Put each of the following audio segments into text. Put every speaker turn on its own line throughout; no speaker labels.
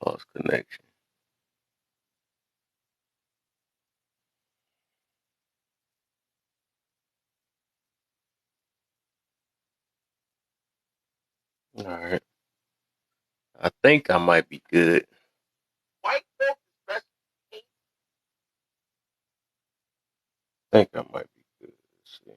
Lost connection. All right. I think I might be good. I think I might be good. Let's see.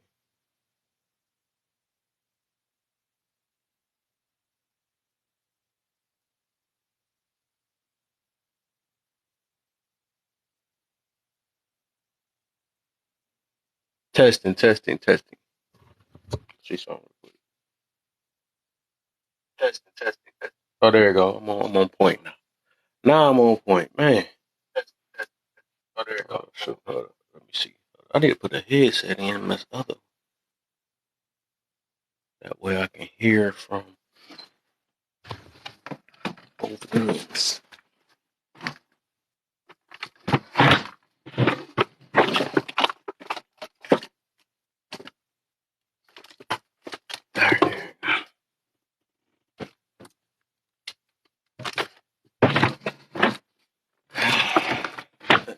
Testing, testing, testing. See something real quick. Testing, testing, testing. Oh, there you go. I'm on point now. Now I'm on point, man. Testing, testing. Oh, there you go. Shoot, hold up. Let me see. I need to put a headset in. That's other. That way I can hear from both ends. There.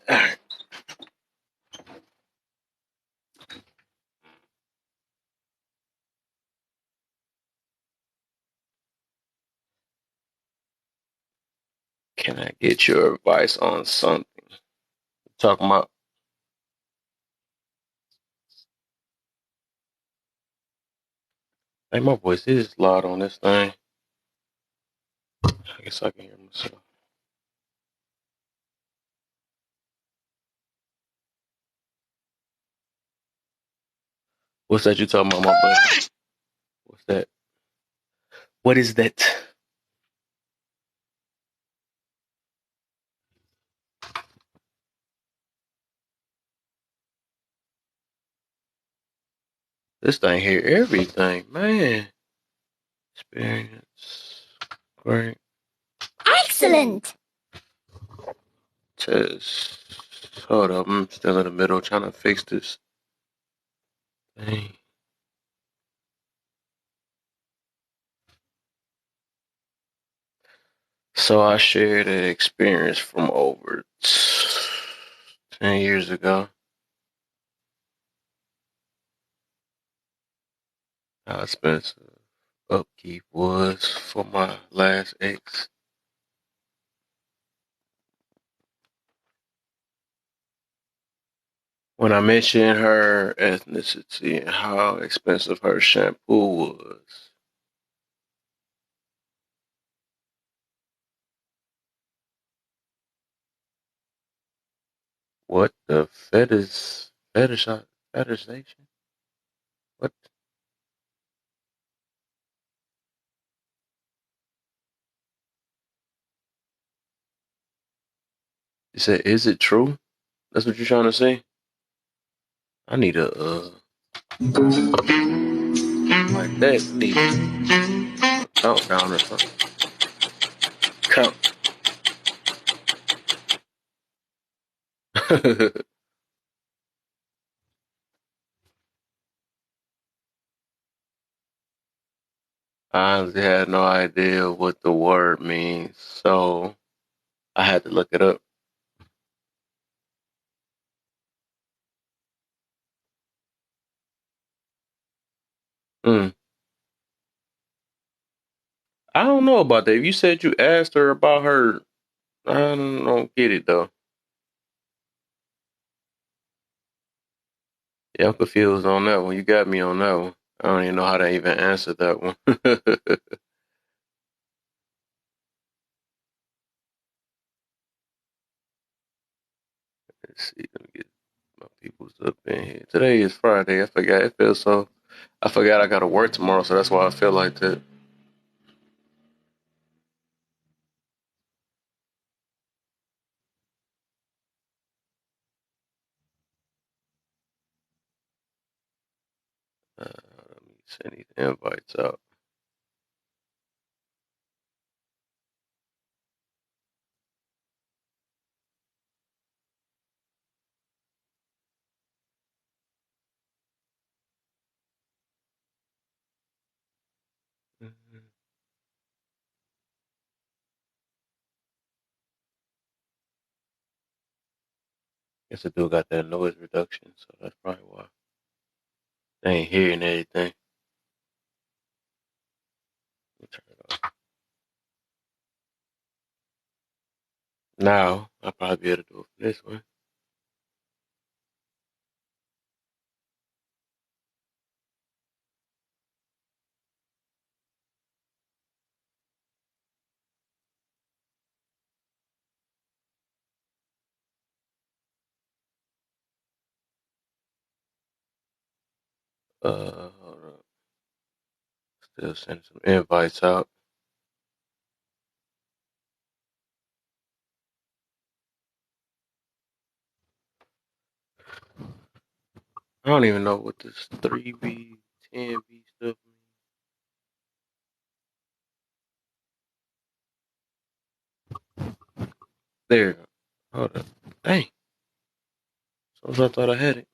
All right. Can I get your advice on something? Talking about. Hey, my voice is loud on this thing. I guess I can hear myself. What's that you talking about, my buddy? What's that? What is that? This thing hear everything, man. Experience. Great.
Excellent.
Test. Hold up, I'm still in the middle trying to fix this thing. So I shared an experience from over 10 years ago. How expensive upkeep was for my last ex. When I mentioned her ethnicity and how expensive her shampoo was. What the fetishization? What? You said, is it true? That's what you're trying to say? I need a, like that. I need a countdown or something. Count. I honestly had no idea what the word means, so I had to look it up. Mm. I don't know about that. If you said you asked her about her, I don't get it though. Yeah, I'm confused on that one. You got me on that one. I don't even know how to even answer that one. Let's see. Let me get my people's up in here. Today is Friday. I forgot. It feels so. I forgot I got to work tomorrow, so that's why I feel like that. Let me send these invites out. Guess the dude got that noise reduction, so that's probably why they ain't hearing anything. Let me turn it off. Now I'll probably be able to do it from this way. Hold up. Still sending some invites out. I don't even know what this 3B, 10B stuff means. There. Hold up. Dang. Sometimes I thought I had it.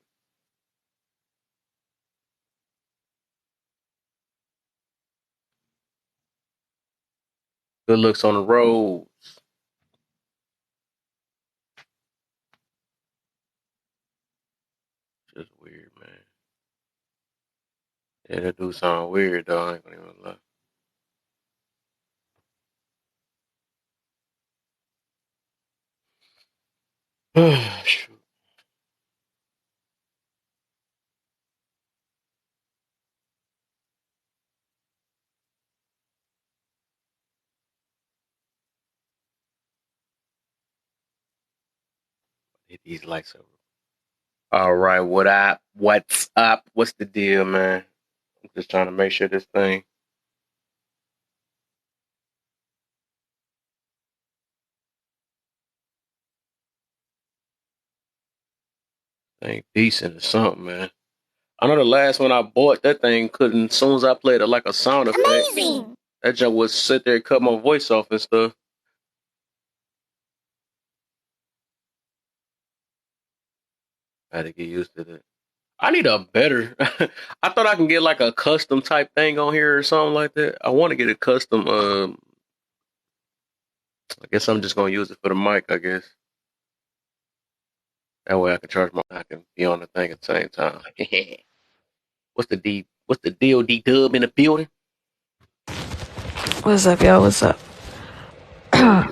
Good looks on the roads. Just weird, man. Yeah, that do sound weird, though. I ain't gonna even lie. Shoot. Hit these lights over. All right, what up? What's up? What's the deal, man? I'm just trying to make sure this thing ain't decent or something, man. I know the last one I bought, that thing couldn't. As soon as I played it like a sound effect,
Amazing.
that junk would sit there and cut my voice off and stuff. I had to get used to that. I need a better. I thought I can get like a custom type thing on here or something like that. I want to get a custom. I guess I'm just gonna use it for the mic. I guess that way I can charge my. I can be on the thing at the same time. What's the D? What's the deal? D Dub in the building.
What's up, y'all? What's up?
Yo,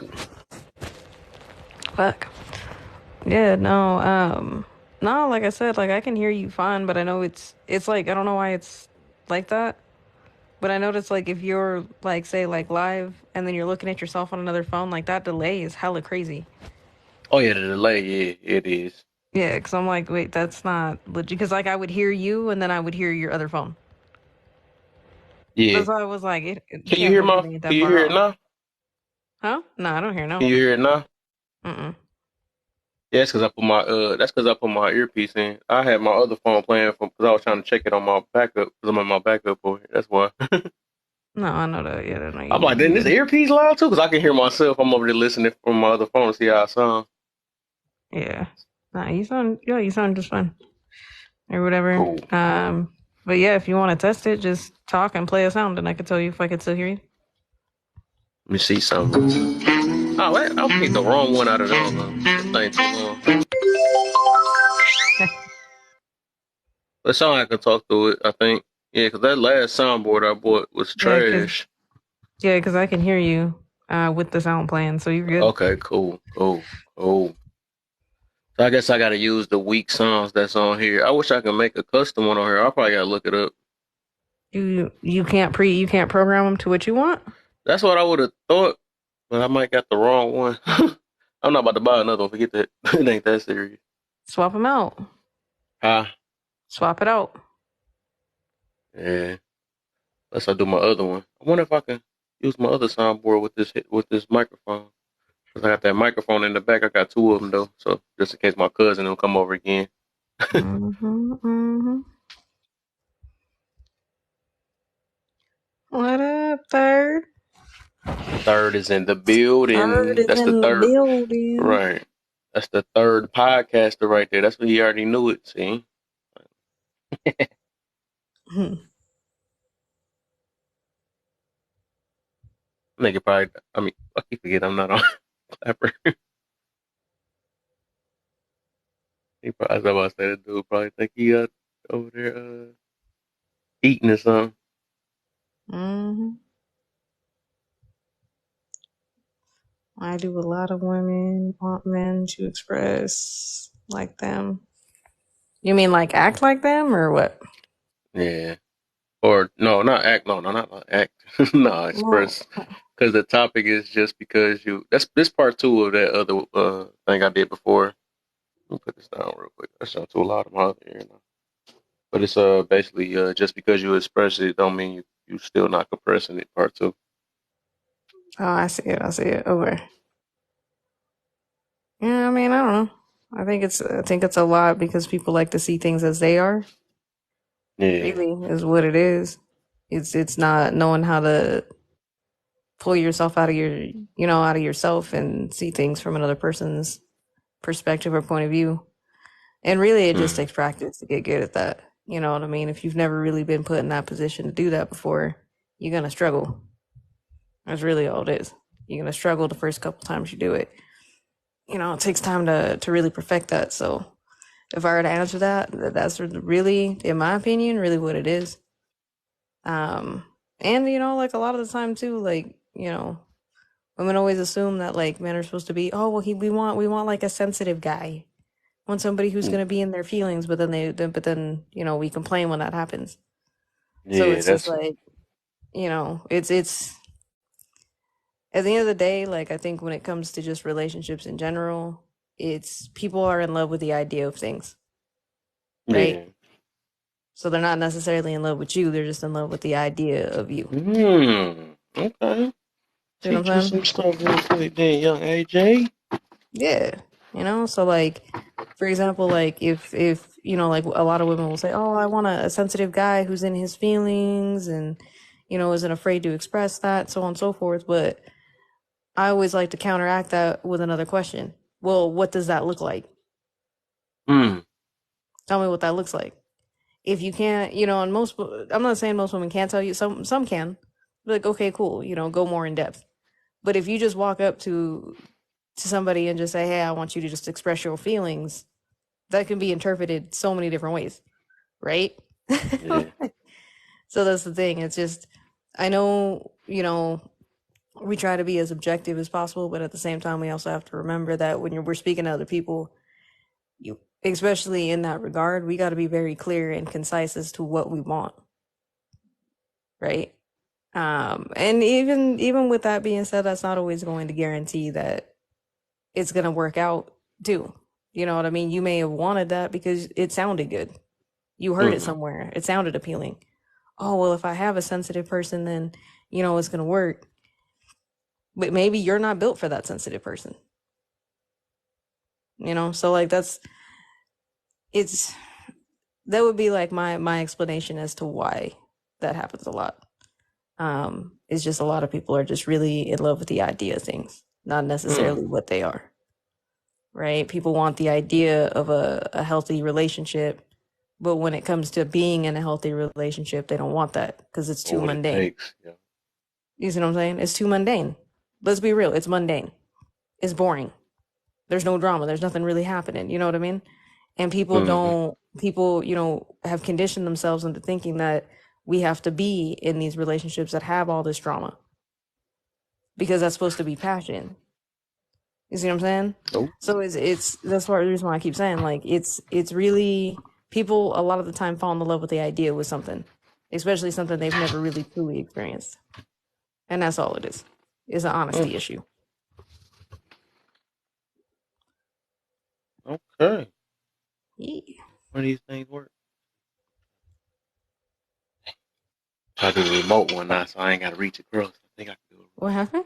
Fuck. Yeah, no, like I said, like I can hear you fine, but I know it's like I don't know why it's like that. But I noticed like if you're like say like live and then you're looking at yourself on another phone, like that delay is hella crazy.
oh yeah, the delay. Yeah, it is.
Yeah, because I'm like, wait, that's not legit. Because like I would hear you and then I would hear your other phone.
Yeah.
That's why I was like, it
Can you
can't
hear
really
my?
be
Can
that
you
far
hear it
off.
now?
Huh? No, I don't hear no.
Can you hear it now?
Mm-mm.
Yeah, that's because I put my That's because I put my earpiece in. I had my other phone playing because I was trying to check it on my backup because I'm on my backup over here. That's why.
No, I know that. Yeah, no,
I'm like, didn't
you
this
good.
earpiece loud too? Because I can hear myself. I'm over there listening from my other phone to see how I sound.
Yeah. Nah, you sound just fine. Or whatever.
Cool.
But yeah, if you want to test it, just talk and play a sound, and I could tell you if I could still hear you.
Let me see something. Oh, wait, I picked the wrong one out of all of them. This thing too long. It sound like I can talk through it, I think. Yeah, because that last soundboard I bought was
Yeah, cause
trash.
I can hear you with the sound playing, so you're good.
Okay, cool, cool, cool. So I guess I got to use the weak songs that's on here. I wish I could make a custom one on here. I probably got to look it up.
You can't program them to what you want.
That's what I would have thought, but I might got the wrong one. I'm not about to buy another one. Forget that. It ain't that serious.
Swap them out.
Huh?
Swap it out.
Yeah. Unless I do my other one. I wonder if I can use my other soundboard with this microphone. Cause I got that microphone in the back. I got two of them though, so just in case my cousin will come over again.
Mm-hmm. What up, third?
Third is in the
Third
building.
is
That's the
in the
third,
building.
right? That's the third podcaster right there. That's what he already knew it. See, nigga probably. I mean, I keep forgetting I'm not on Clapper. He probably, I was about to say, that dude probably think he over there eating or something.
Hmm. I do a lot of women want men to express like them. You mean like act like them or what?
Yeah. Or no, not act. No, no, not act. No,
Well,
express. Because the topic is just because you. That's this part two of that other thing I did before. Let me put this down real quick. That sounds too loud in my other ear now. But it's basically just because you express it don't mean you still not compressing it. Part two.
oh, I see it. I see it. Okay. Yeah, I mean, I don't know. I think it's a lot because people like to see things as they are.
Yeah.
Really, is what it is. It's not knowing how to pull yourself out of out of yourself and see things from another person's perspective or point of view. And really, it just
Mm.
takes practice to get good at that. You know what I mean? If you've never really been put in that position to do that before, you're gonna struggle. That's really all it is. You're gonna struggle the first couple times you do it. It takes time to really perfect that. So if I were to answer that, that's really, in my opinion, really what it is. Um, and like a lot of the time too, like women always assume that like men are supposed to be, oh well, we want like a sensitive guy, want somebody who's
Mm.
gonna be in their feelings, but then we complain when that happens. So
Yeah,
it's just
that's
like it's at the end of the day, like I think when it comes to just relationships in general, it's people are in love with the idea of things, right?
yeah.
So they're not necessarily in love with you; they're just in love with the idea of you.
Okay.
You know what
Teach us
I'm saying?
some stuff real quick, then, young AJ.
Yeah. So like for example, like if like a lot of women will say, "Oh, I want a sensitive guy who's in his feelings and isn't afraid to express that, so on and so forth." But I always like to counteract that with another question. Well, what does that look like?
Mm.
Tell me what that looks like. If you can't, and I'm not saying most women can't tell you. Some can. Like, okay, cool. Go more in depth. But if you just walk up to somebody and just say, "Hey, I want you to just express your feelings," that can be interpreted so many different ways, right?
Yeah.
So that's the thing. It's just, I know, we try to be as objective as possible, but at the same time, we also have to remember that when we're speaking to other people, especially in that regard, we got to be very clear and concise as to what we want, right? And even with that being said, that's not always going to guarantee that it's going to work out too. You know what I mean? You may have wanted that because it sounded good. You heard it
Mm-hmm.
somewhere. It sounded appealing. Oh, well, if I have a sensitive person, then, it's going to work. But maybe you're not built for that sensitive person. So like it's, that would be like my explanation as to why that happens a lot. It's just a lot of people are just really in love with the idea of things, not
Mm.
necessarily what they are, right? People want the idea of a healthy relationship, but when it comes to being in a healthy relationship, they don't want that because it's
Or
too
what it
mundane.
takes. Yeah.
You see what I'm saying? It's too mundane. Let's be real. It's mundane. It's boring. There's no drama. There's nothing really happening. You know what I mean? And
Mm-hmm.
people, have conditioned themselves into thinking that we have to be in these relationships that have all this drama because that's supposed to be passion. You see what I'm saying?
Nope.
So it's that's why the reason why I keep saying like it's really people a lot of the time fall in love with the idea with something, especially something they've never really truly experienced, and that's all it is. It's an
Mm.
honesty issue.
Okay.
Yeah.
One of these things work. I do the remote one now, so I ain't got to reach across. I think I can do it.
What happened?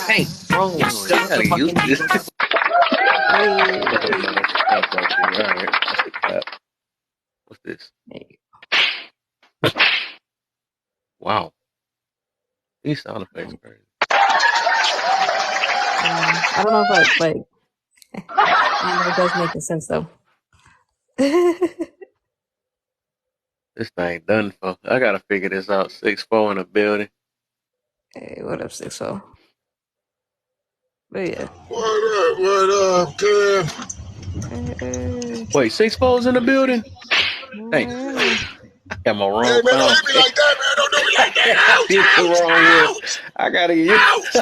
Hey, wrong one. You gotta use this.
Hey.
No, that's a clap right there. All right, that's the clap. What's this?
Hey.
Wow, these sound effects crazy.
I don't know if I like. I don't know if that's making sense though. Hey,
This thing done for. I gotta figure this out. 6'4" in a building.
what up, 60? But yeah.
What up, kid?
Hey,
Wait, 6 foes in the building? Hey,
yeah.
I got my
Hey,
wrong
man, don't
phone.
hit me like that, man. Don't do me like that.
I
Ouch,
hit the
ouch,
wrong one.
ouch,
I gotta get
ouch.
you.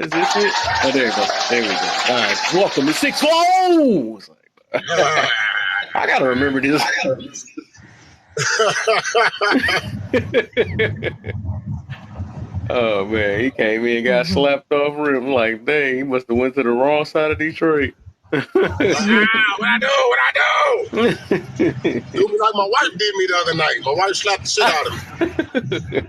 Is this it? Oh, there it goes. There we go. All right. Welcome to 6 foes. I gotta remember this. Oh man, he came in and got slapped off rim. Like, dang, he must have went to the wrong side of Detroit.
Like, what I do? What I do? Do me like my wife did me the other night. My wife slapped the shit out of me.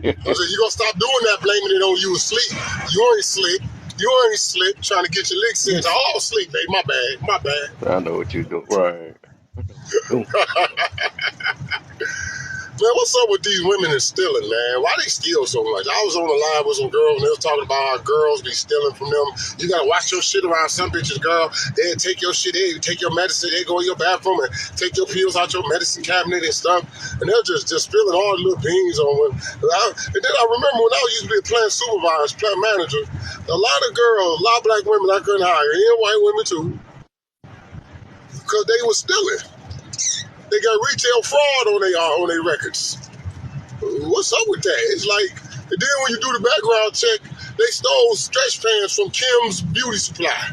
I said, you gonna stop doing that, blaming it on you asleep. You ain't sleep. You ain't sleep. Trying to get your licks in. Oh, sleep, baby. My bad. My bad.
I know what you do. Right. I know what you doing.
Man, what's up with these women and stealing, man? Why they steal so much? I was on the line with some girls, and they was talking about how girls be stealing from them. You gotta watch your shit around some bitches, girl. They'll take your shit, they take your medicine, they go in your bathroom and take your pills out your medicine cabinet and stuff. And they're just spilling all the little beans on women. And then I remember when I used to be a plant supervisor, plant manager, a lot of girls, a lot of black women I couldn't hire, and white women too, because they were stealing. They got retail fraud on their records. What's up with that? It's like, and then when you do the background check, they stole stretch pants from Kim's Beauty Supply.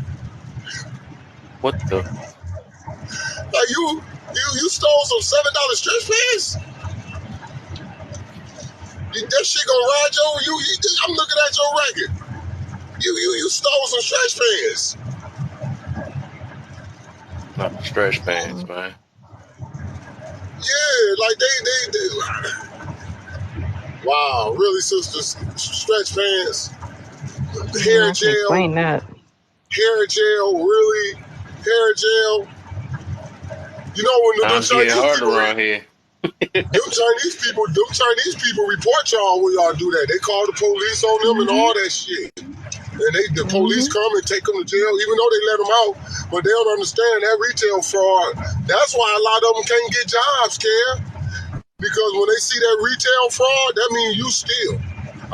What the?
Like you stole some $7 stretch pants? That shit gonna ride you? I'm looking at your record. You stole some stretch pants.
Not the stretch pants, man.
Yeah, like they wow, really, sisters? Stretch pants,
Yeah,
hair
I can
gel,
explain that.
really, hair gel. You know when the
Times getting
Chinese
hard
people.
around here.
Them Chinese people report y'all when y'all do that. They call the police on them and all that shit. And the police come and take them to jail, even though they let them out. But they don't understand that retail fraud. That's why a lot of them can't get jobs, Care. Because when they see that retail fraud, that means you steal.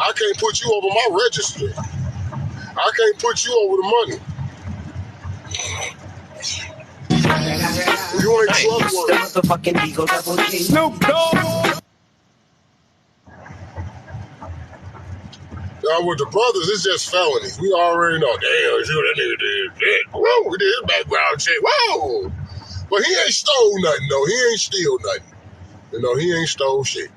I can't put you over my register. I can't put you over the money. You ain't trustworthy.
Snoop Dogg.
Now with the brothers, it's just felonies. We already know. Damn, see what that nigga did. Whoa, we did his background check. Whoa. But he ain't stole nothing, though. He ain't steal nothing. You know, he ain't stole shit.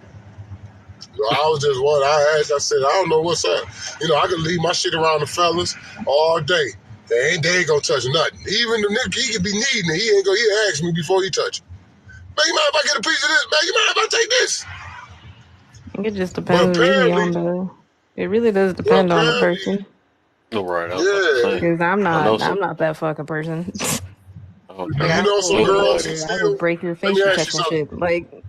So I was just wondering. I asked, I said, I don't know what's up. You know, I can leave my shit around the fellas all day. They ain't gonna touch nothing. Even the nigga, he could be needing it. He'll ask me before he touch it. Man, you mind if I get a piece of this? Man, you mind if I take this?
I think it just
But
depends really
apparently,
on the. It really does depend on the person.
Oh, right. I was about to
yeah.
say.
Because
I know
I'm
some.
not that fucking person. Like
Okay.
I
You
will
know
pull
some
over
girls who
nigga. I will
steal?
break your
Let
face
me
for
ask you
touching
something.
shit. Like nah.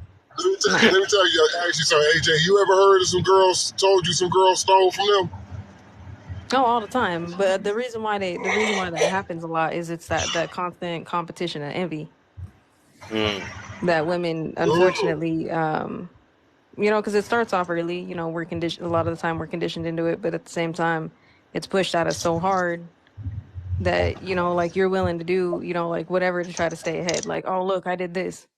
Let me tell you, ask you something, AJ. You ever heard of some girls told you some girls stole from them?
No, all the time. But the reason why that happens a lot is it's that constant competition and envy
Mm.
that women
Mm.
unfortunately you know, because it starts off early, you know, we're conditioned a lot of the time we're conditioned into it, but at the same time it's pushed at us so hard that, you know, like you're willing to do, you know, like whatever to try to stay ahead. Like, oh look, I did this.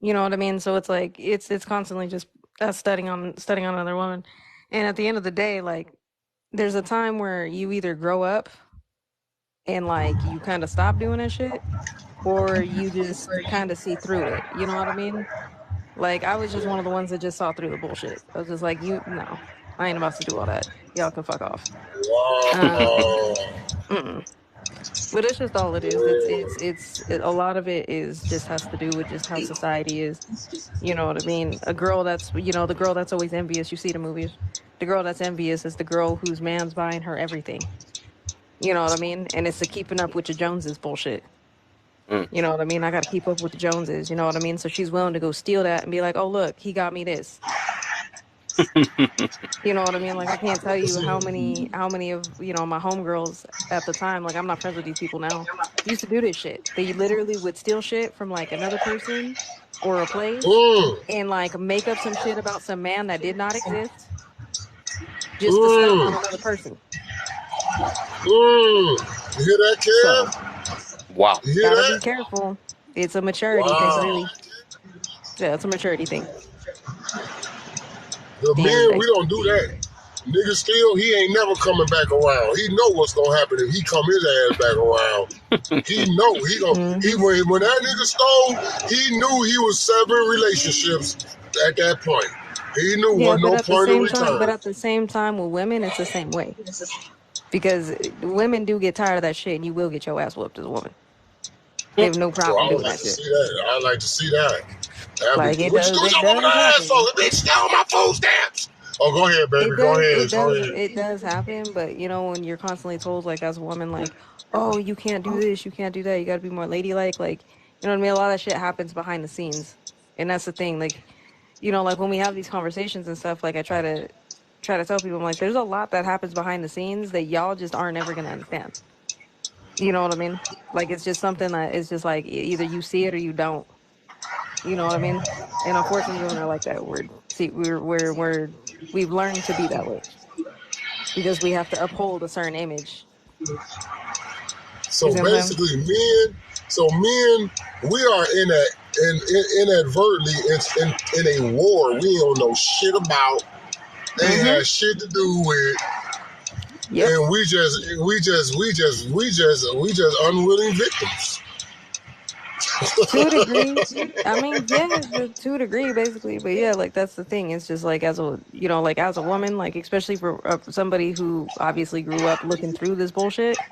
You know what I mean? So it's like it's constantly just us studying on another woman. And at the end of the day, like there's a time where you either grow up and like you kind of stop doing that shit or you just kind of see through it. You know what I mean? Like I was just one of the ones that just saw through the bullshit. I was just like, you no, I ain't about to do all that. Y'all can fuck off. Um,
Wow.
mm-mm. But it's just all it is. A lot of it is just has to do with just how society is. You know what I mean? A girl that's you know the girl that's always envious. You see the movies. The girl that's envious is the girl whose man's buying her everything. You know what I mean? And it's the keeping up with the Joneses bullshit.
Mm.
You know what I mean? I got to keep up with the Joneses. You know what I mean? So she's willing to go steal that and be like, "Oh look, he got me this." You know what I mean? Like I can't tell you how many of you know my homegirls at the time. Like I'm not friends with these people now. Used to do this shit. They literally would steal shit from like another person or a place
Mm.
and like make up some shit about some man that did not exist just to stunt on
Mm.
another person.
You hear that,
So
Kev?
Wow.
You hear
gotta be
that?
careful. It's a maturity thing,
Wow.
really. Yeah, it's a maturity thing.
The
At the end of the
men,
day.
we don't do that. Nigga still, he ain't never coming back around. He know what's gonna happen if he come his ass back around. He know he gon' he
Mm-hmm.
when that nigga stole, he knew he was severing relationships at that point. He knew
Yeah,
wasn't
but
no
at the
point of
same time,
return.
with women, it's the same way because women do get tired of that shit, and you will get your ass whooped as a woman. They have no
So
problem
I would
doing
like
that
to
shit.
see that. I'd like to see that. That'd be
Like
cool. What you do with
it
your woman
does
ass for?
happen.
The bitch stole my food stamps. Oh, go ahead, baby.
It
Go
does,
ahead. Go ahead.
it does happen, but you know, when you're constantly told, like, as a woman, like, oh, you can't do this, you can't do that, you got to be more ladylike, like, you know what I mean? A lot of that shit happens behind the scenes, and that's the thing. Like, you know, like when we have these conversations and stuff, like I try to tell people, I'm like, there's a lot that happens behind the scenes that y'all just aren't ever gonna understand. You know what I mean? Like, it's just something that is just like either you see it or you don't. You know what I mean? And unfortunately, women are like that. We've learned to be that way because we have to uphold a certain image. You
So
see what I'm saying?
basically, men, we are inadvertently in a war we don't know shit about, ain't
Mm-hmm.
had shit to do with,
Yep.
and we just unwilling victims.
To a degree. I mean, yeah, to a degree, basically. But yeah, like that's the thing. It's just like as a, you know, like as a woman, like especially for somebody who obviously grew up looking through this bullshit.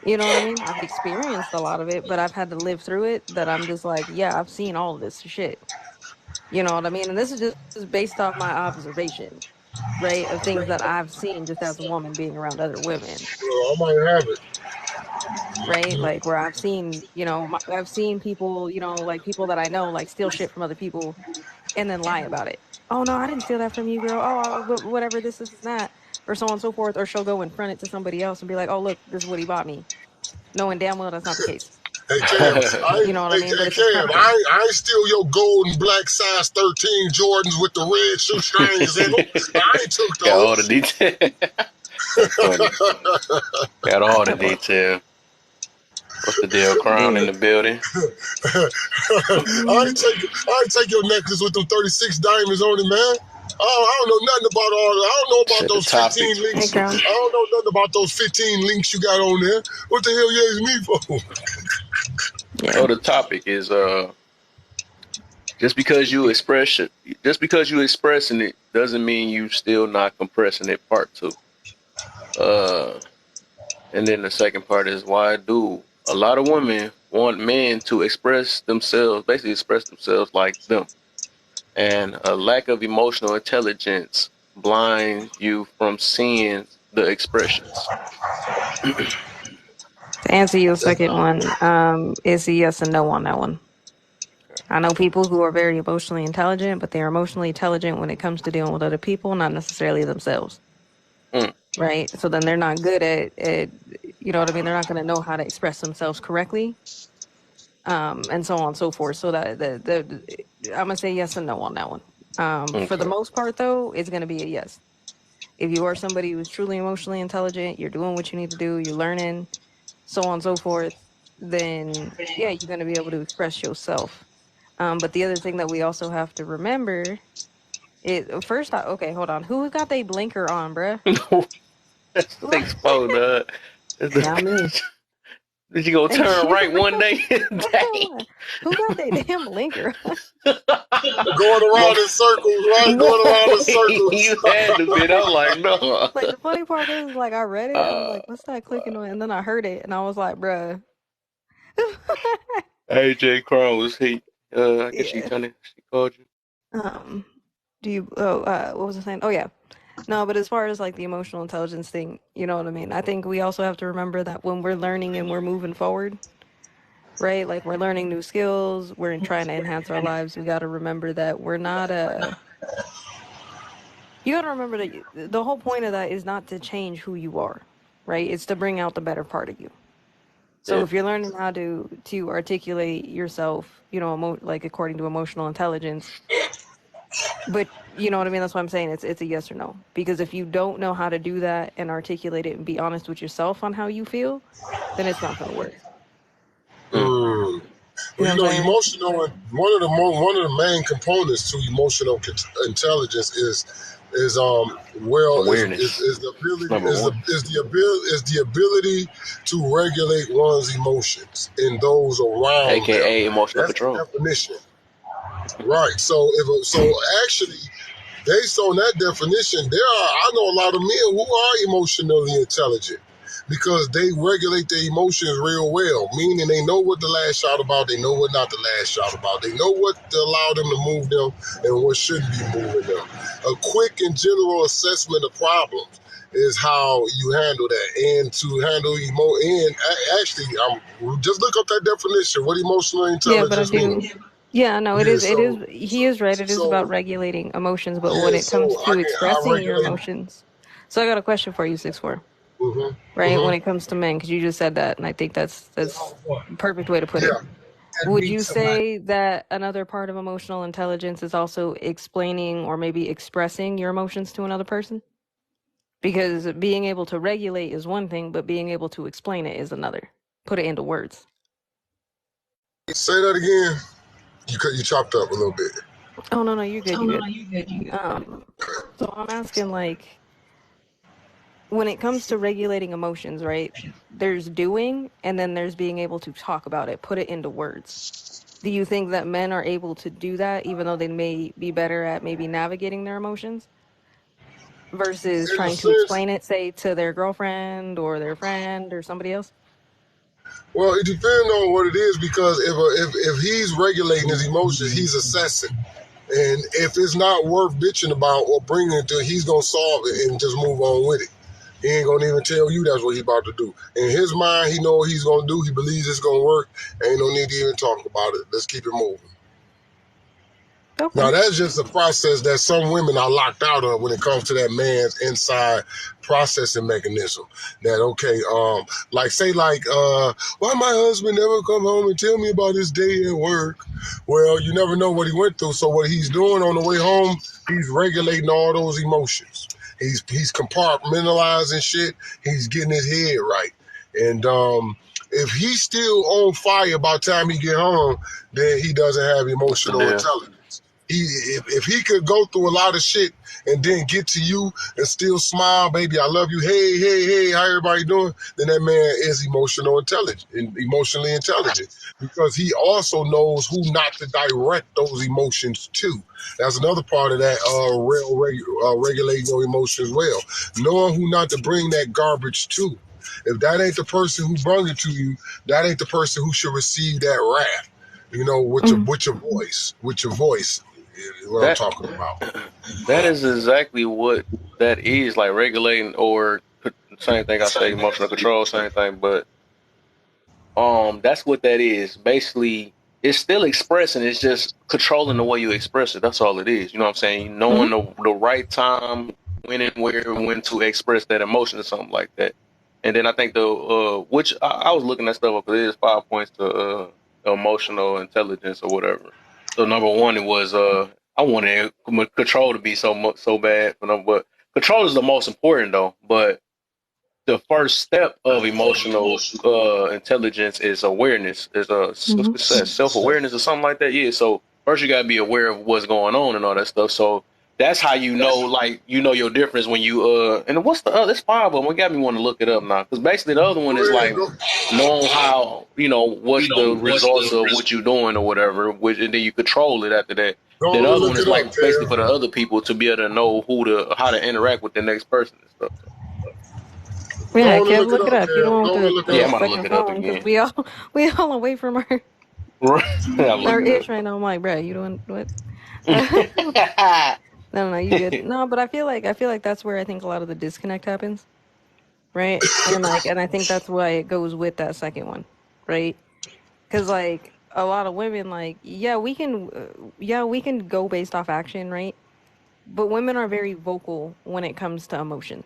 You know what I mean? I've experienced a lot of it, but I've had to live through it. That I'm just like, yeah, I've seen all of this shit. You know what I mean? And this is just based off my observation, right, of things that I've seen just as a woman being around other women,
I might have it.
right? Like where I've seen, you know, I've seen people, you know, like people that I know, like steal shit from other people and then lie about it. Oh no, I didn't steal that from you, girl. Oh, whatever, this and that, or so on and so forth. Or she'll go and front it to somebody else and be like, oh look, this is what he bought me, knowing damn well that's not the case.
Hey Cam,
You know what I mean? But
hey
it's a
Cam,
predator.
I ain't steal your gold and black size 13 Jordans with the red shoestrings in them. I ain't took
Got all the
those.
detail. That's funny. Got all the detail. What's the deal? Crown in
Dude.
the building.
Hmm.
I ain't take your necklace with them 36 diamonds on it, man. I don't know nothing about all that. I don't know about
Set the
those
topic.
15
Hey,
links.
Crown.
I don't know nothing about those 15 links you got on there. What the hell you asking me for?
Yeah.
So the topic is just because you express it, just because you expressing it doesn't mean you still not compressing it. Part two. Uh, and then the second part is why do a lot of women want men to express themselves, basically express themselves like them, and a lack of emotional intelligence blinds you from seeing the expressions.
To answer your second one, it's a yes and no on that one. I know people who are very emotionally intelligent, but they're emotionally intelligent when it comes to dealing with other people, not necessarily themselves.
Mm,
Right? So then they're not good at you know what I mean? They're not going to know how to express themselves correctly, and so on and so forth. So that I'm gonna say yes and no on that one. For the
okay.
most part, though, it's gonna be a yes. If you are somebody who's truly emotionally intelligent, you're doing what you need to do, you're learning, so on and so forth, then yeah, you're gonna be able to express yourself. But the other thing that we also have to remember is first, okay, hold on, who got their blinker on, bruh?
That's 6'4",
Now me.
Did you go turn right one day? Dang.
Who got their damn blinker on?
Going
Boy,
around in circles, right? Going around in
boy,
circles.
you had to be. I'm like, no.
Like the funny part is, like I read it, I was
Uh,
like, "What's that clicking on?" And then I heard it, and I was like, "Bruh."
AJ Crown was he? I guess
Yeah.
she called you.
Um. Do you? Oh. What was I saying? Oh yeah. No, but as far as like the emotional intelligence thing, you know what I mean? I think we also have to remember that when we're learning and we're moving forward, right? Like we're learning new skills, we're trying to enhance our lives. We got to remember that we're not you got to remember that the whole point of that is not to change who you are, right? It's to bring out the better part of you. So
Yeah.
if you're learning how to articulate yourself, you know, like according to emotional intelligence, but You know what I mean? That's why I'm saying it's a yes or no. Because if you don't know how to do that and articulate it and be honest with yourself on how you feel, then it's not gonna work.
Mm.
You
Well,
know what I'm saying?
emotional. One of the main components to emotional intelligence is well
Awareness.
is the
It's
ability
number one.
is the ability to regulate one's emotions and those around them.
AKA emotional
That's the
control.
definition, right? So actually, based on that definition, I know a lot of men who are emotionally intelligent because they regulate their emotions real well, meaning they know what to lash out about, they know what not to lash out about, they know what to allow them to move them and what shouldn't be moving them. A quick and general assessment of problems is how you handle that. And to handle actually, just look up that definition, what emotional
Yeah, but I
intelligence
do.
means.
Yeah, no, it
Yeah,
is. It is. He is right. It is about
so
regulating emotions, but when
yeah,
it
so
comes to
I
expressing your
regulate.
emotions, so I got a question for you, 6'4".
Mm-hmm,
Right? When
mm-hmm.
it comes to men, because you just said that, and I think that's the perfect way to put it.
Yeah,
Would you say that another part of emotional intelligence is also explaining or maybe expressing your emotions to another person? Because being able to regulate is one thing, but being able to explain it is another. Put it into words.
say that again. You chopped up a little bit.
Oh no, no, you're good. You're good. Um, so I'm asking like when it comes to regulating emotions, right? There's doing and then there's being able to talk about it, put it into words. Do you think that men are able to do that even though they may be better at maybe navigating their emotions versus
In a
trying to
sense,
explain it, say, to their girlfriend or their friend or somebody else?
well, it depends on what it is because if he's regulating his emotions, he's assessing. And if it's not worth bitching about or bringing it to, he's gonna solve it and just move on with it. He ain't gonna even tell you that's what he's about to do. In his mind, he know what he's gonna do. He believes it's gonna work. Ain't no need to even talk about it. Let's keep it moving.
Okay.
Now that's just a process that some women are locked out of when it comes to that man's inside processing mechanism. That okay, why my husband never come home and tell me about his day at work? Well, you never know what he went through. So what he's doing on the way home, he's regulating all those emotions. He's compartmentalizing shit. He's getting his head right. And if he's still on fire by the time he get home, then he doesn't have
What's the
emotional
deal?
intelligence. If he could go through a lot of shit and then get to you and still smile, baby, I love you, hey, how everybody doing? Then that man is emotionally intelligent because he also knows who not to direct those emotions to. That's another part of that regulating your emotions well, knowing who not to bring that garbage to. If that ain't the person who brung it to you, that ain't the person who should receive that wrath.
Mhm.
With your voice is what I'm
That
talking about.
that is exactly what that is, like regulating or same thing I say, emotional control, same thing, but that's what that is. Basically, it's still expressing, it's just controlling the way you express it. That's all it is. You know what I'm saying?
Mhm.
Knowing the right time, when and where, when to express that emotion or something like that. And then I think which I was looking at stuff up, but it is 5 points to emotional intelligence or whatever. So number one, it was I wanted control to be so bad for them, but control is the most important though. But the first step of emotional intelligence is awareness. Is
Mhm.
self awareness or something like that. Yeah. So first you gotta be aware of what's going on and all that stuff. So that's how you know, like you know your difference when you and what's the other? It's five of them. We got me want to look it up now because basically the other one is
Go ahead,
like
go.
knowing how what's the results of what you're doing or whatever, which and then you control it after that.
Go
Then
on
the
and
other one
look
is
it up,
like basically for the
Kev.
other people to be able to know how to interact with the next person and stuff. So,
Yeah,
Go on and
Kev,
look it
look it
up,
up. You don't
Kev.
want
Go on and look it
yeah,
the
I'm
up.
about to look
second
it up
phone because
again.
we all away from our
Right. I'm
our
looking
ish right now. I'm like, bro, you doing what? No,
it
no, you good. No, but I feel like that's where I think a lot of the disconnect happens, right? And I think that's why it goes with that second one, right? Because like a lot of women, like yeah, we can go based off action, right? But women are very vocal when it comes to emotion,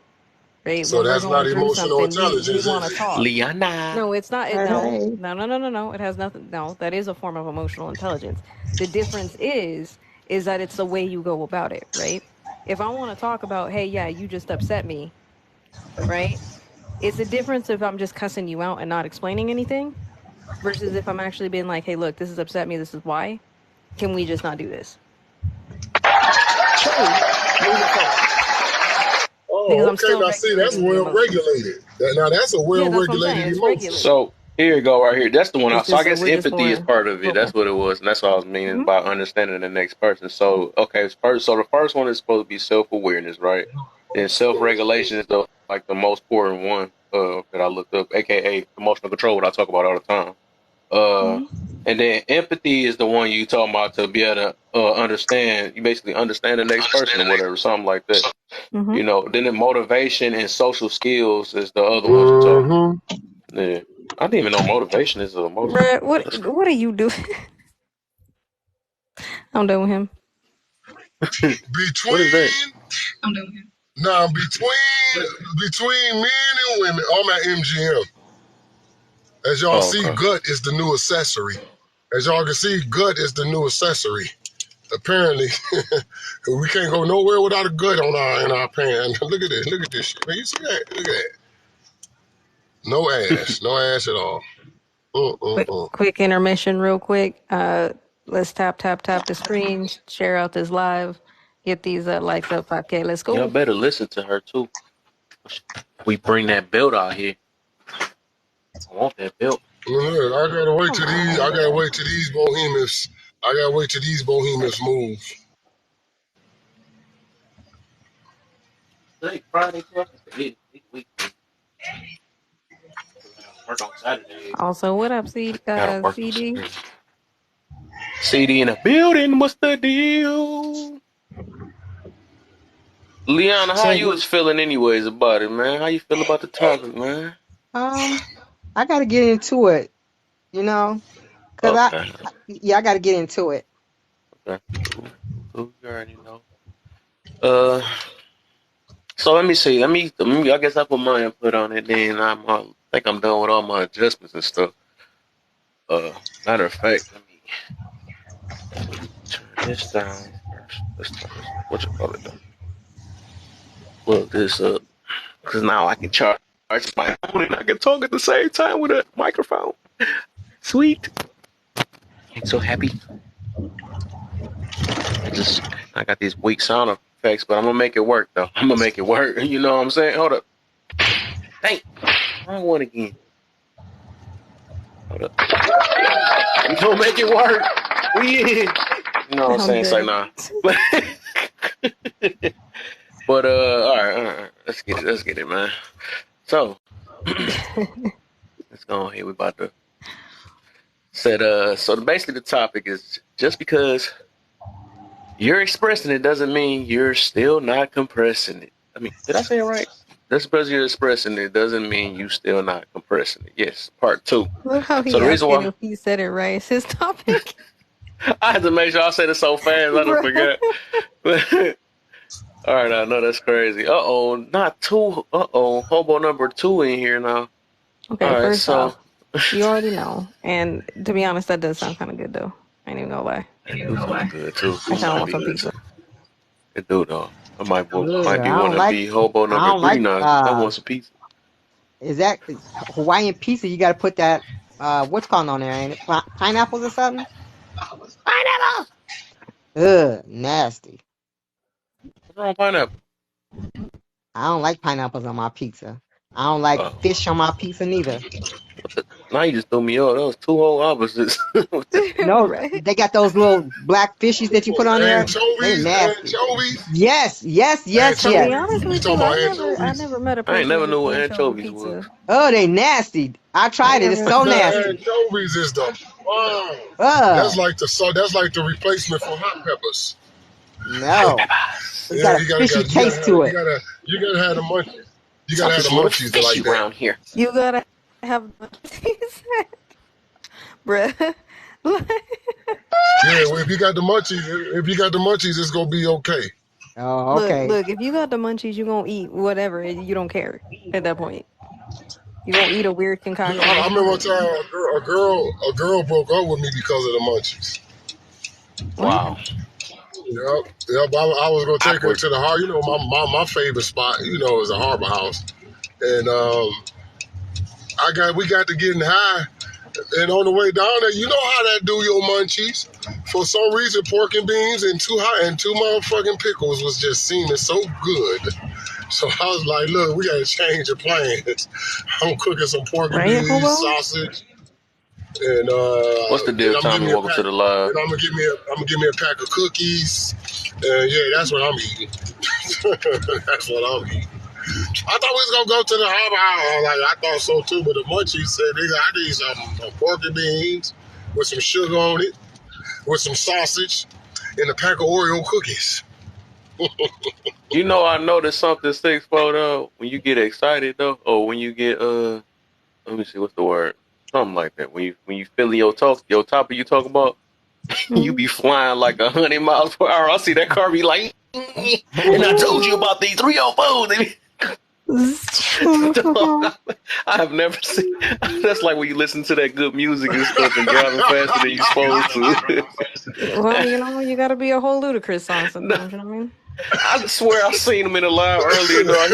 right?
So
When we're
that's
going
not
through
emotional
something, we
intelligence,
want
is
to
it?
talk.
Liana.
No, it's not. No,
Hey.
no, no, no, no, no. It has nothing. No, that is a form of emotional intelligence. The difference is is that it's the way you go about it, right? If I want to talk about, hey, yeah, you just upset me, right? It's a difference if I'm just cussing you out and not explaining anything versus if I'm actually being like, hey, look, this has upset me. This is why. Can we just not do this? Cool. Moving forward. Because
Oh,
I'm
okay.
still
Now see, that's
regulating the
well
emotion.
regulated. Now that's a
Yeah,
well
that's what I'm saying.
regulated
It's
emotion.
regulated.
So here you go, right here. That's the one.
It's
So I
just that
guess
we're just
empathy is
going
part of it. That's
vocal.
what it was, and that's what I was meaning
Hmm.
by understanding the next person. So okay, first, so the first one is supposed to be self awareness, right? Then self regulation is the like the most important one that I looked up, aka emotional control, what I talk about all the time. Uh,
Hmm.
and then empathy is the one you talking about to be able to understand. You basically understand the next person or whatever, something like that.
Hmm.
You know. Then the motivation and social skills is the other ones you talking about.
Mm-hmm.
Yeah. I didn't even know motivation is a emotion.
Bruh,
That's
what are you doing? I'm done with him.
what is that?
Between now between men and women, I'm at MGM. As y'all
Oh,
see,
okay.
gut is the new accessory. As y'all can see, gut is the new accessory. Apparently, we can't go nowhere without a gut on in our pants. Look at this. Look at this shit. Man, you see that? Look at that. No ass. No ass at all. Mm-mm-mm.
Quick intermission, real quick. Let's tap the screen, share out this live, get these likes up. Okay, let's
Y'all
go.
better listen to her too. We bring that belt out here. I want that belt.
Look, I gotta wait
Come
till these.
on,
I gotta
bruh.
wait till these behemoths. I gotta wait till these behemoths move.
Today Friday, too. I can hit week. Work on Saturday.
Also, what up,
Gotta work on
CD?
Saturday. CD in the building. What's the deal? Leon, how
So,
you was feeling anyways about it, man? How you feel about the topic, man?
I got to get into it, you know, cause
Okay.
yeah, I got to get into it.
Okay. Cool. You already know. Uh, so let me see. I guess I put my input on it. Then I think I'm done with all my adjustments and stuff. Uh, Matter of fact, let me turn this down first. Let's turn this. What you call it though? Plug this up because now I can charge my phone and I can talk at the same time with a microphone. Sweet. I'm so happy. I got these weak sound effects, but I'm gonna make it work though. I'm gonna make it work. You know what I'm saying? Hold up. Dang. Wrong one again. Hold up. We gonna make it work. We in. You know what I'm
I'm
saying? Say
dead.
nah. But all right. Let's get it, man. So let's go on here. We about to set so basically the topic is just because you're expressing it doesn't mean you're still not compressing it. I mean, did I say it right? Just because you're expressing it doesn't mean you still not compressing it. Yes, part two.
Look how
So
he
the reason
asking
why
if he said it right. It's his topic.
I had to make sure I said it so fast I don't
Bruh.
forget. All right, I know that's crazy. Not two. Hobo number two in here now. All
Okay,
right,
first
so
off, you already know. And to be honest, that does sound kind of good, though. I ain't even gonna lie.
it do sound good too.
I kind of
I'll
want
be
some
honest.
pizza.
It do though. I
Ugh,
might be want to be hobo
I
number
don't
three
like,
now. I want some pizza.
is that Hawaiian pizza? You got to put that, what's called on there, ain't it? Pineapples or something?
Pineapple.
Ugh, nasty.
What's wrong with pineapple?
I don't like pineapples on my pizza. I don't like
Oh,
fish on my pizza neither.
what the? Now you just threw me off. That was two whole opposites. What the?
No,
Right?
they got those little black fishies that you put on there. They nasty.
Anchovies.
Yes, yes, yes,
To be
yes.
Anchovies.
honest
You
with
talking
you,
about
I
anchovies?
never met a
I ain't
person
never
with
knew what
anchovy
anchovies was.
pizza.
Oh, they nasty. I
I
tried
ain't
it. It's
never.
so
Man,
nasty.
anchovies is the bomb.
Ugh,
That's like the replacement for hot peppers.
Hot
no. It's
peppers.
got
Yeah,
a fishy taste to it.
you gotta have the munchies. You gotta have
Something's
the
a little
munchies to
fishy
like that.
around here.
You gotta have the bruh.
Yeah, well, if you got the munchies, it's gonna be okay.
Oh,
Look,
okay.
look, if you got the munchies, you gonna eat whatever. You don't care at that point. You gonna eat a weird
You know,
concoction.
I
It's
remember one
fine.
time a girl broke up with me because of the munchies.
What?
Wow.
Yep. I was gonna take her
Awkward.
to the harbor. You know, my favorite spot, is a harbor house, and we got to getting high, and on the way down there, you know how that do your munchies. For some reason, pork and beans and two motherfucking pickles was just seeming so good. So I was like, look, we gotta change the plans. I'm cooking some pork and
Right,
beans,
hobo?
sausage, and
What's the
then
deal,
I'm gonna give
Tommy?
me a
Welcome
pack.
to the live.
Then I'm gonna give me a pack of cookies. Yeah, that's what I'm eating. That's what I'm eating. I thought we was gonna go to the harbor house. Like I thought so too, but the munchies said, "Nigga, I need some pork and beans with some sugar on it, with some sausage, and a pack of Oreo cookies."
You know, I noticed something 6 though. When you get excited though, or when you get let me see what's the word, something like that. When you feeling your top of you talk about, you
Mm.
be flying like 100 miles per hour. I see that car be like, and I told you about these 304s. I have never seen. That's like when you listen to that good music and stuff and driving faster than you supposed to.
Well, you gotta be a whole ludicrous song sometimes, you know what I mean?
I swear I seen him in the live earlier, dog.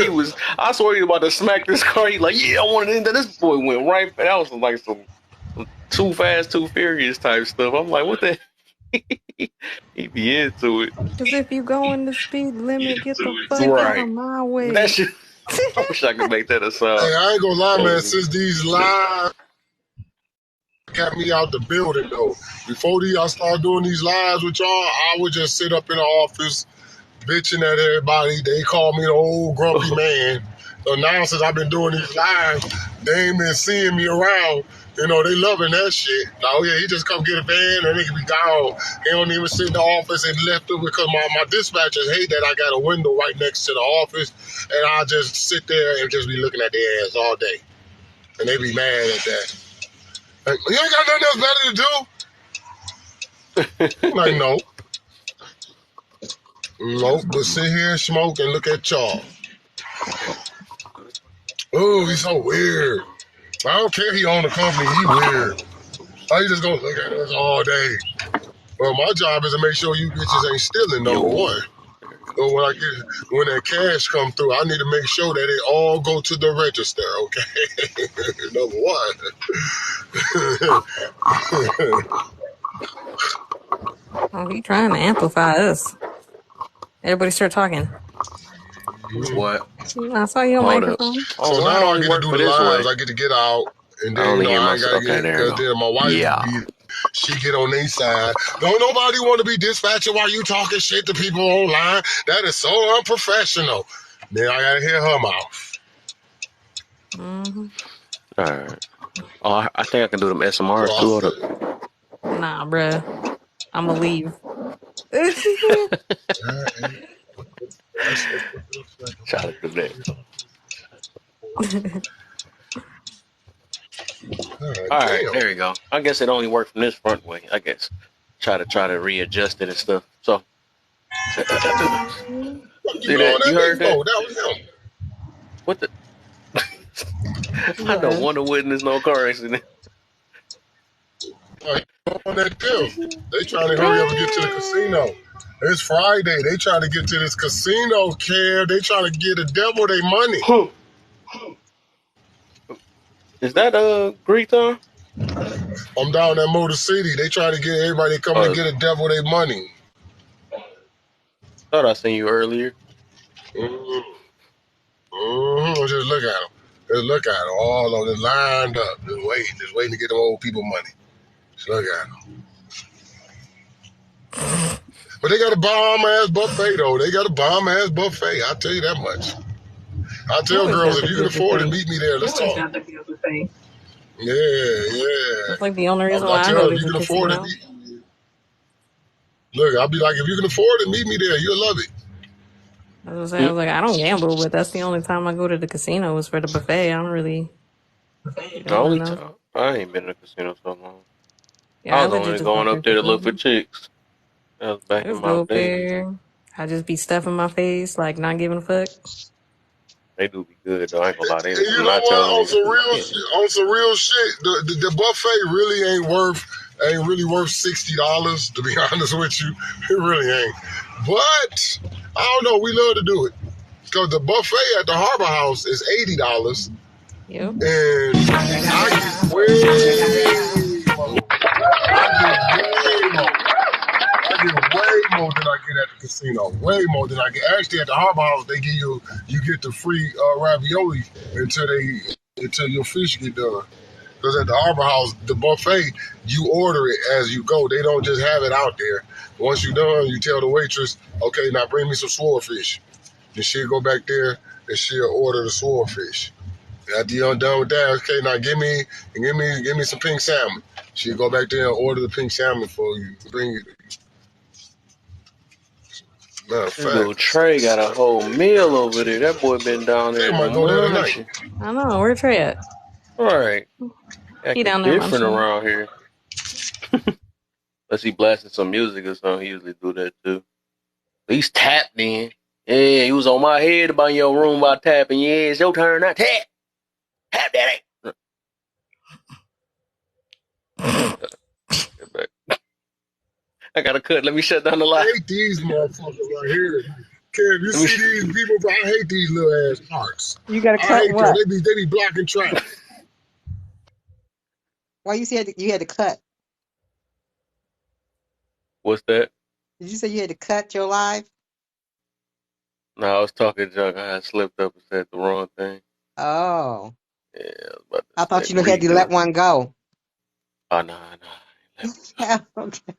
I swear he was about to smack this car. He like, yeah, I wanted into this boy went right. That was like some too fast, too furious type stuff. I'm like, what the? He be into it,
Because if you go in the speed limit, get the fuck out of
right?
my
That
way.
shit. I wish I could make that a
Hey,
song.
I ain't gonna lie, man.
Oh,
Since these lives got me out the building though. Before I started doing these lives with y'all, I would just sit up in the office bitching at everybody. They call me the old grumpy
oh,
man. So now since I've been doing these lives, they ain't been seeing me around. They loving that shit. Like, oh yeah, he just come get a van and he can be gone. He don't even sit in the office and left it because my dispatchers hate that I got a window right next to the office and I just sit there and just be looking at their ass all day. And they be mad at that. Like, you ain't got nothing else better to do? I'm like, no. Nope, but sit here and smoke and look at y'all. Oh, he's so weird. I don't care he own the company, he weird. How you just gonna look at us all day? Well, my job is to make sure you bitches ain't stealing, number one.
yo, there you
So when that cash come through, I need to make sure that it all go to the register, okay? Number one.
Oh, he trying to amplify us. Everybody start talking.
go. What?
I saw your
Hold up.
microphone.
Oh,
So
why it
now I
only
get to
work
do
for
the
this
lives.
way?
I get to get out, and
I
then
only hear
I ain't
myself.
gotta
Okay,
get
there you
because
go.
then my wife
Yeah.
she get on their side. Don't nobody want to be dispatching while you talking shit to people online. That is so unprofessional. Then I gotta hear her mouth.
Mm-hmm.
All right. Oh, I think I can do them
So
SMRs
I
too. Hold up.
said,
Nah, bruh. I'ma leave.
Try to do that.
God
All right,
damn.
there you go. I guess it only worked from this front way. I guess try to readjust it and stuff. So
What you
see
blowing
that?
that
You heard
nigga
that?
for? That was him.
What the? I don't
Bruh.
want to witness no car accident.
On that deal. They trying to hurry up and get to the casino. It's Friday. They trying to get to this casino, Kev. They trying to get the devil their money.
Is that Greek time?
I'm down at Motor City. They trying to get everybody coming to
Oh,
get a devil their money.
thought I seen you earlier.
Just look at them. Just look at them. All of them lined up. Just waiting to get them old people money. Just look at them. But they got a bomb ass buffet though. They got a bomb ass buffet. I'll tell you that much. I
They
tell
always
girls
got
if
the
you can
good
afford it,
buffet.
meet me there. Let's talk. Yeah, yeah.
That's like the only reason
I
why I
tell
go
them
to
if you
the
can afford it.
casino.
Look, I'll be like, if you can afford it, meet me there. You'll love it.
I was like, I don't gamble, but that's the only time I go to the casino is for the buffet. I don't really be
The
doing
only
enough.
time I ain't been in a casino so long.
Yeah,
I
I
was
legit
only
just go
going
for
up
the
there to look for
food.
chicks. That was
I
back in
just
my
go up
day.
there. I just be stuffing my face, like not giving a fuck.
They do be good though. I ain't gonna lie.
And
They some
you know what?
nacho wings.
On some real shit, the buffet really ain't really worth $60. To be honest with you, it really ain't. But I don't know. We love to do it because the buffet at the Harbor House is $80,
Yep.
and I get way more. I get way more. I get way more than I get at the casino. Way more than I get. Actually, at the Harbor House, they give you get the free ravioli until your fish get done. Because at the Harbor House, the buffet, you order it as you go. They don't just have it out there. Once you're done, you tell the waitress, okay, now bring me some swordfish. And she'll go back there and she'll order the swordfish. After you're done with that, okay, now give me some pink salmon. She'll go back there and order the pink salmon for you. Bring it. Matter of
This dude
fact,
Trey got a whole meal over there. That boy been down
they
there
might go there tonight.
munching.
I know. Where Trey at?
All right,
He
acting
down there
different
munching.
around here. Unless he blasting some music or something, he usually do that too. He's tapped in. Yeah, he was on my head about your room by tapping. Yeah, it's your turn. Now tap. Tap that. Get back. I got a cut. Let me shut down the
I
light.
hate these motherfuckers right here. Kev, you
Let me
see these people, but I hate these little ass hearts.
You got to
I
cut
hate them.
what?
They be blocking traffic.
Why you said you had to cut?
What's that?
Did you say you had to cut your live?
No, I was talking junk. I had slipped up and said the wrong thing.
Oh,
Yeah, I was about
I
to
thought
say
you had to
redo
let
it.
one go.
Oh, nah.
Okay.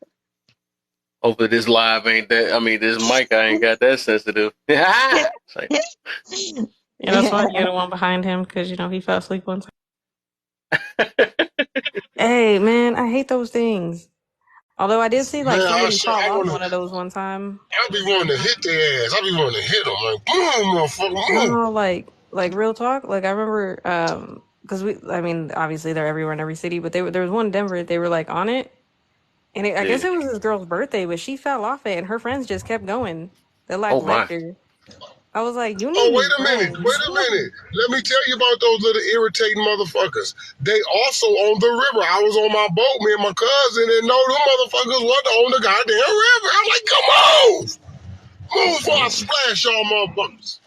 Hopefully this live ain't that. I mean, this mic I ain't got that sensitive. It's like,
Yeah, that's why you're the one behind him because you know he fell asleep one time. Hey, man, I hate those things. Although I did see
Man,
like somebody fall off one of
I
those one time.
be wanting to hit their ass. I be wanting to hit them. Like, boom, motherfucker, boom.
No, like real talk. Like I remember, because I mean, obviously they're everywhere in every city, but there was one in Denver. They were like on it, and I guess
yeah.
it was this girl's birthday, but she fell off it, and her friends just kept going. They like
Oh
left
my.
her. I was like, you
Oh,
need new
wait
friends.
a minute. Let me tell you about those little irritating motherfuckers. They also on the river. I was on my boat, me and my cousin, and no, them motherfuckers wasn't on the goddamn river. I'm like, come on! Move before I splash y'all motherfuckers.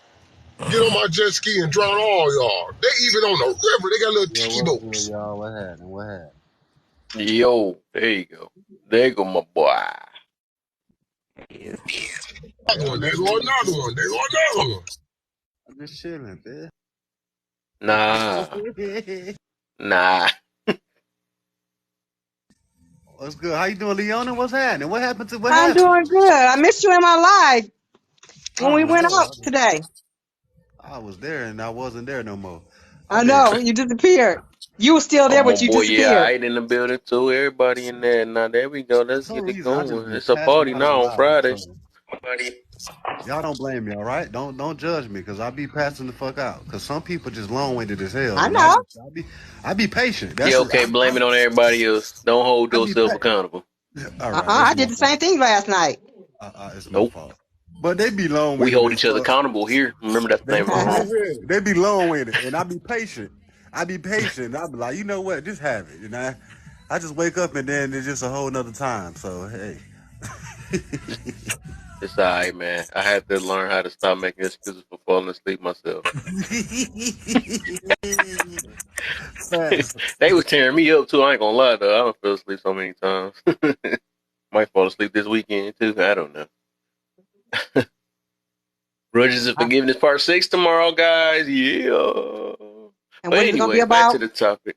Get on my jet ski and drown all y'all. They even on the river. They got little
Yo,
tiki
what's good,
boats.
y'all? What happened? What happened?
Yo, there you go. There you go, my boy.
Another one. There go another one. There go another one.
I'm just chilling, man.
Nah. Nah.
What's good? How you doing, Leona? What's happening? What happened to what
I'm
happened?
doing good. I missed you in my live when we
I
went
know.
out today.
I was there and I wasn't there no more.
I
I've been.
know you disappeared. You were still
Oh,
there,
my
but you
boy, yeah, I
disappeared.
ain't in the building too. Everybody in there. Now, there we go.
For
Let's
some
get it
reason, I just
going.
be
It's a
passing
party
out on
now on
live.
Friday.
So y'all don't blame me, all right? Don't judge me, cause I be passing the fuck out. Cause some people just long winded as hell,
I
and
know.
I be patient.
Yeah, okay, blame it on everybody else. Don't hold
I be
yourself accountable.
all right. It's
I
my
did the same
fault.
thing last night.
It's my
Nope.
fault. But they be long
We
winded
hold
as
each other
fuck.
accountable here. Remember, that's the
They
name of the room.
they be long with it, and I be patient. I be patient. I be like, you know what, just have it. And I just wake up, and then it's just a whole nother time. So hey,
It's all right, man. I had to learn how to stop making excuses for falling asleep myself.
facts.
They was tearing me up, too. I ain't gonna lie, though. I don't fell asleep so many times. Might fall asleep this weekend, too. I don't know. Grudges and
Uh,
Forgiveness Part 6 tomorrow, guys. Yeah.
and
But
what is it gonna be
anyway, back to
about?
the topic.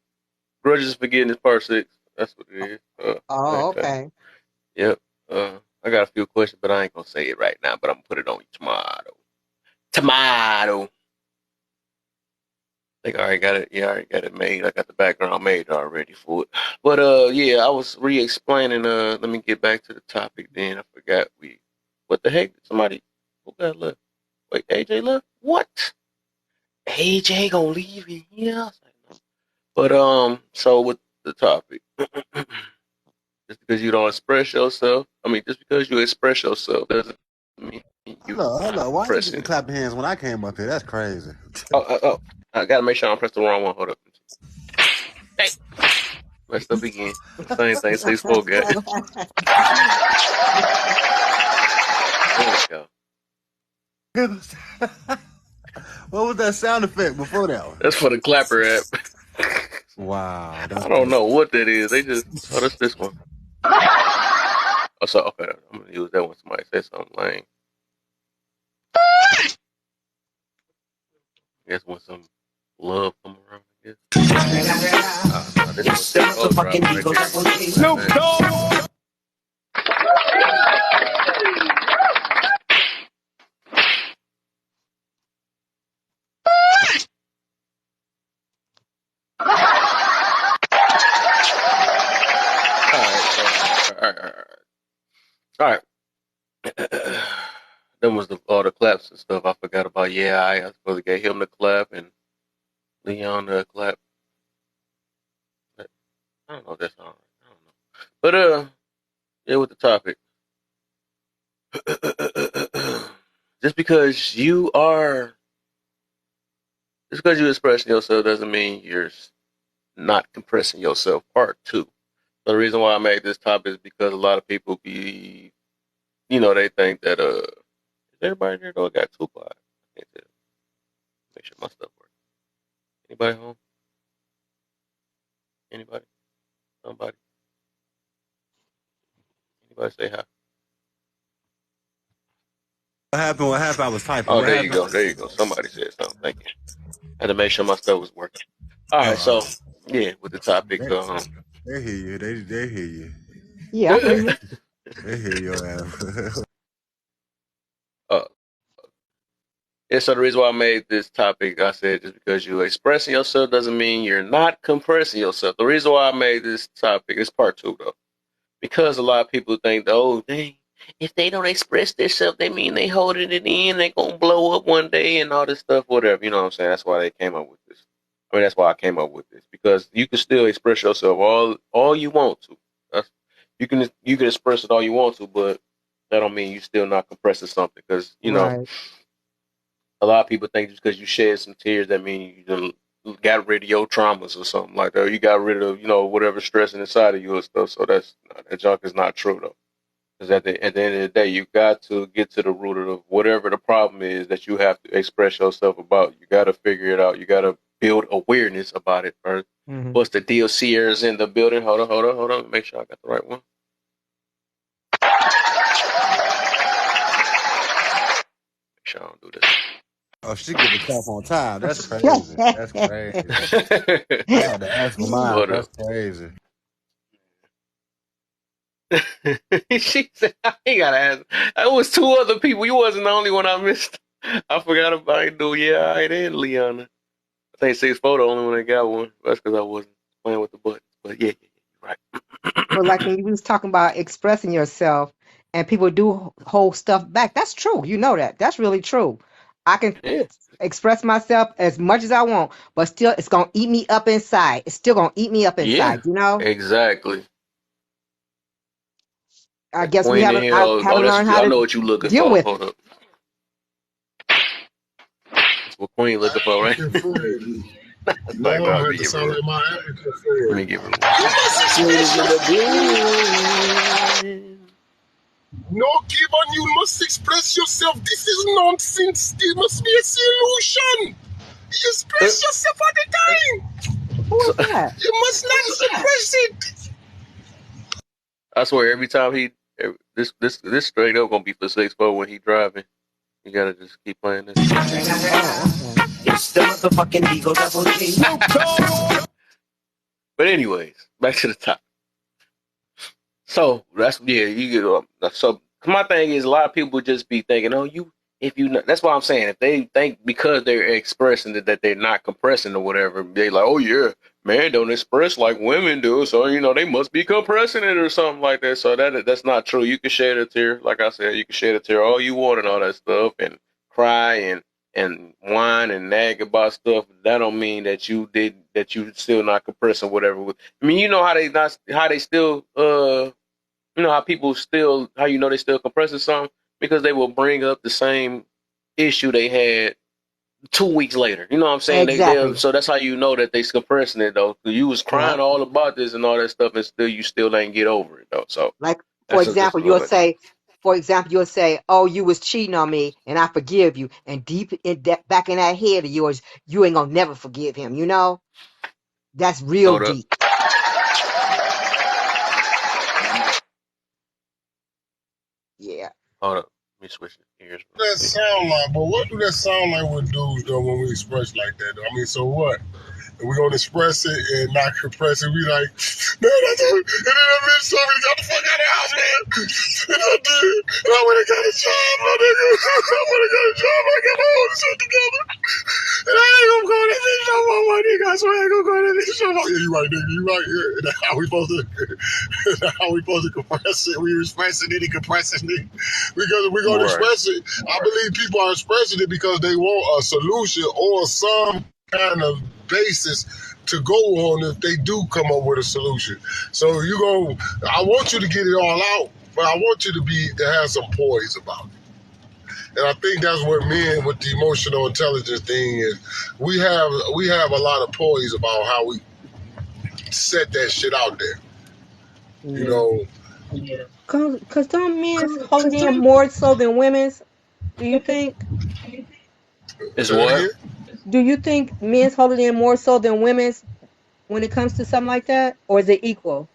Grudges and Forgiveness Part 6. That's what it is.
Oh,
Okay.
okay.
Yep. I got a few questions, but I ain't gonna say it right now. But I'm gonna put it on you tomorrow. Tomato. I think I already got it. Yeah, I already got it made. I got the background made already for it. But yeah, I was re-explaining. Let me get back to the topic. Then I forgot What the heck? Somebody who got left? Wait, AJ left? What? AJ gonna leave in here? But so with the topic, just because you don't express yourself, I mean, just because you express yourself doesn't
Hold on. Why you
pressing.
didn't clap your hands when I came up here? That's crazy.
Oh! I gotta make sure I don't press the wrong one. Hold up. Hey, messed up again. Same thing. 6-4 got. There we go.
What was that sound effect before that one?
That's for the clapper app.
Wow.
I don't know what that is. They just that's this one. Oh, so okay, I'm gonna use that when somebody says something lame. I guess when some love come around, I guess. This was right Snoop Dogg. All right. Then was all the claps and stuff. I forgot about. Yeah, I was supposed to get him to clap and Leon to clap. I don't know if that's all right. I don't know. But yeah, with the topic. Just because you are, just because you're expressing yourself doesn't mean you're not compressing yourself. Part two. So the reason why I made this topic is because a lot of people be, they think that is everybody there though? I got too quiet. I can't tell. Make sure my stuff works. Anybody home? Anybody? Somebody? Anybody say hi?
What happened? What happened? I was typing.
Oh,
What
there you
happened?
go. There you go. Somebody said something. Thank you. I had to make sure my stuff was working. All right, so yeah, with the topic,
they hear you. They hear you.
Yeah, I hear you.
They hear your ass.
uh, yeah. So the reason why I made this topic, I said, just because you're expressing yourself doesn't mean you're not compressing yourself. The reason why I made this topic is part two, though, because a lot of people think, oh, dang, if they don't express themselves, they mean they holding it in, they gonna blow up one day and all this stuff, whatever. You know what I'm saying? That's why they came up with this. I mean, that's why I came up with this because you can still express yourself all you want to. That's, you can express it all you want to, but that don't mean you still not compressing something because
Right.
a lot of people think just because you shed some tears that means you done got rid of your traumas or something like that. Or you got rid of whatever stressing inside of you and stuff. So that junk is not true though. Because at the end of the day, you got to get to the root of whatever the problem is that you have to express yourself about. You got to figure it out. You got to build awareness about it first.
Mm-hmm.
What's the deal? Sierra's in the building. Hold on. Make sure I got the right one. Make sure I don't do this.
Oh, she get the clap on time. That's crazy. That's crazy. I had to ask for mine. That's crazy.
She said, I ain't gotta ask. That was two other people. You wasn't the only one I missed. I forgot about it, though. Yeah, I did, Liana. I think 6'4" the only one that got one. That's because I wasn't playing with the buttons. But yeah, right.
But like when you was talking about expressing yourself and people do hold stuff back, that's true. You know that. That's really true. I can
Yeah.
express myself as much as I want, but still it's gonna eat me up inside. It's still gonna eat me up
Yeah,
inside, you know?
exactly.
I
That
guess we
queen in
haven't
here.
I
Oh,
haven't
that's
learned how
I
to
know what you looking
deal
for.
with
Hold
it.
up. That's what Queen looking for, right?
African friend.
That's
Now
like, no,
I
let
had
me
to
give
sound
her.
like my African
Let
friend.
me give her.
You must
Queen
express
is in the
yourself.
building.
No, Gibbon, you must express yourself. This is nonsense. There must be a solution. You express yourself all the time.
Who
So,
is that?
You must not suppress it.
I swear, every time this straight up gonna be for 6'4" when he driving. You gotta just keep playing this.
Oh, okay.
It's the motherfucking Eagle Double G.
But anyways, back to the top. So that's yeah, you get so my thing is a lot of people just be thinking, oh, you if you not, that's what I'm saying. If they think because they're expressing that they're not compressing or whatever, they like, oh yeah, man don't express like women do, so they must be compressing it or something like that. So that's not true. You can shed a tear, like I said, you can shed a tear all you want and all that stuff and cry and whine and nag about stuff. That don't mean that you still not compressing whatever. I mean, you know how they still how they know they still compressing something because they will bring up the same issue they had 2 weeks later. You know what I'm saying? They
Exactly.
so that's how you know that they suppressing it though. You was
Yeah.
crying all about this and all that stuff, and you still ain't get over it though. So
Like, for
that's just
example, you'll
another thing.
say, "Oh, you was cheating on me, and I forgive you." And deep in that, back in that head of yours, you ain't gonna never forgive him. You know, that's real
Hold up,
deep. Yeah.
hold up. Let me switch the ears real
That
quick.
sound like, but what do that sound like with dudes though when we express like that? Though? I mean, so what? And we're gonna express it and not compress it. We like, man, that's it. And then that bitch told me to get the fuck out of the house, man. And I did. And I went and got a job, my nigga. I went and got a job. I got my own shit together. And I ain't gonna go to that bitch no more, my nigga. I swear I ain't gonna go to that bitch no more. Yeah, you right, nigga. You right. Yeah. And that's how we supposed to, compress it. We expressing it and compressing it. Because we're gonna
Right.
express it. I believe people are expressing it because they want a solution or some kind of basis to go on if they do come up with a solution. So I want you to get it all out, but I want you to have some poise about it. And I think that's what men with the emotional intelligence thing is. We have a lot of poise about how we set that shit out there. You
Yeah.
know,
Cause don't men's hold it in more so than women's? Do you think?
Is
say that
what
again.
Do you think men's hold it in more so than women's when it comes to something like that, or is it equal?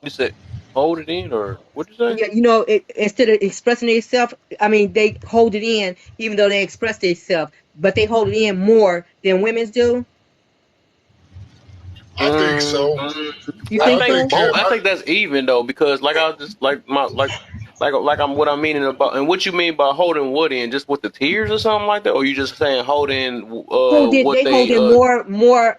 you said? Hold it in, or what you say?
Yeah, instead of expressing themselves, I mean, they hold it in, even though they express themselves, but they hold it in more than women's do.
I think
Mm,
so.
You
I
I
think
think
think
so?
both. I think that's even though, because like I was just like I'm what I'm meaning about, and what you mean by holding what in, just with the tears or something like that, or you just saying holding what
They hold
they
in more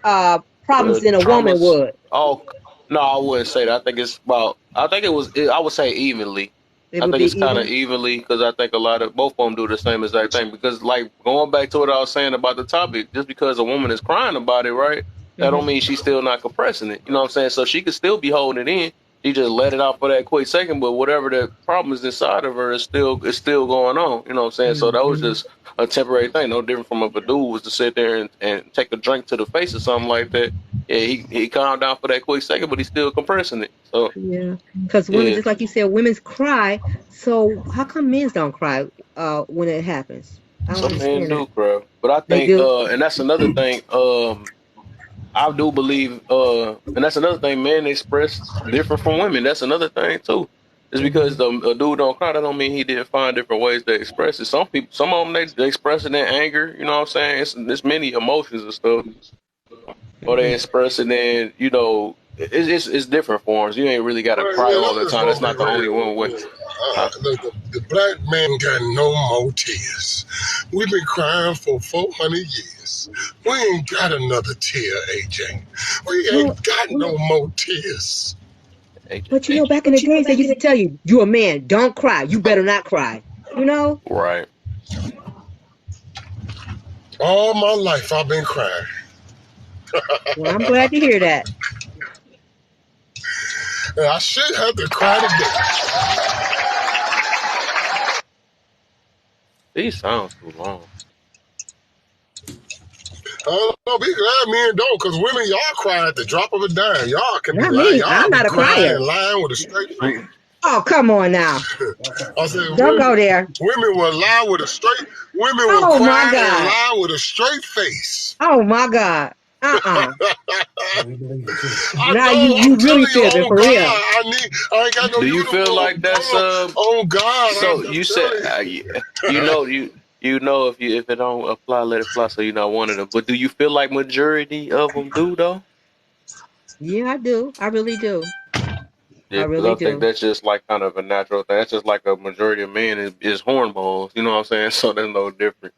problems than a woman
traumas.
would.
Oh no, I wouldn't say that. I think it's about. I think it was. I would say evenly.
It
I
would
think it's
be
kind of
even.
evenly because I think a lot of both of them do the same exact thing. Because like going back to what I was saying about the topic, just because a woman is crying about it, right? That don't
Hmm.
mean she's still not compressing it. You know what I'm saying? So she could still be holding it in. She just let it out for that quick second, but whatever the problem is inside of her is still going on. You know what I'm saying? So that was
Hmm.
just a temporary thing. No different from if a dude was to sit there and take a drink to the face or something like that. Yeah, he calmed down for that quick second, but he's still compressing it. So
Yeah, because women,
yeah,
just like you said, women's cry. So how come men's don't cry when it happens? I don't
some men
understand that.
do cry, but I
They
think,
do.
and that's another thing. I do believe, and that's another thing. Men express different from women. That's another thing too. Just because
Hmm.
a dude don't cry, that don't mean he didn't find different ways to express it. Some people, some of them, they express it in anger. You know what I'm saying? It's many emotions and stuff, or they
Hmm.
express it in, it's different forms. You ain't really got to
Well,
cry
yeah,
all
I'm
the
just
time.
gonna
That's
be
not the only
real.
one way. Huh?
The black man got no more tears. We've been crying for 400 years. We ain't got another tear, AJ. We
Well,
ain't got no more tears.
AJ,
but back in the days, they used to tell you, "You a man, don't cry. You better not cry." You know.
right?
All my life I've been crying.
Well, I'm glad to hear that.
And I should have to cry today.
These sounds too long.
I don't know, be glad men don't, because women, y'all cry at the drop of a dime. Y'all can be
Not
lying.
me. I'm
Y'all be
not a
crying
crier.
and lying with a straight face.
Oh, come on now.
I said,
Don't go there.
women will lie with a straight, women will
Oh my
cry and
God.
lie with a straight face.
Oh my God. Uh-uh.
I
Now
know, I'm
you really
telling you,
feel it
on
for
God,
real.
I ain't got no
Do you feel
uniform.
like that's
On God,
so
I'm
you said
telling
if it don't apply, let it fly. So you're not one of them. But do you feel like majority of them do though?
Yeah, I do. I really do. I
Yeah, because
really
I think
do.
that's just like kind of a natural thing. That's just like a majority of men is hornballs. You know what I'm saying? So there's no different.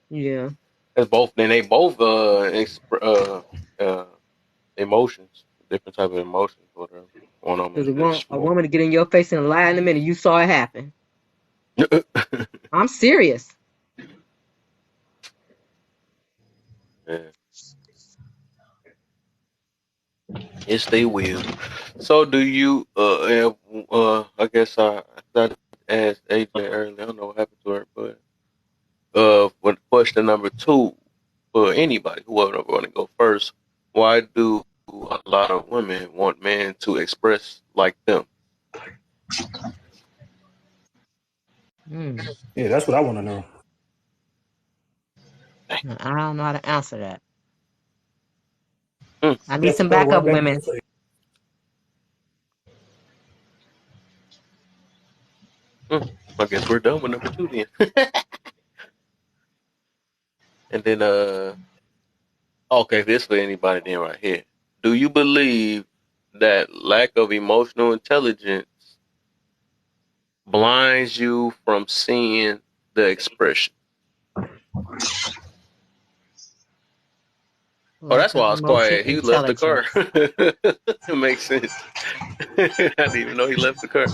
Yeah.
It's both. Then they both uh emotions, different type of emotions, whatever. One of them
Because
is
a
more.
woman to get in your face and lie in a minute, you saw it happen. I'm serious.
Yeah. Yes, they will. So do you? I guess I asked AJ earlier. I don't know what happened to her, but with question number 2 for anybody, whoever want to go first, why do a lot of women want men to express like them?
Hmm.
Yeah, that's what I want to know.
I don't know how to answer that.
Mm,
I need
That's the
some
part where I
backup
got
women.
to say,
mm. I guess we're done with number 2 then. And then, okay, this for anybody then right here. Do you believe that lack of emotional intelligence blinds you from seeing the expression? Oh,
Lack
that's why
of
I was
emotion
quiet. He left the car.
intelligence.
It makes sense. I didn't even know he left the car.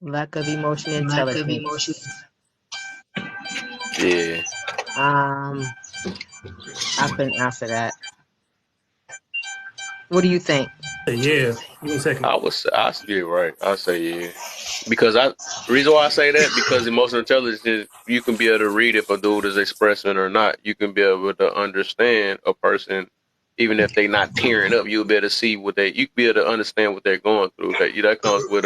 Lack of emotion
Lack of
intelligence.
emotion.
Yeah,
Um, I couldn't answer that. What do you think?
yeah, give me a second.
I say you're right. I say yeah. Because the reason why I say that, because emotional intelligence is you can be able to read if a dude is expressing or not. You can be able to understand a person even if they not tearing up. You'll be able to see you can be able to understand what they're going through. That comes with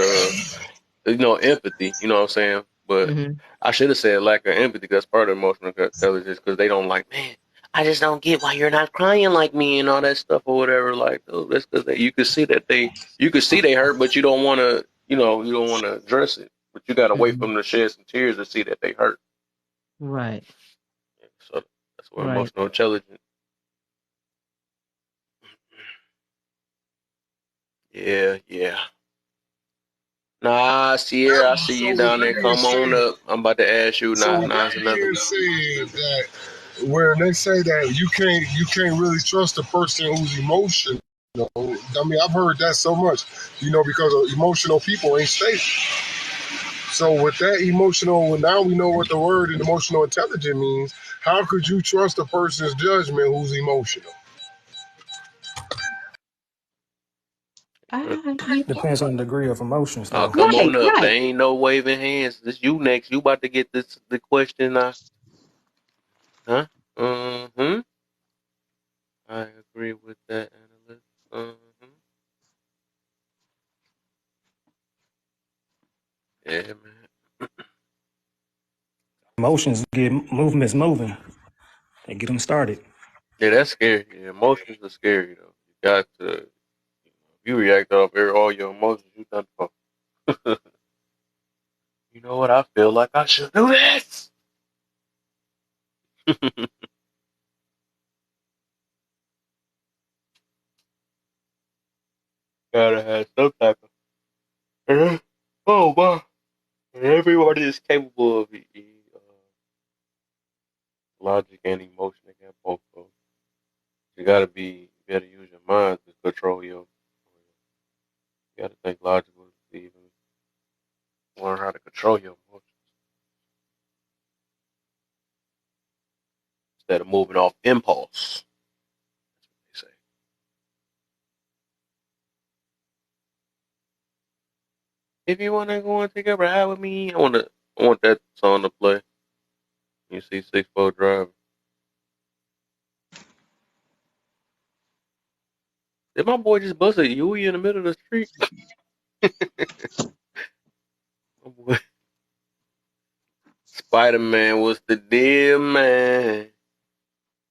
empathy. You know what I'm saying? But
Hmm.
I should have said lack of empathy. That's part of emotional intelligence because they don't like, man, I just don't get why you're not crying like me and all that stuff or whatever. Like, oh, that's because you can see you can see they hurt, but you don't want to, you don't want to address it. But you got to wait for
Hmm.
them to shed some tears to see that they hurt.
Right.
So that's where
Right.
emotional intelligence. Yeah, yeah. Nah, Sierra, I see you
So with
down there.
that being
Come on
said,
up. I'm about to ask you.
so
Nah,
with
nah,
that
it's another
being
one.
said, that where they say that you can't really trust a person who's emotional. I mean, I've heard that so much, because emotional people ain't stable. So with that emotional, well, now we know what the word emotional intelligence means. How could you trust a person's judgment who's emotional?
You
Depends on the degree of emotions,
Oh,
though.
come
right,
on up. There
right.
ain't no waving hands. This you next. You about to get the question now. Huh? Mm-hmm. I agree with that analyst. Mm-hmm. Yeah, man.
Emotions get movements moving. They get them started.
Yeah, that's scary. Yeah, emotions are scary though. You got to if you react off all your emotions, you done for. You know what? I feel like I should do this. Gotta have some type of. Oh my! Everybody is capable of logic and emotion. They got both of them. You gotta use your mind to control your. You gotta think logically to even learn how to control your emotions instead of moving off impulse. They say. If you wanna go and take a ride with me, I want that song to play. You see 6'4" driving. Did my boy just bust a Yui in the middle of the street? My boy Spider Man was the dear man.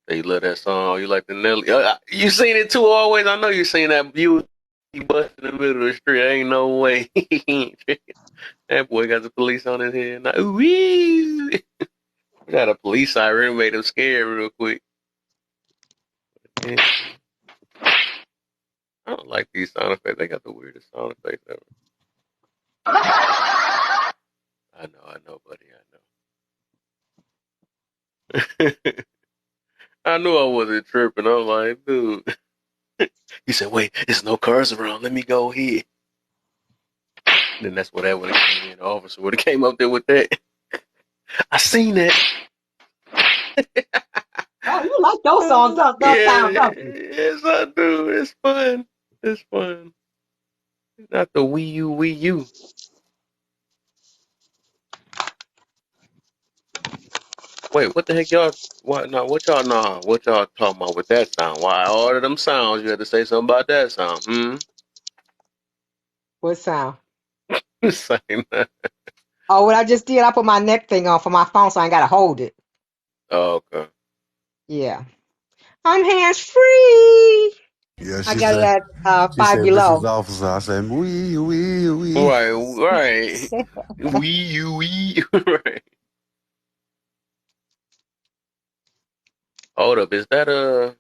They love that song. You like the Nelly? You seen it too always. I know you seen that view. He bust in the middle of the street. Ain't no way. That boy got the police on his head. Now, we got a police siren made him scared real quick. Yeah. I don't like these sound effects. They got the weirdest sound effects ever. I know, buddy. I know. I knew I wasn't tripping. I'm like, dude. He said, wait, there's no cars around. Let me go here. Then that's what that would have came in. The officer would have came up there with that. I seen that.
Oh, you like those songs, those
Yeah,
sounds, don't you?
yes, I do. It's fun. It's fun. Not the Wii U, Wii U. Wait, what the heck y'all? What? No, what y'all? Nah, what y'all talking about with that sound? Why all of them sounds? You had to say something about that sound.
What sound?
Same.
Oh, what I just did, I put my neck thing on for my phone so I ain't gotta hold it.
Oh, okay.
Yeah. I'm hands free.
Yeah,
I got it at
she
Five
said, Mrs.
Below.
Officer. I said, wee.
Right, right. We, right. Hold up, is that a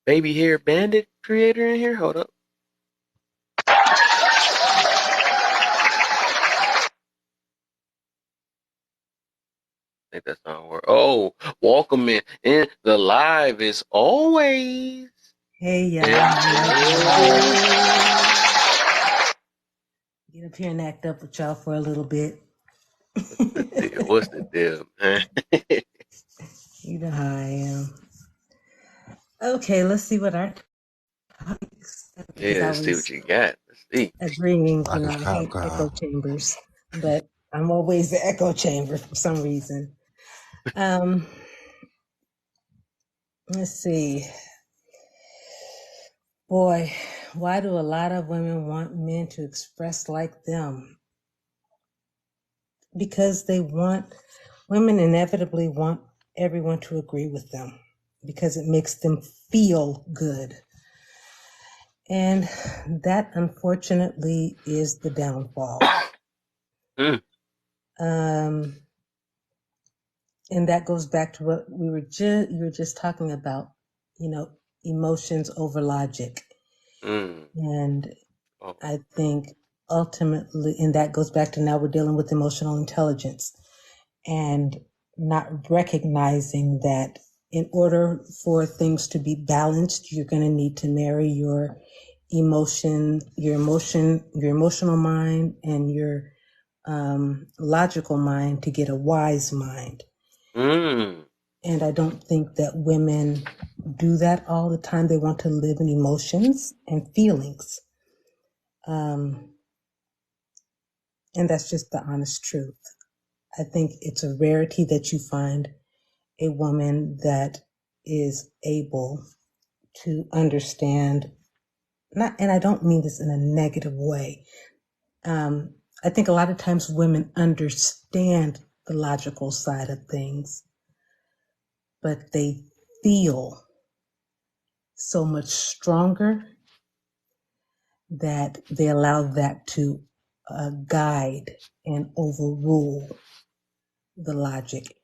baby hair bandit creator in here? Hold up. I think that's not word. Oh, welcome in. And the live is always.
Hey y'all, get up here and act up with y'all for a little bit.
What's the deal? What's the deal, man?
You know how I am. Okay, let's see what our topics, because
Yeah,
I
let's see what
was
you got. Let's see.
agreeing,
Like a
I
cop
hate echo
car.
chambers, but I'm always the echo chamber for some reason. Um, let's see. Boy, why do a lot of women want men to express like them? Because women inevitably want everyone to agree with them because it makes them feel good. And that unfortunately is the downfall.
Mm,
Um, and that goes back to what you were just talking about, emotions over logic.
mm.
And
Oh,
I think ultimately, and that goes back to now we're dealing with emotional intelligence and not recognizing that in order for things to be balanced, you're going to need to marry your emotional mind and your logical mind to get a wise mind.
mm,
And I don't think that women do that all the time. They want to live in emotions and feelings. And that's just the honest truth. I think it's a rarity that you find a woman that is able to understand, not, and I don't mean this in a negative way. I think a lot of times women understand the logical side of things, but they feel so much stronger that they allow that to guide and overrule the logic.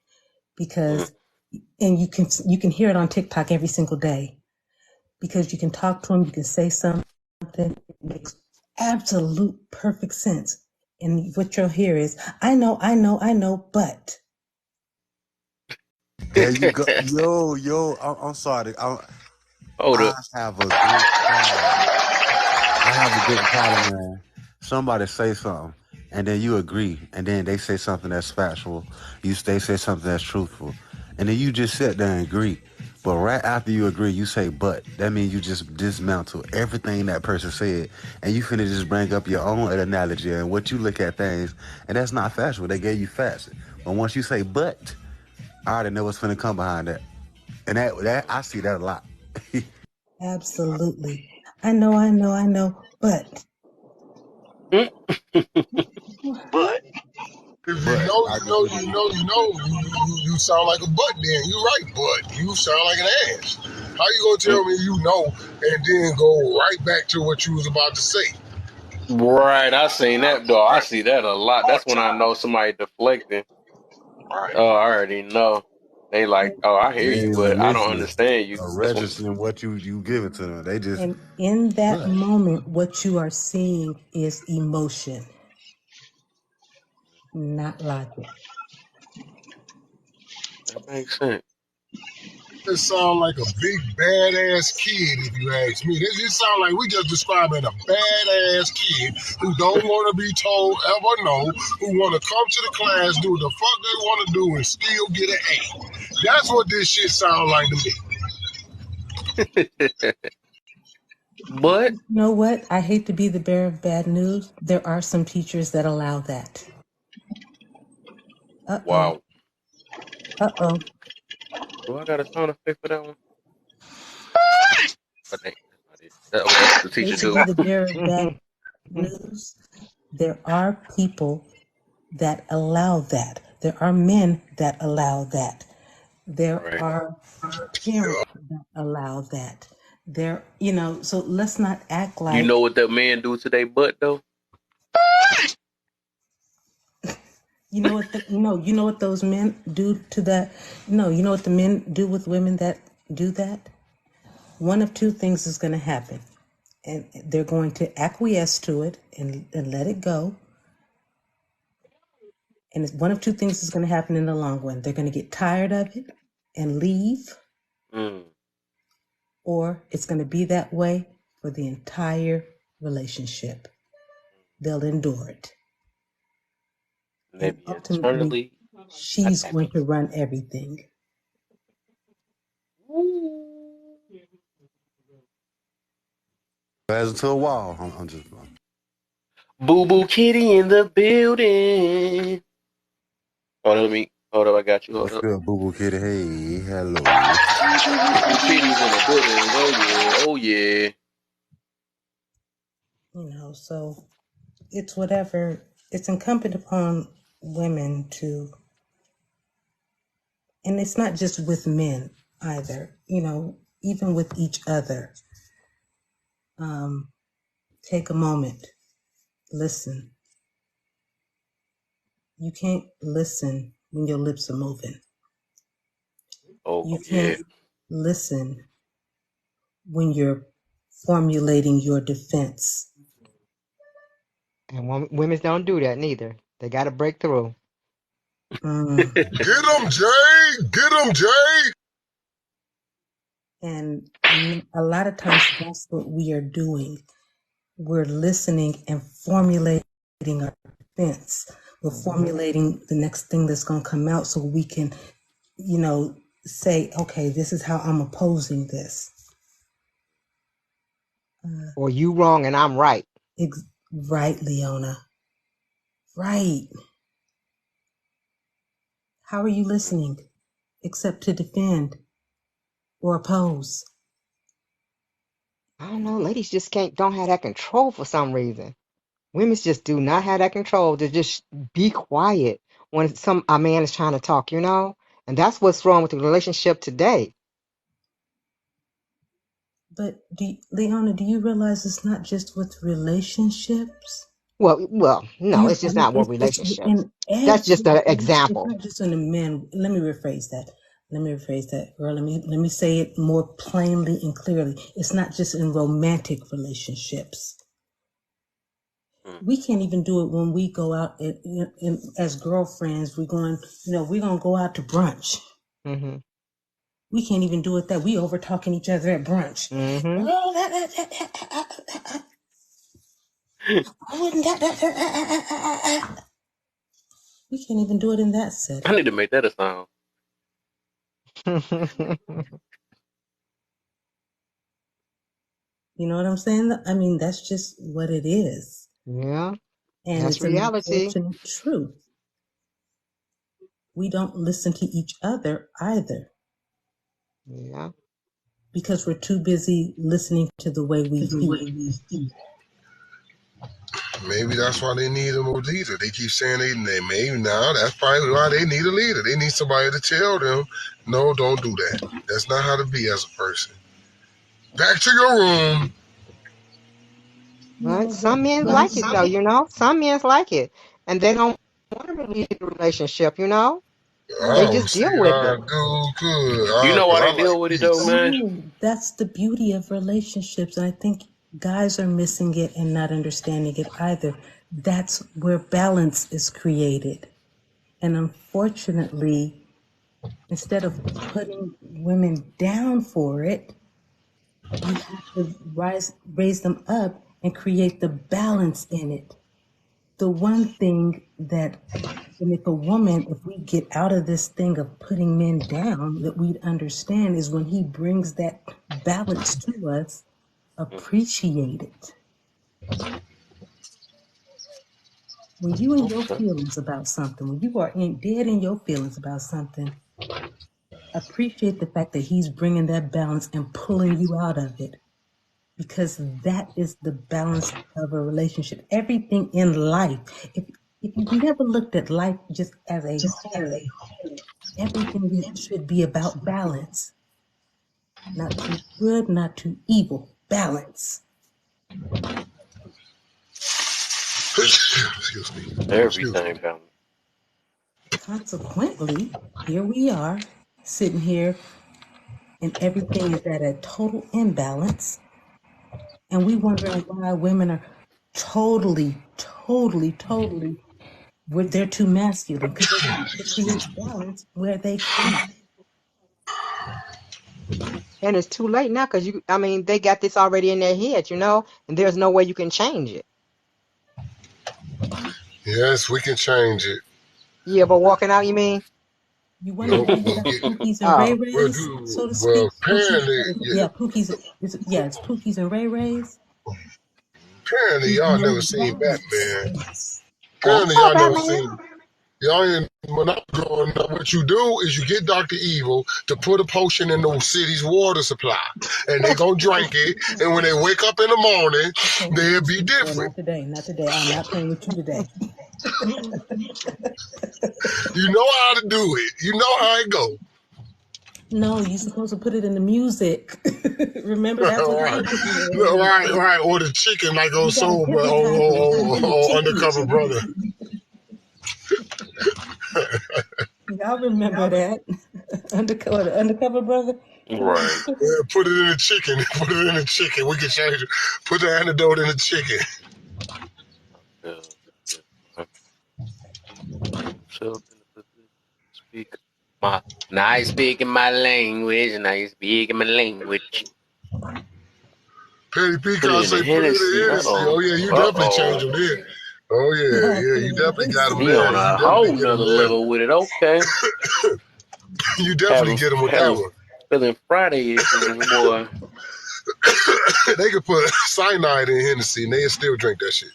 mm,
Because, and you can hear it on TikTok every single day, because you can talk to them, you can say something, it makes absolute perfect sense. And what you'll hear is, I know, but.
There you go. Yo, I'm sorry.
Hold
I
up.
have a great problem. I have a great problem, man. Somebody say something, and then you agree, and then they say something that's factual. They say something that's truthful, and then you just sit there and agree. But right after you agree, you say "but." That means you just dismantle everything that person said, and you finna just bring up your own analogy and what you look at things, and that's not factual. They gave you facts, but once you say "but," I already know what's finna come behind that, and that I see that a lot.
Absolutely. I know, but.
Mm.
What?
If you
But
know,
I
you
just
know,
look
you
at
know, you know, you sound like a butt then. You right, but you sound like an ass. How you gonna
Mm.
tell me you know and then go right back to what you was about to say?
Right, I seen that though. I see that a lot. That's when I know somebody deflecting. Oh, I already know. They like, oh, I hear
they ain't
you,
even
but I don't
listening
understand you.
or
That's when.
registering what you give it to them. They just
And in that
but.
moment, what you are seeing is emotion, not logic.
That makes sense.
It sound like a big badass kid, if you ask me. This just sound like we just describing a badass kid who don't want to be told ever no, who want to come to the class, do what the fuck they want to do, and still get an A. That's what this shit sound like to me.
But
You know what? I hate to be the bearer of bad news. There are some teachers that allow that. Uh-oh.
Wow.
Uh-oh.
Do I got a sound effect for that one? I think that's not it. That's what the teacher
Hate to
do.
be the bearer of bad news. There are people that allow that. There are men that allow that. There
Right.
are parents that allow that. So let's not act
You know
like,
what that man do to their butt though?
you know what those men do to that. No, you know what the men do with women that do that? One of two things is going to happen. And they're going to acquiesce to it and let it go. And one of two things is going to happen in the long run. They're going to get tired of it and leave,
Mm,
or it's going to be that way for the entire relationship. They'll endure it.
and they
And
be
ultimately,
eternally
she's going
unhappy.
to run everything.
As to a wall. I'm just.
Boo Boo Kitty in the building. Hold up, I got you. Hold
What's
up.
good, Boo Boo Kitty? Hey, hello.
Boo Boo Kitty's in the building. Oh yeah, oh yeah.
So it's whatever, it's incumbent upon women to, and it's not just with men either, even with each other. Take a moment, listen. You can't listen when your lips are moving.
Oh
You
yeah.
can't listen when you're formulating your defense.
And women don't do that neither. They got to break through.
Mm.
Get him, Jay! Get him, Jay!
And a lot of times that's what we are doing. We're listening and formulating our defense. We're
Hmm.
formulating the next thing that's going to come out so we can, say, okay, this is how I'm opposing this.
Or you wrong and I'm right.
Right, Leona. Right. How are you listening except to defend or oppose?
I don't know. Ladies just don't have that control for some reason. Women just do not have that control to just be quiet when a man is trying to talk, And that's what's wrong with the relationship today.
But Leona, do you realize it's not just with relationships?
Well, no, it's just not what
It's
relationships.
in
That's just an
it's
example.
not just in the men. Let me rephrase that. Or let me say it more plainly and clearly. It's not just in romantic relationships.
Mm.
We can't even do it when we go out as girlfriends. We're gonna go out to brunch.
Hmm.
We can't even do it that we over talking each other at brunch.
Hmm.
Oh, I wouldn't. We can't even do it in that
I
setting.
need to make that a sound.
You know what I'm saying? I mean, that's just what it is.
Yeah,
And
that's
it's an
reality.
unfortunate truth. We don't listen to each other either
Yeah.
because we're too busy listening to the way we hear.
Maybe that's why they need a leader. They keep saying they maybe now that's probably why they need a leader. They need somebody to tell them, no, don't do that. That's not how to be as a person. Back to your room.
But
No,
some men
but
like it though, Some men like it. And they don't want to leave the relationship. They
I don't
just
see
deal with
how
it.
a dude could,
You know
because
why
I
they
like
deal with it though,
peace.
man?
no, that's the beauty of relationships. And I think guys are missing it and not understanding it either. That's where balance is created. And unfortunately, instead of putting women down for it, you have to raise them up and create the balance in it. The one thing that, and if we get out of this thing of putting men down, that we'd understand is when he brings that balance to us,
Mm.
appreciate it. When you in
Hope
your
so.
feelings about something, when you are dead in your feelings about something, appreciate the fact that he's bringing that balance and pulling you out of it, because that is the balance of a relationship. Everything in life, if you've never looked at life just as a whole, everything should be about balance. Not too good, not too evil. Balance.
Excuse me. Excuse me.
Everything balanced.
Consequently, here we are sitting here and everything is at a total imbalance. And we wondering why women are totally, they're too masculine, because they have to create balance where they can.
And it's too late now because I mean, they got this already in their head, and there's no way you can change it.
Yes, we can change it.
Yeah, but walking out, you mean?
You wonder
Nope.
why you
We'll
got
get.
Pookies and Ray
Oh,
Well,
Rays, so to
well,
speak. Pookies,
apparently,
yeah, Pookies. It's Pookies and Ray Rays.
apparently,
Who's
y'all never
no
seen
balance.
Batman.
I
Apparently,
saw
y'all never
Batman.
seen. Y'all ain't, when I'm growing up, what you do is you get Dr. Evil to put a potion in the city's water supply, and they gonna drink it, and when they wake up in the morning,
Okay,
they'll be
Hennessy. Well,
different.
not today, not today. I'm not playing with you today.
You know how to do it. You know how it go.
No, you're supposed to put it in the music. Remember, that's what
Right,
happens.
right, right. Or the chicken, like on
You got to
Soul,
hypnotize them and put it in the
Undercover
chicken.
Brother.
Y'all remember that? Undercover brother?
Right.
Yeah, put it in the chicken. Put it in the chicken. We can change it. Put the antidote in the chicken.
Uh, put myself in the position to speak my. Now I speak in my language. Now you speak in my language.
Petty
Put it
Peacock
in the
say, put it in
Hennessy.
the
Uh
Hennessy.
oh.
Oh, yeah, you
Uh
definitely change
oh.
them there. Oh, yeah, yeah,
Put it
you
in the
definitely got them
Hennessy.
He
there.
on
You
a
definitely
whole
get them
nother
there.
level with it. Okay.
You definitely get them with that
Having
one.
feeling Friday-ish in this boy.
They could put cyanide in Hennessy and they'll still drink that shit.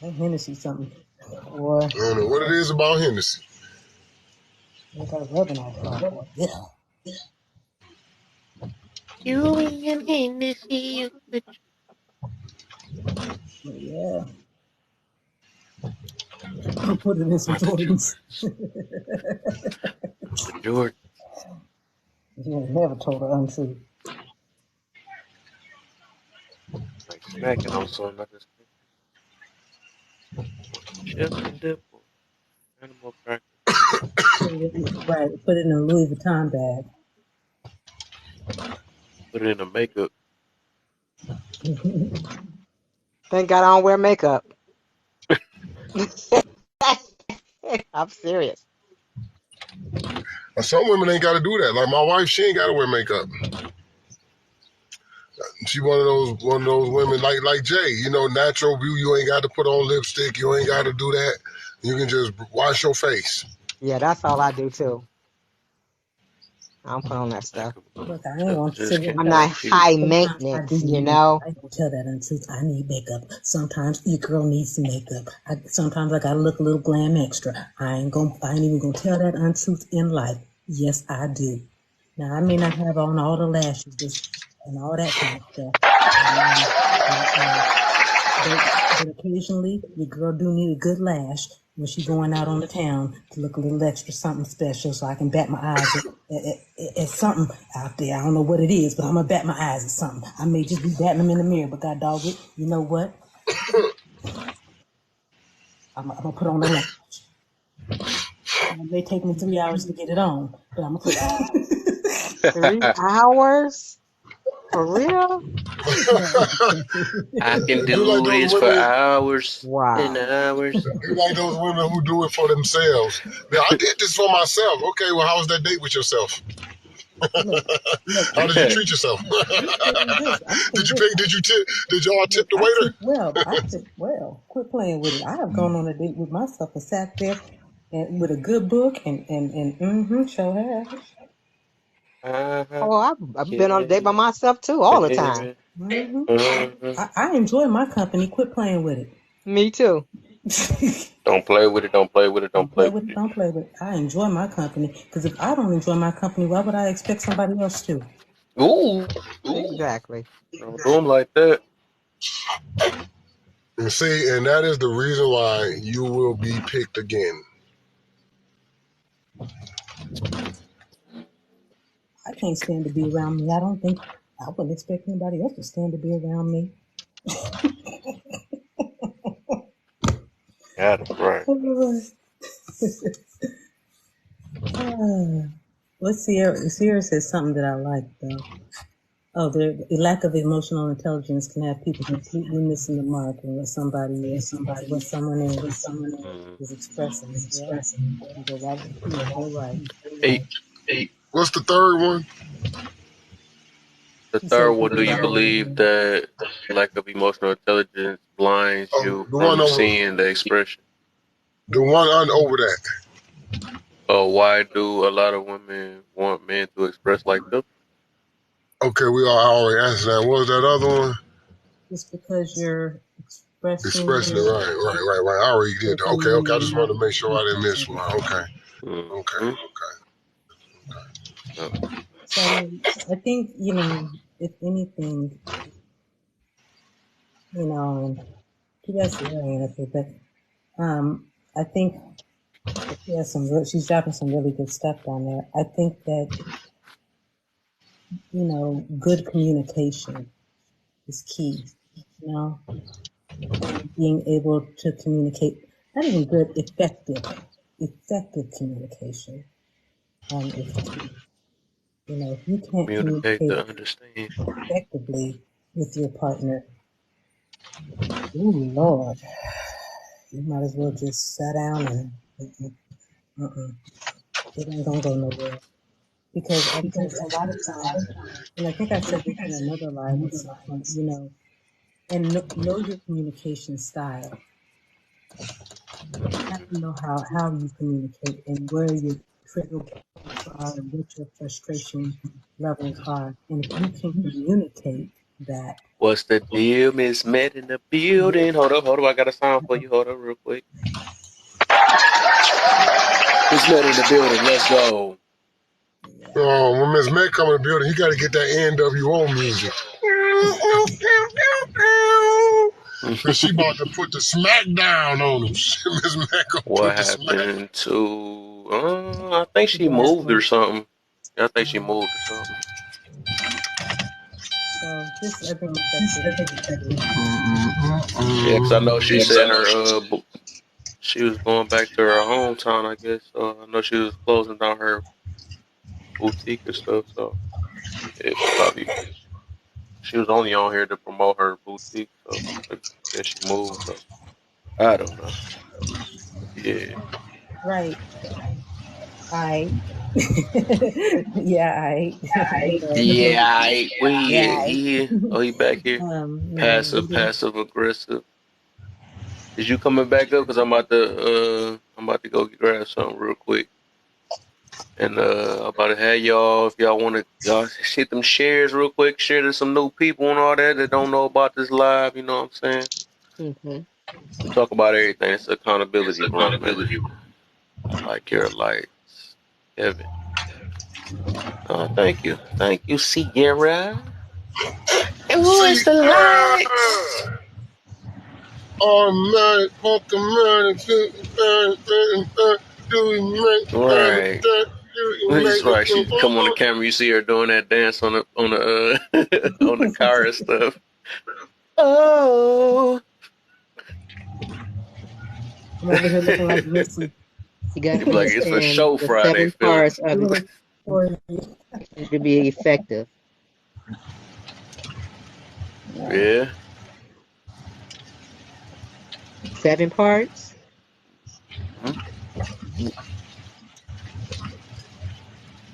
That Hennessy something. Boy,
I don't know what it is about Hennessy.
they got rubbing off on, boy. Yeah.
You and Hennessy, you could.
Yeah. Put it in some
Michael
Jordans.
Jordans. Michael Jordan.
You ain't never told her untruth.
Like smacking on something. I just want some chips and dip or animal crackers.
Right. Put it in a Louis Vuitton bag.
Put it in the makeup.
Thank God I don't wear makeup. I'm serious.
Some women ain't got to do that. Like my wife, she ain't got to wear makeup. She one of those women like Jay. You know, natural view. You ain't got to put on lipstick. You ain't got to do that. You can just wash your face.
Yeah, that's all I do too. I don't put on that
That
stuff.
could
Look, I ain't
tell
gonna sit
just
here and
can't
I'm
tell
not
her.
compete.
high
Sometimes I do
maintenance,
need. I ain't gonna tell that untruth. I need makeup. Sometimes your girl needs some makeup. Sometimes I gotta look a little glam extra. I ain't even gonna tell that untruth in life. Yes, I do. Now I may not have on all the lashes and all that kind of stuff. But But, but occasionally, your girl do need a good lash when she going out on the town to look a little extra something special, so I can bat my eyes at something out there. I don't know what it is, but I'm gonna bat my eyes at something. I may just be batting them in the mirror, but God dog it, you know what? I'm gonna put on the lash. It may take me 3 hours to get it on, but I'm gonna put.
3 hours? For real?
I can
You like
do
those
this for
women.
hours and
Wow.
hours.
You like those women who do it for themselves. Yeah, I did this for myself. Okay, well, how was that date with yourself?
look, look.
How did you treat yourself?
I'm gonna tell you this. I'm gonna tell you
Did you
this.
pay? Did you tip? Did y'all tip
Look,
the
I
waiter?
tip well. I tip well. Quit playing with it. I have gone on a date with myself and sat there and with a good book and show have.
Uh-huh.
Oh, I've been on a date by
Katy
myself too, all the time.
Perry.
Mm-hmm.
Uh-huh.
I enjoy my company. Quit playing with it.
Me too.
Don't play with it. Don't play with it. Don't
Don't
play
play
with
with it.
it.
Don't play with it. I enjoy my company because if I don't enjoy my company, why would I expect somebody else to?
Ooh.
Exactly.
Don't do them like that.
And see, and that is the reason why you will be picked again.
I can't stand to be around me. I don't think I wouldn't expect anybody else to stand to be around me.
Got it right.
Let's see. Sierra says something that I like though. Oh, the lack of emotional intelligence can have people completely missing the mark on what someone
Mm.
is expressing. Yeah, you go right. You're so right.
Hey,
What's the third one?
the
He
third
said
one. Do you believe that lack of emotional intelligence blinds
Oh,
you
the one
from
over,
seeing the expression?
the one over that.
Or why do a lot of women want men to express like them?
Okay, we all already answered that. What was that other one?
just because you're expressing
Expressing it right. I already did that.
doesn't
Okay,
mean
I
you're
just
not
wanted to make sure I didn't miss
expressing.
one. Okay, okay,
Mm-hmm.
okay.
Oh,
So I think if anything, and she has the right answer, but I think she has she's dropping some really good stuff down there. I think that good communication is key. You know, and being able to communicate, not even good, effective communication is key. If you can't
communicate
communicate
to understand.
effectively with your partner, ooh Lord, you might as well just sit down and uh-uh, it ain't gonna go nowhere. Because I think a lot of times, and I think I said this in another live at some point, and know your communication style. You have to know how you communicate and where your trigger points are and what your frustration levels are. And if you can communicate that,
What's the deal, Miss Mett in the building? Hold up. I got a sound for you. Hold up, real quick. Miss Mett in the building. Let's go.
When Miss May come in the building, you got to get that NWO music. Cause she about to put the smack down on him. Miss May gonna
What
put the smack.
happened to? I think
the
she
gas
moved or
one.
something. Yeah, I think she moved or something.
So just I think effective communication.
Yeah, 'cause I know she
Yes,
said
I know
her
she.
she was going back to her hometown. I guess. So I know she was closing down her boutique and stuff. So it probably she was only on here to promote her boutique. So I guess she moved. So I don't know. Yeah.
Right. I. Yeah, I.
Yeah, where
Yeah,
he at?
I.
He here? Oh, he back here.
We did.
Passive aggressive. Is you coming back up? Cause I'm about to go grab something real quick. And I'm about to have y'all, if y'all want to, y'all hit them shares real quick. Share to some new people and all that don't know about this live. You know what I'm saying?
Mm-hmm.
We talk about everything. It's accountability room, man. I like your lights, Kevin. Oh, thank you, Sierra. Who is
See,
the lights?
all night, walk around and do we make
Right.
that? Do we
He's
make
right. She come on the
it?
camera. You see her doing that dance on the on the car and stuff. Oh,
I'm over here looking like Missy.
You got
you
to
be like it's for
understand
show
the
Friday
seven
feeling.
parts of it to be effective.
Yeah.
7 parts.
Hmm.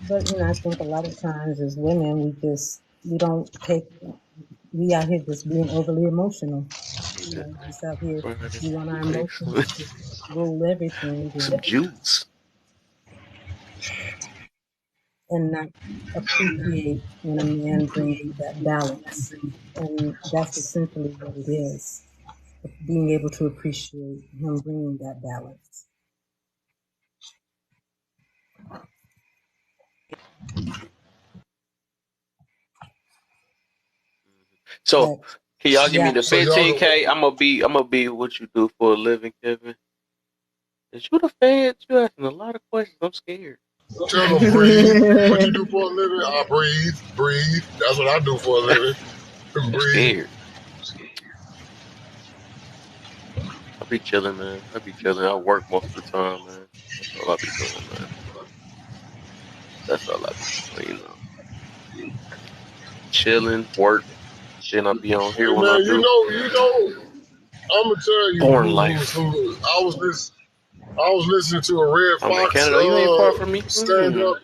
But I think a lot of times as women, we don't take we out here just being overly emotional.
Need that
Just out here
Friday.
we want our emotions
Excellent.
to just rule everything.
Some
And
juice.
and not appreciate when a man brings that balance. And that's essentially what it is, being able to appreciate him bringing that balance.
So,
But
can y'all give me
yeah,
the
So y'all
15K? I'm gonna be what you do for a living, Kevin. Is you the feds? You asking a lot of questions. I'm scared.
tell them breathe. What you do for a living? I breathe, breathe. That's what I do for a living.
I'm
Breathe.
scared. I be chilling, man. I be chilling. I work most of the time, man. That's all I be doing, man. That's all I be doing, you know. Chilling, work. Then I be on here
Hey
when I
man,
do.
I'm gonna tell you
Born life.
I was listening to a Red
I'm in
Fox
Canada. You ain't far from me.
stand up.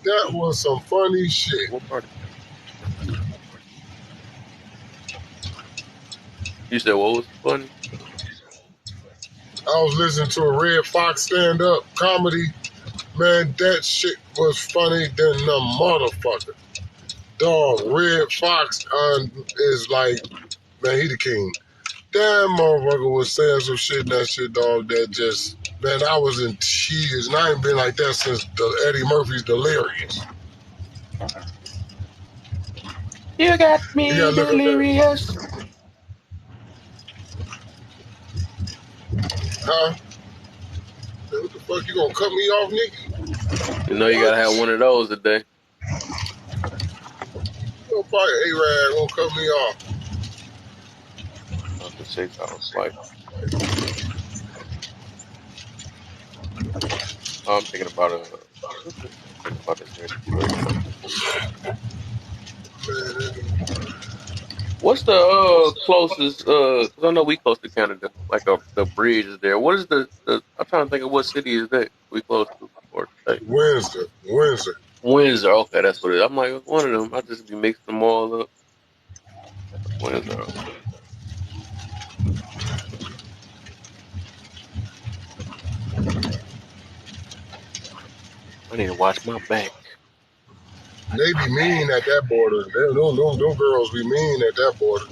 That was some funny shit.
What part of Canada? You said what was funny?
I was listening to a Red Fox stand up comedy. Man, that shit was funny than the motherfucker. Dog, Red Fox is like, man, he the king. That motherfucker was saying some shit in that shit, dog, that just, man, I was in tears. And I ain't been like that since Eddie Murphy's Delirious.
You got
You
me
gotta look up that,
delirious.
huh? What the fuck, you gonna cut me off, nigga?
You know you gotta have
What?
one of those today.
You'll probably A-Rag gonna cut me off.
Up to 6 hour flight. I'm thinking about I'm thinking about this near Detroit.
Man,
What's the closest? Cause I know we close to Canada. Like the bridge is there. What is the? I'm trying to think of what city is that we close to or state.
Wednesday.
Windsor. Okay, that's what it is. I'm like one of them. I just be mixing them all up. Windsor. Okay. I need to watch my back.
They be mean at that border. Them girls be mean at that border.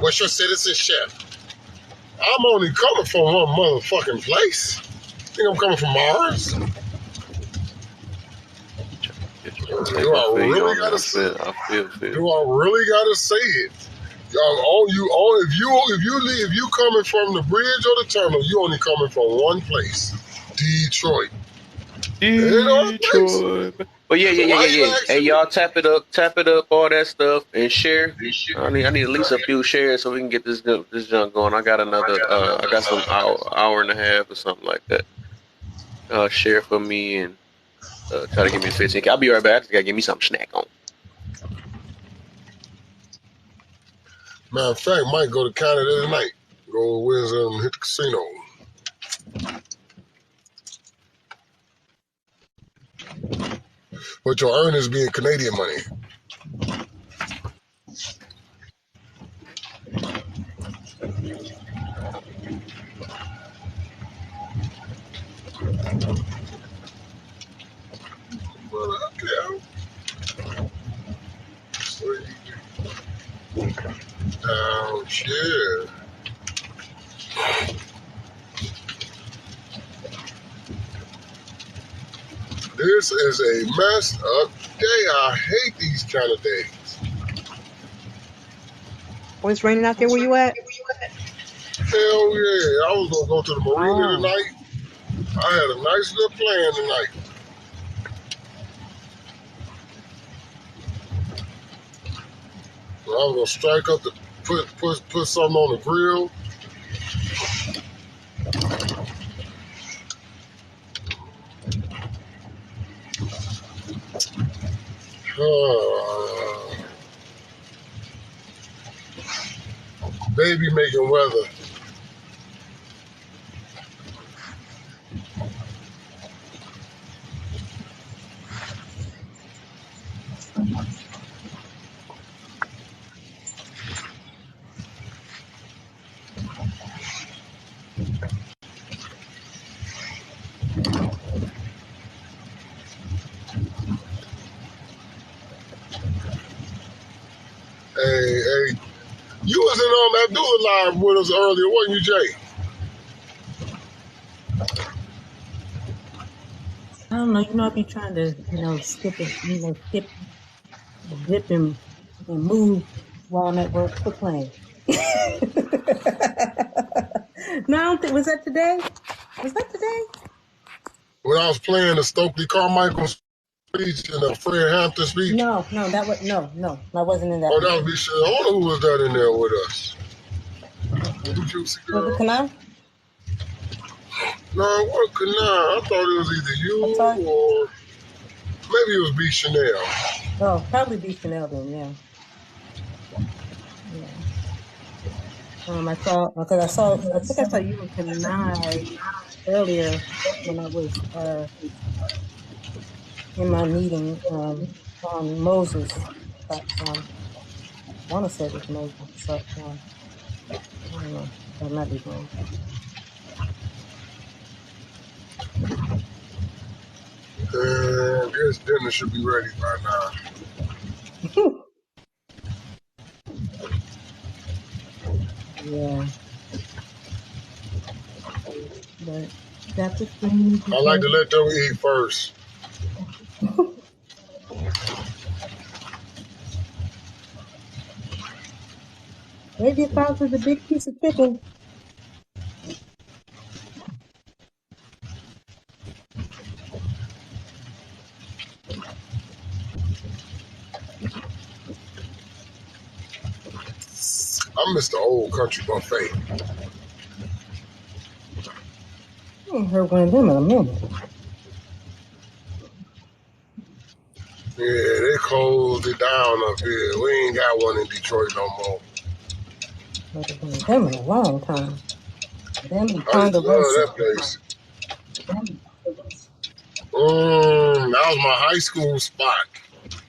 What's your citizenship? I'm only coming from one motherfucking place. Think I'm coming from Mars?
Trying to catch my
Do
tape. I
I
feel you
really
on that.
gotta say?
Feel.
Do I really gotta say it? Y'all, if you coming from the bridge or the tunnel, you only coming from one place, Detroit. There ain't no other place.
Detroit. But yeah, yeah,
So
yeah,
why
yeah,
you
yeah. Hey,
asking me?
y'all, tap it up, all that stuff, and share. I need at least a few shares so we can get this junk going. I got another. I got some hour and a half or something like that. Share for me and try to give me 15K. I'll be right back. I just gotta give me something to snack on.
Matter of fact, might go to Canada tonight. Go to Windsor and hit the casino. But your earnings being Canadian money. Well, okay. Down here. This is a messed up day. I hate these kind of days.
Oh, it's raining out there where you at?
Hell yeah. I was going to go to the marina
Oh.
tonight. I had a nice little plan tonight. So I was going to strike up the, put something on the grill. Baby making weather. You was in Abdullah live with us earlier, wasn't you, Jay?
I don't know. You know, I be trying to, skip, dip, and move while I'm at work. Quit playing. No, I don't think. Was that today? Was that today?
When I was playing the Stokely Carmichael speech and the Fred Hampton speech.
No, that was no. I wasn't in that
Oh,
one.
that would be shit. I wonder who was that in there with us.
Mm-mm.
The Juicy
Was it
Girl.
Kanai?
No, what could not? I thought it was either
I'm sorry.
you or maybe it was B Chanel.
Oh, probably be Chanel then. Yeah, yeah. I saw because I think I saw you and Kanai earlier when I was in my meeting on Moses platform. I want to say it was Moses, but I don't know. I might be wrong.
I guess dinner should be ready by now.
Yeah, but chapter 3
I like to let them eat first.
maybe it found a big piece of chicken.
I miss the old country buffet.
I ain't heard one of them in a minute.
Yeah, they closed it down up here. We ain't got one in Detroit no more.
Heard one of them in a long time. Them and
I used to love
Ponderosa.
that place. That was my high school spot.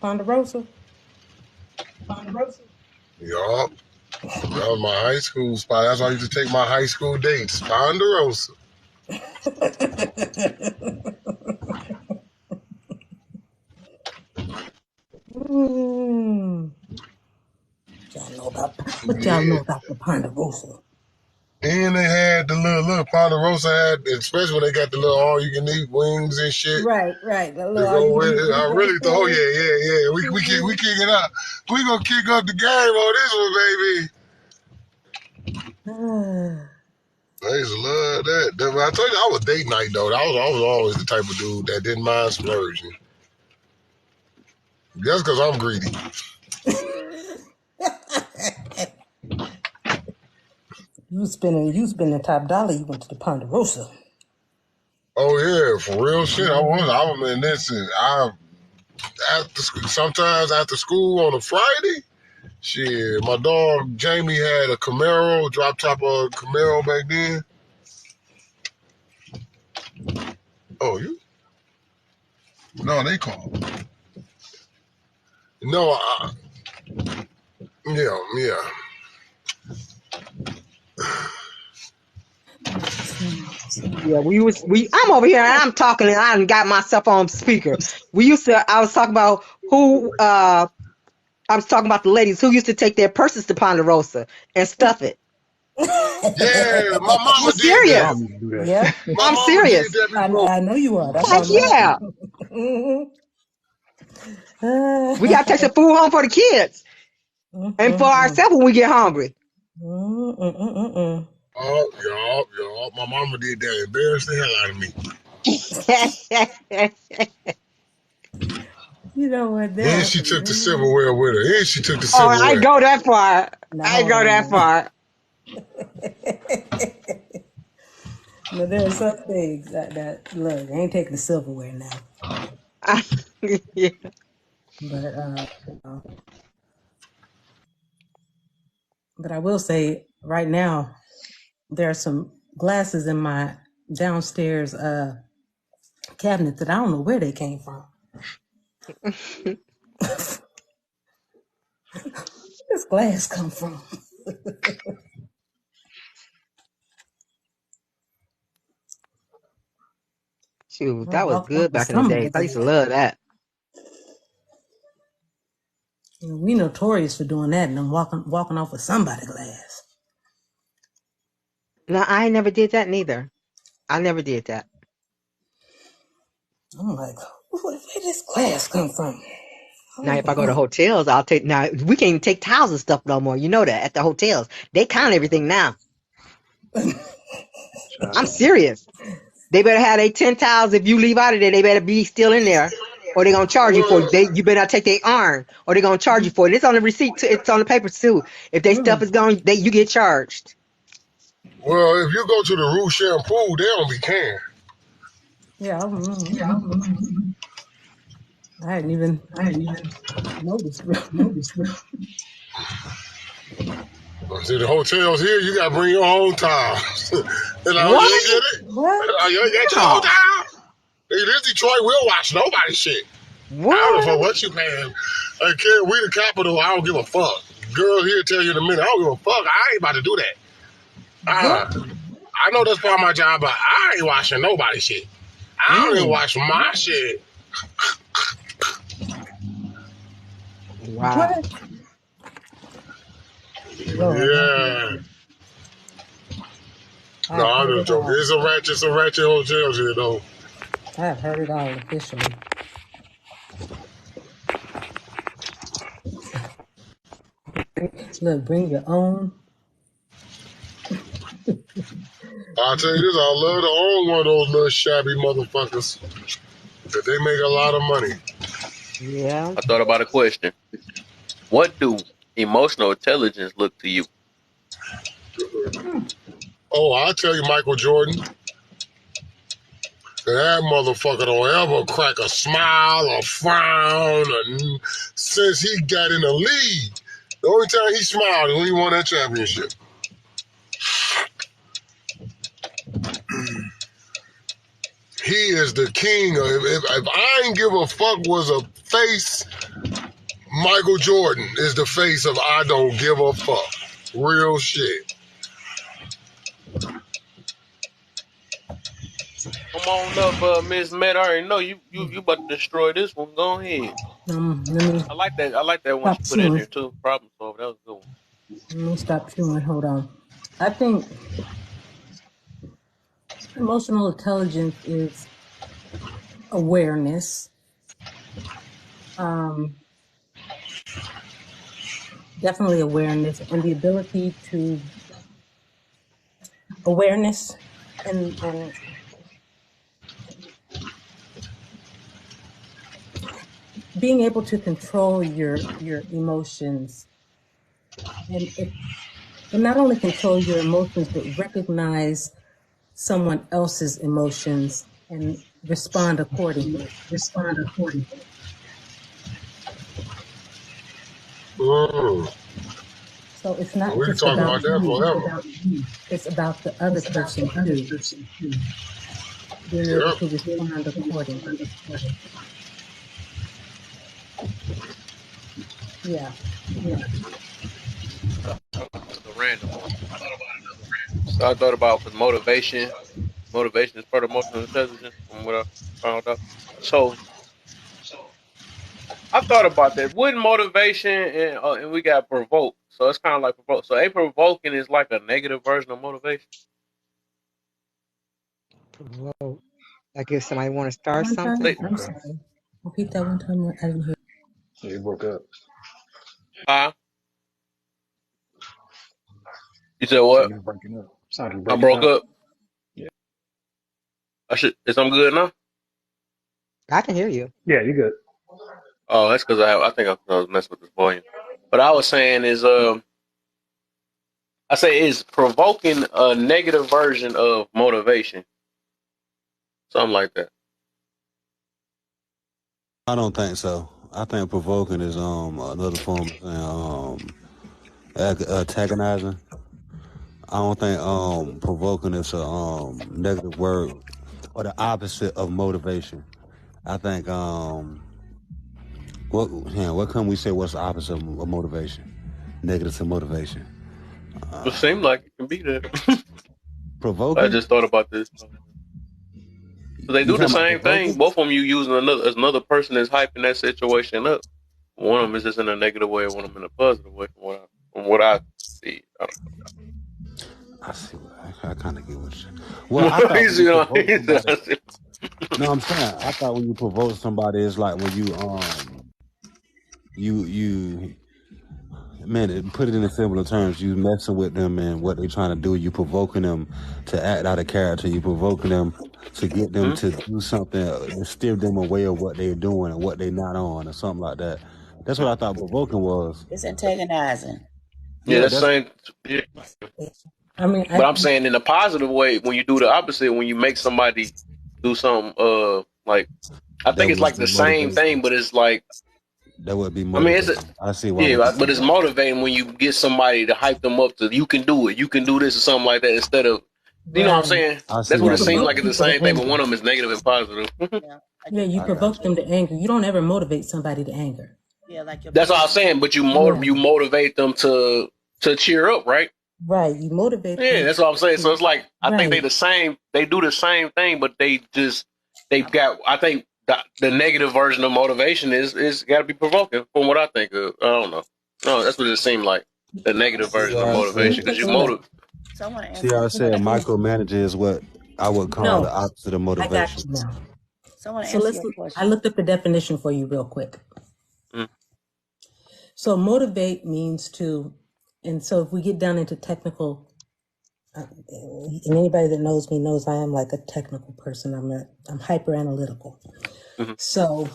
Ponderosa.
Yup. That was my high school spot. That's why I used to take my high school dates. Ponderosa.
Mm. What y'all
Yeah.
know about the Ponderosa?
And they had the little Ponderosa had, especially when they got the little all you can eat wings and shit
Right. The
to
little all
go
you can
with
eat
it. I really thought, oh
thing.
yeah. We kick it up. We gonna kick up the game on this one, baby. I used to love that. I told you I was date night though. I was always the type of dude that didn't mind splurging. Just because I'm greedy.
You spending top dollar. You went to the Ponderosa.
Oh yeah, for real shit. I was in this. Sometimes after school on a Friday. Shit, my dog Jamie had a Camaro, drop top of Camaro back then. Oh, you? No, they called. No, yeah.
Yeah, I'm over here and I'm talking and I done got myself on speaker. I was talking about I was talking about the ladies who used to take their purses to Ponderosa and stuff it.
Yeah, my
I'm
mama did
My
that.
mom
serious.
used to do that.
Yep.
My
I'm
mama did
serious.
that before.
I know you are. That's why
Heck
I'm
yeah.
laughing.
We gotta take some food home for the kids and for ourselves when we get hungry.
Yup. My mama did that. Embarrassed the hell out of me.
You know what? There
And
are
she
some
took the
memories.
silverware with her. And she took the
Oh, I
silverware.
go that far.
Now
I
hold
go
on
that
now.
far.
No, there are some things that look. I ain't taking the silverware now,
Yeah.
but but I will say right now there are some glasses in my downstairs cabinet that I don't know where they came from. Where this glass come from?
Shoot, that was
Well,
good
for
back in the
some
days. I
reason,
used to love that.
We notorious for doing that and then walking off with somebody's glass.
No, I never did that neither. I never did that.
I'm like, where did this glass come from?
Now,
Oh,
if I go to hotels, I'll take. Now we can't even take towels and stuff no more. You know that at the hotels they count everything now. I'm
Child.
serious. They better have their 10 towels. If you leave out of there, they better be still in there, or they're gonna charge you for it.
Well,
You better not take their iron, or they're gonna charge you for it. It's on the receipt. Too. It's on the paper too. If they stuff is gone, you get charged.
well, if you go to the Rue Shampoo, they don't be caring.
yeah. I hadn't even noticed.
See, the hotels here, you gotta bring your own towels. You know,
What?
you get it?
What?
You get your own
No.
towel. This Detroit will watch nobody shit. I don't give a fuck
What?
what you paying. Kid, we the capital. I don't give a fuck. Girl here tell you in a minute. I don't give a fuck. I ain't about to do that.
What?
I know that's part of my job, but I ain't washing nobody's shit. I don't even
Mm.
wash my shit.
Wow.
What? Lord,
Yeah. No,
I've
I'm
heard
just
it
joking.
all.
It's a ratchet hotels here, though.
I've heard it all officially. Look, bring your own.
I'll tell you this, I love to own one of those little shabby motherfuckers. Because they make a lot of money.
Yeah.
I thought about a question. What do emotional intelligence look to you?
Oh, I'll tell you, Michael Jordan. That motherfucker don't ever crack a smile or frown since he got in the league. The only time he smiled is when he won that championship. He is the king of. If I ain't give a fuck was a face, Michael Jordan is the face of I don't give a fuck. Real shit.
Come on up, Miss Mett. I already know you about to destroy this one. Go ahead.
Let me
I like that. I like that one
stop
she put in
chewing.
there too. Problem solved. That was a good one.
Let me stop chewing. Hold on. I think emotional intelligence is awareness. Um, Definitely awareness and the ability to awareness and being able to control your emotions and not only control your emotions but recognize someone else's emotions and respond accordingly.
Mm.
So it's not
We can
just
talk
about
about that
you,
forever.
it's about the other person too, being able
Yep.
to respond accordingly. Yeah.
Another random one. So I thought about because motivation. Motivation is part of emotional intelligence, from what I found out. So I thought about that. Wouldn't motivation and we got provoke. So it's kind of like provoke. So a provoking is like a negative version of motivation.
Whoa. Like if somebody want to start
One time,
something.
Say,
I'm
Okay.
sorry. Repeat that one time. I didn't hear.
Yeah, you broke up.
huh? You said
So
what?
you breaking up. Sound like you
I
breaking
broke
up.
up.
Yeah.
I should. Is I'm good now?
I can hear you.
Yeah, you good.
Oh, that's because I think I was messing with this volume. But I was saying is I say is provoking a negative version of motivation, something like that.
I don't think so. I think provoking is another form of saying antagonizing. I don't think provoking is a negative word or the opposite of motivation. I think what can we say what's the opposite of motivation? Negative to motivation.
It seemed like it can be that. I
Provoking?
just thought about this. So they
You
do the
talking about
same thing.
provoking?
Both of them you using another person is hyping that situation up. One of them is just in a negative way, and one of them in a positive way. From what I see, I
I see. I kind of get what you. Well,
don't
I
know.
thought when you provoke
He
somebody.
said,
No, I'm saying I thought when you provoke somebody, it's like when you man, put it in similar terms. You messing with them and what they trying to do. You provoking them to act out of character. You provoking them to get them
hmm?
to do something, to steer them away of what they're doing and what they're not on, or something like that. That's what I thought provoking was.
It's antagonizing.
Yeah,
Yeah,
that's
that's
same. Yeah.
I mean,
But I'm saying in a positive way, when you do the opposite, when you make somebody do something, like I
that
think it's
would
like
be
the same thing,
motivation.
but it's like
That would be
I mean, it's a,
motivation. I see why what
yeah,
you're
but it's
saying.
motivating when you get somebody to hype them up to you can do it, you can do this or something like that instead of you know what I'm
right.
saying.
I see
That's
You
what
why
it
you
seems
do
provoke
like. It's
that.
the
people to
same thing, but
anger.
one of them is negative and positive.
Yeah, like
Yeah,
your
you
I got
provoke
you.
them to anger. You don't ever motivate somebody to anger.
yeah, like your
That's all I'm
parents.
saying. But
Yeah,
you motivate them to cheer up, right?
right. You motivate
Yeah,
them
that's what I'm saying. So
to,
it's like I think they
right.
the same. They do the same thing, but they've got. I think the negative version of motivation is got to be provoking. From what I think of, I don't know. No, that's what it seemed like. The negative
See
version
what
of
I
Let
said?
me
motivation because
take
you
a look.
So I want to
See
answer
how
your
I
Let me
said
take a
question.
look.
micromanaging is what I would call the
No,
opposite of
I got
motivation.
you now.
So I want to
So
answer
let's.
your
I
question.
looked up the definition for you real quick.
mm,
So motivate means to, and so if we get down into technical, and anybody that knows me knows I am like a technical person. I'm hyper analytical.
mm,
So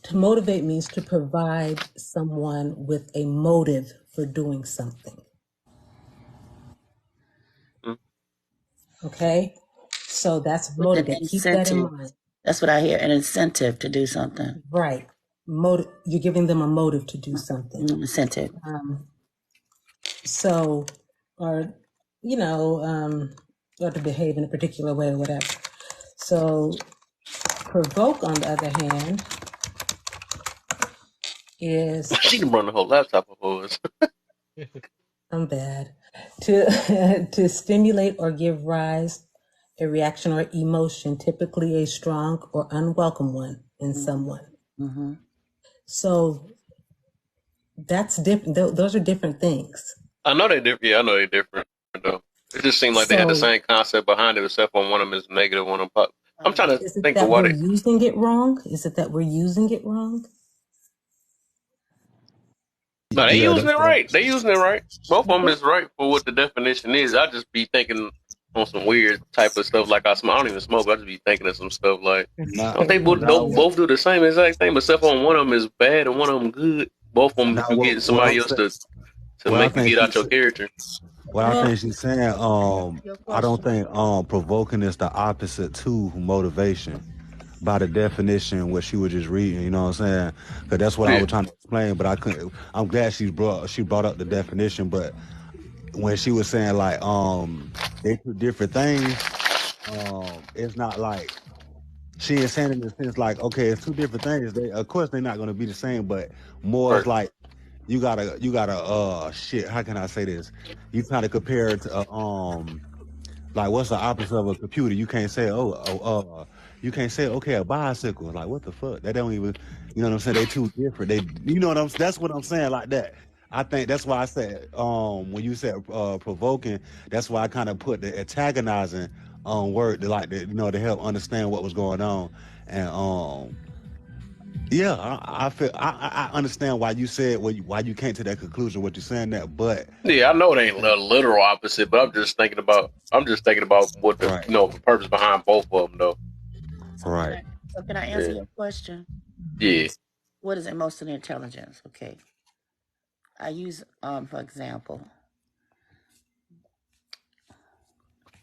to motivate means to provide someone with a motive for doing something.
mm.
Okay, so that's
With an
motivate. Keep that in
incentive.
mind.
That's what I hear. An incentive to do something.
Right. Motive. You're giving them a motive to do something.
Incentive.
Um, so, or you know, or to behave in a particular way or whatever. So, provoke, on the other hand, is
She can run the whole laptop of us.
I'm bad to to stimulate or give rise a reaction or emotion, typically a strong or unwelcome one in someone.
Mm-hmm.
So that's different. Those are different things.
I know they different. Yeah, I know they different though. It just seemed like they had the
So
same concept behind it, except for one of them is negative, one of them pop. I'm trying to
is it
think of
that
why
we're
they.
using it wrong? Is it that we're using it wrong?
No, they
Yeah,
using
that's
it
what
right. They using it right. Both of them
Okay.
is right for what the definition is. I just be thinking on some weird type of stuff like I smoke. I don't even smoke. I just be thinking of some stuff like,
now
don't they
now
both do the same exact thing, but except for one of them is bad and one of them good. Both of them,
now
you getting
what
somebody
I'm
else
saying
to
what I
make you
think
get out your character.
Well,
she's saying
Your
I don't
question.
think provoking is the opposite to motivation by the definition what she was just reading, you know what I'm saying? Because that's what I
Yeah,
was trying to explain, but I couldn't. I'm glad she brought up the definition, but when she was saying like they do different things, it's not like she is saying in the sense like, okay, it's two different things. They of course they're not gonna be the same, but more is
right.
like you gotta shit, how can I say this? You kind of compare it to like what's the opposite of a computer? You can't say you can't say okay a bicycle. Like what the fuck? They don't even you know what I'm saying? They too different. They you know what I'm that's what I'm saying like that. I think that's why I said when you said provoking, that's why I kind of put the antagonizing word to like you know to help understand what was going on. And yeah, I feel I understand why you said why you came to that conclusion, what you're saying that, but
Yeah, I know it
I
ain't
think
a literal opposite, but I'm just thinking about what the
right,
the purpose behind both of them though.
So can
right.
I? So can I answer
Yeah,
your question?
yeah.
What is emotional intelligence? Okay. I use for example,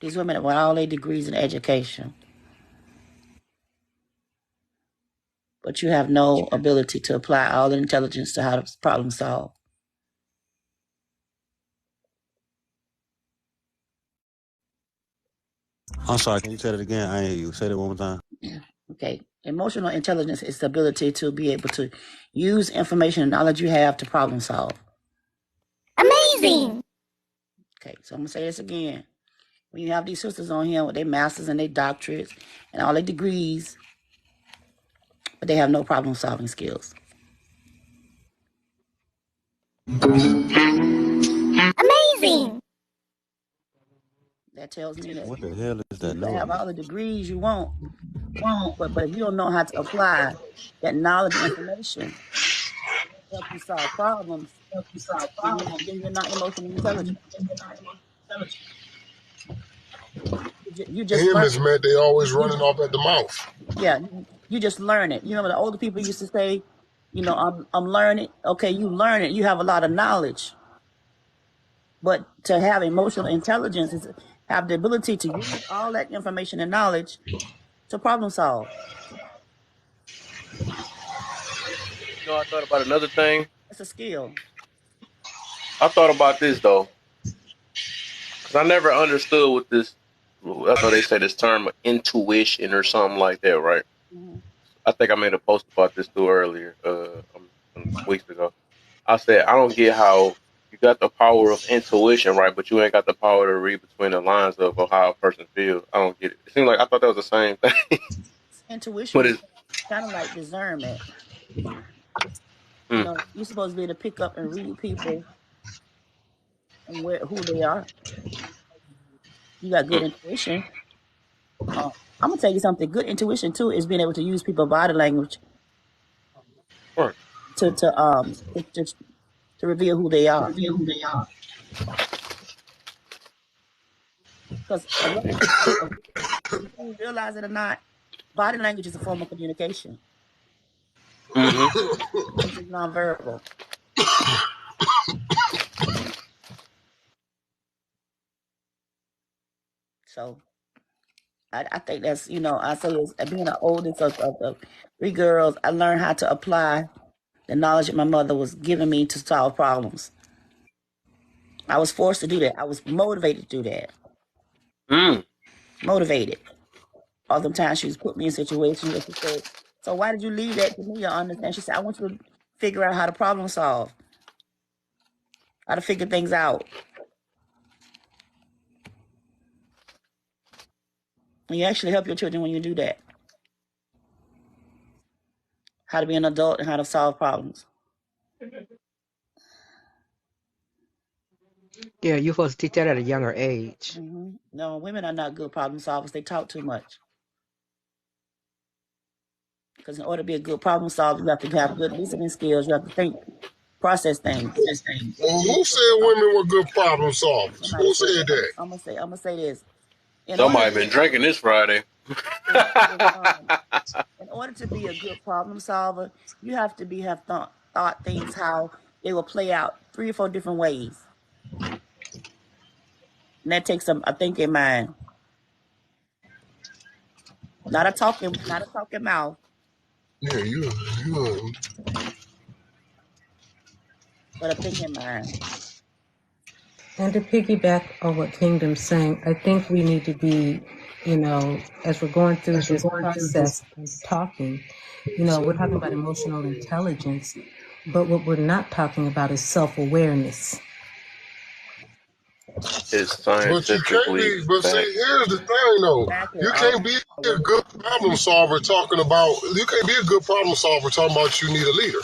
these women with all their degrees in education, but you have no ability to apply all the intelligence to how to problem solve.
I'm sorry, can you say that again? I ain't you say that one more time.
Okay. Emotional intelligence is the ability to be able to use information and knowledge you have to problem solve.
Amazing.
Okay, so I'm gonna say this again. When you have these sisters on here with their masters and their doctorates and all their degrees, but they have no problem solving skills.
Amazing.
That tells me that
What the hell is
you
that
can have
noise?
all the degrees you want, but if you don't know how to apply that knowledge and information to help you solve problems, then you're not emotionally intelligent. You just
Him
learn
is
it.
Matt, they always running off at the mouth.
Yeah, you just learn it. You remember the older people used to say, I'm learning. Okay, you learn it. You have a lot of knowledge, but to have emotional intelligence is have the ability to use all that information and knowledge to problem solve.
I thought about another thing.
It's a skill.
I thought about this though, because I never understood what this. I know they say this term intuition or something like that, right?
Mm-hmm.
I think I made a post about this too earlier, some weeks ago. I said I don't get how you got the power of intuition, right, but you ain't got the power to read between the lines of how a person feels. I don't get it. It seems like I thought that was the same thing,
Intuition
but
is
it's
kind of like discernment.
mm,
You're supposed to be able to pick up and read people and who they are. You got good
mm,
intuition. I'm gonna tell you something. Good intuition too is being able to use people's body language
right.
to reveal who they are. Because a lot of people, whether you realize it or not, body language is a form of communication.
Mm-hmm.
It's just nonverbal. So I think that's I say as being the oldest of three girls, I learned how to apply the knowledge that my mother was giving me to solve problems. I was forced to do that. I was motivated to do that.
Mm.
Motivated. All the time she was put me in situations where she said, "So why did you leave that to me?" I understand. She said, "I want you to figure out how to problem solve, how to figure things out. And you actually help your children when you do that. How to be an adult and how to solve problems."
Yeah, you're supposed to teach that at a younger age.
No, women are not good problem solvers. They talk too much. Because in order to be a good problem solver, you have to have good listening skills. You have to think, process things.
Well, who said women were good problem solvers?
Somebody
Who
said
said
that.
that?
I'm gonna say this. In order
Somebody
to
been drinking this Friday.
in order to be a good problem solver, you have to have thought things how they will play out 3 or 4 different ways. And that takes a thinking mind. Not a talking mouth,
Yeah, you.
but a thinking mind.
And to piggyback on what Kingdom's saying, I think we need to be, as we're going through this process of talking, we're talking about emotional intelligence, but what we're not talking about is self-awareness.
It's
But you can't
scientifically
be. But see,
backed.
here's the thing, though.
Exactly.
You can't be a good problem solver talking about. You can't be a good problem solver talking about you need a leader,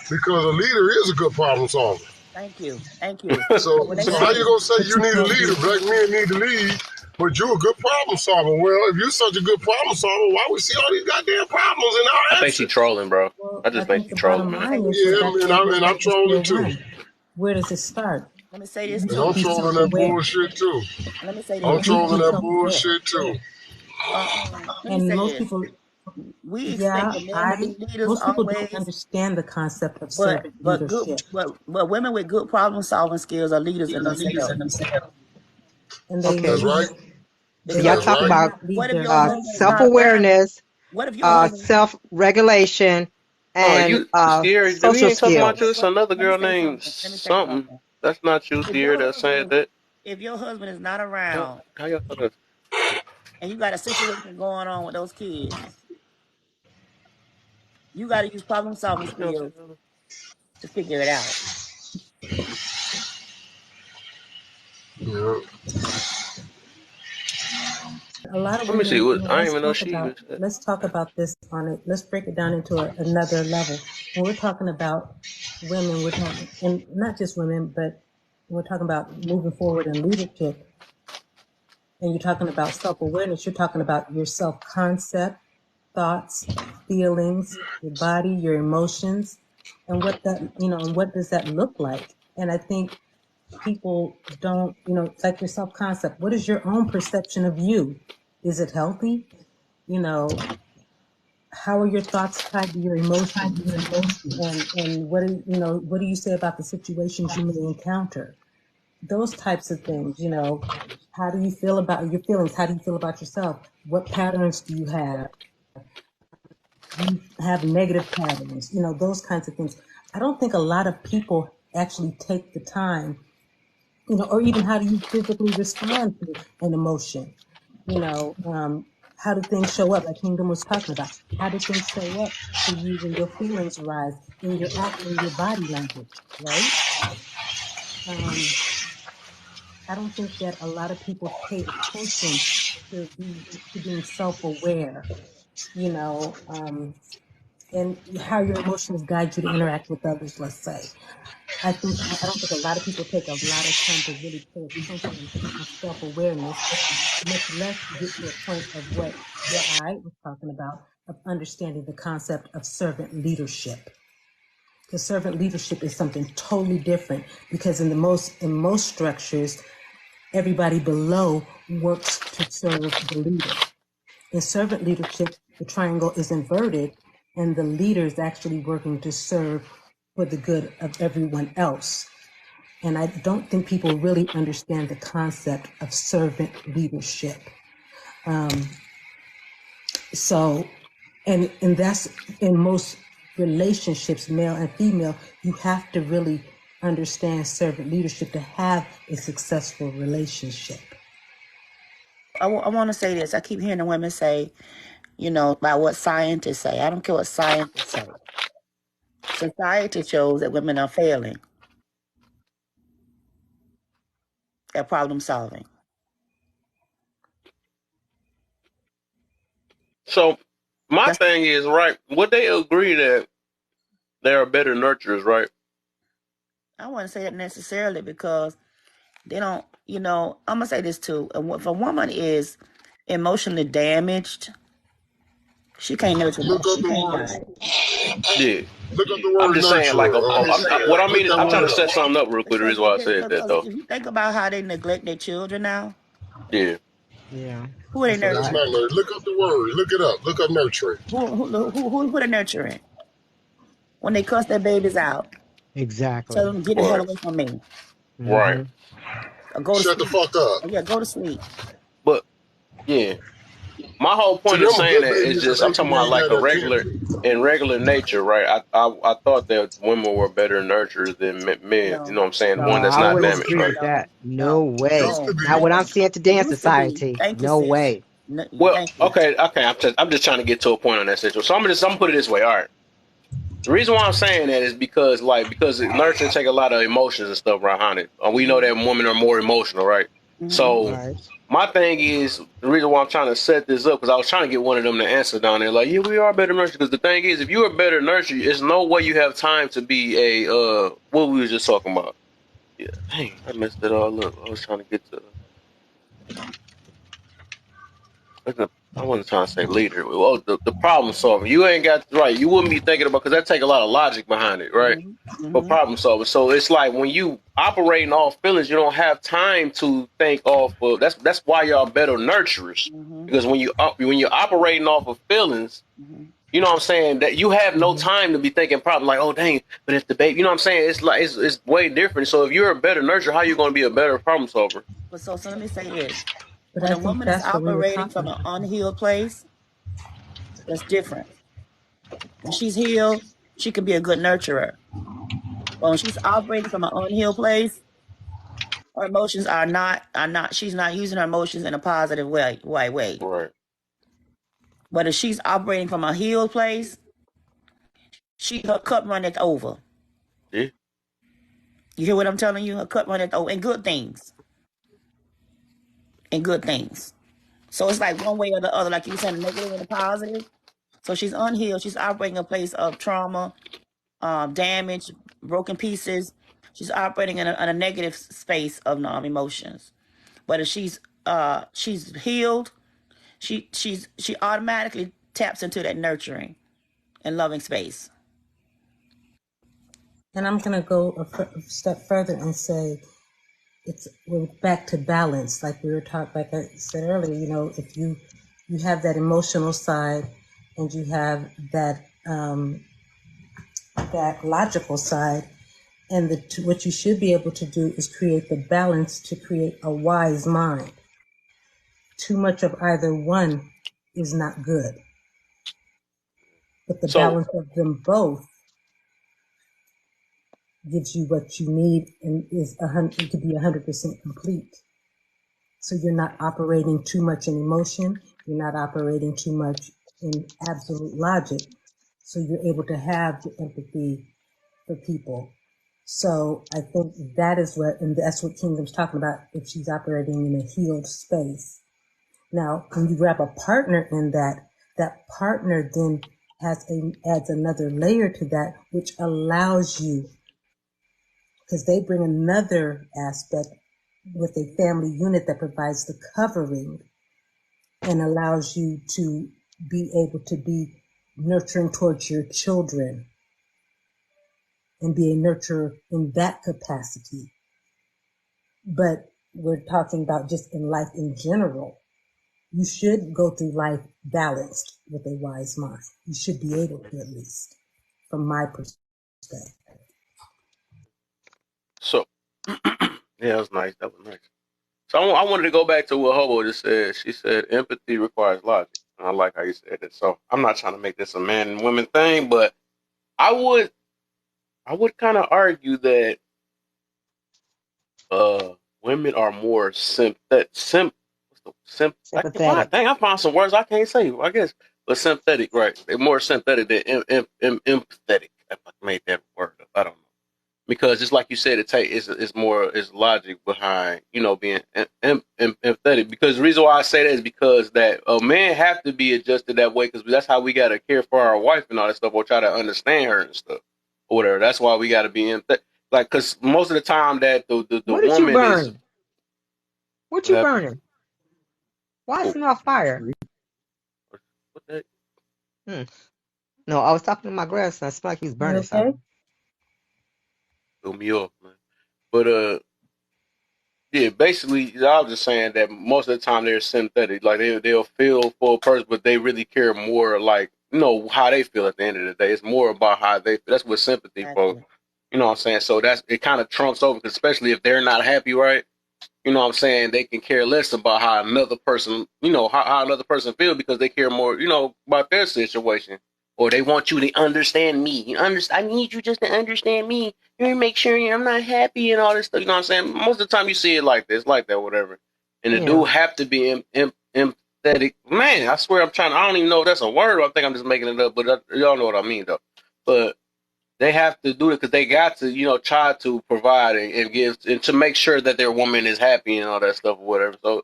because a leader is a good problem solver.
Thank you. Thank you.
So,
When they
so
say
how you gonna say
But
you
you
need a
can't
leader?
be.
Black men need to lead, but you a good problem solver. Well, if you're such a good problem solver, why we see all these goddamn problems in
I
our
think she
answers?
trolling, bro.
Well,
I
I
just think
think
she
the
trolling,
bottom
let me
man.
say
line
this
is
too.
Yeah,
that's where
and I'm trolling
square
too,
one. Where does it start?
Let me say this
You
and
have to
I'm
too.
be
trolling that
self-aware.
bullshit too.
Let me say
I'm
You
this.
need to
trolling
be
that
self-aware.
bullshit too.
Let me
And
say
most
this.
people,
We expect
yeah,
the men to be leaders
most people don't
always,
understand the concept of
but good
self-leadership.
but women with good problem solving skills are leaders in themselves.
And they
Okay.
That's
lead,
right.
If
Y'all
your
That's
talk
right.
husband
about
not, what
lead
if
their
your husband is
family.
not around?
self-awareness,
What if your husband
self-regulation, and
You Sierra, we
social
ain't talking
wait,
about you.
skills.
It's another
let me
girl
say
named
something. Let me say
something.
something.
That's not you,
If
Sierra,
your
that said
husband
that.
if your husband is not around
How y'all thought that?
and you got a situation going on with those kids, you got to use problem solving
You know what
skills
I'm saying?
to figure it out.
Yeah.
A lot of
Let me see.
women,
What I didn't even know she even
let's talk about this on it. Let's break it down into another level. When we're talking about women, we're talking, and not just women, but we're talking about moving forward in leadership, and you're talking about self-awareness, you're talking about your self-concept, thoughts, feelings, your body, your emotions, and what that, and what does that look like? And I think people don't, it's like your self-concept. What is your own perception of you? Is it healthy? You know, how are your thoughts tied to your emotions? And what do what do you say about the situations you may encounter? Those types of things, how do you feel about your feelings? How do you feel about yourself? What patterns do you have? Do you have negative patterns? Those kinds of things. I don't think a lot of people actually take the time, or even how do you physically respond to an emotion? How do things show up? Like Kingdom was talking about. How do things show up for you when your feelings rise in your act, in your body language, right? Um, I don't think that a lot of people pay attention to being self-aware, you know, um, and how your emotions guide you to interact with others, let's say. I don't think a lot of people take a lot of time to really pay attention of self-awareness, much less get to a point of what I was talking about, of understanding the concept of servant leadership. Because servant leadership is something totally different, because in most structures, everybody below works to serve the leader. In servant leadership, the triangle is inverted and the leader is actually working to serve for the good of everyone else. And I don't think people really understand the concept of servant leadership. So, and that's in most relationships, male and female, you have to really understand servant leadership to have a successful relationship.
I want to say this. I keep hearing the women say, about what scientists say. I don't care what scientists say. Society shows that women are failing at problem solving.
So my
That's,
thing is, right, would they agree that they are better nurturers, right?
I wouldn't say that necessarily, because they don't, I'm going to say this too. If a woman is emotionally damaged, she can't nurture.
Look up
She
the
can't
word.
guide.
Yeah.
Look up the
I'm
word
just saying, like,
nurturer.
what I
Look
mean is,
that
I'm trying
word
to set
up.
something up real quick. The reason why I said that,
Because
though.
if you think about how they neglect their children now,
Yeah.
Yeah,
who are they
that's a
That's
lot.
nurturing?
not nurture. Look up the word. Look it up. Look up nurturing.
Who are they nurturing? When they cuss their babies out, tell
Exactly.
them, get the hell
Right.
away from me,
Right.
Hmm.
or go to
Shut the
sleep.
fuck up.
Or, yeah, go to sleep.
But yeah, my whole
To
point
them,
of
a
saying
good
that
baby
is
is a
just I'm
baby
talking
that
about
ain't
like
got
a
no
regular
temper.
in regular nature, right? I thought that women were better nurturers than men. You
No,
know what I'm saying?
No,
One
no,
that's
I
not
wouldn't
damaged,
agree
right?
with
no,
that. No
no,
way.
Used to
no,
Not
be.
what
no.
I'm seeing today in
Used to be.
society.
Thank you,
No
sis.
way.
No,
Well,
thank you.
okay. I'm just trying to get to a point on that situation. So I'm gonna put it this way. All right. The reason why I'm saying that is because nursing take a lot of emotions and stuff behind it. We know
Mm-hmm.
that women are more emotional, right?
Mm-hmm.
So
Right.
my thing is the reason why I'm trying to set this up because I was trying to get one of them to answer down there. Like, yeah, we are better nurturers. Because the thing is, if you're a better nurturer, there's no way you have time to be a what we were just talking about. Yeah, dang, I messed it all up. I was trying to get to. I wasn't trying to say leader. Well, the problem solving. You ain't got right. You wouldn't be thinking about because that take a lot of logic behind it, right?
Mm-hmm.
For
Mm-hmm.
problem solving. So it's like when you operating off feelings, you don't have time to think off of. That's why y'all better nurturers
Mm-hmm.
because when you're operating off of feelings,
Mm-hmm.
you know what I'm saying that you have no
Hmm.
time to be thinking problem like, oh dang, but if the baby, you know what I'm saying, it's like it's way different. So if you're a better nurturer, how you going to be a better problem solver?
But so let me say this:
But
when
I
a
think
woman is
that's what we were
operating
talking
from an
about.
unhealed place, that's different. When she's healed, she can be a good nurturer. But when she's operating from an unhealed place, her emotions are not. She's not using her emotions in a positive way.
Right.
But if she's operating from a healed place, her cup runneth over.
Yeah.
You hear what I'm telling you? Her cup runneth over, and good things, and good things. So it's like one way or the other, like you were saying, the negative and the positive. So she's unhealed. She's operating a place of trauma, damage, broken pieces. She's operating in a negative space of emotions. But if she's healed, she automatically taps into that nurturing and loving space.
And I'm going to go a step further and say we're back to balance, like we were talking, like I said earlier. If you have that emotional side, and you have that that logical side, and what you should be able to do is create the balance to create a wise mind. Too much of either one is not good, but the
So,
balance of them both gives you what you need, and it could be 100% complete. So you're not operating too much in emotion. You're not operating too much in absolute logic. So you're able to have the empathy for people. So I think and that's what Kingdom's talking about, if she's operating in a healed space. Now, when you grab a partner in that partner then adds another layer to that, which allows you, because they bring another aspect with a family unit that provides the covering and allows you to be able to be nurturing towards your children and be a nurturer in that capacity. But we're talking about just in life in general. You should go through life balanced with a wise mind. You should be able to, at least, from my perspective.
so yeah, that was nice. That was nice. So I wanted to go back to what Hobo just said. She said empathy requires logic. And I like how you said it. So I'm not trying to make this a man and woman thing, but I would kind of argue that women are more
Sympathetic.
dang, I found some words I can't say, I guess. But sympathetic, right? They're more sympathetic than empathetic. If I made that word up, I don't know. Because just like you said, it's more logic behind being empathetic. Because the reason why I say that is because that a man have to be adjusted that way, because that's how we gotta care for our wife and all that stuff, or try to understand her and stuff, or whatever. That's why we gotta be empathetic. Like, because most of the time that the
What did you
woman is
burn? What
what
you
happened.
burning? Why is
Oh,
it on fire?
what the heck?
Hmm. No, I was talking to my grandson. It's like he's
You
burning
okay?
something.
Threw me off, man. But yeah, basically, I was just saying that most of the time they're sympathetic. Like they'll feel for a person, but they really care more, like how they feel at the end of the day. It's more about how they feel. That's what sympathy for.
Exactly.
You know what I'm saying? So it kind of trumps over, 'cause especially if they're not happy, right? You know what I'm saying? They can care less about how another person, how another person feels, because they care more, about their situation. Or they want you to understand me. I need you just to understand me. You make sure I'm not happy and all this stuff. You know what I'm saying? Most of the time you see it like this, like that, whatever. And the
Yeah.
dude have to be empathetic. Man, I swear I don't even know if that's a word. I think I'm just making it up, but y'all know what I mean, though. But they have to do it because they got to, try to provide and give, and to make sure that their woman is happy and all that stuff or whatever. So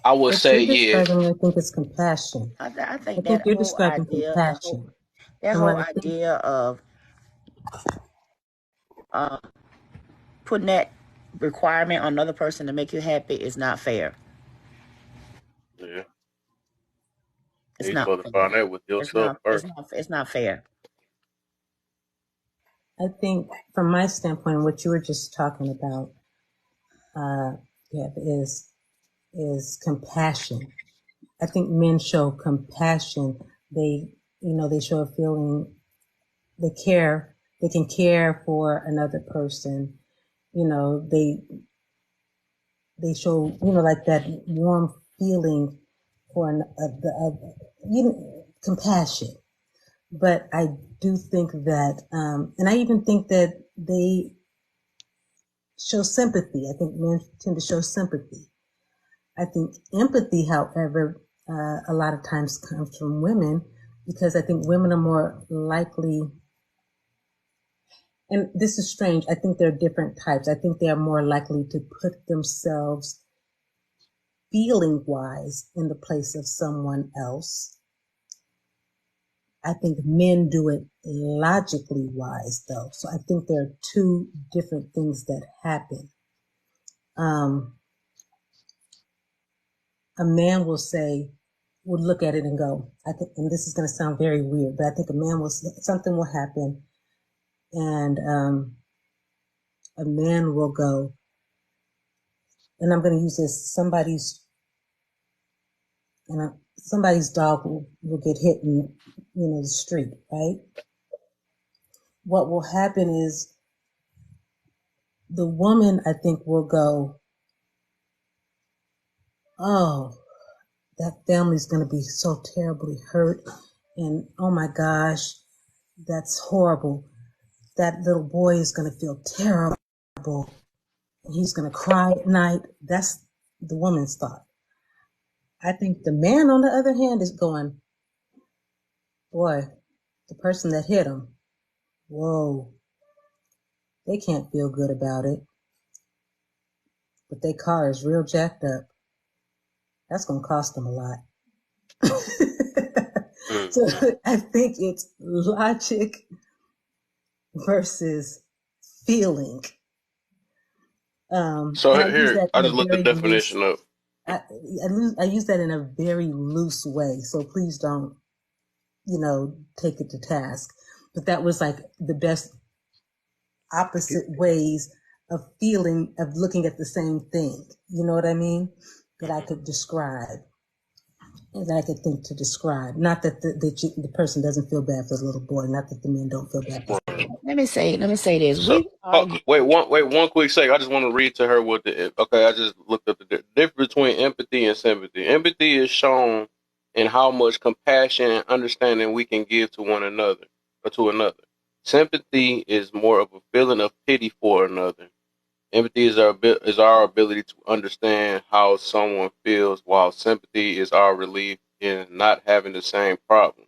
I would
What
say,
you're
yeah,
describing, I think, is compassion.
I
I
think
think
that
you're
whole
describing
idea,
compassion.
that
And what
whole
I think,
idea of uh, putting that requirement on another person to make you happy is not fair.
yeah,
It's
you're
not
supposed to
fair.
find out with
It's
yourself
not. It's
first.
not. It's not fair.
I think from my standpoint, what you were just talking about, yeah, is compassion. I think men show compassion. They show a feeling, they care, they can care for another person. You know, they show, like that warm feeling for compassion. But I do think that, and I even think that they show sympathy. I think men tend to show sympathy. I think empathy, however, a lot of times comes from women, because I think women are more likely, and this is strange, I think there are different types. I think they are more likely to put themselves feeling wise in the place of someone else. I think men do it logically wise, though. So I think there are two different things that happen. A man will say, would look at it and go, I think, and this is going to sound very weird, but I think a man will, something will happen, and a man will go, and I'm going to use this, somebody's dog will get hit in, the street, right? What will happen is the woman, I think, will go, oh, that family's going to be so terribly hurt, and oh my gosh, that's horrible. That little boy is going to feel terrible. He's going to cry at night. That's the woman's thought. I think the man, on the other hand, is going, boy, the person that hit him, whoa, they can't feel good about it, but their car is real jacked up. That's going to cost them a lot. So I think it's logic versus feeling.
So
And I use
here,
that
I
in a
just looked the
very loose,
definition up.
I use that in a very loose way. So please don't, take it to task. But that was like the best opposite ways of feeling, of looking at the same thing. You know what I mean? That I could describe, that I could think to describe. Not that the person doesn't feel bad for the little boy. Not that the men don't feel bad for.
Let me say this.
So,
We argue.
wait, one quick sec. I just want to read to her what the. Okay, I just looked up the difference between empathy and sympathy. Empathy is shown in how much compassion and understanding we can give to one another or to another. Sympathy is more of a feeling of pity for another. Empathy is our ability to understand how someone feels, while sympathy is our relief in not having the same problem.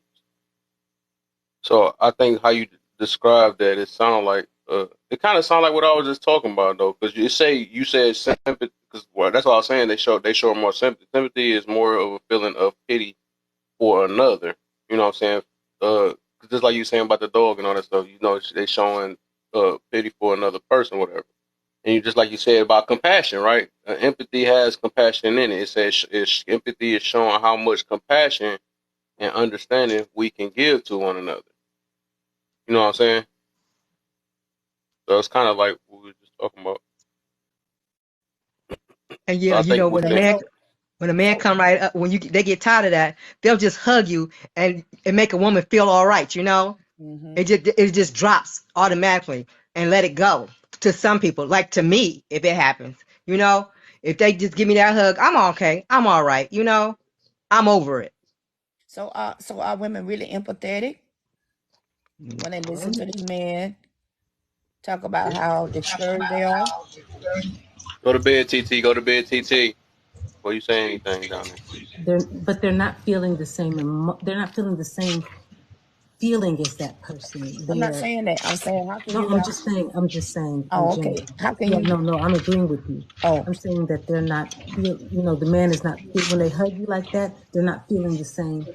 So I think how you describe that, it kind of sound like what I was just talking about though, because you said sympathy, because well, that's what I was saying. They show more sympathy. Sympathy is more of a feeling of pity for another. You know what I'm saying? Just like you saying about the dog and all that stuff. They showing pity for another person, whatever. And you just like you said about compassion, right? Empathy has compassion in it. It says empathy is showing how much compassion and understanding we can give to one another. You know what I'm saying? So it's kind of like what we were just talking about.
And
So
yeah,
I think
when a
within,
man
So
when a man come right up, when they get tired of that, they'll just hug you and make a woman feel all right. It just drops automatically and let it go. To some people, like to me, if it happens, if they just give me that hug, I'm okay. I'm all right. I'm over it.
so are women really empathetic when they listen to these men talk about how discouraged they are?
go to bed, TT. Go to bed, TT. Before you say anything down there.
They're not feeling the same. They're not feeling the same feeling as that person.
I'm not
They're
saying that. I'm saying how can
No,
you
I'm
not?
just saying. I'm just saying in
Oh, okay.
general.
How can
Yeah,
you?
no, no, I'm agreeing with you.
Oh,
I'm saying that they're not feel. The man is not when they hug you like that. They're not feeling the same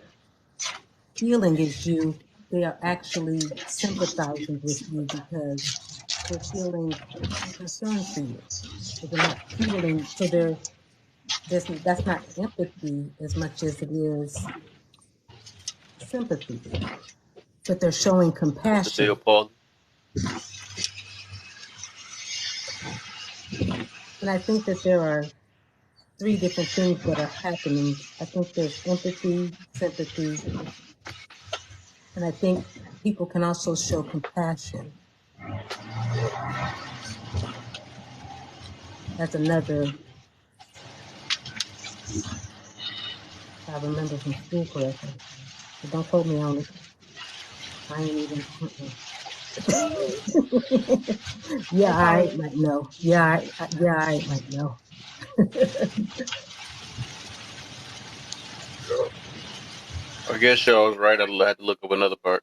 feeling as you. They are actually sympathizing with you because they're feeling concern for you. So they're not feeling. So that's not empathy as much as it is sympathy. But they're showing
What's the deal,
compassion.
Paul?
And I think that there are three different things that are happening. I think there's empathy, sympathy, and I think people can also show compassion. That's another, if I remember from school correctly. But don't quote me on it. I ain't even. Yeah, I
okay.
might know. Yeah, I might know.
I guess y'all was right. I had to look up another part.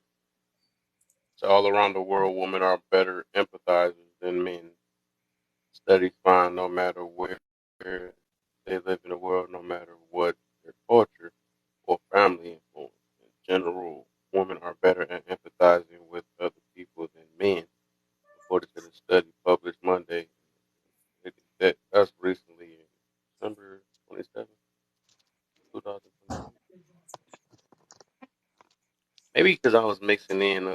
So all around the world, women are better empathizers than men. Studies find no matter where they live in the world, no matter what their culture or family influence in general. women are better at empathizing with other people than men, according to the study published Monday. That's recently in December 27, 2022. Maybe because I was mixing in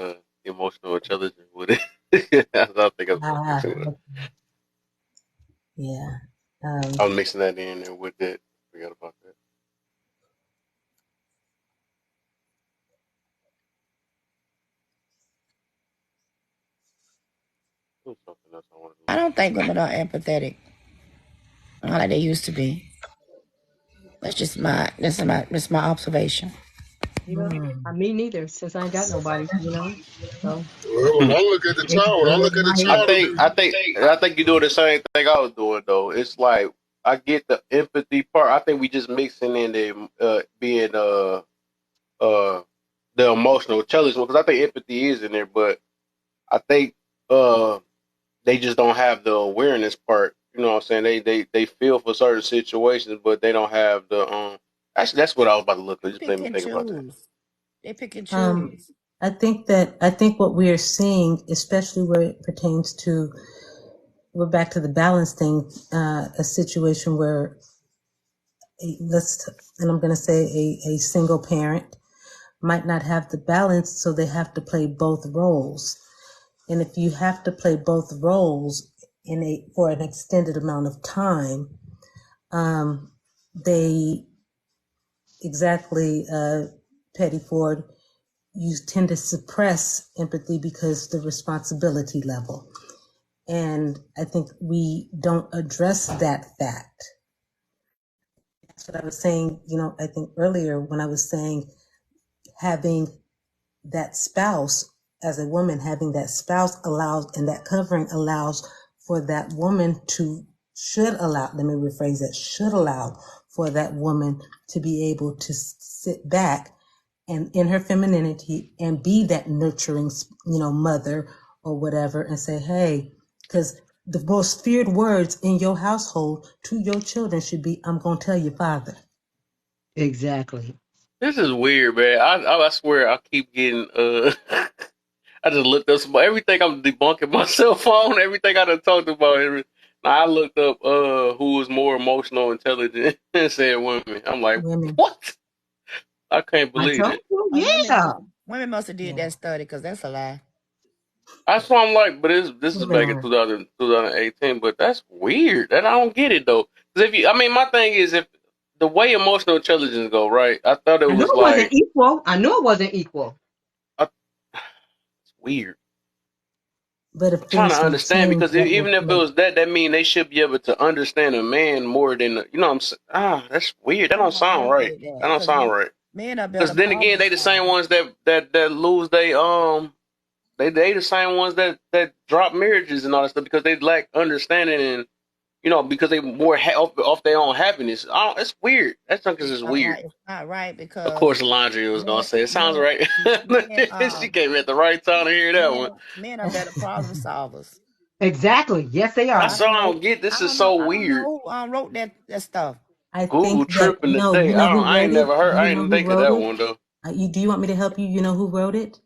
emotional intelligence with it. I don't think I was
Ah,
mixing it.
yeah.
I was mixing that in there with it. Forgot about that. There was something else I wanted to
I
look
don't think women are empathetic like they used to be. That's my observation.
Yeah, me neither, since I ain't got nobody, So
Well, when
at.
I look at the
it
child, when I
go
look
over
at the
my
I
head.
child,
think I think I think you doing the same thing I was doing though. It's like I get the empathy part. I think we just mixing in the being uh the emotional intelligence because I think empathy is in there, but I think uh they just don't have the awareness part. You know what I'm saying? They feel for certain situations, but they don't have the Actually, that's what I was about to look at. Just made
Pick
me
and
think about that.
choose. They pick and
Um,
choose.
I think what we are seeing, especially where it pertains to, we're back to the balance thing, a situation where and I'm going to say a single parent might not have the balance, so they have to play both roles. And if you have to play both roles for an extended amount of time, they exactly, Petty Ford, you tend to suppress empathy because the responsibility level. And I think we don't address that fact. That's what I was saying, I think earlier when I was saying having that spouse, as a woman, having that spouse allows, and that covering allows for that woman should allow, let me rephrase that, should allow for that woman to be able to sit back and in her femininity and be that nurturing, mother or whatever, and say, hey, because the most feared words in your household to your children should be, I'm going to tell your father.
Exactly.
This is weird, man. I swear I keep getting I just looked up some everything I'm debunking my cell phone, everything I done talked about. Now I looked up who was more emotional intelligent and said women. I'm like,
Women.
what? I can't
I
believe
told
it.
you,
And
yeah.
women must have did
Yeah.
that study because that's a lie.
That's why I'm like, but this is
Women
back in
are.
2018, but that's weird. That I don't get it though. Because my thing is if the way emotional intelligence go, right? I thought it
I knew
was
it wasn't
like,
equal. I knew it wasn't equal.
I, it's weird.
But if
Trying to
things can
understand
change,
because
that will
even if it
play.
was that mean they should be able to understand a man more than you know. What I'm saying, that's weird. That don't
No, I
sound
don't
right.
get that
That don't
because
sound right.
men are
Because
better
then again,
problem
they the same
solvers.
ones that lose they the same ones that drop marriages and all that stuff because they lack understanding and because they more off their own happiness. I don't, it's weird. That junk is
It's
just
not
weird.
right. It's not right
Of
because
course, Laundry was gonna
men,
say it sounds
men,
right.
men,
She came at the right time to hear that one.
men are better problem solvers.
Exactly. Yes, they
And
That's
are.
all I don't get. This is so
I don't
weird.
know who
I
wrote that stuff.
I
Google
think that,
tripping
no,
today.
you know who
I
wrote
ain't
it?
never heard.
Do you
I
know
didn't
who
think of
wrote
that
it?
one though.
Do you want me to help you? You know who wrote it?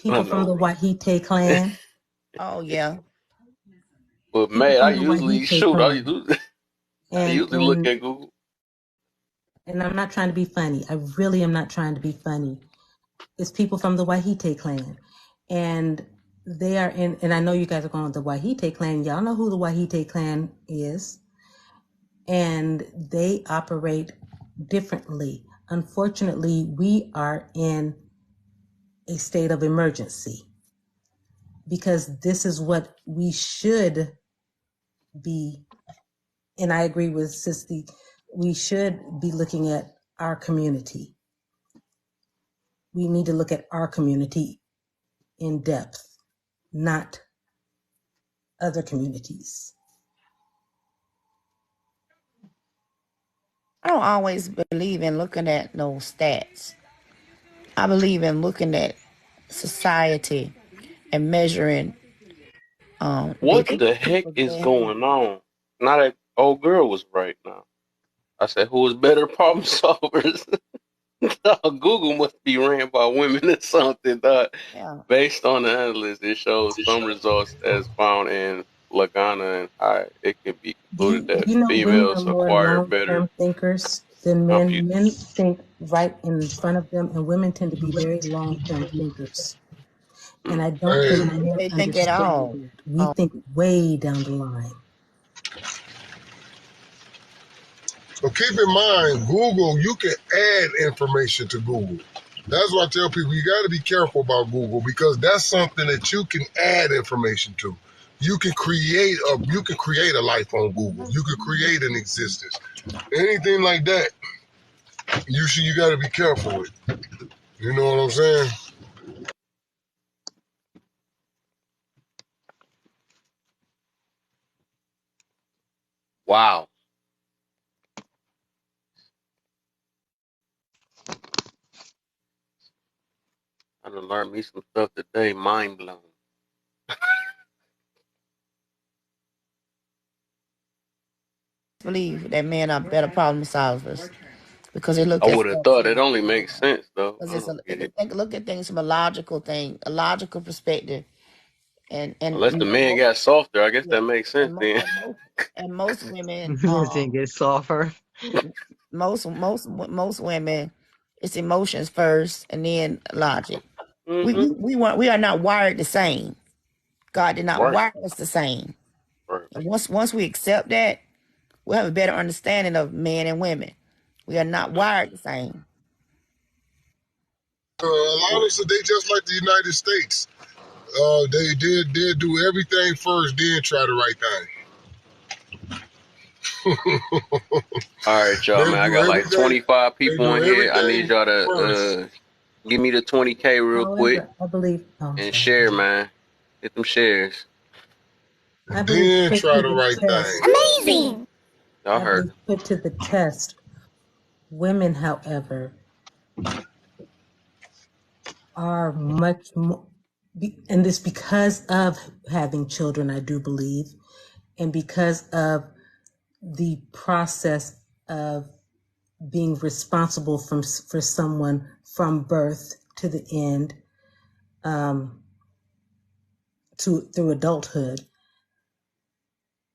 I
People from
know,
the
bro.
Wahite clan.
Oh yeah.
But
People
man, I
from the
usually
Wahite
shoot.
clan.
I
And
usually look
and
at Google.
and I'm not trying to be funny. I really am not trying to be funny. It's people from the Wahite clan. And they are in, and I know you guys are going with the Wahite clan. Y'all know who the Wahite clan is. And they operate differently. Unfortunately, we are in a state of emergency because this is what we should be. And I agree with Sisti, we should be looking at our community. We need to look at our community in depth, not other communities.
I don't always believe in looking at those stats. I believe in looking at society and measuring the
What the heck
people
is
behavior.
going on? Now that old girl was right now. I said, who is better problem solvers? Google must be ran by women or something.
Yeah.
Based on the analysis, it shows some results as found in Lagana and High. It can be concluded
Do
that
you know women are
females
more
acquire better
long-term thinkers than men?
computers.
Men think right in front of them, and women tend to be very long-term thinkers. And
Mm.
I don't
They
think
Hey,
think
men
they think at
understand
all.
that. We think way down the line.
so keep in mind, Google, you can add information to Google. That's why I tell people you got to be careful about Google because that's something that you can add information to. You can create a life on Google. You can create an existence. Anything like that, you got to be careful with. You know what I'm saying?
Wow. I done learned me some stuff today. Mind blown.
Believe that men are better problem solvers because they
I
look at
would have
stuff
thought it
from
only makes sense though.
because
I
it's
don't get it.
look at things from a logical a logical perspective,
Unless the man got softer, I guess
yeah,
that makes sense then.
and most women,
Men think it's softer.
most women, it's emotions first and then logic.
Mm-hmm.
We are not wired the same. God did not
Right.
wire us the same.
Right.
And once we accept that, we'll have a better understanding of men and women. We are not wired the same.
A lot of them, they just like the United States. They did do everything first, then try the right thing.
All right, y'all,
They
man. I
do
got like
everything.
25
They
people
do
in here. I need
everything
y'all
first,
to give me the 20K real quick
However, I believe, oh, I'm
and
sorry.
share, man. Get them shares.
I believe
then
put
try
to
the
the
right thing.
test,
Y'all
I
heard.
believe put to the test, women, however, are much more, and this because of having children, I do believe, and because of the process of being responsible for someone from birth to the end, to through adulthood,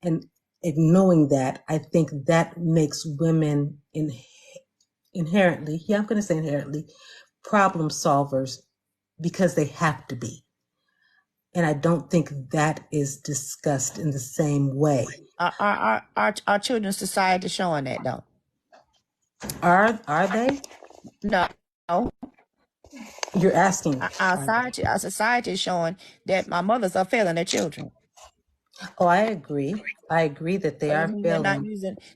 and knowing that, I think that makes women inherently, yeah, I'm going to say inherently, problem solvers because they have to be. And I don't think that is discussed in the same way.
Our children's society showing that though.
Are they?
No,
You're asking.
our society is showing that my mothers are failing their children.
Oh, I agree. I agree that they
So that
are
means
failing.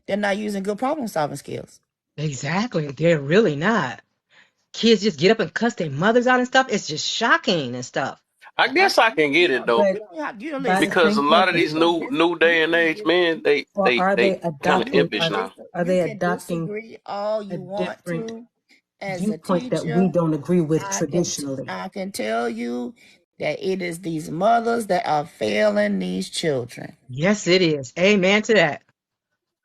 they're not using good problem solving skills.
Exactly. They're really not. Kids just get up and cuss their mothers out and stuff. It's just shocking and stuff.
I guess I can get it though,
But
You don't have you
by
listen.
the
because a
same
lot of
token,
these new day and age men, they
or
they
are
they
they
kind of
adopting?
impish now.
Are
You
they
can
adopting
disagree all
a
you want
different
to. As a
viewpoint that we
teacher,
don't agree with traditionally?
I can tell you that it is these mothers that are failing these children.
Yes, it is. Amen to that.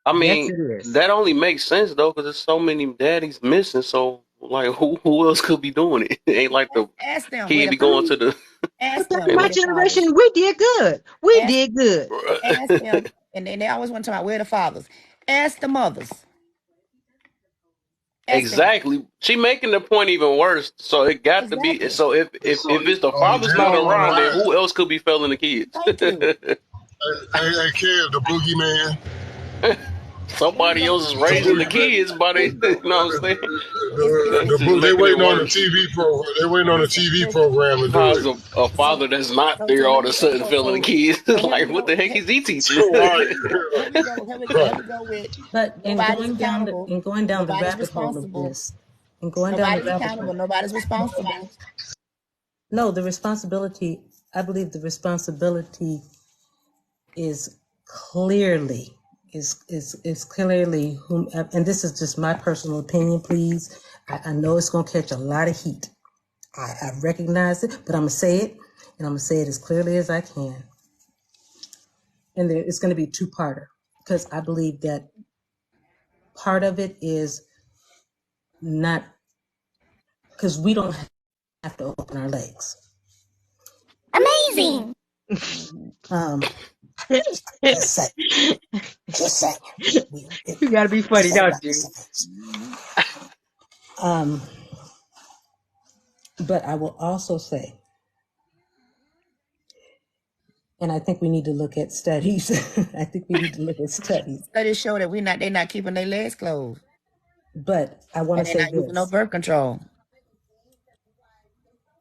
I
Yes,
mean,
it is.
that only makes sense though, because there's so many daddies missing. So like, who else could be doing it? It ain't like the
Ask them where
kid
the
be going to the.
But
ask
that's
them
You
where
my
know,
the fathers.
generation. We did good. We
Ask
did good.
ask them, and they always want to talk about where the fathers. Ask the mothers. Ask them
exactly. She making the point even worse. So it got to be.
exactly.
So if it's the father's
They
not
don't want to
around, then
lie.
who else could be failing the kids?
Thank you.
Hey, Kev, the boogeyman.
There you
Somebody
go.
else is
The
There
raising
you
the
go.
boogeyman.
kids, but
There
they,
you
you
go.
know what I'm saying?
It's
That's just
They
making it
waiting on the
worse.
TV program. They waiting on the TV
listen.
program to do
How's
it.
a father that's not there all of a sudden failing the kids?
So here we
Like, what
go.
the heck is he teaching?
Right.
Here we go with
but
nobody's accountable,
in going down the
nobody's
rabbit hole of
responsible,
this, and going down the
nobody's
rabbit hole.
accountable, nobody's responsible.
No, the responsibility. I believe the responsibility is clearly is clearly whomever. And this is just my personal opinion. Please, I know it's going to catch a lot of heat. I recognize it, but I'm gonna say it, and I'm gonna say it as clearly as I can. And it's going to be two-parter because I believe that part of it is not because we don't have to open our legs.
Amazing.
Just say,
You gotta be funny, don't you?
But I will also say, and I think we need to look at studies. I think we need to look at studies.
Studies show that they're not keeping their legs closed.
But I want
And
to
they're
say
not using no
this.
birth control.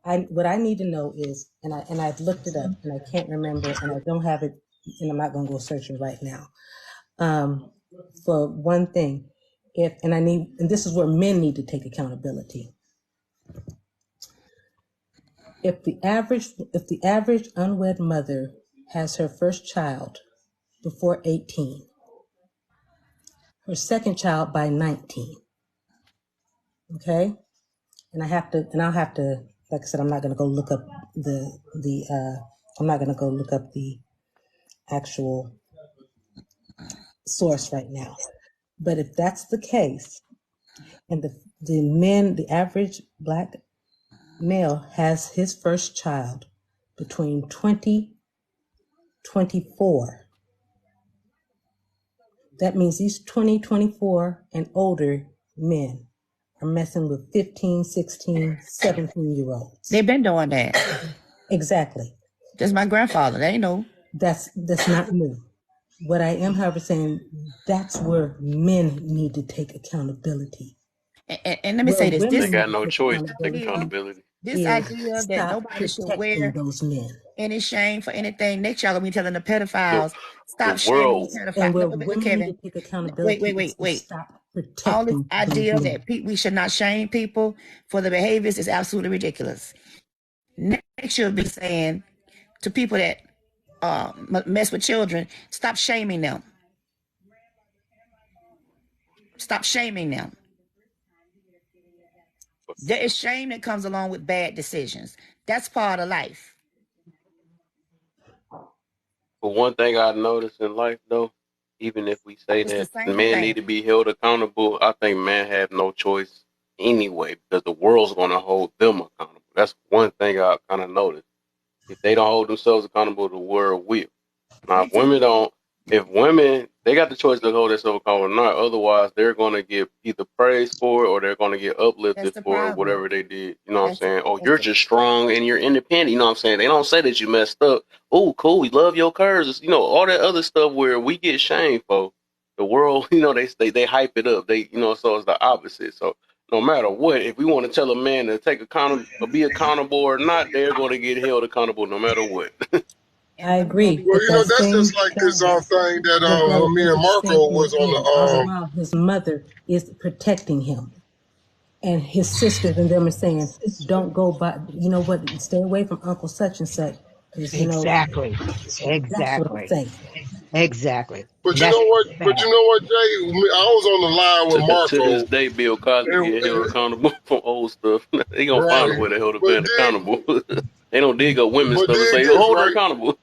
What I need to know is, and I've looked it up, and I can't remember, and I don't have it, and I'm not going to go searching right now. For one thing, and this is where men need to take accountability. If the average unwed mother has her first child before 18, her second child by 19, okay? And I'll have to, like I said, I'm not going to go look up I'm not going to go look up the actual source right now. But if that's the case, and the average Black male has his first child between 20-24, that means these 20-24 and older men are messing with 15, 16, 17-year-olds.
They've been doing that.
Exactly.
Just my grandfather. They know.
That's not new. What I am, however, saying, that's where men need to take accountability.
And let me say this.
They got no choice to take
This
accountability.
this idea that
Stop
nobody should
protecting
wear
those men.
any shame for anything. Next, y'all gonna be telling the pedophiles,
The
stop shaming
world,
the pedophiles.
And where
No, but
women need to
Kevin,
take accountability is to
wait.
stop
All this
protecting those
idea
men.
that we should not shame people for their behaviors is absolutely ridiculous. Next, you'll be saying to people that mess with children, stop shaming them. Stop shaming them. There is shame that comes along with bad decisions. That's part of life.
but one thing I noticed in life, though, even if we say
It's the
that
same
men need
thing.
to be held accountable, I think men have no choice anyway because the world's going to hold them accountable. That's one thing I kind of noticed. If they don't hold themselves accountable, the world will. Now,
Me
if
too.
women don't, if women, they got the choice to hold themselves accountable or not. Otherwise, they're going to get either praised for it or they're going to get
That's
uplifted
the
for
problem.
whatever they did. You know what I'm
That's the,
saying? Oh,
that's
you're
the
just strong and you're independent. You know what I'm saying? They don't say that you messed up. Oh, cool. We love your curves. You know, all that other stuff where we get shamed for. The world, you know, they hype it up. They, you know, so it's the opposite. So no matter what, if we want to tell a man to take accountable, be accountable or not, they're going to get held accountable no matter what.
I
and women gonna
agree,
be
Well,
but
you know,
that
that's
same
just like this
guy
thing that
was
when me
going
and
through the same
Marco
thing
was on
again. All the
the
while, his mother is protecting him, and his sisters and them are saying, "Don't go by. You know what? Stay away from Uncle such and such, because
Exactly.
that's what I'm
Exactly.
saying."
Exactly.
But
And
you
that's
know what? But
sad.
you know what, Jay? I was on the line with
To this
Marco,
day, Bill Cosby getting held
and
accountable for old stuff. They gonna find a
right.
way to hold a
But
man
then,
accountable. They don't dig up women's
but
stuff and
did
say,
this
hold her
right.
accountable.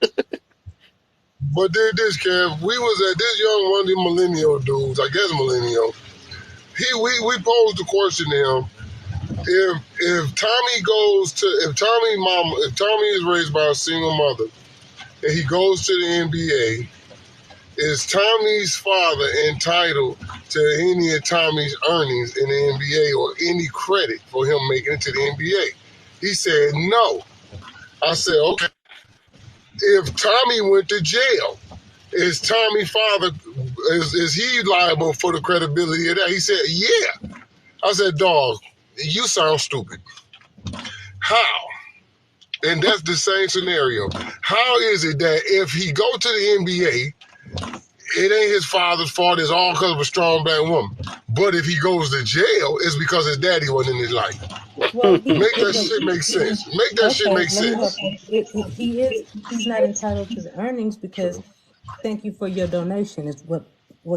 But did this, Kev? We was at this young one of the millennial dudes. I guess millennial. We posed the question to him: if Tommy goes to if Tommy is raised by a single mother and he goes to the NBA, is Tommy's father entitled to any of Tommy's earnings in the NBA or any credit for him making it to the NBA? He said no. I said, okay. If Tommy went to jail, is Tommy's father, is he liable for the credibility of that? He said, yeah. I said, dog, you sound stupid. How? And that's the same scenario. How is it that if he go to the NBA, it ain't his father's fault, it's all because of a strong black woman. But if he goes to jail, it's because his daddy wasn't in his life.
Well,
Make that shit make sense. Make that shit
okay,
make
let me help
sense.
you. He's not entitled to the earnings because thank you for your donation is what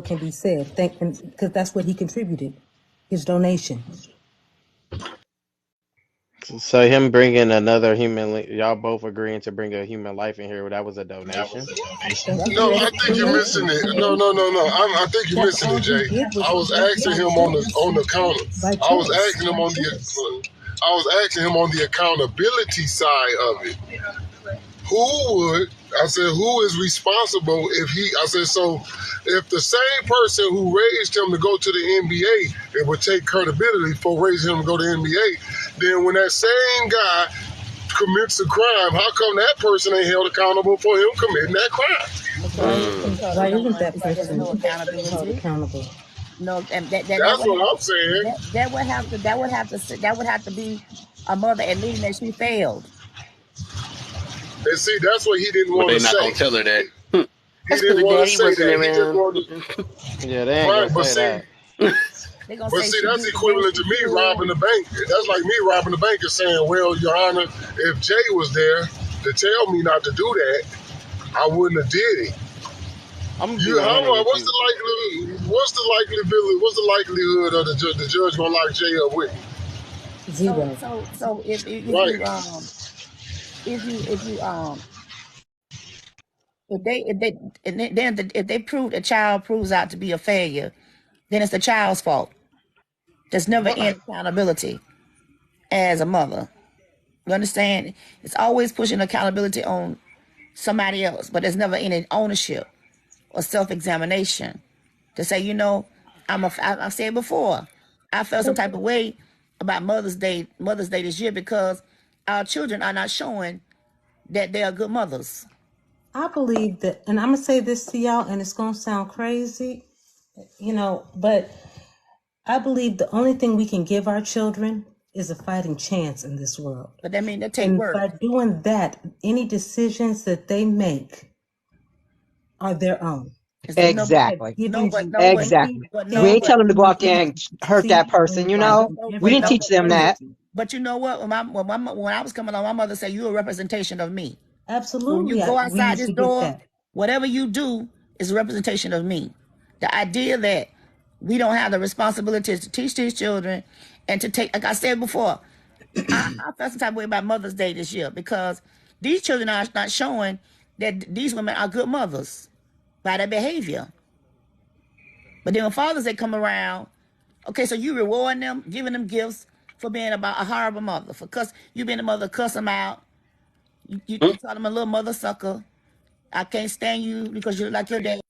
can be said. Because that's what he contributed, his donation.
So him bringing another human, y'all both agreeing to bring a human life in here. That was a donation.
Thank you
that's
for
No,
what
your
I
he
think you're
said.
missing
donation.
it. No. I think you're
That's
missing it,
all he
Jay.
did was
I was
he
asking him
chose
on the counter.
by
I was
choice.
asking him on the I was asking him on the accountability side of it. I said, who is responsible I said, so if the same person who raised him to go to the NBA, it would take credibility for raising him to go to the NBA, then when that same guy commits a crime, how come that person ain't held accountable for him committing that crime?
Because
Why
no
isn't
one,
that
because there's
person
no
held
accountability.
accountable?
No, and that
That's
would
what
have
I'm saying.
that would have to be a mother admitting that she failed.
And see, that's what he didn't
But
want
they
to
not
say.
gonna tell her that.
He
That's because
didn't
the
want to
daddy
say
wasn't
that. He just
around.
wanted
Yeah, they ain't
right,
gonna say that.
They're gonna
but
say
see,
she
that's
did the best
equivalent
she
to me
could.
robbing the bank. That's like me robbing the bank and saying, well, Your Honor, if Jay was there to tell me not to do that, I wouldn't have did it.
I'm gonna be 100 with you.
What's the likelihood of the judge gonna lock Jay up with me?
So
Zero.
so so if
Right.
you if you if they and then if they prove a child proves out to be a failure, then it's the child's fault. There's never any
Right.
accountability as a mother. You understand? It's always pushing accountability on somebody else, but there's never any ownership or self-examination to say, I've said before, I felt some type of way about Mother's Day this year because our children are not showing that they are good mothers.
I believe that, and I'm gonna say this to y'all, and it's gonna sound crazy, but I believe the only thing we can give our children is a fighting chance in this world.
But that means they take
And by
work.
doing that, any decisions that they make are their own.
It's no,
Exactly.
no,
Giving
but
you
no, but
Exactly. We
no,
ain't
everything
but
telling them to
you
go out there
need
and
to
hurt that
succeed
person,
in
you
life
know?
but
and
no,
We
but
every
didn't
no,
teach them that.
opportunity.
but you know what? When I was coming along, my mother said, "You're a representation of me." So when you
Absolutely,
go
we
outside
used
this
to get
door,
that.
whatever you do is a representation of me. The idea that we don't have the responsibilities to teach these children and to take, like I said before, I felt some type of way about Mother's Day this year because these children are not showing that these women are good mothers by their behavior. But then when Father's Day come around, okay, so you rewarding them, giving them gifts for being about a horrible mother, for you being a mother, cuss them out, you call them a little mother sucker. I can't stand you because you're like your daddy.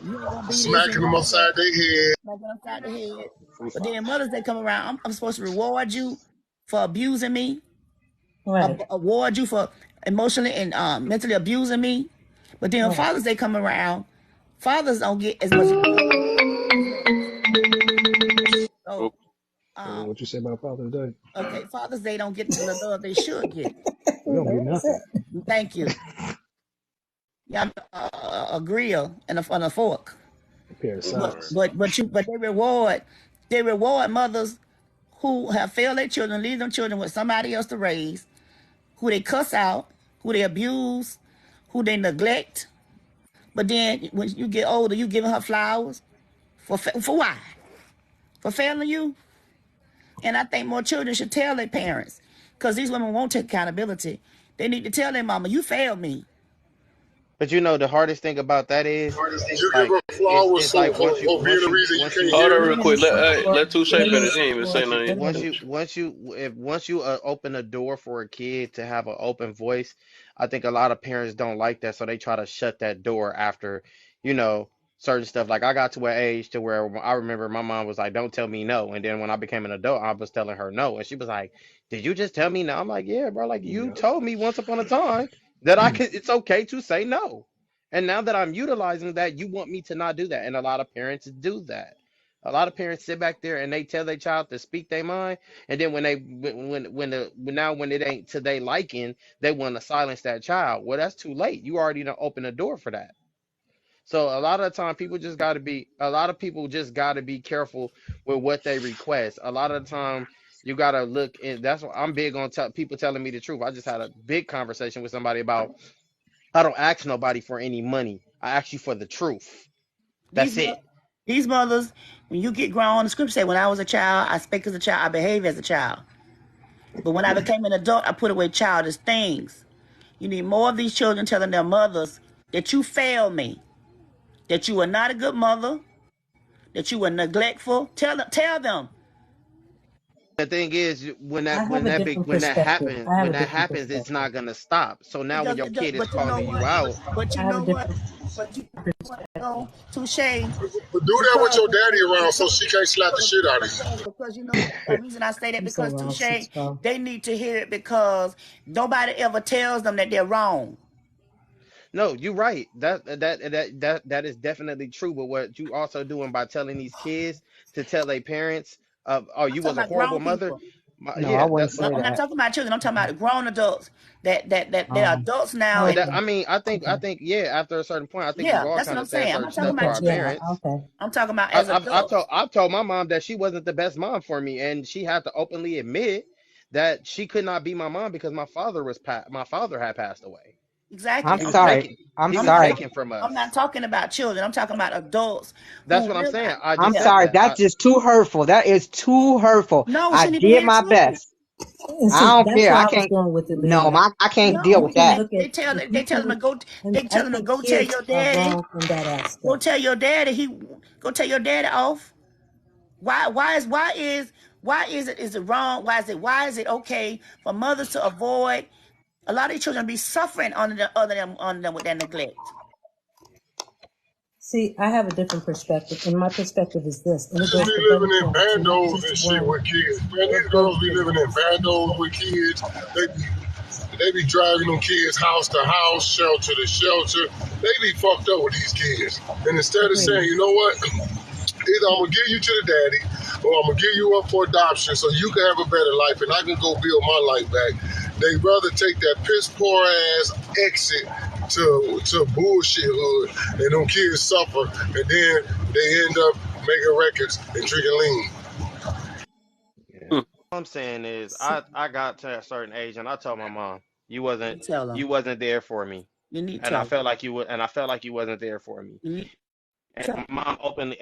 You ain't gonna be this and
Smacking
you
them
gonna be that.
upside their head.
Like upside the head.
Free
But
fall.
then Mother's Day come around, I'm supposed to reward you for abusing me,
Right,
award you for emotionally and mentally abusing me. But then when
right.
Father's Day come around, fathers don't get as much love as mothers. So, um,
What you say about Father's Day?
okay, Father's Day don't get the love they should get.
We don't get nothing.
Thank you. Yeah, I'm a grill and a fork.
A pair of
But
socks.
but they reward mothers who have failed their children, leave them children with somebody else to raise, who they cuss out, who they abuse, who they neglect. But then when you get older, you giving her flowers for why? For failing you? And I think more children should tell their parents because these women won't take accountability. They need to tell their mama, "You failed me."
But the hardest thing about that is
You give
like
her flowers
it's like
for being the reason you
once
can't
you
Hold
hear
on
me.
real quick.
For,
Let Touche
wait a minute,
finish. He ain't even
for,
say nothing.
wait a minute.
once you open a door for a kid to have an open voice, I think a lot of parents don't like that, so they try to shut that door after, you know, certain stuff. Like I got to an age to where I remember my mom was like, "Don't tell me no," and then when I became an adult, I was telling her no, and she was like, "Did you just tell me no?" I'm like, "Yeah, bro. Like you
Yeah.
told me once upon a time that I could. It's okay to say no." And now that I'm utilizing that, you want me to not do that. And a lot of parents do that. A lot of parents sit back there and they tell their child to speak their mind, and then when it ain't to their liking, they want to silence that child. Well, that's too late. You already done opened the door for that. So a lot of the time, a lot of people just got to be careful with what they request. A lot of the time, you got to look, and that's what I'm big on people telling me the truth. I just had a big conversation with somebody about I don't ask nobody for any money. I ask you for the truth.
These
That's
mo-
it.
these mothers, when you get grown, the scripture say, "When I was a child, I spake as a child, I behaved as a child." But when I became an adult, I put away childish things. You need more of these children telling their mothers that you failed me, that you were not a good mother, that you were neglectful. Tell them.
The thing is,
I have a different perspective. I have
when
a
that
different
happens, it's
perspective.
not gonna stop. So now when your
It does,
kid is
but you know
calling you
what?
out,
But you
I have a
know what?
different
But you
perspective.
know, touche.
But do that with
Because
your daddy around so she can't slap the shit out of
because you know the reason I say that
You say
because
around
touche,
6'4".
they need to hear it because nobody ever tells them that they're wrong.
no, you're right. That is definitely true. But what you also doing by telling these kids to tell their parents of, oh,
I'm
you was
talking
a
about
horrible
grown
mother.
people.
No, I
Yeah,
wouldn't
No,
say
I'm not
that.
talking about children. I'm talking about grown adults that are
Um,
adults now. And
Okay.
I mean, I
Okay.
think, yeah. After a certain point, I think we've
yeah,
all
that's what
kind
I'm
of said
saying. I'm
certain
not talking
stuff to
about
Okay.
our
Yeah.
children.
parents.
Okay.
I'm talking about as adults.
I've told my mom that she wasn't the best mom for me, and she had to openly admit that she could not be my mom because my father had passed away.
I'm
Exactly.
He was
sorry.
taken
I'm
he
I'm
was
not
sorry.
taken
talking.
from
I'm not
us.
talking about children. I'm talking about adults
That's
who
what I'm saying.
realize.
I
I'm
just
Yeah.
said
sorry.
that.
That's just too hurtful. That is too hurtful.
No, we
I
shouldn't even
did
hear
my
children.
best.
And
I
see,
don't
that's
care.
where
I
I was
can't.
going with it,
No,
Leon.
I can't
No,
deal
You
with
can
that.
look at if you
they tell them to
can,
go.
and
They
I
tell them to
think
go tell
kids
your
are
daddy.
wrong in that
Go
aspect.
tell your daddy. Go tell your daddy off. Why is it wrong? Why is it okay for mothers to avoid? A lot of these children be suffering under them with their neglect.
See, I have a different perspective, and my perspective is this, and it
Girls
goes
be
for both
living in
parents, not
bandos
just
and shit
one,
with kids. Man, these
but both
girls be living in
parents.
bandos with kids. They be driving them kids house to house, shelter to shelter. They be fucked up with these kids. And instead of saying,
Agreed.
you know what? Either I'm gonna give you to the daddy, or I'm gonna give you up for adoption so you can have a better life and I can go build my life back. They rather take that piss poor ass exit to bullshit hood and them kids suffer and then they end up making records and drinking lean.
Yeah.
Hmm.
All I'm saying is
See,
I got to a certain age and I told my mom
You tell them.
you wasn't there for me.
You need to
And I
tell them.
felt like you would and I felt like you wasn't there for me.
You need to
And
tell them.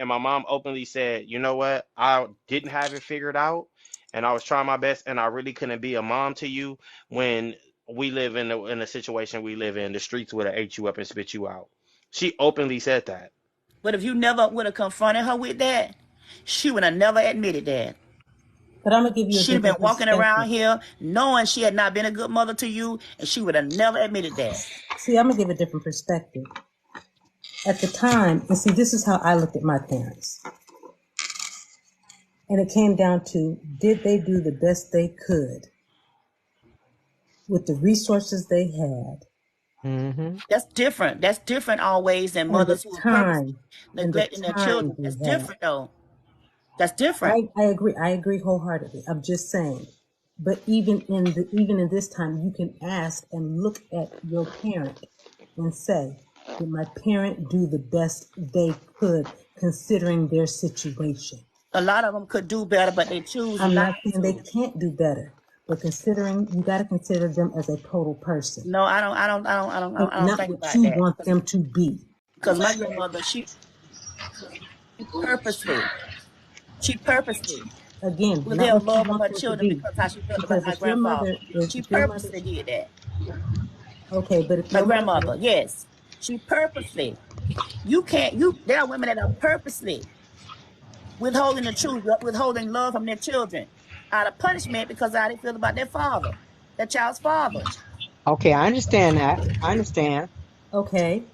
my mom openly said, you know what? I didn't have it figured out and I was trying my best and I really couldn't be a mom to you when we live in the situation we live in. The streets would have ate you up and spit you out. She openly said that.
But if you never would have confronted her with that, she would have never admitted that.
but I'm gonna give you a
She'd have been
different
walking
perspective.
around here knowing she had not been a good mother to you, and she would have never admitted that.
See, I'm gonna give a different perspective. At the time, and see, this is how I looked at my parents, and it came down to did they do the best they could with the resources they had
Hmm.
That's different. That's different always than
and the
mothers who are purposely
time and the
neglecting their
time
children. That's
they had.
different, though. That's different.
I agree. I agree wholeheartedly. I'm just saying. But even in this time, you can ask and look at your parent and say, did my parent do the best they could considering their situation?
A lot of them could do better, but they choose
I'm
not
not saying they
to.
can't do better, but considering you got to consider them as a total person
No, I don't. I don't. I don't. I don't.
and
I don't
not
think
what
about
you
that
want them to be.
because my grandmother, purposely, she purposely
Again, not
withheld
what you
love from
want
her
them to
children
be.
because how she felt about
Because
my grandfather. She
if your mother,
purposely did that.
okay, but if
My
your mother,
grandmother, yes, she purposely. You can't. You there are women that are purposely withholding the truth, withholding love from their children out of punishment because of how they feel about their father, their child's father.
Okay, I understand that. I understand.
okay,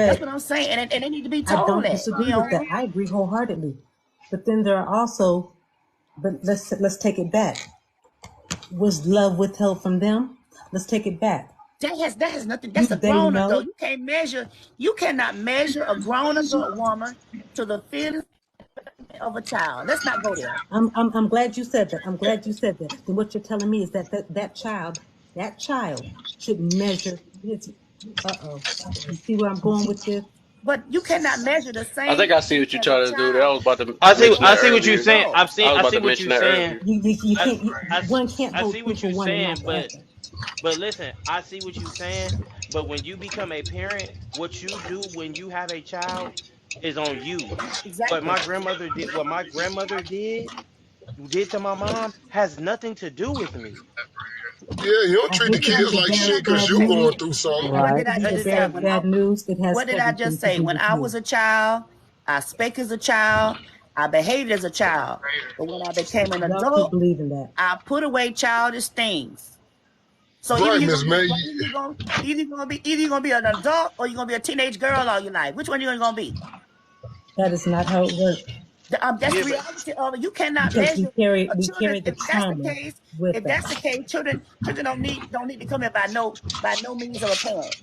That's
but
what I'm saying, and they need to be
I
told
don't
that,
disagree with that.
Leon.
I agree wholeheartedly. But then there are also, but let's take it back. Was love withheld from them? Let's take it back.
That has nothing.
Do
That's a
they
grown adult.
know?
You can't measure. You cannot measure a grown adult woman to the feelings of a child. Let's not go there.
I'm glad you said that. I'm glad you said that. Then what you're telling me is that child should measure his. Uh-oh. You see where I'm going with this?
But you cannot measure the
I
same
think I see
thing
what you're
as a
trying to do there. I
child
was about to
with
mention
I
that
see what
an
you're
earlier.
saying.
adult.
I
I
was about
see
to
what
mention
you're
that
saying.
earlier.
You
I,
can't.
I,
One can't
I
hold
see
true
what
for
you're
one and
saying,
not the other.
but listen, I see what you're saying. But when you become a parent, what you do when you have a child is on you.
Exactly.
What my grandmother did to my mom has nothing to do with me.
Yeah, you don't
I
treat the
hate to be
kids
the
like
What did
bearer
I
shit
of
because
just
bad
you
say?
news.
going through
I
something.
What
hate
Right.
did
to
I
be
That
the
just
is
bearer
say?
that
of
When I
bad news. It has
What did I just
everything to
say?
do
When
with
I
you.
was a child, I spake as a child. I behaved as a child, but when I became an
Y'all keep
adult,
believing that.
I put away childish things. So either
Right,
you're
Miss
gonna be,
May.
either you're gonna be an adult or you're gonna be a teenage girl all your life. Which one are you gonna be?
That is not how it works
That's the
Yeah, but
reality of it. You cannot
because
measure a
we
children.
carry the trauma with
If that's
us.
the case, children don't need to come in by no means of a parent.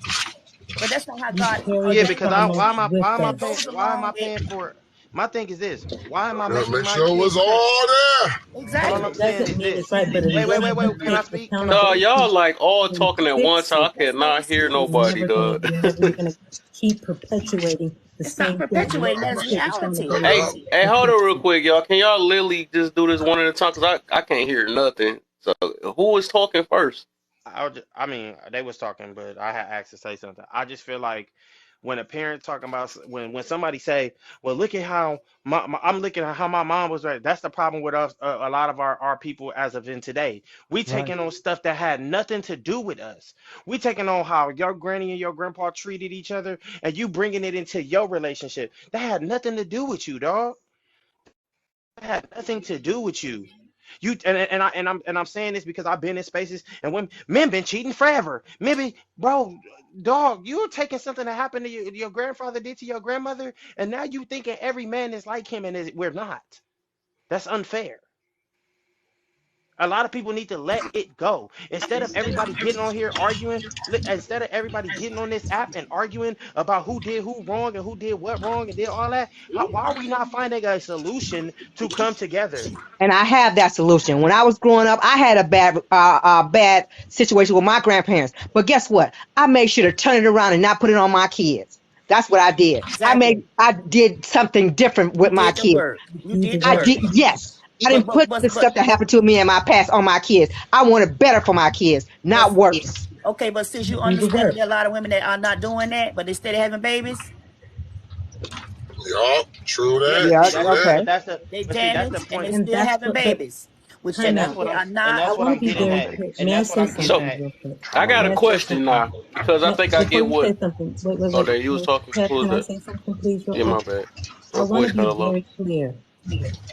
But that's not how
We
God.
carry
yeah,
the
because
trauma with
why am I
It
paying
us.
goes
why am
along
I
with
paying for it? My thing is this: why am I
Gotta
making
make
my
sure it was
kids pay?
all there.
But
But
all
exactly.
I'm
it
saying
doesn't
is
mean it's
this.
right. But unless
Wait.
you
Can I
take
speak? Can I
Dog,
speak?
y'all
accountability
like all
and
talking at one
fix
time. I
it,
That's what I'm
cannot hear
you're
saying.
nobody,
never gonna
dog.
you're gonna keep perpetuating the
It's not
same thing.
perpetuating.
Unless you
That's
take
reality.
Hey,
Yup.
accountability
hey,
and
hold
fix
on real
it.
quick, y'all. Can y'all literally just do this one at a time? Cause I can't hear nothing. So who was talking first?
I mean, they was talking, but I had asked to say something. I just feel like when a parent talking about when somebody say, "Well, look at how I'm looking at how my mom was raised." That's the problem with us. A lot of our people as of in today, we
Right.
taking on stuff that had nothing to do with us. We taking on how your granny and your grandpa treated each other, and you bringing it into your relationship. That had nothing to do with you, dog. That had nothing to do with you. You and I'm saying this because I've been in spaces and when men been cheating forever. Maybe, bro, dog, you're taking something that happened to your grandfather did to your grandmother, and now you thinking every man is like him, and we're not. That's unfair. A lot of people need to let it go. Instead of everybody getting on here arguing, instead of everybody getting on this app and arguing about who did who wrong and who did what wrong and did all that, why are we not finding a solution to come together?
And I have that solution. When I was growing up, I had a bad situation with my grandparents. But guess what? I made sure to turn it around and not put it on my kids. That's what I did.
Exactly.
I did something different
You
with my
did the
kids.
work. You
Do the
did the
I
work.
work.
did, yes. I
But
didn't
but
put
but
the
but
stuff that happened to me in my past on my kids. I wanted better for my kids,
but
not worse.
okay. But since you
Do the
understand that
work.
there are a lot of women that are not doing that, but they still having babies,
Yup. True
Yeah,
that.
but
Yeah,
see,
True that.
okay.
they
that's the
damaged and they
point.
And
still
that's
having
what but
babies, which
time
That's
out.
what
they
I'm,
are
and
not.
I
that's what
want to
I'm
be
getting
very
at,
Okay.
clear.
and
May I
that's what
say
I'm getting
So
something
at.
real quick?
I got a
May I say
question
something?
now because I think I
Before
get
you say
what.
something,
Oh, there you was talking.
Ted,
Who was
can I
that?
say something, please, real
Yeah,
quick?
my bad.
I
Your
want
voice
to
kind
be
of low.
very clear.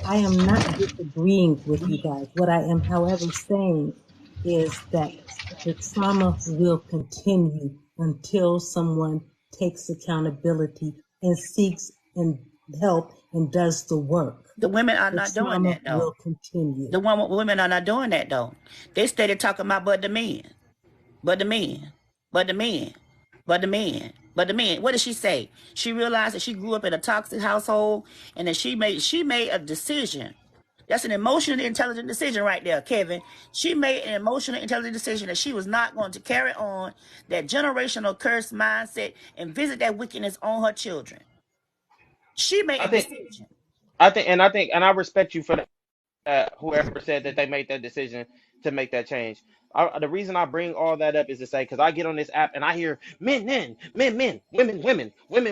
I am not disagreeing with you guys. What I am, however, saying is that the trauma will continue until someone takes accountability and seeks and help and does the work.
The women are
The
not doing
trauma
that though.
will continue.
Women are not doing that though. They started talking about but the men. But the men, but the men, but the men, but the men. What did she say? She realized that she grew up in a toxic household and that she made a decision. That's an emotionally intelligent decision right there, Kevin. She made an emotionally intelligent decision that she was not going to carry on that generational curse mindset and visit that wickedness on her children. She made
I
a
think,
decision.
and I respect you for that. Whoever said that they made that decision to make that change. The reason I bring all that up is to say because I get on this app and I hear men,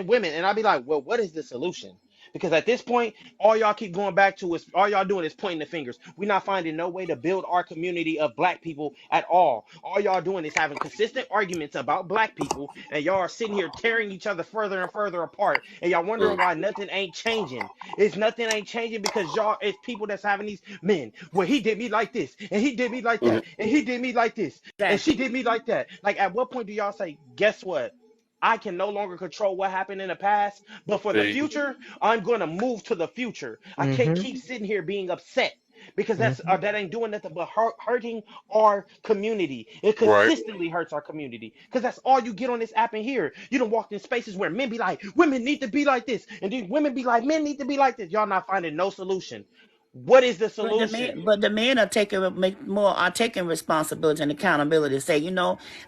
women, and I be like, well, what is the solution? Because at this point, all y'all keep going back to is all y'all doing is pointing the fingers. We're not finding no way to build our community of black people at all. All y'all doing is having consistent arguments about black people, and y'all are sitting here tearing each other further and further apart, and y'all wondering
Mm,
why nothing ain't changing. It's nothing ain't changing because y'all, it's people that's having these men. Well, he did me like this, and he did me like
mm,
that, and he did me like this, and she
Exactly.
did me like that. Like, at what point do y'all say, guess what? I can no longer control what happened in the past, but for the
there you
future, I'm going to move to the future. I can't
Mm-hmm.
keep sitting here being upset because
Mm-hmm.
that ain't doing nothing but hurting our community. It
go. Right.
consistently hurts our community because that's all you get on this app and here. You don't walk in spaces where men be like, women need to be like this, and then women be like, men need to be like this. Y'all not finding no solution. What is the solution?
But the men are taking responsibility and accountability. Say,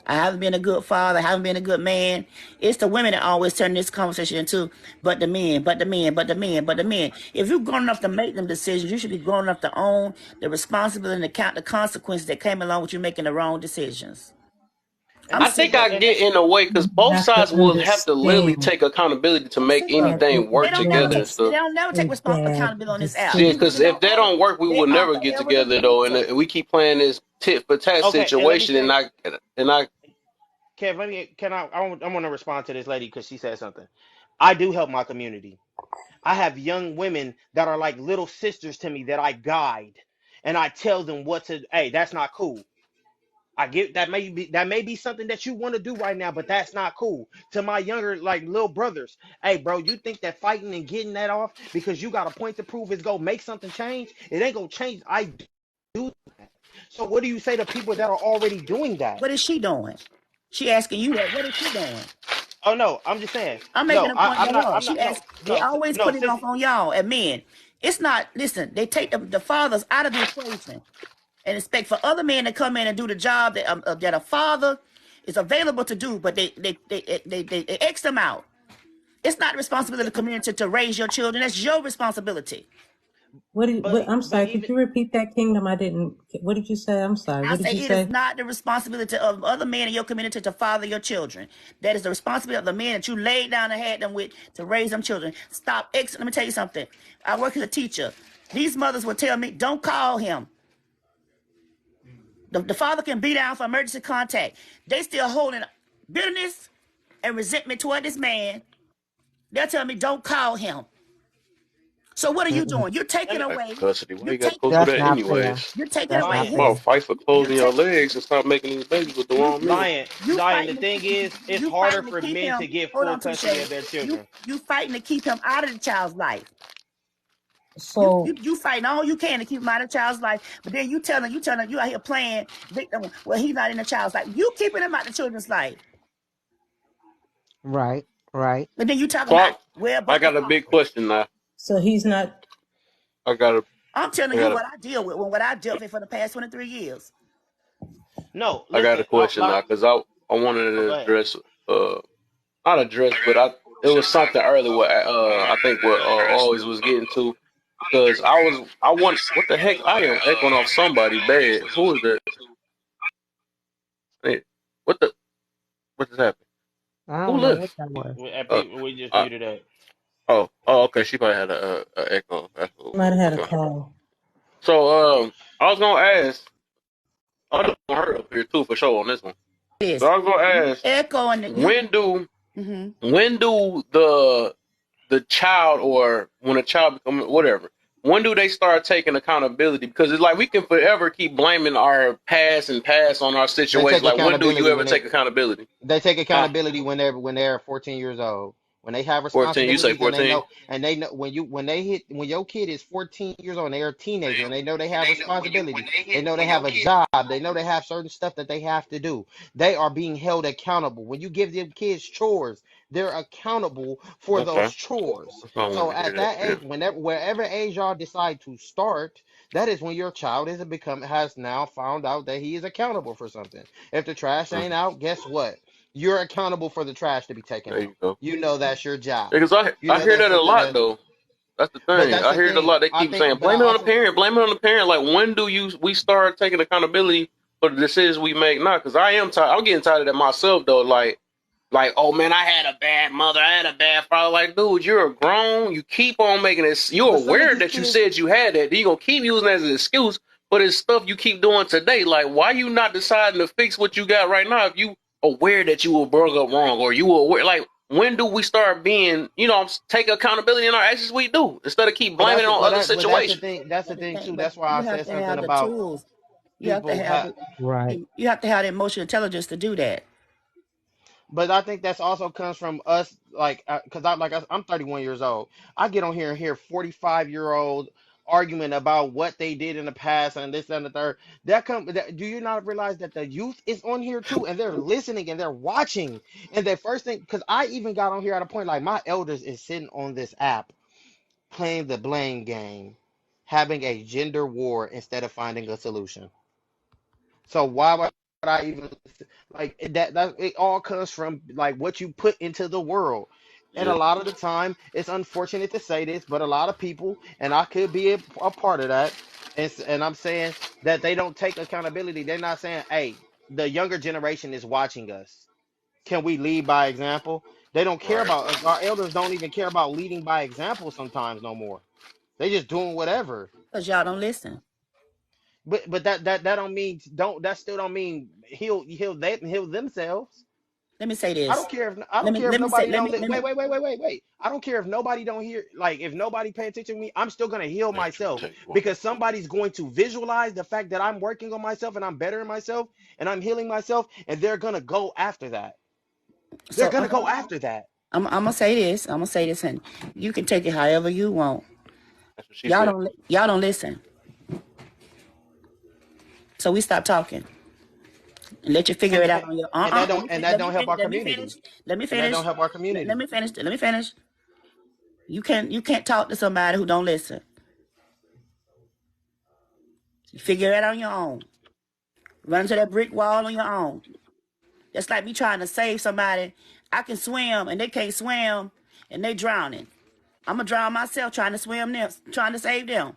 I haven't been a good father, I haven't been a good man. It's the women that always turn this conversation into, but the men, but the men, but the men, but the men. If you're grown enough to make them decisions, you should be grown enough to own the responsibility and account the consequences that came along with you making the wrong decisions.
And
I'm
I
this
sick
think
of
I
it.
and
get
this
in a way because
You
both
have to
sides will have to literally
understand
take accountability to
I'm
make
sick of
that
it.
it
anything
They
work
don't never
together
take
and
was
they
stuff.
don't never
a
take
bad
accountability on this app.
Shit,
These
because
women
decision.
if
don't
that
ever.
don't work, we
They
will
are
never get
forever the
together though, and
victim.
we keep playing this tit for tat
okay, and let me
situation,
say,
and I
Kev, let me can I want to respond to this lady because she said something. I do help my community. I have young women that are like little sisters to me that I guide, and I tell them what to. Hey, that's not cool. I get that may be something that you want to do right now, but that's not cool. To my younger like little brothers, hey bro, you think that fighting and getting that off because you got a point to prove is gonna make something change? It ain't gonna change. I do that. So what do you say to people that are already doing that?
What is she doing? She asking you that. What is she doing?
Oh no, I'm just saying.
I'm making
No,
a point
I'm
to
not.
her.
I'm
She
not. No,
asked. They
no,
always
no,
put it off
sissy.
on y'all and men. It's not. Listen, they take the fathers out of the equation and expect for other men to come in and do the job that a father is available to do, but they X them out. It's not the responsibility of the community to raise your children. That's your responsibility.
I'm
But
sorry, could
even
you repeat that, Kingdom? I didn't, what did you say? I'm sorry,
I
what did
say
you
it is
say?
not the responsibility of other men in your community to father your children. That is the responsibility of the men that you laid down and had them with to raise them children. Stop. Let me tell you something. I work as a teacher. These mothers will tell me, don't call him. The father can be down for emergency contact. They still holding bitterness and resentment toward this man. They'll tell me, don't call him. So what are you
Mm-mm.
doing? You're
let
taking
me,
That's
away.
custody. Why
You're
you got to
taking
go through
That's
that
away.
not fair.
anyways?
You're taking
That's
away
not
Lion,
About
fair.
fight for
you're
closing your
taking
legs and stop making these babies with the
you
wrong
you
men.
Lion,
you
Lion. The
fighting to
thing
keep
is, it's
you
harder
fighting to
for
keep
men to
him.
get
Hold
full
on,
custody
Touche.
of their
You
children.
you fighting to keep him out of the child's life.
So,
You fighting all you can to keep him out of the child's life, but then you telling you out here playing victim. Well, he's not in the child's life. You keeping him out the children's life,
Right, right.
but then you talking
So
about well,
I
but the
got a big
father.
question now.
so he's not,
I got a,
I'm
I
telling you
got a,
what I deal with, what I dealt with for the past 23 years.
No,
I got a
listen.
question now because I wanted
Oh,
to
go ahead.
address not address, but it was something earlier what I think what always was getting to because I want what the heck I am echoing off somebody bad. Who is that? Hey, what the what just happened?
I
Who
don't know what
left?
that was.
Uh,
We just
uh
muted up.
okay. She probably had a echo. That's what it
might
was.
have had a
Okay.
call.
So I was gonna ask. I just want her up here too for sure on this one. So
This
I was gonna
you
ask
echoing the you.
when do
Mm-hmm.
when do the child or when a child become whatever when do they start taking accountability because it's like we can forever keep blaming our past and past on our
They
situation
take
like when do you
accountability
ever
when
take accountability?
they take
Huh?
accountability when they're 14 years old. When they have
14, you say
responsibilities and
14?
they know when your kid is 14 years old and they're a teenager and they know they have responsibilities, they know they have a job, they know they have certain stuff that they have to do. They are being held accountable. When you give them kids chores, they're accountable for those
Okay,
chores.
that's what I
So
want to hear
at
that.
that
Yeah.
age, wherever age y'all decide to start, that is when your child has now found out that he is accountable for something. If the trash ain't out, guess what? You're accountable for the trash to be taken
There
out.
you go.
You know that's your job.
Because
You
I
know
hear
that's
that a
something
lot
that.
though. That's the
But
thing.
that's
I
the
hear it a
thing.
lot. They
I
keep
think.
saying
But I
blame it on the
also.
parent, blame it on the parent. Like when do we start taking accountability for the decisions we make now? Because I am tired. I'm getting tired of that myself though. Like, oh man, I had a bad mother, I had a bad father. Like, dude, you're grown. You keep on making this. You're
But some of
aware
these
that you
kids.
said you had that. You're gonna keep using that as an excuse, but it's stuff you keep doing today. Like, why you not deciding to fix what you got right now if you aware that you were brought up wrong or you were aware? Like, when do we start being, take accountability in our actions we do instead of keep blaming it on other
But that's the
situations?
thing. That's the
But the
thing
thing,
too.
but
That's why
you
I
have
said
to
something
have the
about
tools. You have to
people
have
have.
the
Right.
you have to have the emotional intelligence to do that.
But I think that's also comes from us, like, because I'm 31 years old. I get on here and hear 45-year-old argument about what they did in the past and this and the third. Do you not realize that the youth is on here too, and they're listening and they're watching, and their first thing, because I even got on here at a point like my elders is sitting on this app playing the blame game, having a gender war instead of finding a solution. So why would I even like that? That it all comes from like what you put into the world. And a
Yeah,
lot of the time, it's unfortunate to say this, but a lot of people, and I could be a part of that, and I'm saying that they don't take accountability. They're not saying, "Hey, the younger generation is watching us. Can we lead by example?" They don't care
right.
about our elders. Don't even care about leading by example sometimes no more. They just doing whatever.
Because y'all don't listen.
But that don't mean don't that still don't mean heal themselves.
let me say
I
this.
don't care if I don't
Let me
care if
let me say
nobody
let
don't
me let me
wait. I don't care if nobody don't hear, like if nobody pay attention to me, I'm still gonna heal
Man, trying to
myself
tell you what.
because somebody's going to visualize the fact that I'm working on myself and I'm bettering myself and I'm healing myself, and they're gonna go after that. They're
so
gonna go after that.
I'm gonna say this. I'm gonna say this, and you can take it however you want.
That's what she said.
Y'all don't listen. So we stop talking and let you figure
And
it out on your.
that don't help our
Let me
community.
finish. Let me
And that
finish.
don't help our
Let
community.
me finish. Let me finish. You can't talk to somebody who don't listen. You figure it out on your own. Run into that brick wall on your own. That's like me trying to save somebody. I can swim and they can't swim and they drowning. I'm gonna drown myself trying to swim them, trying to save them.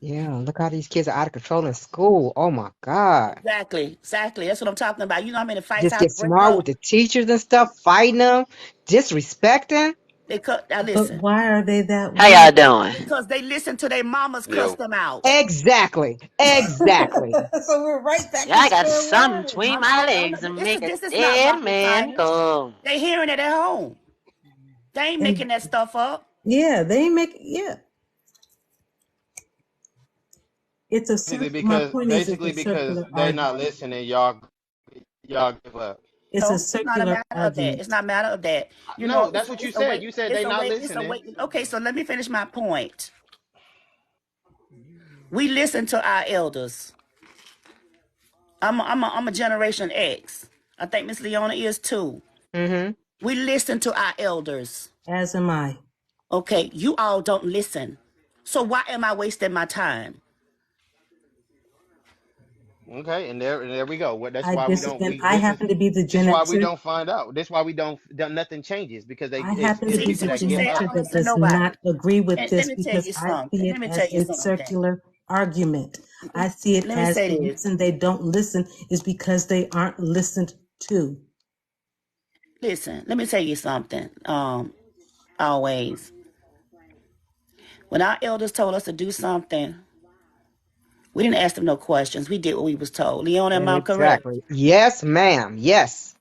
Yeah, look how these kids are out of control in school. Oh my God.
Exactly, exactly. That's what I'm talking about. You know how many fights
Just
I have
get
to break
smart with
up?
the teachers and stuff, fighting them, disrespecting.
They cut. Now
But
listen,
why are they that
How
way?
y'all doing?
because they listen to their mamas cuss
Yo,
them out.
Exactly. Exactly.
So we're right back to
Y'all got
square
something
one.
between my legs and make a
This is not
dead
rocket
man
science.
come.
They hearing it at home. They ain't
And
making that stuff up.
yeah, they make yeah. It's a my point is it's
Basically
a
because
circular
they're not
argument.
listening, y'all give up.
It's a
No, it's not a
circular
matter of that. It's
argument.
not a matter of that. You know,
No, that's what you
it's a
said.
way.
You said
It's
they
a
not
way. It's a
listening.
way. Okay, so let me finish my point. We listen to our elders. I'm a Generation X. I think Miss Leona is too.
Mm-hmm.
We listen to our elders.
As am I.
Okay, you all don't listen. So why am I wasting my time?
Okay, and there we go. That's
I
why we don't
and
we
I happen to be the
this is
Gen
why we
Xer.
don't find out. This is why we don't nothing changes because
I happen to
it's
See,
be
people
see
the
what
that
you
Gen
give
say? I
up.
Xer
don't
that
listen to
does
nobody.
not agree with
And let
this
me tell
because
you
I
something.
see
Let
it
me tell
as
you
a
something.
circular argument. I see it
Let me
as
say
the
this.
reason they don't listen is because they aren't listened to.
Listen, let me tell you something. Always. When our elders told us to do something, we didn't ask them no questions. We did what we was told. Leon, am I correct?
Exactly. Yes, ma'am. Yes.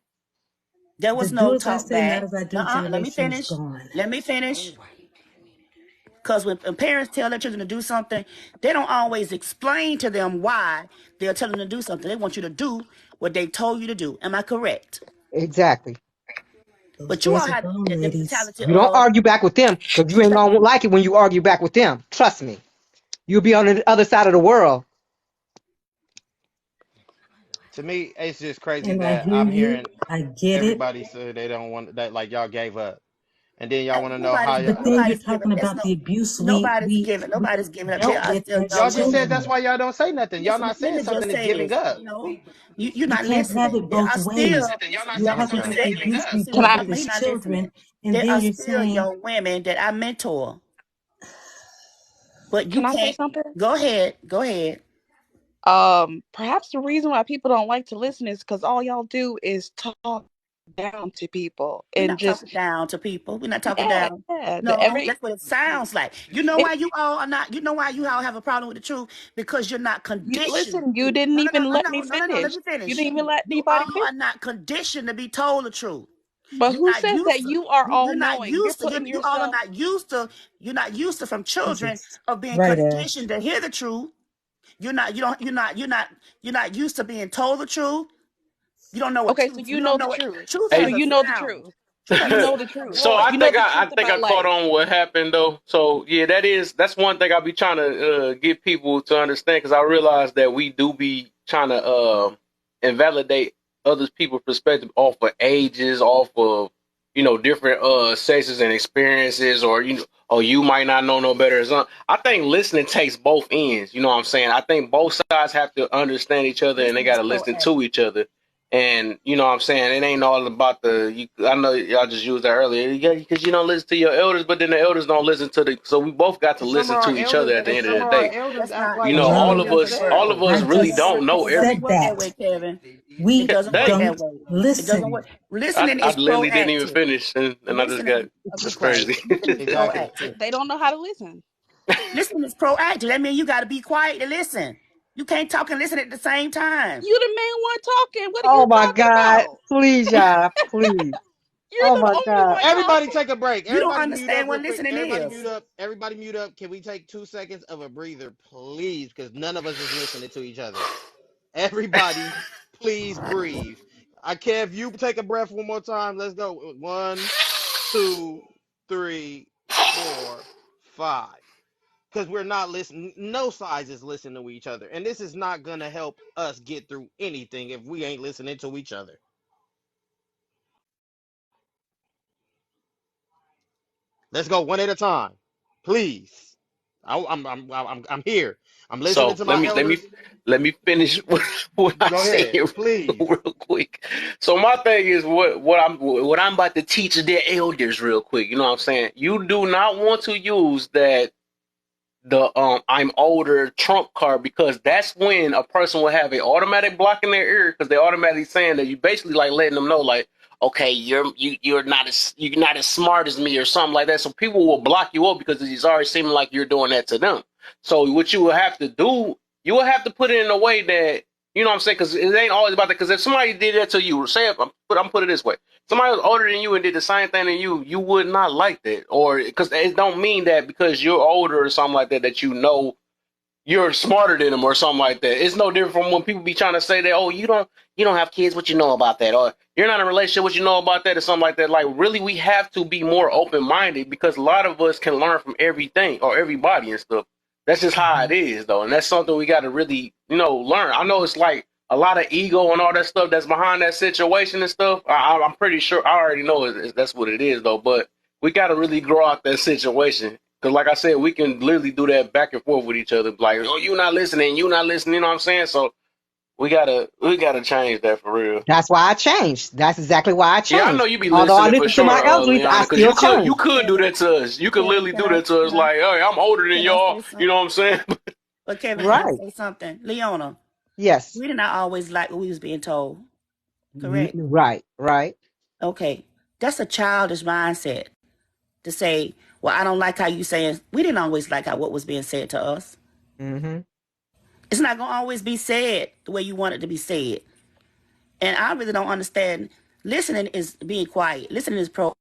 There
The
was
do
no
as I
talk
say, not
back.
as I do
Nuh-uh. Let me
generation is
finish.
gone.
Let me finish. Because when parents tell their children to do something, they don't always explain to them why they're telling them to do something. They want you to do what they told you to do. Am I correct?
Exactly.
Those
But you all
days are
have
gone,
the
ladies.
mentality
You don't
of,
argue back with them because you ain't
okay,
gonna like it when you argue back with them. Trust me. You'll be on the other side of the world.
To me, it's just crazy
And I
that
hear
I'm
you.
hearing
I get it.
everybody say they don't want that, like y'all gave up, and then y'all want to know how
But then you're
nobody's giving.
talking
It's
about
no,
the abuse
nobody's
we
giving. Nobody's giving up. They
dealt
are
with
still
as
y'all
young
just said.
women.
That's
children.
why y'all don't say nothing. Y'all
Listen,
not
let
saying
me just
something to
say
giving
this.
up.
You know, you're
You
not
can't have
listening.
it
There
both
are still.
ways. You're talking about the abuse we
See
Can
what
dealt
I
with
Kevin? You're
as
not listening.
children, and
There
then
are
you're
still
saying,
young women that I mentor, but you
can I say
can't.
something?
Go ahead. Go ahead.
Perhaps the reason why people don't like to listen is because all y'all do is talk down to people
We're
and
not
just
talking down to people. We're not talking
yeah,
down.
yeah.
No, that's what it sounds like. You know
It,
why you all are not. You know why you all have a problem with the truth because you're not
you
conditioned.
listen. You didn't even let me
Let
finish.
me
You
finish.
didn't even let
You
anybody
all
finish.
are not conditioned to be told the truth.
But
You're
who
not
says that
used to.
you are all
You're not
knowing? You're
used to.
putting
You all are
yourself.
not used to. You're not used to from children
Jesus,
of being
right, Ash.
conditioned to hear the truth. You're not. You don't. You're not used to being told the truth. You don't know what
Okay, so
truth.
you
You
know
don't
the
know what
truth.
truth
So
has
hey,
a
you know the
sound.
truth.
Truth has
You
a
know the
sound, a
truth.
so
voice.
You know the truth
I think I
about
caught
life.
on what happened though. So yeah, that's one thing I be trying to get people to understand because I realize that we do be trying to invalidate others people's perspective off of ages, off of different sexes and experiences, or you might not know no better or something. I think listening takes both ends. You know what I'm saying? I think both sides have to understand each other and they
Listen
got
is
to listen
proactive.
to each other. And you know what I'm saying? It ain't all about I know y'all just used that earlier. Yeah, because you don't listen to your elders, but then the elders don't listen to the. So we both got to
And some of
listen
our
to each other
elders,
at the
and
end
some
of
of
the
our
day.
elders
That's
act
not.
You
like
know,
That's
they
not.
Hello.
It doesn't work.
all of
I
us
It
understand.
really
doesn't
just
work.
don't know
It doesn't
said
work
everything.
that
that.
way, Kevin. It
We
doesn't work
Dang,
that
don't
way. It doesn't
listen.
work. Listening
I
is
literally didn't even
proactive.
finish, and I just got.
Listening. Be
That's
quiet.
crazy.
Listening is
Exactly.
proactive.
They don't know how to listen.
Listening is proactive. That means you got to be quiet to listen. You can't talk and listen at the same time.
You the main one talking. What are
Oh
you
my
talking
God.
about?
Please, y'all. Please.
You're
Oh
the
my
only
God.
one
Everybody
talking.
take a break.
You don't
Everybody mute up
understand
real
what
quick.
listening
Everybody
is.
mute up. Everybody mute up. Can we take 2 seconds of a breather, please? Because none of us is listening to each other. Everybody, please breathe. I care if you take a breath one more time. Let's go. 1, 2, 3, 4, 5. Because we're not listening. No sides is listening to each other. And this is not going to help us get through anything if we ain't listening to each other. Let's go one at a time. Please. I'm here. I'm listening
So
to
let
my
me let me
elders.
let me finish what I
Go
say
ahead,
here
please.
real quick. So my thing is what I'm about to teach their elders real quick. You know what I'm saying? You do not want to use that the I'm older trump card, because that's when a person will have an automatic block in their ear, because they're automatically saying that you basically like letting them know like, okay, you're not as smart as me or something like that. So people will block you up because it's already seeming like you're doing that to them. So what you will have to do, you will have to put it in a way that, you know what I'm saying, because it ain't always about that. Because if somebody did that to you, say I'm put it this way, somebody was older than you and did the same thing to you, you would not like that. Or because it don't mean that because you're older or something like that that you know you're smarter than them or something like that. It's no different from when people be trying to say that, oh, you don't have kids, what you know about that, or you're not in a relationship, what you know about that, or something like that. Like really, we have to be more open minded, because a lot of us can learn from everything or everybody and stuff. That's just how it
Mhm.
is, though, and that's something we got to really, learn. I know it's like a lot of ego and all that stuff that's behind that situation and stuff. I'm pretty sure I already know that's what it is, though. But we got to really grow out that situation. Because, like I said, we can literally do that back and forth with each other. Like, oh, you not listening, you not listening. You know what I'm saying? So we gotta change that for real.
That's why I changed. That's exactly why I
Yeah, I know
changed.
you be
Although I
listening for
listen to my
sure,
elders, I
Leona, because
still
you
chose.
could do
Kevin,
that to us. You could
Kevin,
literally
can
do
I
that to us.
can I
Like, hey, I'm older than
can I
y'all.
say
You
something?
know what I'm saying?
But Kevin, can I
Right.
say something? Leona,
Yes.
we did not always like what we was being told. Correct?
Right. Right.
Okay. That's a childish mindset to say, well, I don't like how you saying. We didn't always like how what was being said to us.
Mm-hmm.
It's not gonna always be said the way you want it to be said. And I really don't understand. Listening is being quiet. Listening is proactive.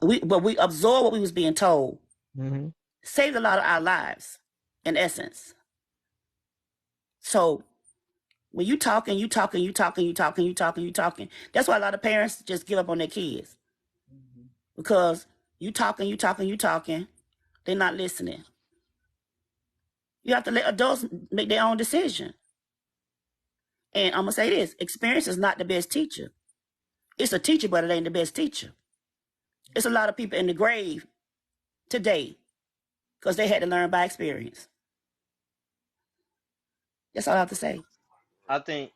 But we absorb what we was being told.
Mm-hmm.
Saved a lot of our lives, in essence. So when you talking, you talking, you talking, you talking, you talking, you talking. That's why a lot of parents just give up on their kids, because you talking, you talking, you talking. They're not listening. You have to let adults make their own decision. And I'm gonna say this: experience is not the best teacher. It's a teacher, but it ain't the best teacher. It's a lot of people in the grave today because they had to learn by experience. That's all I have to say.
I think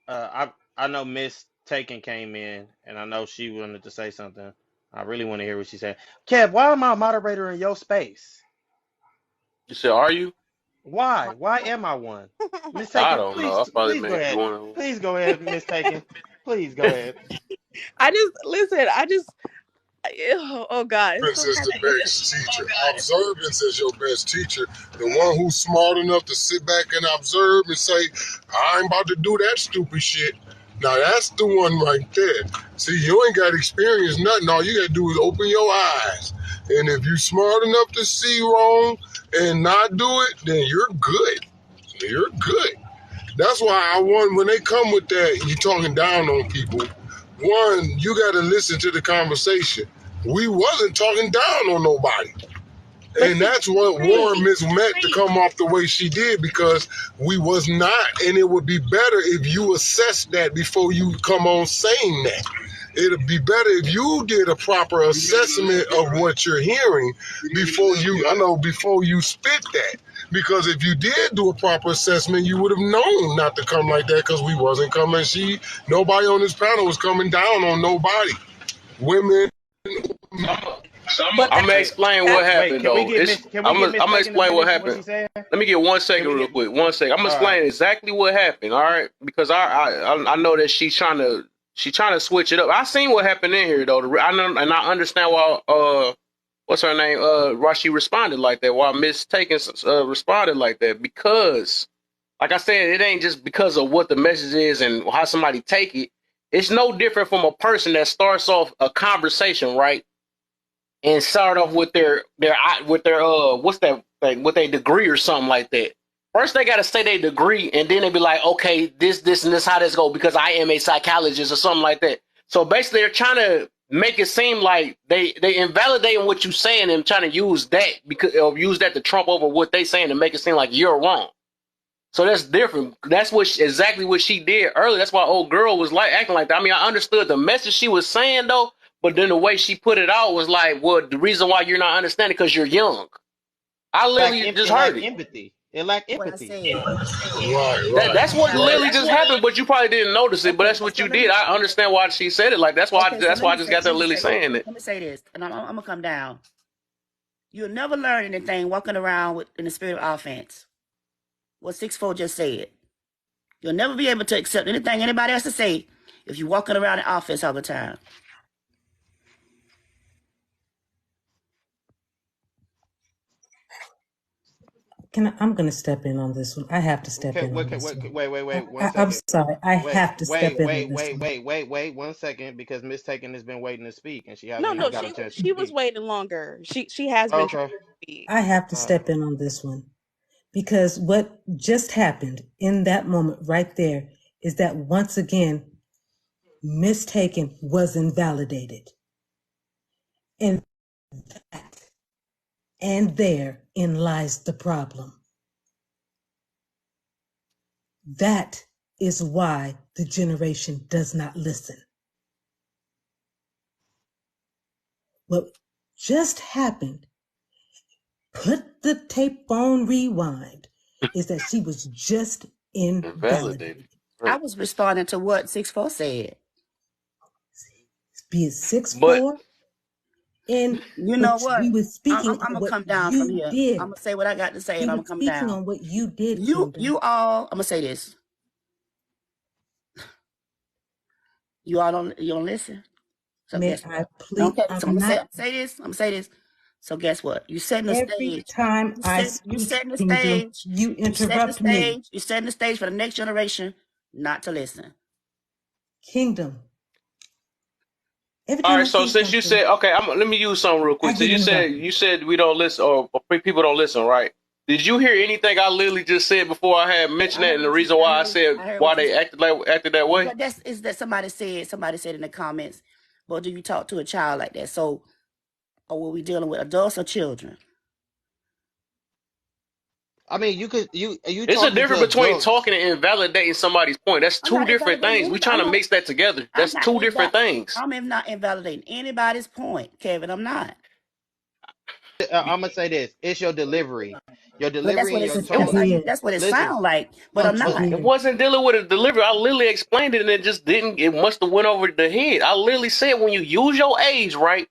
I know Miss Taken came in, and I know she wanted to say something. I really want to hear what she said. Kev, why am I a moderator in your space?
You said, are you?
Why? Why am I one? Miss
I
Taken,
don't know. I probably
please go
made you
ahead.
one of them.
Please go ahead, Miss Taken. Please go ahead.
I just listen. Oh God, it's
Observance
so
is the
funny.
best teacher. Observance is your best teacher. The one who's smart enough to sit back and observe and say, I ain't about to do that stupid shit. Now that's the one right there. See, you ain't got experience, nothing. All you gotta do is open your eyes. And if you smart enough to see wrong and not do it, then you're good. You're good. That's why I want, when they come with that, you talking down on people. One, you got to listen to the conversation. We wasn't talking down on nobody.
But
And that's what warned Miss Mett to come off the way she did, because we was not, and it would be better if you assess that before you come on saying that. It'd be better if you did a proper assessment of what you're hearing before you spit that. Because if you did do a proper assessment, you would have known not to come like that, because we wasn't coming. Nobody on this panel was coming down on nobody. Women,
but
I'm gonna
Wait,
explain what
that's
wait.
happened though.
Can we
I'm
get
gonna,
Miss
I'm gonna
Taken to
explain what
finish what
happened.
she said?
Let me get 1 second,
Can we
real
get?
quick. 1 second. I'm gonna
All right.
explain exactly what happened. All right, because I know that she's trying to switch it up. I seen what happened in here though. I know, and I understand why what's her name? Why she responded like that? Why Miss Takens responded like that? Because, like I said, it ain't just because of what the message is and how somebody take it. It's no different from a person that starts off a conversation, right? And start off with their what's that like with a degree or something like that. First they gotta say their degree and then they be like, okay, this and this how this go because I am a psychologist or something like that. So basically they're trying to make it seem like they invalidating what you saying and trying to use that because or use that to trump over what they saying to make it seem like you're wrong. So that's different. That's exactly what she did earlier. That's why old girl was like acting like that. I mean, I understood the message she was saying though, but then the way she put it out was like, well, the reason why you're not understanding because you're young. I literally just
It
heard
lacked
it.
empathy. It lacked
What I
empathy.
said.
Right, right.
That's what
Well,
literally
that's
just
what.
happened, but you probably didn't notice it. But
Okay,
that's what
so
you
let me.
did. I understand why she said it like
Okay, so
that's
let
why I
me
just
say.
got there literally saying it.
Let me say this, and I'm gonna come down. You'll never learn anything walking around with in the spirit of offense. What 6'4" just said. You'll never be able to accept anything anybody has to say if you're walking around in offense all the time.
I'm going to step in on this one. I have to step
Okay,
in on this one.
wait, one
I'm
second.
sorry. I have to step in on this one.
Wait, 1 second, because Miss Taken has been waiting to speak and she
No,
hasn't even
no,
got a chance to
she was
speak.
waiting longer. She has been trying
Okay.
to speak.
I have to
Uh,
step in on this one because what just happened in that moment right there is that once again, mistaken was invalidated. And that, and therein lies the problem. That is why the generation does not listen. What just happened, put the tape on rewind, is that she was just
Invalidated.
invalidated.
I
Right.
was responding to what 6'4" said.
Be it six
But
four, and
You know
but
what?
we were
I'm
speaking on
gonna
what
come down from
you
here. I'm
did.
gonna say what I got to say,
We
and I'm
were
gonna come
speaking
down.
on what you did,
You
Kingdom.
you all. I'm gonna say this. You all don't. You don't listen. So
May
guess
I
what?
please?
Okay. So
I'm
I'm gonna say.
not.
I'm gonna say this. I'm gonna say this. So guess what? You setting the
Every
stage.
time I
You
speak,
setting the
Kingdom,
stage.
you
You setting the
interrupt me.
stage. You setting the stage for the next generation not to listen.
Kingdom. Every
all
time
right,
I
so
say
since you
something,
said okay, let me use something real
I
quick. So
get interrupted.
you said we don't listen or people don't listen, right? Did you hear anything I literally just said before I had mentioned
I
that
heard
and the
what you.
reason why I said
I heard
why
what you
they
said.
acted that way?
But that's is that somebody said. Somebody said in the comments. Well, do you talk to a child like that? So, or were we dealing with adults or children?
I mean, you
It's a
talking
difference
to
between
adults.
talking and invalidating somebody's point. That's
I'm
two
not
different
invalidating
things. We
anybody.
trying to mix that together.
I'm
That's
not
two different
inval-
things.
I'm not invalidating anybody's point, Kevin. I'm not.
I'm gonna say this: it's your delivery,
But that's what
and your
it's
It,
You
that's
tone.
how you
did,
that's what it
Listen,
sounds like. But I'm
but
but you
but
not.
it
did.
wasn't dealing with a delivery. I literally explained it and it just didn't. It must have went over the head. I literally said when you use your age right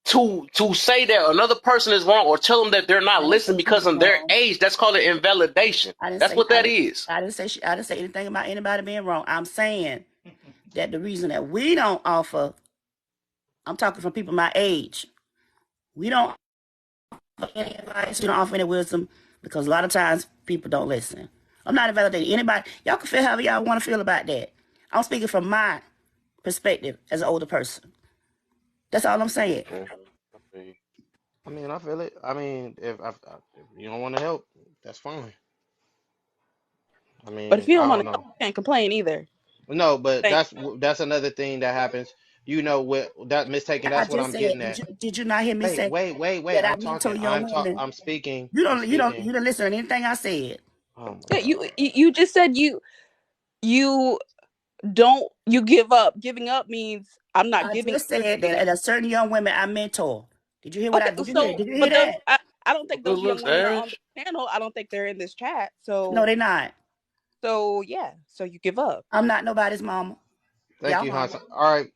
to say that another person is wrong or tell them that they're not
I didn't say
listening
she was
because of their
wrong.
age, that's called an invalidation.
I didn't
That's
say
what that is.
I didn't say anything about anybody being wrong. I'm saying that the reason that we don't offer, I'm talking from people my age, we don't offer any advice, we don't offer any wisdom because a lot of times people don't listen. I'm not invalidating anybody. Y'all can feel however y'all want to feel about that. I'm speaking from my perspective as an older person. That's all I'm saying.
Okay. Okay.
I mean, I feel it. I mean, if you don't want to help, that's fine. I
But if
mean,
you don't
I
want
don't
to help,
know.
you can't complain either.
No, but
Thank
that's another thing that happens. You know what that mistaken.
I
That's what
just
I'm
said,
getting at.
did you not hear me say
Wait.
that I
I'm talking.
mentor young women?
I'm speaking. I'm
You
speaking.
didn't listen to anything I said.
Oh my
yeah,
god.
you just said you don't you give up. Giving up means I'm not
I
giving
just
up
said that
anything.
at a certain young women I mentor. Did you hear what
Okay,
I did you hear?
so
Did you hear
but those
that?
I don't think
Good
those young
looks,
women are on
Ash.
the channel. I don't think they're in this chat.
No,
So
they're not.
yeah, so you give up.
I'm not nobody's mama.
Thank
Y'all
you,
mama.
Hans. All right.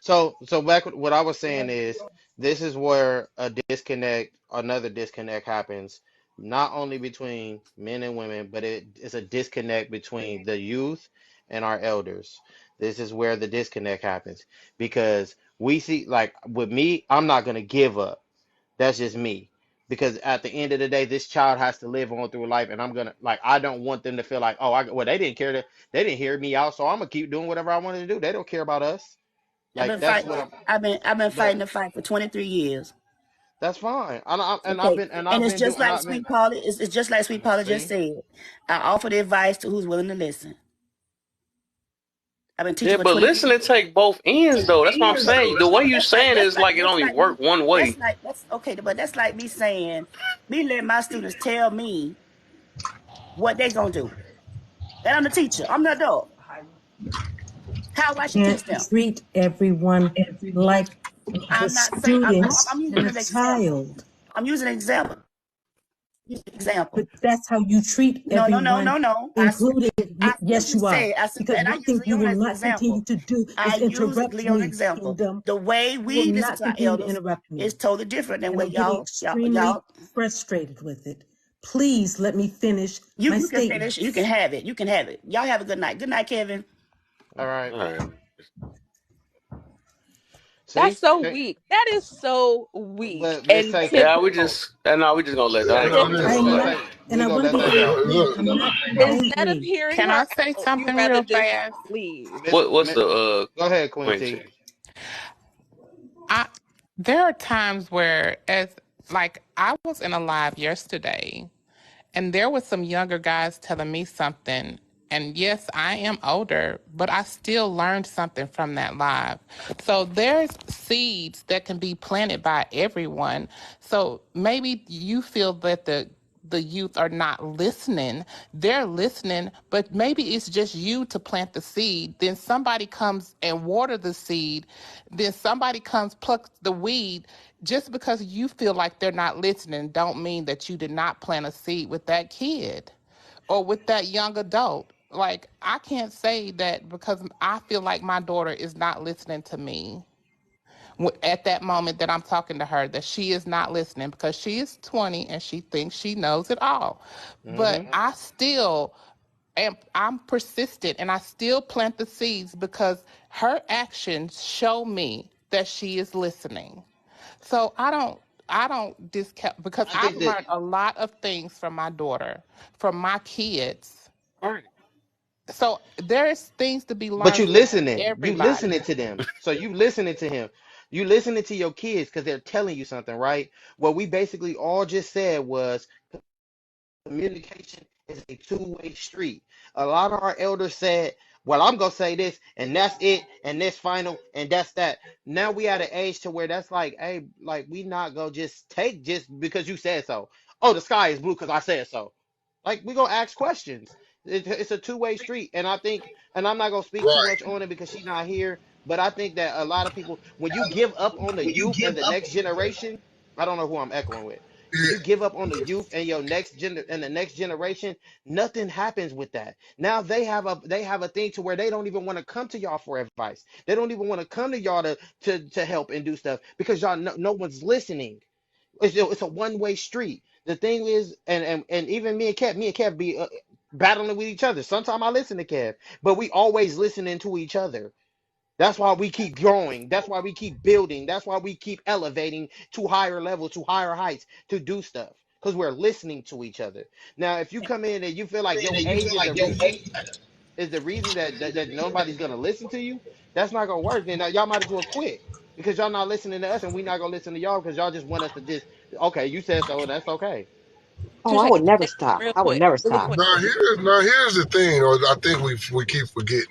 So back what I was saying is this is where another disconnect happens, not only between men and women, but it is a disconnect between the youth and our elders. This is where the disconnect happens because we see like with me, I'm not gonna give up. That's just me. Because at the end of the day, this child has to live on through life, and I'm gonna like I don't want them to feel like, oh, well, they didn't care that they didn't hear me out, so I'm gonna keep doing whatever I wanted to do. They don't care about us.
I've
Like
been
that's
fighting.
what I'm.
I've been
That
fighting the fight for 23 years.
that's fine. And
Okay, and
I've
it's
been
just
doing and
like
I've been.
Sweet Polly. It's just like Sweet Polly just
See,
said. I offer the advice to who's willing to listen. I've been teaching
Yeah,
for
but
23
listen
years.
and take both ends though. That's what I'm saying. The way you saying is like it only work one way.
That's okay, but that's like me saying, me letting my students tell me what they gonna do. And I'm the teacher. I'm the adult. How I should teach
Can't
them.
treat everyone like the
I'm not saying
students
I'm
and
using
a
an example.
child.
I'm using an example.
But
Example.
that's how you treat
No,
everyone,
no.
including,
I
yes,
simply
you are.
said,
Because
and I
one
use
thing you
Leon
will
as an
not continue
example.
to do
I
is
use
interrupt
Leon as an
me,
example.
Kingdom.
The way
You will
we listen
not
to our
continue to
elders
interrupt
is
me.
totally different than
And
what
I'm getting extremely
y'all.
frustrated with it. Please let me finish my
You can finish. You can
statements.
have it. You can have it. Y'all have a good night. Good night, Kevin.
all right.
All right.
That's
See,
so weak. That is so weak.
but Miss
And
Tay,
to
Yeah, we just no, we just gonna let that. I ain't
No,
gonna
Miss
even
I'm
gonna
Miss
lie.
not,
Tay,
and
we
I
gonna
want to
let
be
that
very
go.
clear.
look,
I'm not
instead of
angry.
hearing
Can
her
I say
out, you'd
something
rather
real
just
fast?
leave.
What's the
Go ahead, Queen
Queen
T.
T?
I there are times where as like I was in a live yesterday and there was some younger guys telling me something. And yes, I am older, but I still learned something from that live. So there's seeds that can be planted by everyone. So maybe you feel that the youth are not listening. They're listening, but maybe it's just you to plant the seed. Then somebody comes and water the seed. Then somebody comes pluck the weed. Just because you feel like they're not listening, don't mean that you did not plant a seed with that kid or with that young adult. Like I can't say that because I feel like my daughter is not listening to me at that moment that I'm talking to her, that she is not listening because she is 20 and she thinks she knows it all. But
Mm-hmm.
I still am, I'm persistent and I still plant the seeds because her actions show me that she is listening. So I don't discount because
I
I've
think that,
learned a lot of things from my daughter, from my kids.
All right.
So there's things to be
but
learned from
you
everybody.
listening to them. So you listening to him. You listening to your kids because they're telling you something, right? What we basically all just said was communication is a two-way street. A lot of our elders said, well, I'm gonna say this, and that's it, and this final, and that's that. Now we at an age to where that's like, hey, like we not gonna just take just because you said so. Oh, the sky is blue because I said so. Like we gonna ask questions. It's a two-way street, and I think, and I'm not gonna speak too
right.
much on it because she's not here, but I think that a lot of people, when you give up on the youth and the next generation, I don't know who I'm echoing with. When
Yeah,
you give up on the youth and your the next generation, nothing happens with that. Now they have a thing to where they don't even want to come to y'all for advice. They don't even want to come to y'all to help and do stuff because y'all no one's listening. It's a one-way street. The thing is, and even me and Kev be battling with each other. Sometimes I listen to Kev, but we always listening to each other. That's why we keep growing. That's why we keep building. That's why we keep elevating to higher levels, to higher heights, to do stuff. Because we're listening to each other. Now, if you come in and you feel like your age is the reason that nobody's gonna listen to you, that's not gonna work. Then y'all might as well quit. Because y'all not listening to us and we not gonna listen to y'all because y'all just want us to just okay, you said so, that's okay.
Oh,
Touche,
I would never
say
stop.
real
I would
quick,
never
really
stop.
quick.
Now here's the thing, or I think we keep forgetting.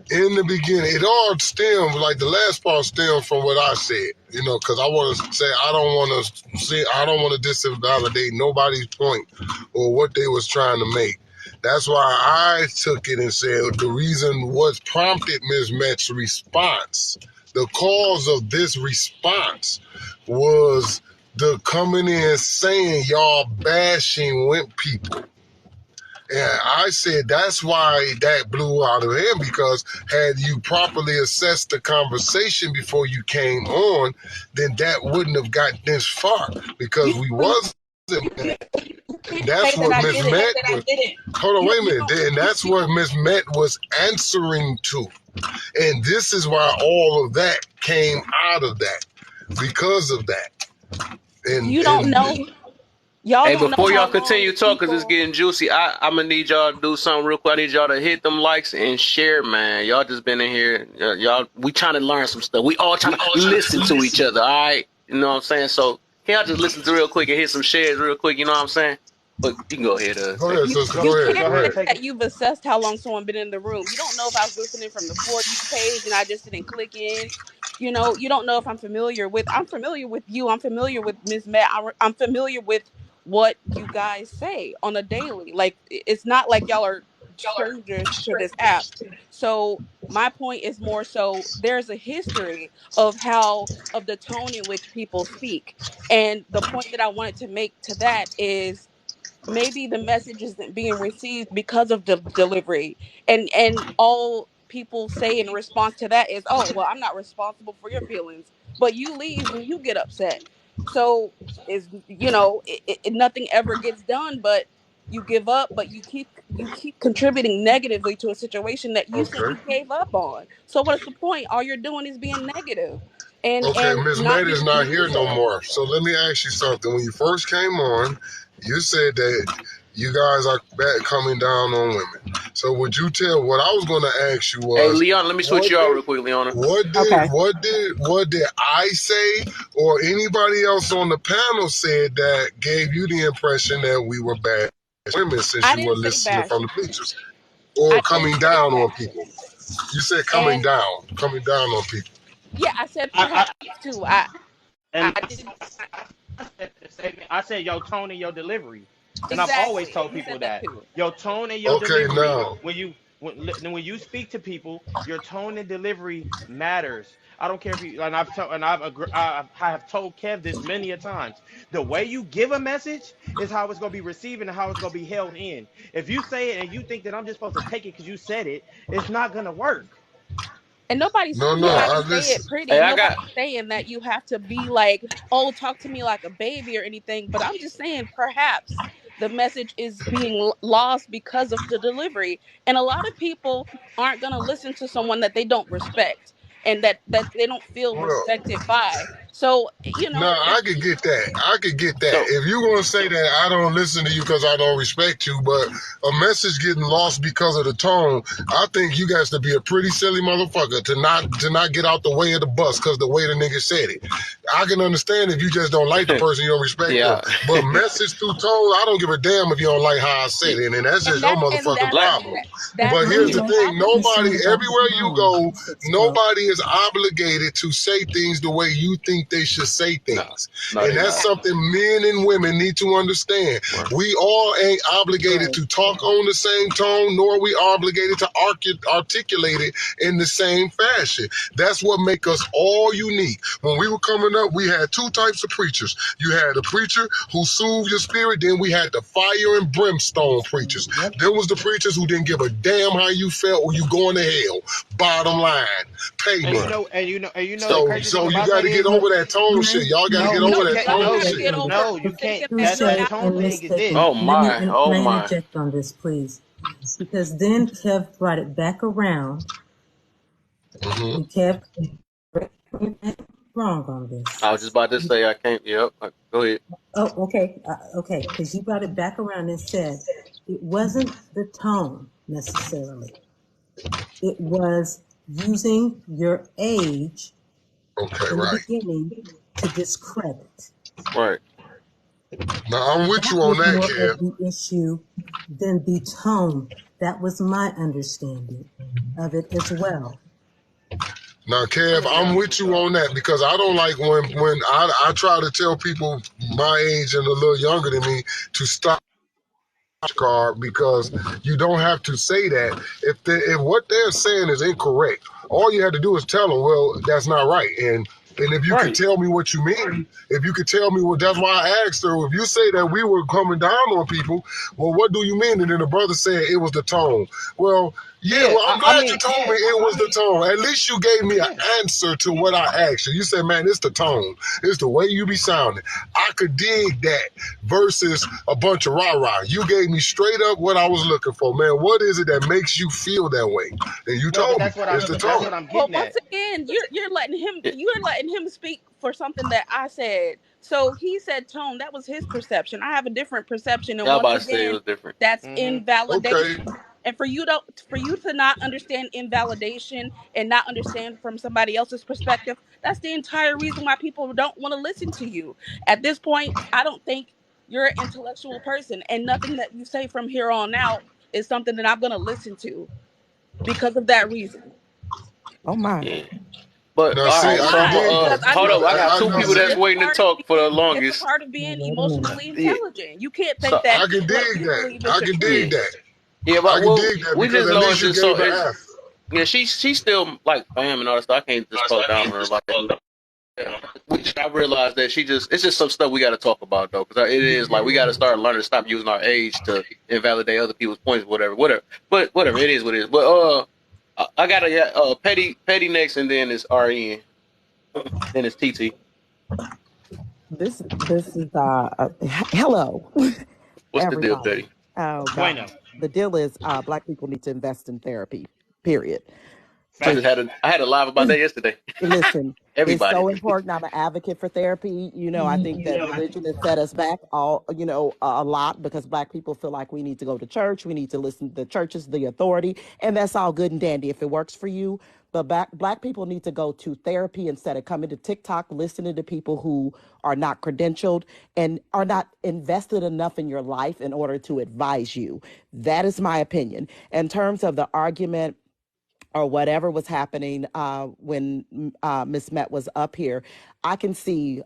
In the beginning, it all stemmed, like the last part stemmed from what I said, because I want to say, I don't want to disinvalidate nobody's point or what they was trying to make. That's why I took it and said the reason what prompted Ms. Mett's response, the cause of this response was the coming in saying y'all bashing wimp people. And I said that's why that blew out of him, because had you properly assessed the conversation before you came on, then that wouldn't have gotten this far, because we wasn't. That's
Say that
what
I
Miss
didn't.
Met was. Hold on, wait a
You
minute.
don't.
And that's what Miss Met was answering to. And this is why all of that came out of that, because of that.
You don't know. Y'all
Hey,
don't know
before y'all
how long
continue talking, cause it's
people.
getting juicy, I'm gonna need y'all to do something real quick. I need y'all to hit them likes and share, man. Y'all just been in here, y'all. We trying to learn some stuff. We all trying to listen to each other. All right, you know what I'm saying. So can y'all just listen to real quick and hit some shares real quick? You know what I'm saying. But you can go ahead,
Go
take
ahead,
it.
sister.
You
Go ahead.
can't
Go
Go
ahead,
say
ahead.
take
that
it.
you've assessed how long someone been in the room. You don't know if I was listening from the For You page and I just didn't click in. You know, you don't know if I'm familiar with. I'm familiar with you. I'm familiar with Ms. Matt. I'm familiar with what you guys say on a daily. Like it's not like y'all are strangers to this app. So my point is more so there's a history of how of the tone in which people speak, and the point that I wanted to make to that is maybe the message isn't being received because of the delivery, and all people say in response to that is, oh well, I'm not responsible for your feelings, but you leave when you get upset. So is, you know, nothing ever gets done, but you give up, but you keep contributing negatively to a situation that you said
Okay.
you gave up on. So what's the point? All you're doing is being negative
Okay,
and
Miss
not
Maid is
being
not here no
neutral.
more. So let me ask you something. When you first came on, you said that you guys are back coming down on women. So would you tell what I was going to ask you
Hey,
was
Leon, let me switch
what
you out
did
real quick, Leona.
what did I say or anybody else on the panel said that gave you the impression that we were bad women since
I
you were
didn't say
listening from
bashing.
the bleachers or
I didn't
coming
say
down on
bashing.
people? You said
And
coming down on people.
yeah, I said
I
perhaps too. I
and
did
I said your tone and your delivery, and I've always
exactly, and
told
he said
people
that
that
too.
your tone and your
Okay,
delivery
now.
when you speak to people, your tone and delivery matters. I don't care if you and I've told and I have told Kev this many a times. The way you give a message is how it's gonna be received and how it's gonna be held in. If you say it and you think that I'm just supposed to take it because you said it, it's not gonna work.
And nobody's
No,
saying
no,
you got
I
to say
listen.
it pretty.
Hey, I got.
Nobody's saying that you have to be like, oh, talk to me like a baby or anything. But I'm just saying perhaps the message is being lost because of the delivery. And a lot of people aren't going to listen to someone that they don't respect and that they don't feel
Well,
respected by. So, you
no,
know,
I could get that. I could get that.
So
If you're gonna say that I don't listen to you because I don't respect you, but a message getting lost because of the tone, I think you guys to be a pretty silly motherfucker to not get out the way of the bus because the way the nigga said it. I can understand if you just don't like the person, you don't respect them.
yeah,
But message through tone, I don't give a damn if you don't like how I said it, and that's just
and
your
and
motherfucking
that's
like
problem.
that's
But
what
here's
his
the
Okay.
thing:
problem is.
nobody,
Concerned about the
everywhere you
tone.
go,
That's it, bro.
nobody is obligated to say things the way you think they should say
no,
things.
no,
And
they
that's
not.
something men and women need to understand.
Right.
We all ain't obligated
Right.
to talk on the same tone, nor are we obligated to articulate it in the same fashion. That's what make us all unique. When we were coming up, we had two types of preachers. You had a preacher who soothed your spirit, then we had the fire and brimstone preachers.
Yep.
There was the preachers who didn't give a damn how you felt or you going to hell. Bottom line,
And
payment.
Right.
you know the
So,
crazy thing
so you
about
got
that
to get
is
over
But
that tone shit.
can
Y'all got to
I
get
no,
over
you
that
can't.
Y'all
tone
No,
got to
you
get
shit.
over
no, you can't.
thinking that you
That
Touche,
have
tone
and
thing
Miss
is it.
Tiffany,
Oh
let me
my, oh
can I
my.
interject on this, please? Because then Kev brought it back around,
Hmm.
and Kev wrong on this.
I was just about to say I can't. Yep. Go ahead.
Oh, okay, okay, because you brought it back around and said it wasn't the tone necessarily. It was using your age
Okay,
in the
right.
beginning to discredit.
Right.
Now I'm with
That
you on
was
that,
more
Kev.
of the issue than the tone. That was my understanding of it as well.
Now, Kev,
Yeah,
I'm
for
with you
sure.
on that because I don't like when I try to tell people my age and a little younger than me to stop card because you don't have to say that if what they're saying is incorrect. All you have to do is tell them, well, that's not right. And if you could
Right.
tell me what you mean, if you could tell me what, that's why I asked her. If you say that we were coming down on people, well, what do you mean? And then the brother said it was the tone. Well, Yeah,
Yeah,
well, I'm
I
glad you
mean,
told me it was the tone. At least you gave me an
yeah.
answer to what I asked you. You said, man, it's the tone. It's the way you be sounding. I could dig that versus a bunch of rah-rah. You gave me straight up what I was looking for, man. What is it that makes you feel that way? And you
No, but
told me. It's the
that's
tone.
what I'm
Well,
getting
once
at.
again,
Yeah,
you're letting him speak for something that I said. So he said tone. That was his perception. I have a different perception, and
y'all
once
about to say it
again,
was different.
that's
Hmm.
Okay.
invalidation. And for you to not understand invalidation and not understand from somebody else's perspective, that's the entire reason why people don't want to listen to you. At this point, I don't think you're an intellectual person, and nothing that you say from here on out is something that I'm going to listen to because of that reason.
Oh my.
Yeah. But
Now,
all
see,
right,
I
so
can
I'm
dig
Because
that.
I
hold
know
up. I got
I
two
know.
people
emotionally,
that's
See,
waiting to talk for the
it's a
longest.
part of being
Wait a minute.
emotionally
Yeah.
intelligent. You can't
So
think that
I can
what
dig
you
that.
believe is
I
the
can
truth.
yeah,
dig that.
yeah.
I
But
can
well,
dig that
we
because
just
at
know
least
it's
you
just
gave
so
an
it's
answer.
yeah. She's still like fam and all that stuff. I can't just talk down on her like that. Which I realized that it's just some stuff we got to talk about though, because it is like we got to start learning to stop using our age to invalidate other people's points, whatever. But whatever, it is what it is. But I got a petty next, and then it's RN, then it's TT.
This is hello,
What's the deal,
everybody.
Petty?
Oh God.
Bueno.
The deal is black people need to invest in therapy. Period. Just
I had a live about that yesterday.
listen, it's
Everybody.
so important. I'm an advocate for therapy. I think that religion has set us back a lot because black people feel like we need to go to church. We need to listen to the church is the authority. And that's all good and dandy if it works for you. But black people need to go to therapy instead of coming to TikTok, listening to people who are not credentialed and are not invested enough in your life in order to advise you. That is my opinion. In terms of the argument, or whatever was happening when Miss Mett was up here, I can see.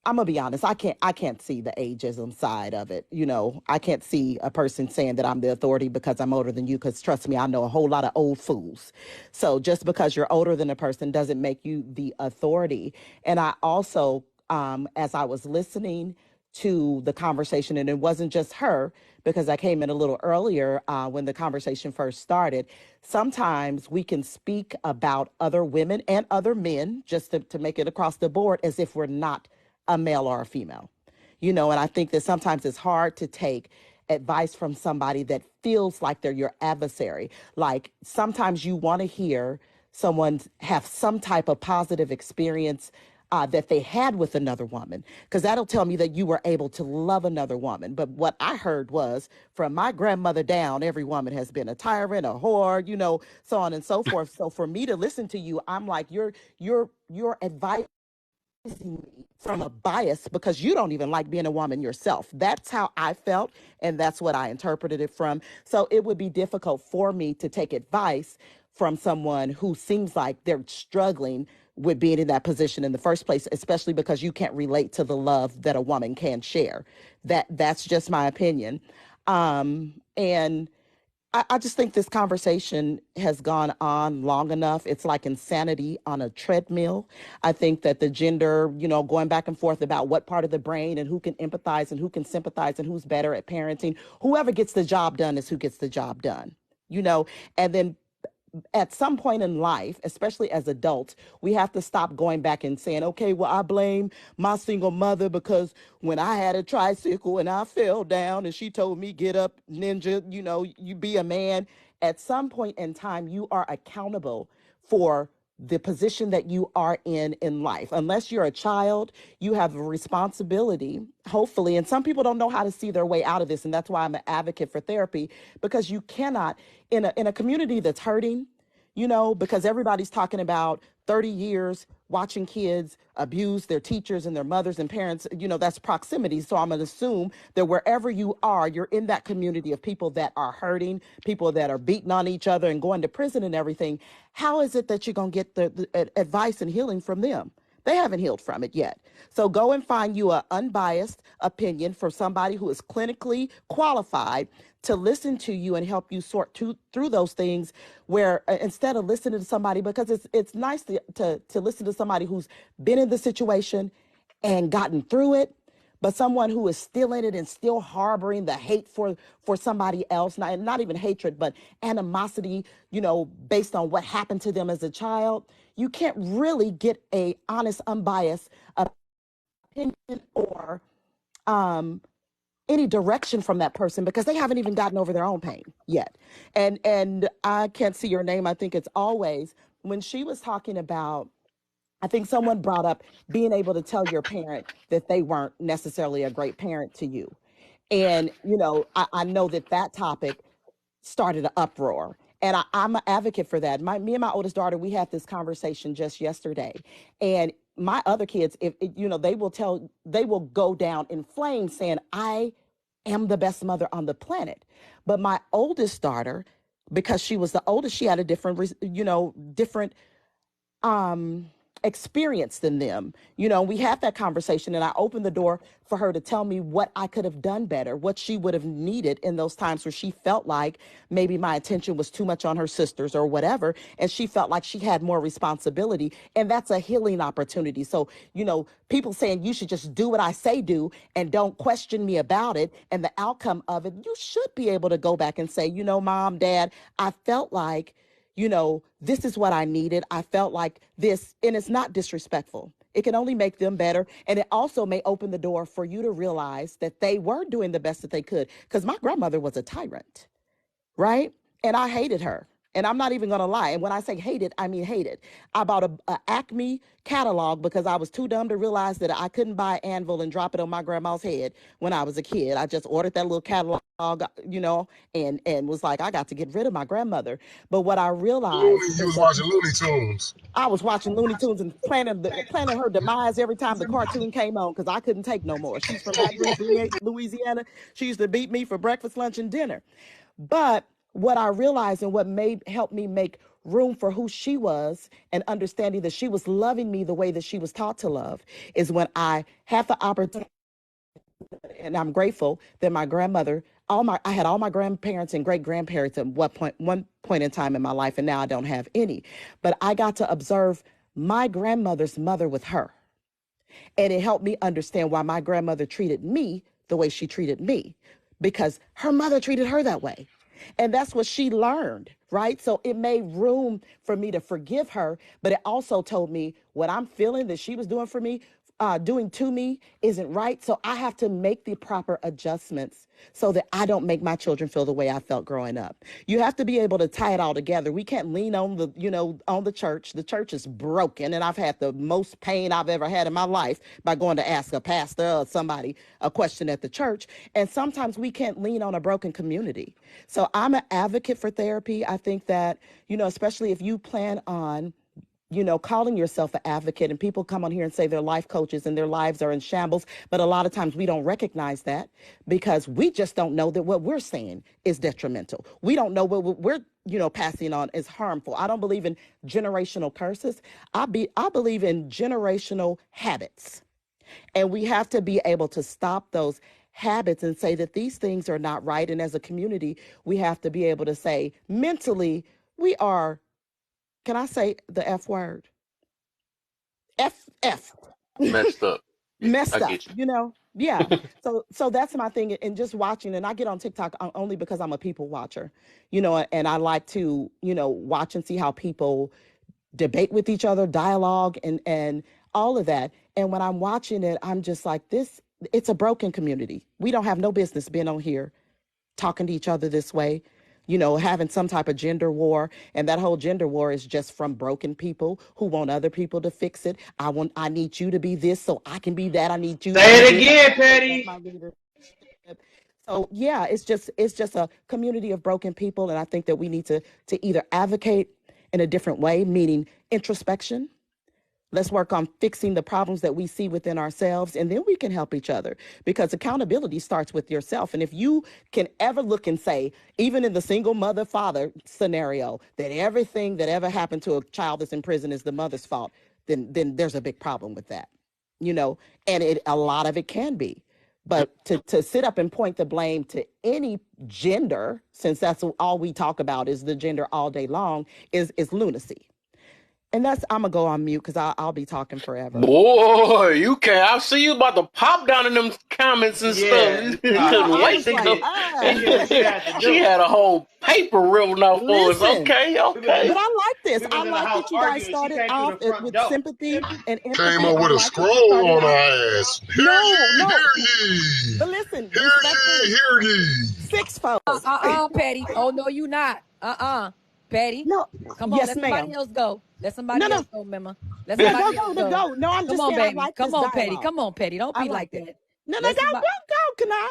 I'm gonna be honest. I can't see the ageism side of it. I can't see a person saying that I'm the authority because I'm older than you. Because trust me, I know a whole lot of old fools. So just because you're older than a person doesn't make you the authority. And I also, as I was listening to the conversation, and it wasn't just her because I came in a little earlier when the conversation first started. Sometimes we can speak about other women and other men, just to make it across the board, as if we're not a male or a female. And I think that sometimes it's hard to take advice from somebody that feels like they're your adversary. Like sometimes you want to hear someone have some type of positive experience that they had with another woman, because that'll tell me that you were able to love another woman. But what I heard was from my grandmother down, every woman has been a tyrant, a whore, so on and so forth. So for me to listen to you, I'm like, your advice from a bias because you don't even like being a woman yourself. That's how I felt, and that's what I interpreted it from. So it would be difficult for me to take advice from someone who seems like they're struggling with being in that position in the first place, especially because you can't relate to the love that a woman can share. That's just my opinion. And I just think this conversation has gone on long enough. It's like insanity on a treadmill. I think that the gender, going back and forth about what part of the brain and who can empathize and who can sympathize and who's better at parenting, whoever gets the job done is who gets the job done, and then at some point in life, especially as adults, we have to stop going back and saying, okay, well, I blame my single mother because when I had a tricycle and I fell down and she told me, get up, ninja, you be a man. At some point in time, you are accountable for the position that you are in life. Unless you're a child, you have a responsibility, hopefully. And some people don't know how to see their way out of this. And that's why I'm an advocate for therapy, because you cannot, in a community that's hurting, because everybody's talking about 30 years watching kids abuse their teachers and their mothers and parents, that's proximity. So I'm going to assume that wherever you are, you're in that community of people that are hurting, people that are beating on each other and going to prison and everything. How is it that you're going to get the advice and healing from them? They haven't healed from it yet. So go and find you an unbiased opinion from somebody who is clinically qualified to listen to you and help you sort through those things, where instead of listening to somebody, because it's nice to listen to somebody who's been in the situation and gotten through it. But someone who is still in it and still harboring the hate for somebody else, not even hatred, but animosity, based on what happened to them as a child, you can't really get a honest, unbiased opinion or um, any direction from that person because they haven't even gotten over their own pain yet. And I can't see your name. I think it's always when she was talking about, I think someone brought up being able to tell your parent that they weren't necessarily a great parent to you. And, I know that topic started an uproar. And I'm an advocate for that. Me and my oldest daughter, we had this conversation just yesterday. And my other kids, if they will go down in flames saying, I am the best mother on the planet. But my oldest daughter, because she was the oldest, she had a different experience than them. We had that conversation and I opened the door for her to tell me what I could have done better, what she would have needed in those times where she felt like maybe my attention was too much on her sisters or whatever, and she felt like she had more responsibility. And that's a healing opportunity. So, people saying you should just do what I say do and don't question me about it and the outcome of it, you should be able to go back and say, Mom, Dad, I felt like this is what I needed. I felt like this, and it's not disrespectful. It can only make them better. And it also may open the door for you to realize that they were doing the best that they could. Because my grandmother was a tyrant, right? And I hated her. And I'm not even going to lie. And when I say hated, I mean hated. I bought a Acme catalog because I was too dumb to realize that I couldn't buy an anvil and drop it on my grandma's head when I was a kid. I just ordered that little catalog, and was like, I got to get rid of my grandmother. But what I realized
You
is
was
that
watching Looney Tunes.
I was watching Looney Tunes and planning her demise every time the cartoon came on because I couldn't take no more. She's from Baton Rouge, Louisiana. She used to beat me for breakfast, lunch, and dinner. But what I realized and what made help me make room for who she was and understanding that she was loving me the way that she was taught to love is when I had the opportunity, and I'm grateful that my grandmother, I had all my grandparents and great grandparents at one point in time in my life, and now I don't have any. But I got to observe my grandmother's mother with her. And it helped me understand why my grandmother treated me the way she treated me, because her mother treated her that way. And that's what she learned, right? So it made room for me to forgive her, but it also told me what I'm feeling that she was doing for me, doing to me isn't right. So I have to make the proper adjustments so that I don't make my children feel the way I felt growing up. You have to be able to tie it all together. We can't lean on on the church. The church is broken, and I've had the most pain I've ever had in my life by going to ask a pastor or somebody a question at the church. And sometimes we can't lean on a broken community. So I'm an advocate for therapy. I think that, especially if you plan on calling yourself an advocate, and people come on here and say they're life coaches and their lives are in shambles. But a lot of times we don't recognize that because we just don't know that what we're saying is detrimental. We don't know what we're, passing on is harmful. I don't believe in generational curses. I believe in generational habits. And we have to be able to stop those habits and say that these things are not right. And as a community, we have to be able to say mentally, we are, can I say the F word? F
Messed up. Yeah, I
messed up,
get you.
yeah. So that's my thing. And just watching, and I get on TikTok only because I'm a people watcher, and I like to watch and see how people debate with each other, dialogue, and all of that. And when I'm watching it, I'm just like, this, it's a broken community. We don't have no business being on here talking to each other this way, having some type of gender war. And that whole gender war is just from broken people who want other people to fix it. I need you to be this so I can be that. I need you to
Say
be
it
this
again,
because that's
Petty.
my leader. So yeah, it's just a community of broken people. And I think that we need to either advocate in a different way, meaning introspection. Let's work on fixing the problems that we see within ourselves, and then we can help each other, because accountability starts with yourself. And if you can ever look and say, even in the single mother father scenario, that everything that ever happened to a child that's in prison is the mother's fault, then there's a big problem with that, you know, and a lot of it can be. But to sit up and point the blame to any gender, since that's all we talk about is the gender all day long, is lunacy. And that's, I'm gonna go on mute because I'll be talking forever.
Boy, you can't. I see you about to pop down in them comments and stuff.
Yeah,
You know,
Couldn't
I
wait
was
to
like,
go.
she did what she had to
She
do.
had a whole paper written out for us.
listen,
Okay,
We was in
but
okay.
I like this.
we
I
was in the
like
house
that you guys
arguing. She
started
came through
off
the front
with
door.
sympathy and
Came
empathy.
up
I
with a
like that you started
scroll on
off.
our ass. Hear
No,
ye,
no,
hear ye.
but listen,
Hear ye,
respectfully,
hear ye.
sixfold.
Patty. Oh no, you not. Patty.
No,
Come on,
yes,
let somebody
ma'am.
else go. Let
No,
somebody
no,
else go, Mema. Let
yeah, go,
somebody else
go, to
go.
go. No, I'm
Come
just
on,
saying I
baby.
like
Come
this
on, Patty.
dialogue.
Come on, Patty. Don't
I
be like
like it.
that.
No, no,
Let somebody.
go, can I?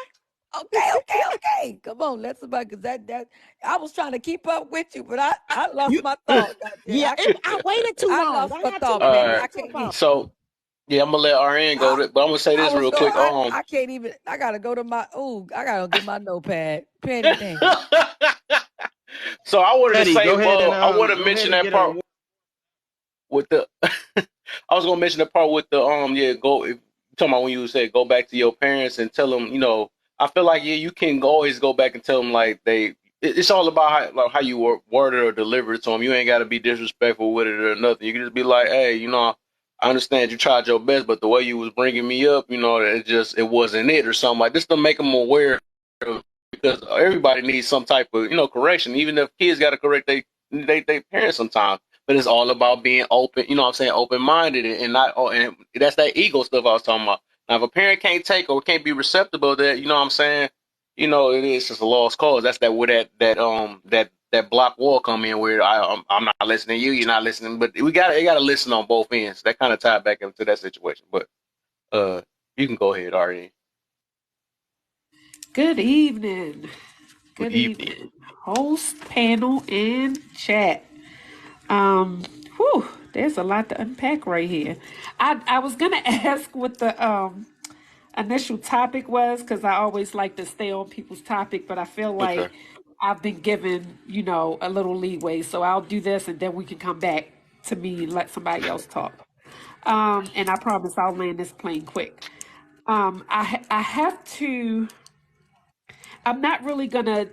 Okay. Come on, let somebody. Cause that I was trying to keep up with you, but I lost
You,
my thought. Goddamn,
yeah, I waited too
I
long.
lost
I
my
have too
thought,
many
All
baby.
right.
I
minutes to
can't.
follow.
So yeah, I'm gonna let RN go,
I,
but I'm gonna say
I
this
was
real
so
quick.
I can't even. I gotta go to my. Ooh, I gotta get my notepad. Patty, damn.
So I wanted to
Petty,
say, I want to
go
mention
ahead and
that
get her.
part with the. I was gonna mention the part with the yeah, go if, talking about when you said go back to your parents and tell them, I feel like yeah, you can always go back and tell them like it's all about how you word it or deliver it to them. You ain't got to be disrespectful with it or nothing. You can just be like, hey, I understand you tried your best, but the way you was bringing me up, it wasn't it or something like this to make them aware of, because everybody needs some type of correction, even if kids got to correct they parents sometimes. But it's all about being open, you know what I'm saying, open minded and not and that's that ego stuff I was talking about. Now if a parent can't take or can't be receptive of that, you know what I'm saying, it is just a lost cause. That's that where that block wall come in where I'm not listening to you, you're not listening. But you gotta listen on both ends. That kind of tied back into that situation. But you can go ahead, Ari.
Good evening.
Good
Good
evening.
evening. Host, panel, and chat. Um, whew, there's a lot to unpack right here. I was gonna ask what the initial topic was because I always like to stay on people's topic, but I feel
Okay.
like I've been given, a little leeway. So I'll do this and then we can come back to me and let somebody else talk. And I promise I'll land this plane quick. I have to. I'm not really gonna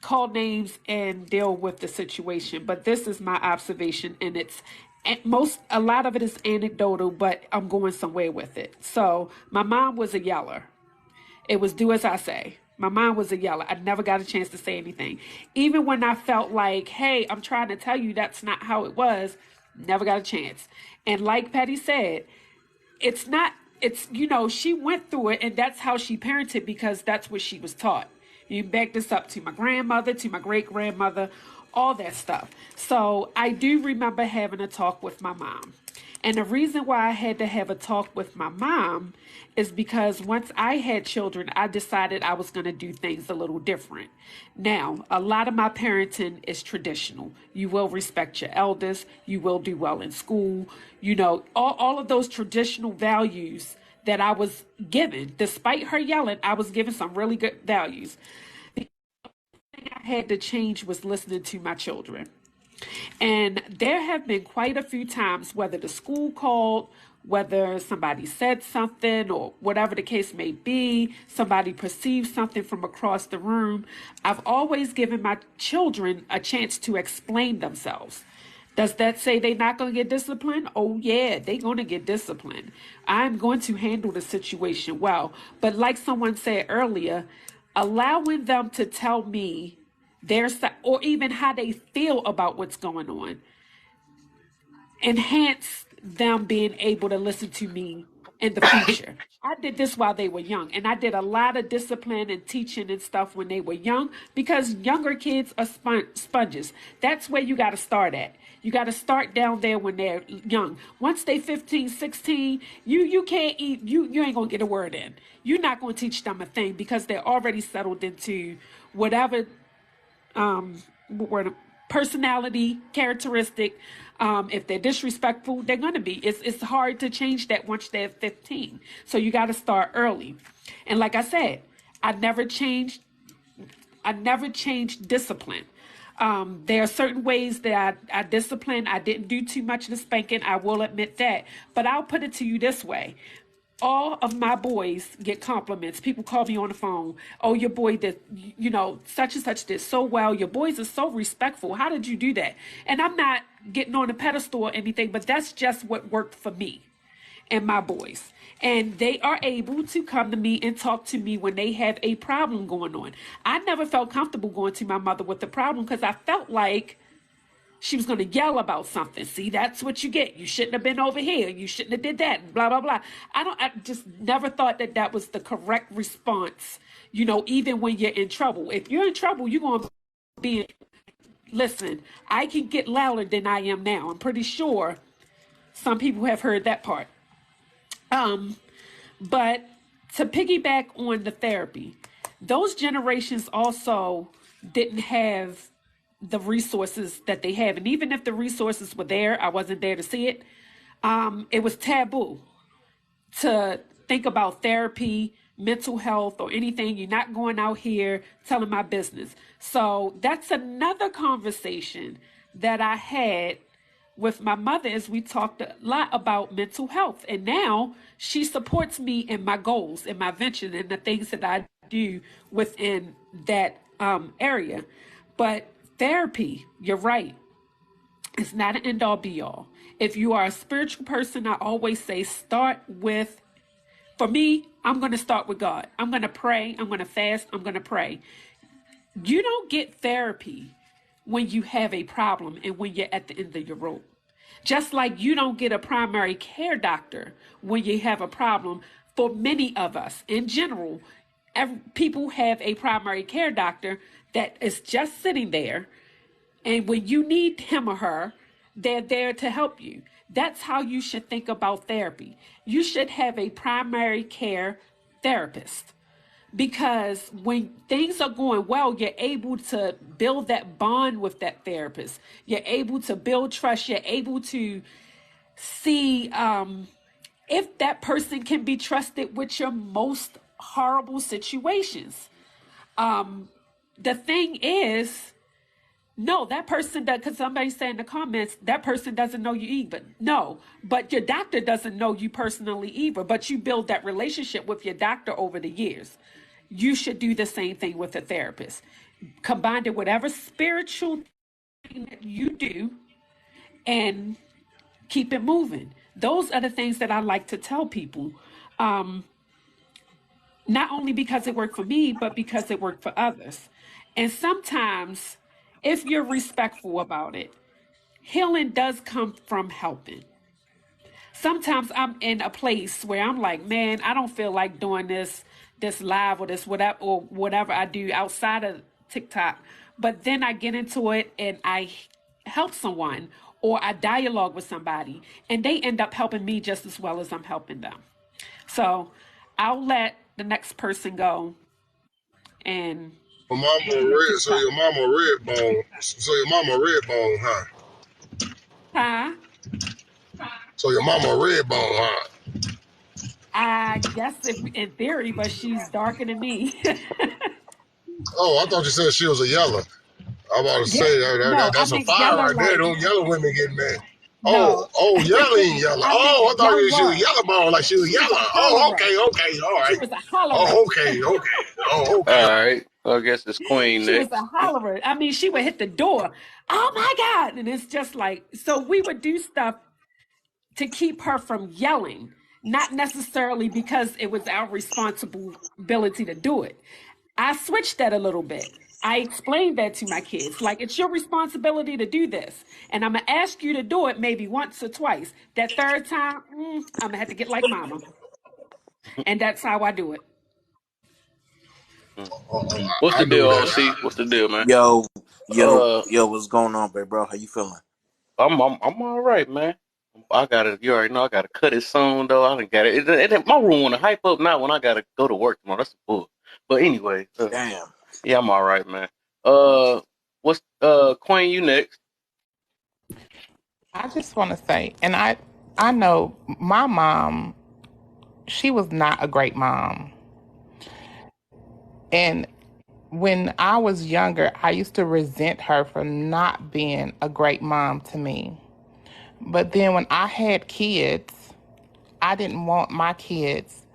call names and deal with the situation, but this is my observation, and a lot of it is anecdotal, but I'm going somewhere with it. So my mom was a yeller. It was do as I say. My mom was a yeller. I never got a chance to say anything. Even when I felt like, hey, I'm trying to tell you that's not how it was, never got a chance. And like Patty said, it's not it's she went through it, and that's how she parented because that's what she was taught. You back this up to my grandmother, to my great grandmother, all that stuff. So I do remember having a talk with my mom, and the reason why I had to have a talk with my mom is because once I had children, I decided I was going to do things a little different. Now, a lot of my parenting is traditional. You will respect your elders, you will do well in school, all of those traditional values that I was given. Despite her yelling, I was given some really good values. The thing I had to change was listening to my children. And there have been quite a few times, whether the school called, whether somebody said something, or whatever the case may be, somebody perceived something from across the room. I've always given my children a chance to explain themselves. Does that say they're not going to get disciplined? Oh, yeah, they're going to get disciplined. I'm going to handle the situation well. But like someone said earlier, allowing them to tell me or even how they feel about what's going on enhance them being able to listen to me in the future. I did this while they were young, and I did a lot of discipline and teaching and stuff when they were young because younger kids are sponges. That's where you got to start at. You got to start down there when they're young. Once they 15, 16, you can't eat, you ain't going to get a word in. You're not going to teach them a thing because they're already settled into whatever word personality characteristic. If they're disrespectful, they're gonna be. It's hard to change that once they're 15. So you got to start early. And like I said, I never changed. I never changed discipline. There are certain ways that I discipline. I didn't do too much of the spanking. I will admit that. But I'll put it to you this way: all of my boys get compliments. People call me on the phone. Oh, your boy did, such and such did so well. Your boys are so respectful. How did you do that? And I'm not getting on a pedestal or anything, but that's just what worked for me and my boys. And they are able to come to me and talk to me when they have a problem going on. I never felt comfortable going to my mother with the problem because I felt like she was going to yell about something. See, that's what you get. You shouldn't have been over here. You shouldn't have did that. And blah blah blah. I just never thought that that was the correct response. Even when you're in trouble. If you're in trouble, you're going to be. Listen, I can get louder than I am now. I'm pretty sure some people have heard that part. But to piggyback on the therapy, those generations also didn't have the resources that they have. And even if the resources were there, I wasn't there to see it. It was taboo to think about therapy, mental health, or anything. You're not going out here telling my business. So that's another conversation that I had with my mother as we talked a lot about mental health. And now she supports me in my goals, in my venture, and the things that I do within that area. But therapy, you're right, it's not an end all be all. If you are a spiritual person, I always say start with, for me, I'm going to start with God. I'm going to pray. I'm going to fast. I'm going to pray. You don't get therapy when you have a problem and when you're at the end of your rope. Just like you don't get a primary care doctor when you have a problem. For many of us in general, people have a primary care doctor that is just sitting there, and when you need him or her, they're there to help you. That's how you should think about therapy. You should have a primary care therapist, because when things are going well, you're able to build that bond with that therapist. You're able to build trust. You're able to see if that person can be trusted with your most horrible situations. The thing is, no, that person does, because somebody said in the comments, that person doesn't know you either. No, but your doctor doesn't know you personally either, but you build that relationship with your doctor over the years. You should do the same thing with a therapist. Combine it with whatever spiritual thing that you do and keep it moving. Those are the things that I like to tell people. Not only because it worked for me, but because it worked for others. And sometimes, if you're respectful about it, healing does come from helping. Sometimes I'm in a place where I'm like, man, I don't feel like doing this live or this whatever I do outside of TikTok. But then I get into it and I help someone, or I dialogue with somebody, and they end up helping me just as well as I'm helping them. So I'll let the next person go and
Well, mama
do your
red, so
TikTok.
your mama red bone. So your mama red bone, huh?
Huh?
So your mama red bone, huh?
I guess if, in theory, but she's darker than me.
Oh, I thought you said she was a yeller. I'm about to
Yeah,
say
no, I
that's a
meant
fire
yellow
right there.
like
Them yellow women get mad.
no.
Yelling yellow.
I meant
Oh, I thought she was
yellow.
yellow bone, like she was
She was
yellow.
a
Oh,
hollerer.
okay, all
She
right.
was a hollerer.
Oh, okay. Oh,
All
okay.
right. Well, I guess it's Queen
She was a
next.
hollerer. I mean, she would hit the door. Oh my God. And it's just like, so we would do stuff to keep her from yelling, not necessarily because it was our responsibility to do it. I switched that a little bit. I explained that to my kids. Like, it's your responsibility to do this. And I'm going to ask you to do it maybe once or twice. That third time, I'm going to have to get like mama. And that's how I do it.
What's
I
the deal,
do that.
OC? What's the deal, man?
Yo, yo,
Uh,
yo, what's going on, baby bro? How you feeling?
I'm all right, man. I gotta, you already know, I gotta cut it soon though. I done got it. My room want to hype up now when I gotta go to work tomorrow. That's the bull. But anyway,
Damn.
yeah, I'm all right, man. What's Queen? You next?
I just want to say, and I know my mom, she was not a great mom. And when I was younger, I used to resent her for not being a great mom to me. But then when I had kids, I didn't want my kids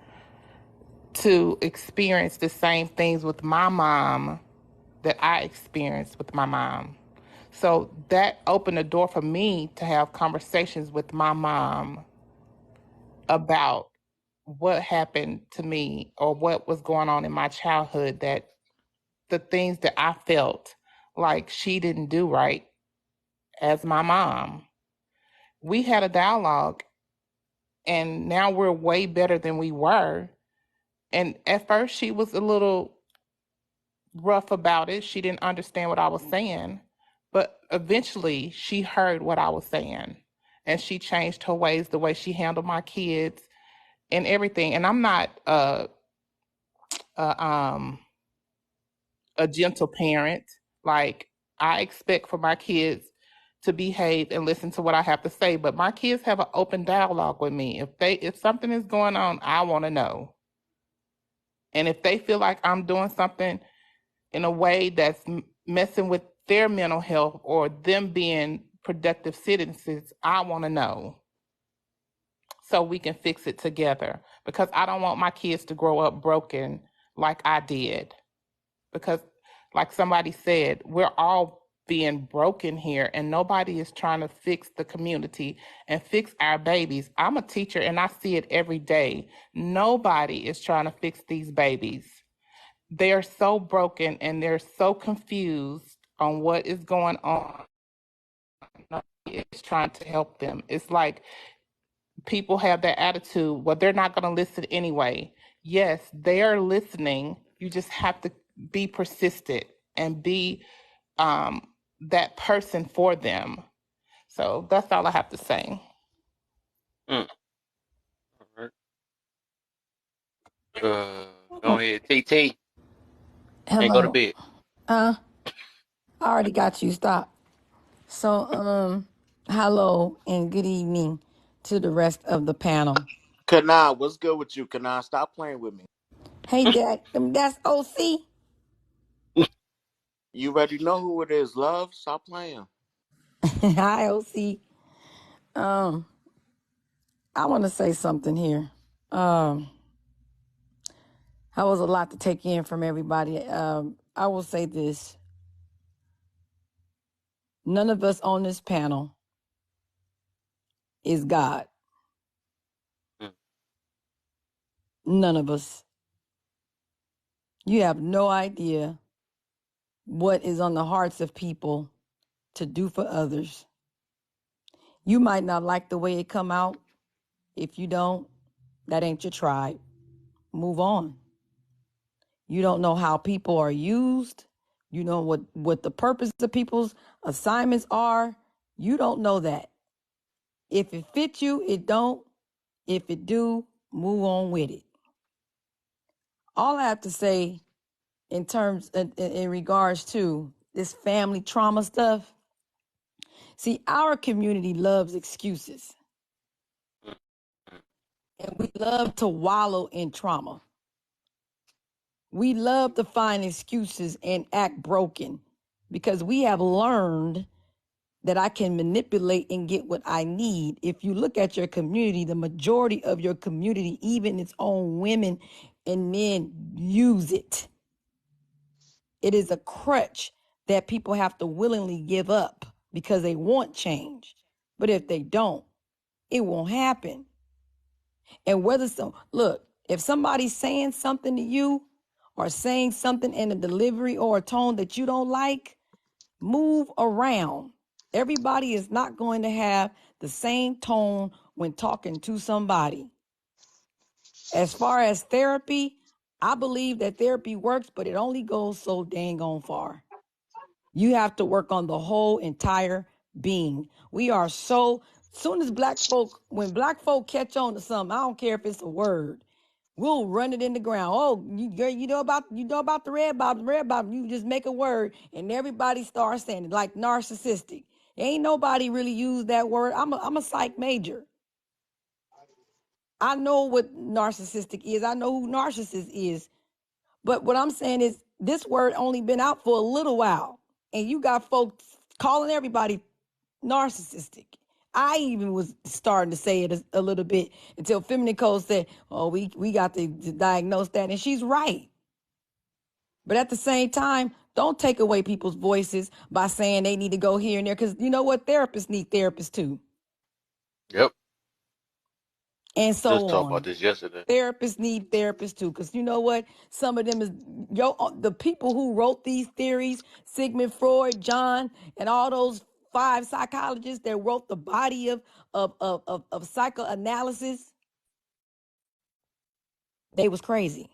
to experience the same things with my mom that I experienced with my mom. So that opened the door for me to have conversations with my mom about what happened to me or what was going on in my childhood, that the things that I felt like she didn't do right as my mom. We had a dialogue, and now we're way better than we were. And at first, she was a little rough about it. She didn't understand what I was saying, but eventually she heard what I was saying, and she changed her ways, the way she handled my kids and everything. And I'm not a, a gentle parent. Like, I expect for my kids to behave and listen to what I have to say, but my kids have an open dialogue with me. If something is going on, I want to know. And if they feel like I'm doing something in a way that's messing with their mental health or them being productive citizens, I want to know so we can fix it together, because I don't want my kids to grow up broken like I did. Because, like somebody said, we're all being broken here, and nobody is trying to fix the community and fix our babies. I'm a teacher and I see it every day. Nobody is trying to fix these babies. They're so broken and they're so confused on what is going on. Nobody is trying to help them. It's like people have that attitude, well, they're not going to listen anyway. Yes, they are listening. You just have to be persistent and be that person for them. So that's all I have to say.
Mm. All right. Go ahead, TT, and go to
Hello.
bed.
I already got you. Stop. So, hello and good evening to the rest of the panel.
Kana, what's good with you? Kana, stop playing with me.
Hey, Dad, that's OC.
You already know who it is, love. Stop playing.
Hi, OC. Um, I want to say something here. That was a lot to take in from everybody. I will say this. None of us on this panel is God.
Mm.
None of us. You have no idea what is on the hearts of people to do for others. You might not like the way it come out. If you don't, that ain't your tribe. Move on. You don't know how people are used. You know what the purpose of people's assignments are. You don't know that. If it fits you, it don't. If it do, move on with it. All I have to say in terms in regards to this family trauma stuff, see, our community loves excuses, and we love to wallow in trauma. We love to find excuses and act broken because we have learned that I can manipulate and get what I need. If you look at your community, the majority of your community, even its own women and men, use it. It is a crutch that people have to willingly give up because they want change. But if they don't, it won't happen. And whether look, if somebody's saying something to you or saying something in a delivery or a tone that you don't like, move around. Everybody is not going to have the same tone when talking to somebody. As far as therapy, I believe that therapy works, but it only goes so dang on far. You have to work on the whole entire being. We are so, soon as when black folk catch on to something, I don't care if it's a word, we'll run it in the ground. Oh, you know about the red bottom. You just make a word and everybody starts saying it, like narcissistic. Ain't nobody really used that word. I'm a psych major. I know what narcissistic is. I know who narcissist is. But what I'm saying is this word only been out for a little while. And you got folks calling everybody narcissistic. I even was starting to say it a little bit until Feminine Code said, "Oh, we got to diagnose that," and she's right. But at the same time, don't take away people's voices by saying they need to go here and there, because you know what? Therapists need therapists too,
Yep.
and
Just
so
talked about
on.
this yesterday.
Therapists need therapists too, because you know what? Some of them is the people who wrote these theories, Sigmund Freud, John, and all those 5 psychologists that wrote the body of psychoanalysis. They was crazy.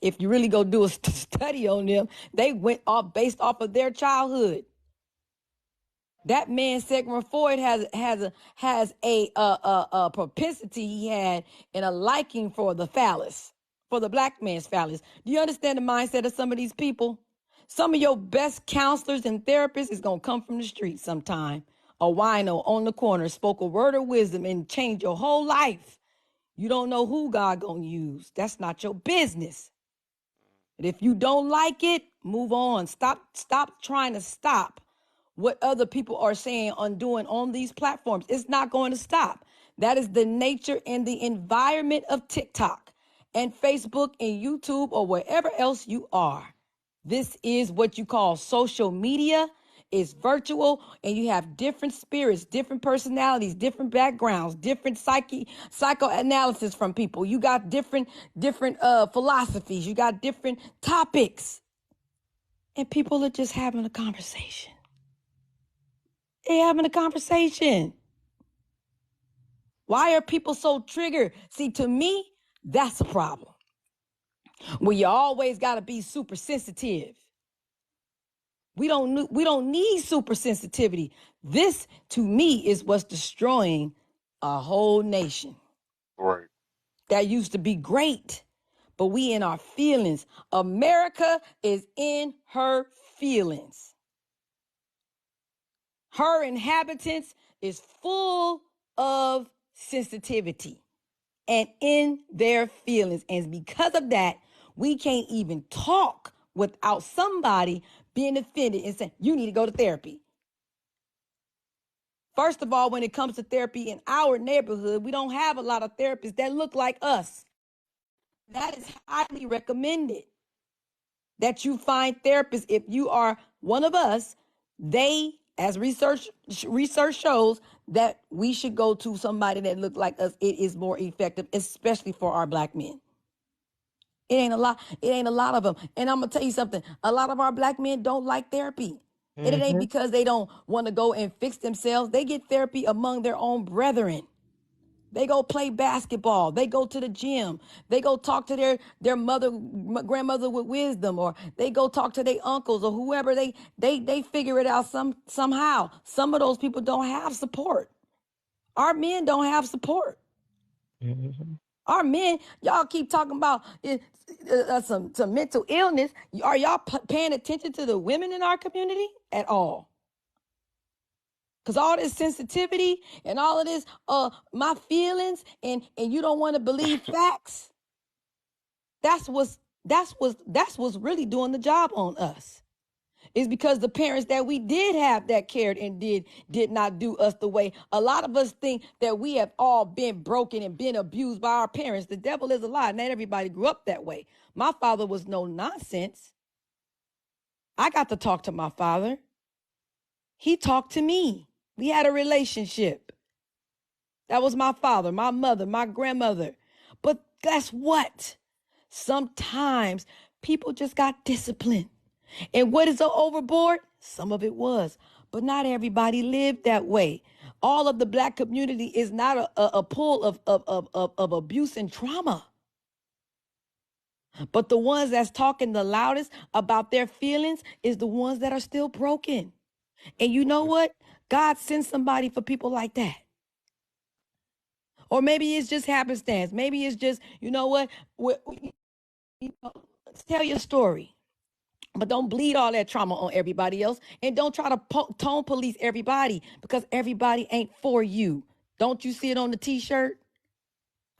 If you really go do a study on them, they went off based off of their childhood. That man Sigmund Freud has a propensity he had and a liking for the phallus, for the black man's phallus. Do you understand the mindset of some of these people? Some of your best counselors and therapists is gonna come from the street sometime. A wino on the corner spoke a word of wisdom and changed your whole life. You don't know who God gonna use. That's not your business. And if you don't like it, move on. Stop trying to stop what other people are saying on doing on these platforms. It's not going to stop. That is the nature and the environment of TikTok and Facebook and YouTube or wherever else you are. This is what you call social media. It's virtual, and you have different spirits, different personalities, different backgrounds, different psychoanalysis from people. You got different philosophies. You got different topics, and people are just having a conversation. They're having a conversation. Why are people so triggered? See, to me, that's a problem. Well, you always got to be super sensitive. We don't need super sensitivity. This, to me, is what's destroying a whole nation.
Right.
That used to be great, but we in our feelings. America is in her feelings. Her inhabitants is full of sensitivity and in their feelings. And because of that, we can't even talk without somebody being offended and saying, you need to go to therapy. First of all, when it comes to therapy in our neighborhood, we don't have a lot of therapists that look like us. That is highly recommended that you find therapists. If you are one of us, they, as research shows, that we should go to somebody that looks like us. It is more effective, especially for our black men. It ain't a lot. It ain't a lot of them. And I'm gonna tell you something. A lot of our black men don't like therapy. And it ain't
Mm-hmm.
because they don't want to go and fix themselves. They get therapy among their own brethren. They go play basketball. They go to the gym. They go talk to their mother, grandmother with wisdom, or they go talk to their uncles or whoever. They figure it out somehow. Some of those people don't have support. Our men don't have support.
Mm-hmm.
Our men, y'all keep talking about some mental illness. Are y'all paying attention to the women in our community at all? Because all this sensitivity and all of this, my feelings, and you don't want to believe facts. That's what's really doing the job on us. Is because the parents that we did have that cared and did not do us the way. A lot of us think that we have all been broken and been abused by our parents. The devil is a lie. Not everybody grew up that way. My father was no nonsense. I got to talk to my father. He talked to me. We had a relationship. That was my father, my mother, my grandmother. But guess what? Sometimes people just got disciplined. And what is overboard? Some of it was. But not everybody lived that way. All of the black community is not a pool of abuse and trauma. But the ones that's talking the loudest about their feelings is the ones that are still broken. And you know what? God sends somebody for people like that. Or maybe it's just happenstance. Maybe it's just, you know what? Tell your story. But don't bleed all that trauma on everybody else. And don't try to tone police everybody, because everybody ain't for you. Don't you see it on the t-shirt?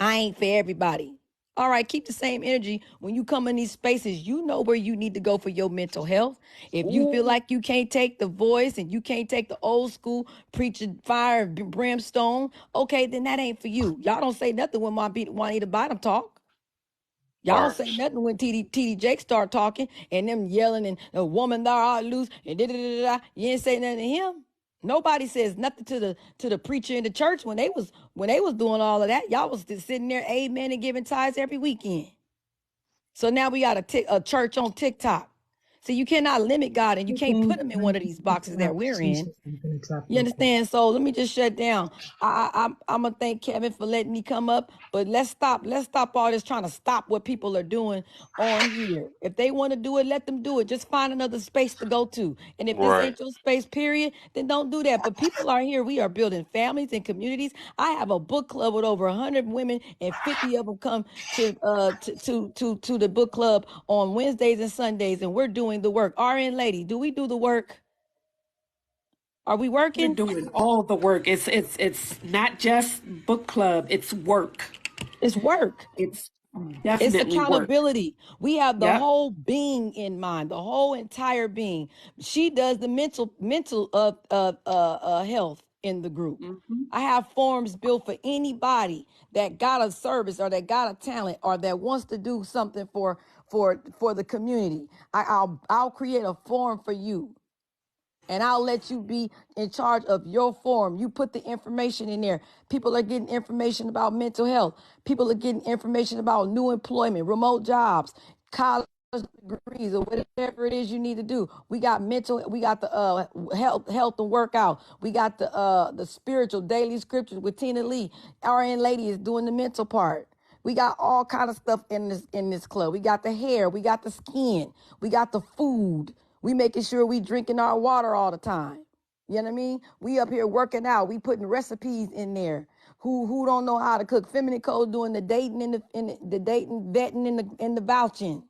I ain't for everybody. All right, keep the same energy. When you come in these spaces, you know where you need to go for your mental health. If you feel
Ooh,
like you can't take the voice and you can't take the old school preaching fire and brimstone, okay, then that ain't for you. Y'all don't say nothing when my Juanita Bottom talk. Y'all don't say
bars.
nothing when TD Jake start talking and them yelling and a woman thou art loose and da da da da. You ain't say nothing to him. Nobody says nothing to the preacher in the church when they was doing all of that. Y'all was just sitting there, amen, and giving tithes every weekend. So now we got a church on TikTok. So you cannot limit God and you can't put him in one of these boxes that we're in.
I'm gonna drop
You
real quick.
understand? So let me just shut down. I'm gonna thank Kevin for letting me come up, but let's stop. Let's stop all this trying to stop what people are doing on here. If they want to do it, let them do it. Just find another space to go to. And if this
Right.
ain't your space, period, then don't do that. But people are here. We are building families and communities. I have a book club with over 100 women, and 50 of them come to the book club on Wednesdays and Sundays, and we're doing the work. RN lady, do we do the work? Are we
We're
working?
doing all the work. It's not just book club. It's work.
It's work.
It's
It's
definitely work.
accountability. We have the
Yep.
whole being in mind, the whole entire being. She does the mental health in the group.
Hmm.
I have forms built for anybody that got a service or that got a talent or that wants to do something for the community. I'll create a form for you, and I'll let you be in charge of your forum. You put the information in there. People are getting information about mental health. People are getting information about new employment, remote jobs, college degrees, or whatever it is you need to do. We got we got the health and workout. We got the spiritual daily scriptures with Tina Lee. RN Lady is doing the mental part. We got all kind of stuff in this club. We got the hair, we got the skin, we got the food. We making sure we drinking our water all the time. You know what I mean? We up here working out. We putting recipes in there. Who don't know how to cook? Feminine Code doing the dating and the dating, vetting, and the vouching.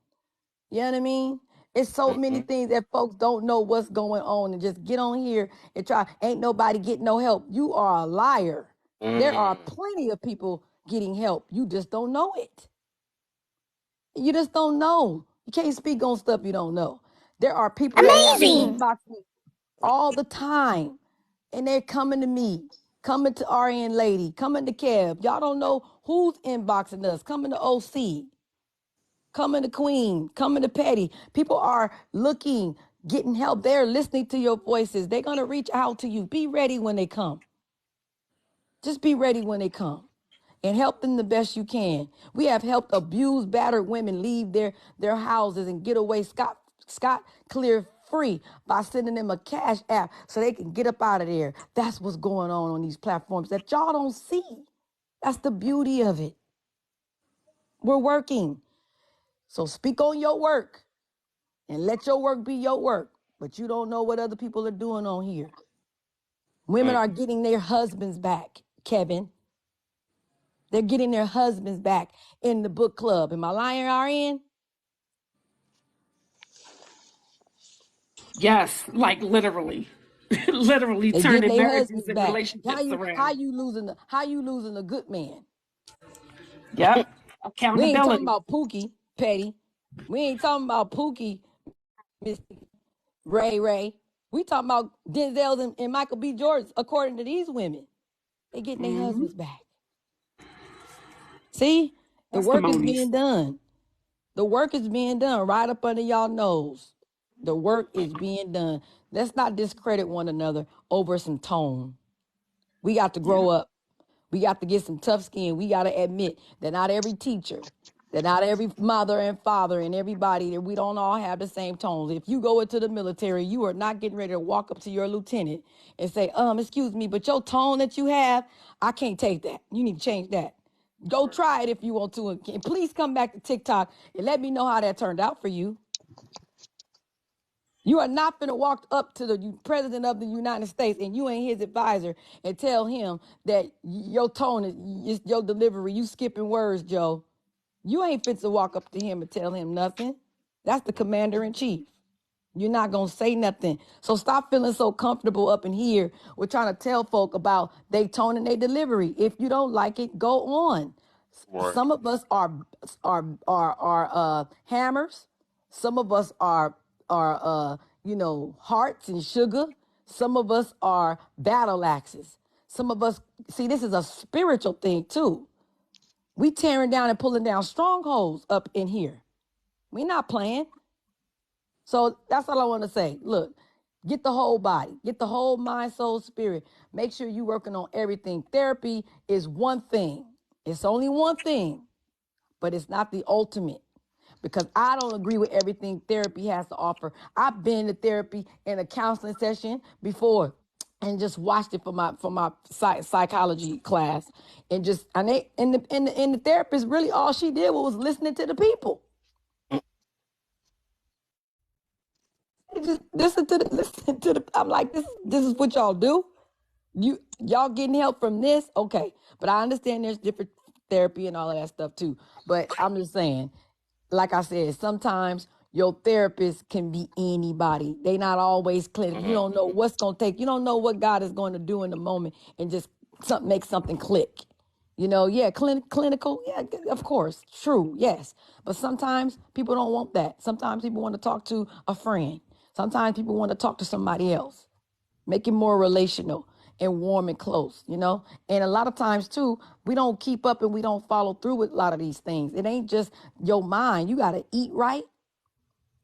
You know what I mean? It's so many
Mm-hmm.
things that folks don't know what's going on and just get on here and try. Ain't nobody getting no help. You are a liar. There are
Mm.
plenty of people getting help. You just don't know it. You just don't know. You can't speak on stuff you don't know. There are people that have inbox me all the time, and they're coming to me, coming to RN Lady, coming to Kev. Y'all don't know who's inboxing us. Coming to OC, coming to Queen, coming to Petty. People are looking, getting help. They're listening to your voices. They're gonna reach out to you. Be ready when they come. Just be ready when they come and help them the best you can. We have helped abused, battered women leave their houses and get away scot clear free by sending them a cash app so they can get up out of there. That's what's going on these platforms that y'all don't see. That's the beauty of it. We're working. So speak on your work and let your work be your work. But you don't know what other people are doing on here. Women
Mm.
are getting their husbands back, Kevin. They're getting their husbands back in the book club. Am I lying, RN?
Yes, like literally, literally
They getting
turning
their
marriages
husbands
and
back.
relationships
How
around.
you losing a good man?
Yep.
We ain't talking
Accountability.
about Pookie Petty. We ain't talking about Pookie Miss Ray. We talking about Denzel's and Michael B. Jordan. According to these women, they getting their
Hmm.
husbands back. See, the work is being
Testimonies.
done. The work is being done right up under y'all nose. The work is being done. Let's not discredit one another over some tone. We got to
Yeah.
grow up. We got to get some tough skin. We got to admit that not every teacher, that not every mother and father and everybody, that we don't all have the same tones. If you go into the military, you are not getting ready to walk up to your lieutenant and say, excuse me, but your tone that you have, I can't take that. You need to change that. Go
Right.
try it if you want to. And please come back to TikTok and let me know how that turned out for you. You are not going to walk up to the president of the United States and you ain't his advisor and tell him that your tone is your delivery. You skipping words, Joe. You ain't fit to walk up to him and tell him nothing. That's the commander in chief. You're not going to say nothing. So stop feeling so comfortable up in here with trying to tell folk about they tone and they delivery. If you don't like it, go on.
Right.
Some of us are hammers. Some of us are hearts and sugar. Some of us are battle axes. Some of us see this is a spiritual thing too. We tearing down and pulling down strongholds up in here. We not playing. So that's all I want to say. Look, get the whole body, get the whole mind, soul, spirit. Make sure you working on everything. Therapy is one thing. It's only one thing, but it's not the ultimate because I don't agree with everything therapy has to offer. I've been to therapy in a counseling session before and just watched it for my psychology class and the therapist really all she did was listening to the people. Just listen to the I'm like this is what y'all do? Y'all getting help from this? Okay. But I understand there's different therapy and all of that stuff too. But I'm just saying, like I said, sometimes your therapist can be anybody. They not always clinical. You
Mm-hmm.
don't know what's gonna take. You don't know what God is going to do in the moment and just make something click. Yeah, clinical, yeah, of course, true, yes. But sometimes people don't want that. Sometimes people want to talk to a friend. Sometimes people want to talk to somebody else. Make it more relational and warm and close. And a lot of times too, we don't keep up and we don't follow through with a lot of these things. It ain't just your mind. You got to eat right.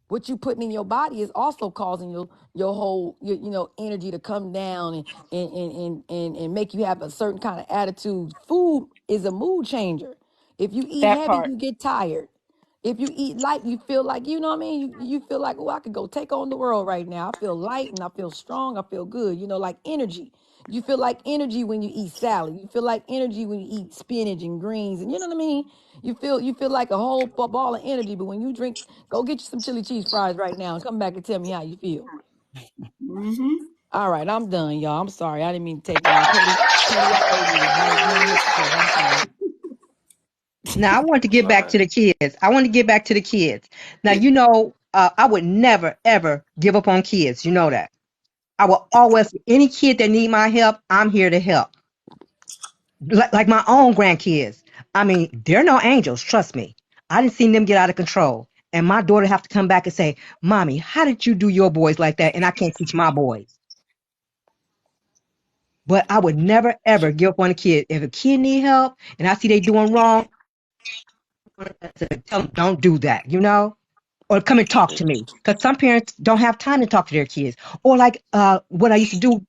What you putting in your body is also causing your whole energy to come down and make you have a certain kind of attitude. Food is a mood changer. If you eat
That
heavy,
part.
you get tired. If you eat light, you feel like, you know what I mean? You feel like, oh, I could go take on the world right now. I feel light and I feel strong. I feel good, like energy. You feel like energy when you eat salad. You feel like energy when you eat spinach and greens. And you know what I mean? You feel like a whole ball of energy. But when you drink, go get you some chili cheese fries right now and come back and tell me how you feel.
Mm-hmm.
All right, I'm done, y'all. I'm sorry. I didn't mean to take long. Petty old lady was right being hypocrite. I'm sorry.
Now, I want to get back
Right.
to the kids. I want to get back to the kids. Now, I would never, ever give up on kids. You know that. I will always, any kid that need my help, I'm here to help. Like my own grandkids. I mean, they're no angels, trust me. I didn't see them get out of control. And my daughter have to come back and say, Mommy, how did you do your boys like that? And I can't teach my boys. But I would never, ever give up on a kid. If a kid need help and I see they doing wrong, I tell them, don't do that. Or come and talk to me. Because some parents don't have time to talk to their kids. Or like what I used to do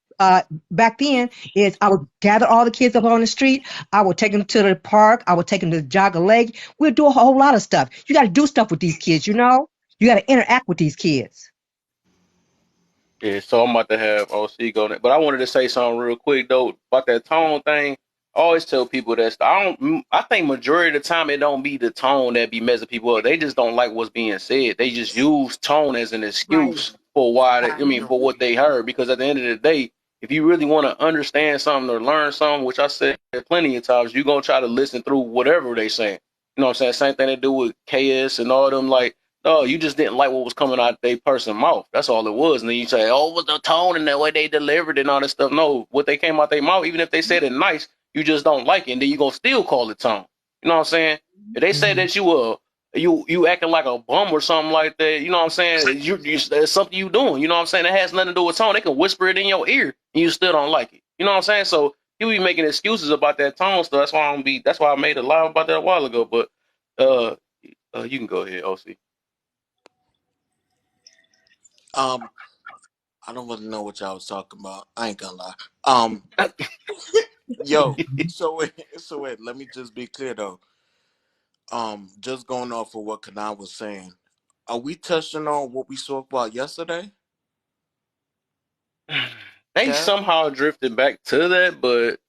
back then is I would gather all the kids up on the street. I would take them to the park. I would take them to jog a leg. We'll do a whole lot of stuff. You got to do stuff with these kids. You got to interact with these kids.
Yeah, so I'm about to have OC go next. But I wanted to say something real quick though about that tone thing. I always tell people that I think majority of the time it don't be the tone that be messing people up. They just don't like what's being said. They just use tone as an
Right.
excuse for for what they heard. Because at the end of the day, if you really want to understand something or learn something, which I said plenty of times, you're gonna try to listen through whatever they saying. You know what I'm saying? Same thing they do with KS and all them like no, you just didn't like what was coming out their person's mouth. That's all it was. And then you say, oh, it was the tone and the way they delivered and all that stuff. No, what they came out their mouth, even if they said it nice, you just don't like it. And then you going to still call it tone. You know what I'm saying? If they say
Mhm.
that you acting like a bum or something like that, you know what I'm saying? There's something you doing. You know what I'm saying? It has nothing to do with tone. They can whisper it in your ear and you still don't like it. You know what I'm saying? So you be making excuses about that tone stuff. That's why I made a live about that a while ago. But uh, you can go ahead, OC.
Um, I don't really know what y'all was talking about. I ain't gonna lie. Um, yo, so wait, let me just be clear though. Just going off of what Kanan was saying, are we touching on what we spoke about yesterday,
They
Kev?
somehow drifted back to that, but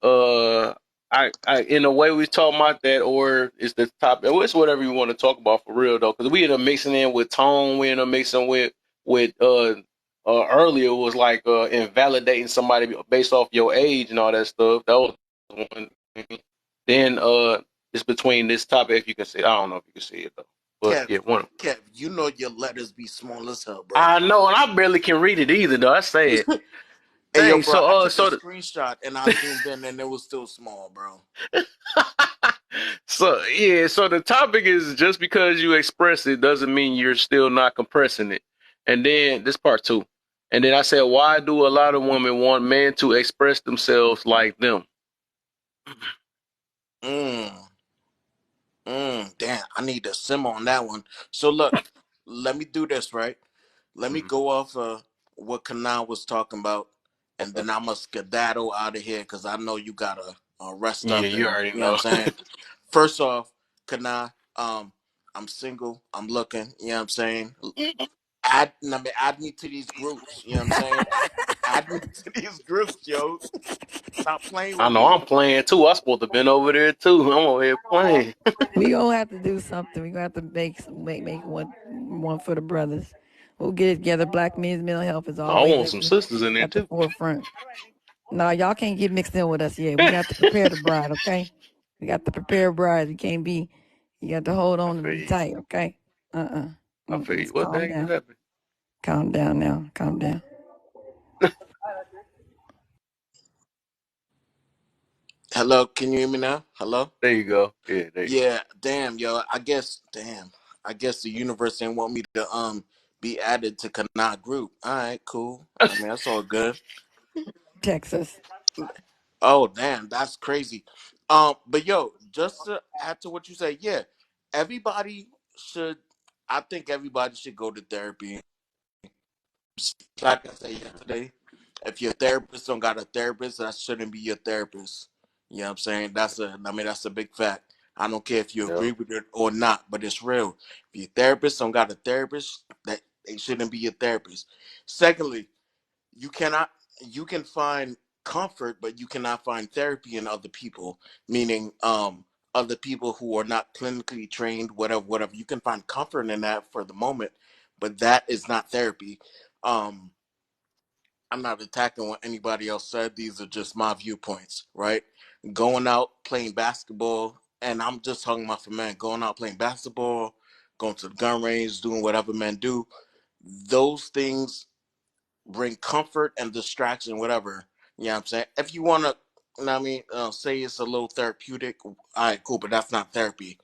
I in a way we talking about that, or it's the topic. It's whatever you want to talk about for real though, because we end up mixing in with tone. We end up mixing with earlier was like invalidating somebody based off your age and all that stuff. That was one. Then it's between this topic. If you can see, I don't know if you can see it though, but
Kev,
yeah, one.
Kev, you know your letters be small as hell, bro.
I know, and I barely can read it either though. I say it.
Hey, yo,
Dang.
bro,
So
I took a
so
screenshot and I zoomed in and it was still small, bro.
So yeah, so the topic is just because you express it doesn't mean you're still not compressing it. And then this part two. And then I said, why do a lot of women want men to express themselves like them?
Mm, damn, I need to simmer on that one. So look, let me do this, right? Let me
Mhm.
go off what Kanan was talking about, and
Okay.
then I'm going to skedaddle out of here because I know you got to rest
Yeah,
up
you
and,
already
you know what I'm
know.
saying? First off, Kanan, I'm single, I'm looking, you know what I'm saying? Add me to these groups, you know what I'm saying? Add me to these groups, yo. Stop playing
I
with
know
me.
I'm playing too. I supposed to been over there too. I'm over here playing.
We gonna have to do something. We gonna have to make one for the brothers. We'll get it together. Black men's mental health is
No, I
always
want
at
some
the
sisters in there
at the
too.
forefront. No, y'all can't get mixed in with us yet. We got to prepare the bride, okay? We got to prepare brides. You can't be. You got to hold
I
on and
feel
be
you.
tight, okay?
I feel you.
Just
What the
calm
heck just
down.
happened?
Calm down now. Calm down.
Hello, can you hear me now? Hello?
There you go. Yeah, there you go.
Yeah, damn, yo. I guess the universe didn't want me to be added to Kanat group. All right, cool. I mean, that's all good.
Texas.
Oh, damn, that's crazy. But yo, just to add to what you say, yeah, everybody should. I think everybody should go to therapy. Like I said yesterday, if your therapist don't got a therapist, that shouldn't be your therapist. You know what I'm saying? That's a big fact. I don't care if you
Yeah.
agree with it or not, but it's real. If your therapist don't got a therapist, that they shouldn't be your therapist. Secondly, you cannot you can find comfort, but you cannot find therapy in other people, meaning other people who are not clinically trained, whatever. You can find comfort in that for the moment, but that is not therapy. Um I'm not attacking what anybody else said. These are just my viewpoints, right? Going out playing basketball, and I'm just talking about for men. Going out playing basketball, going to the gun range, doing whatever men do. Those things bring comfort and distraction, whatever. You know what I'm saying? If you want to, you know what I mean, say it's a little therapeutic, all right, cool, but that's not therapy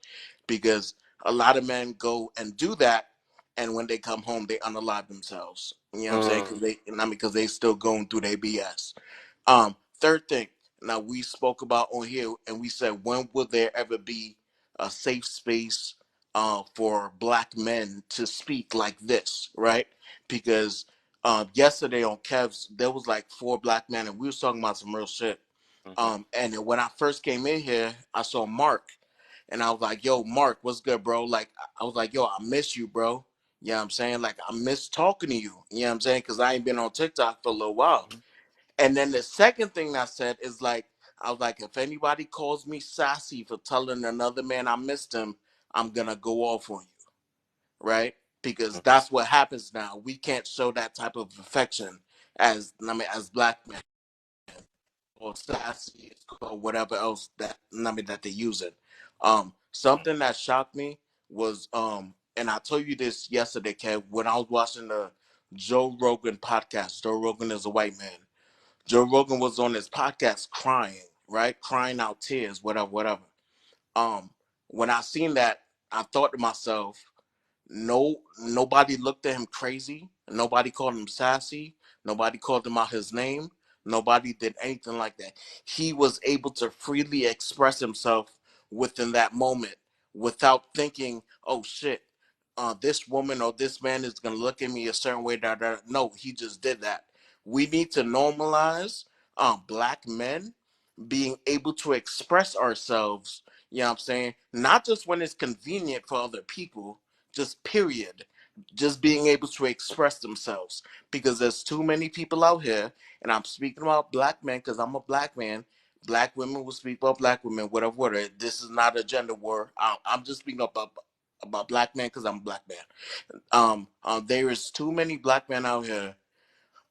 because a lot of men go and do that, and when they come home, they unalive themselves. You know what I'm saying?
Mm.
Because they still going through their BS. Third thing, now we spoke about on here, and we said, when will there ever be a safe space for black men to speak like this, right? Because yesterday on Kev's, there was like four black men, and we was talking about some real shit.
Mhm.
And then when I first came in here, I saw Mark, and I was like, "Yo, Mark, what's good, bro?" Like, I was like, "Yo, I miss you, bro." You know what I'm saying? Like, I miss talking to you. You know what I'm saying? Because I ain't been on TikTok for a little while. And then the second thing I said is like, I was like, if anybody calls me sassy for telling another man I missed him, I'm gonna go off on you, right? Because
Mhm.
that's what happens now. We can't show that type of affection as black men or sassy or whatever else that they use it. Something that shocked me was and I told you this yesterday, Kev, when I was watching the Joe Rogan podcast. Joe Rogan is a white man. Joe Rogan was on his podcast crying, right? Crying out tears, whatever. Um, when I seen that, I thought to myself, no, nobody looked at him crazy. Nobody called him sassy. Nobody called him out his name. Nobody did anything like that. He was able to freely express himself within that moment without thinking, "Oh shit, this woman or this man is gonna look at me a certain way." No, he just did that. We need to normalize black men being able to express ourselves, you know what I'm saying? Not just when it's convenient for other people, just period. Just being able to express themselves. Because there's too many people out here, and I'm speaking about black men because I'm a black man. Black women will speak about black women, whatever. This is not a gender war. I'm just speaking about black men because I'm a black man. There is too many black men out here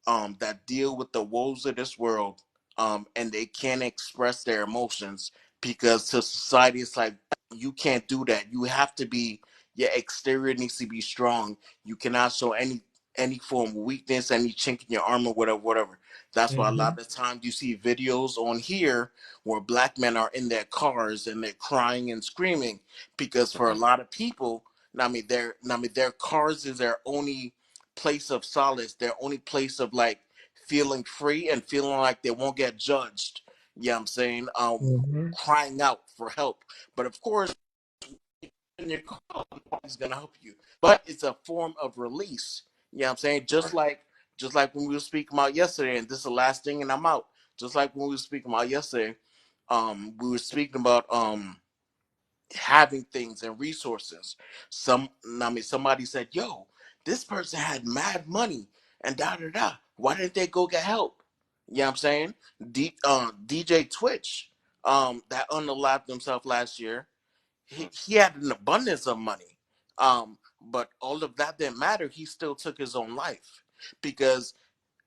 that deal with the woes of this world, and they can't express their emotions because to society it's like you can't do that. You have to be, your exterior needs to be strong. You cannot show any. any form of weakness, any chink in your armor, whatever, whatever. That's why a
Mm-hmm.
lot of times you see videos on here where black men are in their cars and they're crying and screaming because for a lot of people, their cars is their only place of solace, their only place of like feeling free and feeling like they won't get judged. Yeah, I'm saying,
Mm-hmm.
crying out for help. But of course, in your car, nobody's gonna help you. But it's a form of release. You know what I'm saying? Just like when we were speaking about yesterday, and this is the last thing, and I'm out. Just like when we were speaking about yesterday, we were speaking about having things and resources. Somebody said, "Yo, this person had mad money and da da da. Why didn't they go get help?" You know what I'm saying? DJ Twitch, that unalived himself last year, he had an abundance of money. But all of that didn't matter. He still took his own life because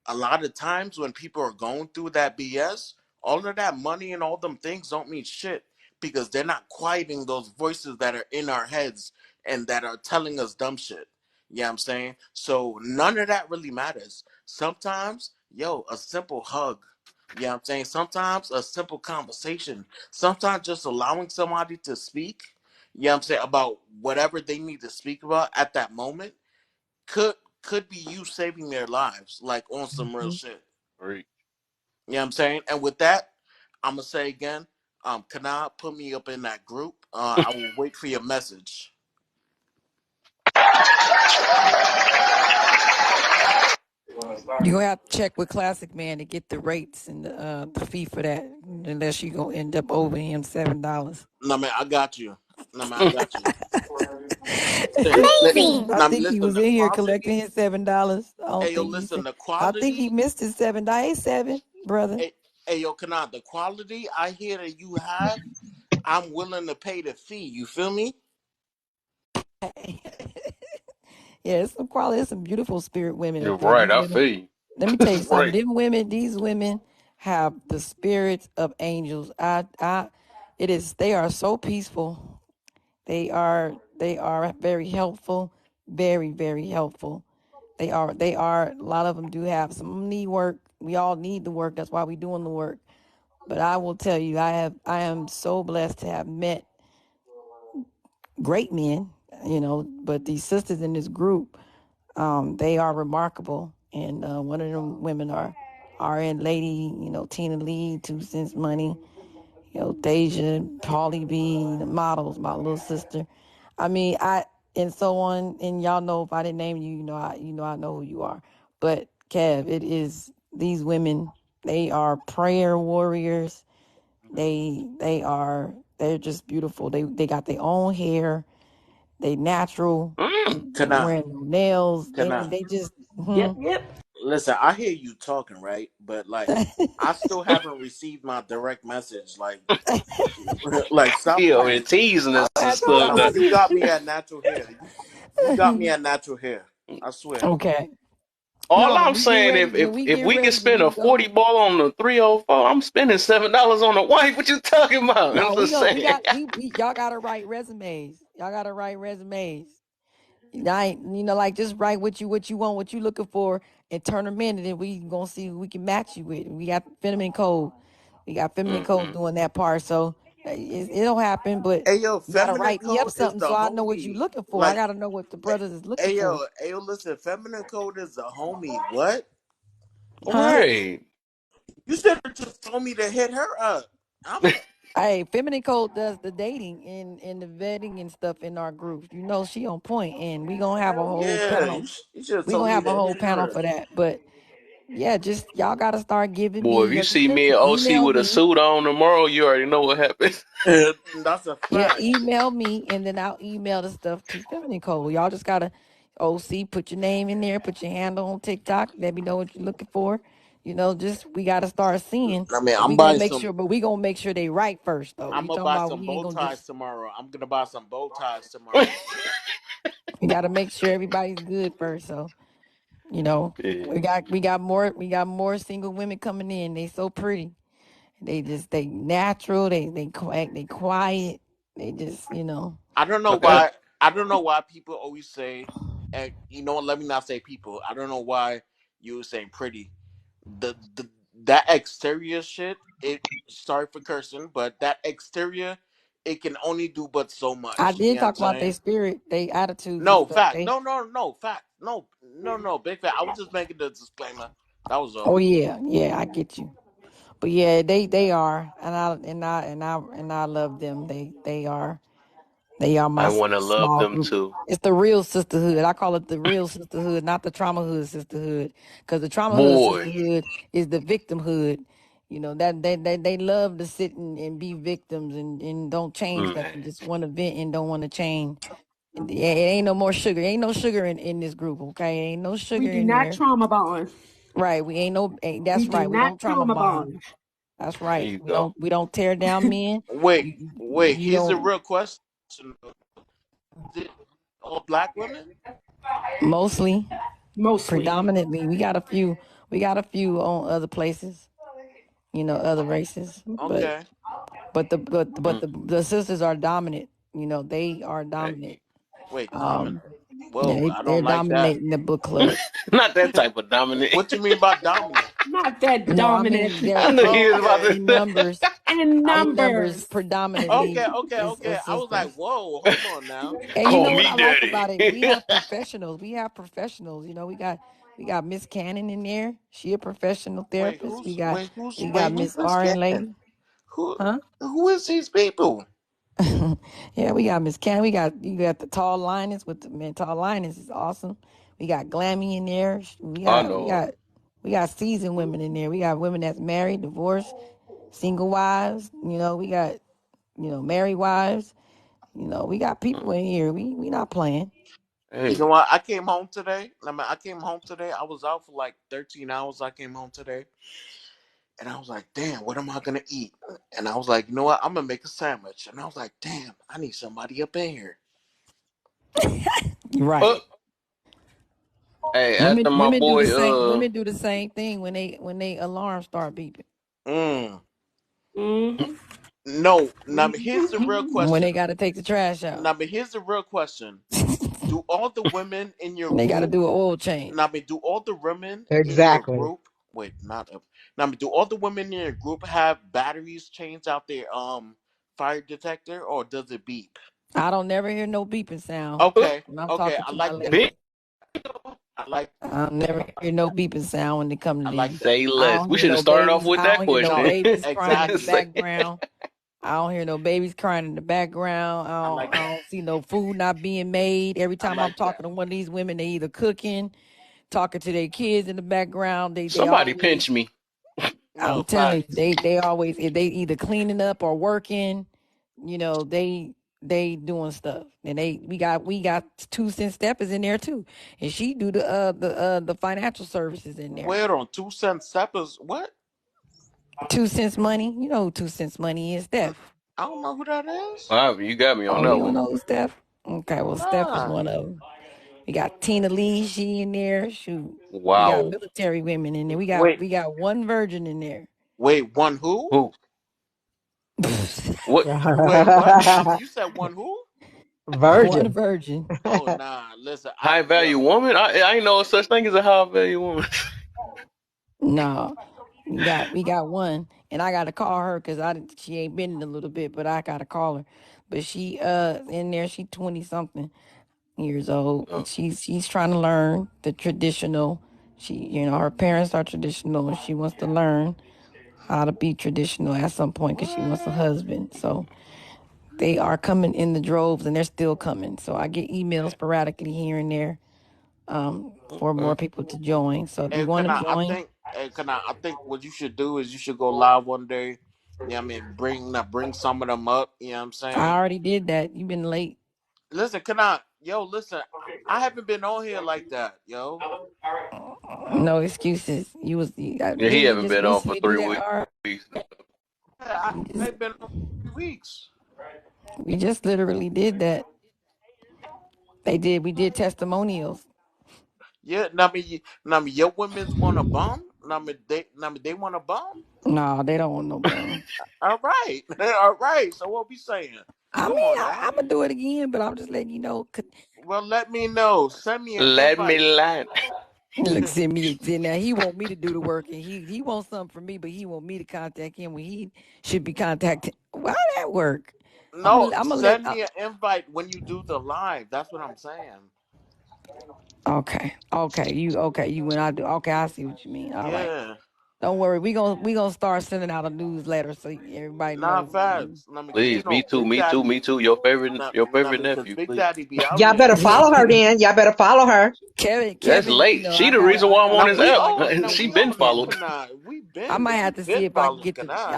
a lot of times when people are going through that BS, all of that money and all them things don't mean shit because they're not quieting those voices that are in our heads and that are telling us dumb shit. You know what I'm saying? So none of that really matters. Sometimes, yo, a simple hug. You know what I'm saying? Sometimes a simple conversation. Sometimes just allowing somebody to speak, you know what I'm saying, about whatever they need to speak about at that moment could could be you saving their lives, like on some real
Mm-hmm.
shit.
Great.
You know what I'm saying? And with that, I'm gonna say again, Kana, put me up in that group. I will wait for your message.
You're gonna have to check with Classic Man to get the rates and the fee for that, unless you gonna end up over him $7.
No man, I got you. No man, I
Mm.
got you.
I
Now
think he
listen,
was
the
in here collecting
quality.
his $7. I don't
Hey yo,
think he
listen,
said.
the
I think he
quality.
missed his $7. Hey, seven, brother.
Hey, hey yo, Kana, the quality I hear that you have, I'm willing to pay the fee. You feel me?
Yeah, it's some quality. It's some beautiful spirit women
You're
up there.
right.
These
I
women.
feel you.
Let me tell you something.
Right.
Them women, these women have the spirits of angels. It is. They are so peaceful. They are very helpful. Very, very helpful. They are. A lot of them do have some need work. We all need the work. That's why we doing the work. But I will tell you, I am so blessed to have met great men. But these sisters in this group, they are remarkable. And one of them women are RN Lady, Tina Lee, 2 Cents Money, Deja, Paulie B, the models, my little sister. I mean, and so on. And y'all know if I didn't name you, I know who you are. But Kev, it is these women. They are prayer warriors. They're just beautiful. They got their own hair. They natural.
Mm.
They
Kana,
wearing no nails.
Kana.
They just.
Yep, yep.
Listen, I hear you talking, right? But like, I still haven't received my direct message. Like, like stop
He over
playing.
here teasing
I'm
us and
gonna have to
stuff.
Nah,
talk
Now.
to
you
you.
got me at natural hair. You got me at natural hair. I swear.
Okay.
All
No,
I'm saying,
when we
if
get
we can
ready, when
spend
we
a
go.
40 ball on the 304, I'm spending $7 on the wife. What you talking about? I'm
No,
just saying.
we y'all gotta write resumes. Y'all gotta write resumes. Like just write what you want, what you looking for, and turn them in, and then we gonna see who we can match you with. We got feminine code. We got feminine code
Hmm.
doing that part, so it'll happen. But
Hey yo,
you gotta
feminine
write me up
code is
something so
the
I know what you
homie.
looking for. I
Like,
gotta know what the brothers is looking for,
hey yo, listen, feminine code is the homie. What?
huh?
What?
Right.
You should have just told me to hit her up. I'm
Hey, feminine code does the dating and the vetting and stuff in our group. She on point, and we gonna have a whole
yeah.
panel.
You should have
We
told
gonna
me
have a
to
whole
hit
panel
her up.
for that, but. Yeah, just y'all gotta start giving
Boy,
me
if you
your
see me
description.
at OC
Email
with a
me.
suit on tomorrow, you already know what happened.
That's a
Yeah,
fact.
email me, and then I'll email the stuff to Feminine Code. Y'all just gotta put your name in there, put your handle on TikTok, let me know what you're looking for. Just we gotta start seeing.
I mean,
But we gonna make sure they right first though.
I'm
You
gonna
talking
buy
about
some
we ain't
bow
gonna
ties
just
tomorrow. I'm gonna buy some bow ties tomorrow.
we gotta make sure everybody's good first. So, you know,
Yeah.
we got more single women coming in. They so pretty. They natural. They quiet. They just.
I don't know
I got
why. I don't know why people always say. you know what? Let me not say people. I don't know why you were saying pretty. The that exterior shit. It sorry for cursing, but that exterior, it can only do but so
I
much. You
did
know what I'm
talk about their
saying?
spirit, their attitudes and
No
stuff.
fact.
They,
No fact. No big fact. I was just making the disclaimer. That was
oh
all.
yeah, yeah, I get you. But yeah, they are, and I love them. They are my
I want to love
small
them
group.
too.
It's the real sisterhood. I call it the real sisterhood, not the trauma hood sisterhood. Because the trauma hood
Boy.
sisterhood is the victimhood. You know that they love to sit and be victims and don't change stuff
Man.
and just want to vent and don't want to change. And it ain't no more sugar. Ain't no sugar in this group. Okay, ain't no
We
sugar
do
in
not
there.
trauma bond.
Right. We ain't no.
We
That's
do
right. We
not
don't trauma
trauma
bond.
bond.
That's
There
right.
you
We
go.
don't tear down men.
Wait,
You,
wait.
you
Here's the
don't.
real question: Is it all black women?
Mostly,
Mostly.
predominantly, we got a few. We got a few on other places. Other races. But
Okay.
but the but but
Mm.
the sisters are dominant. They are dominant.
Hey.
Wait, dominant.
Um, yeah,
Whoa, I
they're
don't like that.
dominating the book club.
Not that type of dominant.
What you mean by dominant?
Not that
No, I
dominant.
mean they're
I knew he was about
Okay.
to
in
say.
numbers.
In
In numbers,
numbers.
predominantly
Okay.
is
I was like,
sisters.
whoa, hold on now.
And you
Call
know what
me
I like
daddy.
about it? We have professionals. We have professionals. We got Miss Cannon in there. She a professional therapist. We got
who's
Miss
Miss
RN
Cannon?
lady.
Who
Huh?
who is these people?
Yeah, we got Miss Cannon. You got the tall liners with the man. Tall liners is awesome. We got Glammy in there. We
I
got we
know.
got we got seasoned women in there. We got women that's married, divorced, single wives. We got married wives. We got people in here. We not playing.
You
Hey.
know what? I came home today. I came home today. I was out for like 13 hours. I came home today. And I was like, damn, what am I gonna eat? And I was like, you know what? I'm gonna make a sandwich. And I was like, damn, I need somebody up in here.
Uh,
Right.
hey,
Women
after my
women do the
boy,
same women do the same thing when they alarms start beeping.
Mm.
Mm-hmm.
No, now here's the real
When
question.
they gotta take the trash out.
Now, but here's the real question: Do all the women in your
They gotta
group?
do an oil change.
Now, do all the women in your
Exactly.
group? Wait, not up. Now, do all the women in your group have batteries changed out their fire detector, or does it beep?
I don't never hear no beeping sound
uh,
when I'm
Okay,
talking
I
to my
like that.
big
lady.
I like
I don't never hear no beeping sound when they come to
I like
them.
that.
say
I
less.
don't
We
hear
should have
no
started off
babies.
with
I
that
don't hear no
No,
question.
babies crying in the
exactly.
Say-
background. I don't hear no babies crying in the background.
I like
I don't see no food not being made. Every
I
time I'm
like that.
talking to one of these women, they either cooking, talking to their kids in the background. They
Somebody
always
pinch me.
I'm
No
telling you,
facts.
they always if they either cleaning up or working, they doing stuff. And we got 2 cent steppers in there too. And she do the financial services in there.
Wait on 2 cent steppers. What?
2 cents money. You know who 2 cents money is,
Mm,
Steph.
I don't know who that is.
Wow, you got me on
Oh,
that
you don't
one.
know who Steph? Okay, well Steph is
Nah.
one of them. We got Tina Lee, she in there. Shoot. We got
Wow.
military women in there. We got
Wait,
we got one virgin in there.
wait. One who?
Who? What?
Wait, what? You said one who?
One
Virgin.
virgin.
Oh nah, listen,
High value woman? I ain't know such thing as a high value woman.
No, we got one, and I got to call her because she ain't been in a little bit, but I got to call her. But she in there, she 20 something years old, and
Oh,
she's trying to learn the traditional. Her parents are traditional, and she wants to learn how to be traditional at some point because she wants a
What?
husband. So they are coming in the droves, and they're still coming. So I get emails sporadically here and there for more
okay.
people to join. So if you
And
want
can
to
I
join,
think and can I think what you should do is you should go live one day. Yeah, I mean bring some of them up, you know what I'm
I
saying?
already did that. You've been late.
Listen, listen, I haven't been on here like that, yo.
No excuses.
Yeah, he
Didn't we
haven't
just
been on for
recently do
3
that? Art?
Yeah,
weeks.
I've been on 3 weeks.
We just literally did that. They did. We did testimonials.
Yeah, now me your women's want to bum. They want to bum.
No, they don't want no bone.
All right, all right. So what we saying?
I
Come
mean,
on now.
I'm gonna do it again, but I'm just letting you know.
Well, let me know. Send me an
Let me
invite.
line.
Look, send me. Now he want me to do the work, and he wants something from me, but he want me to contact him when he should be contacted. Why that work?
No,
I'm gonna let.
send me an invite when you do the live. That's what I'm saying.
Okay. You when I do. Okay, I see what you mean. All right.
Yeah.
Don't worry. We gonna start sending out a newsletter so everybody
Nah,
knows.
facts. I mean, cause you
Please, me
know,
too,
Big
me too,
Daddy.
me too. Your
Nah,
favorite
because
nephew,
Big
please.
Daddy be out
Y'all
here.
better follow her then. Y'all better follow her.
That's
Kevin,
late. She
I
the
gotta
reason why I'm on
Now
this
we
see if
app.
I can
all
get
now
the.
She
we
been
all know
followed.
Kanai.
I might
We
have to see
been
if I can
following
get the.
Kanai.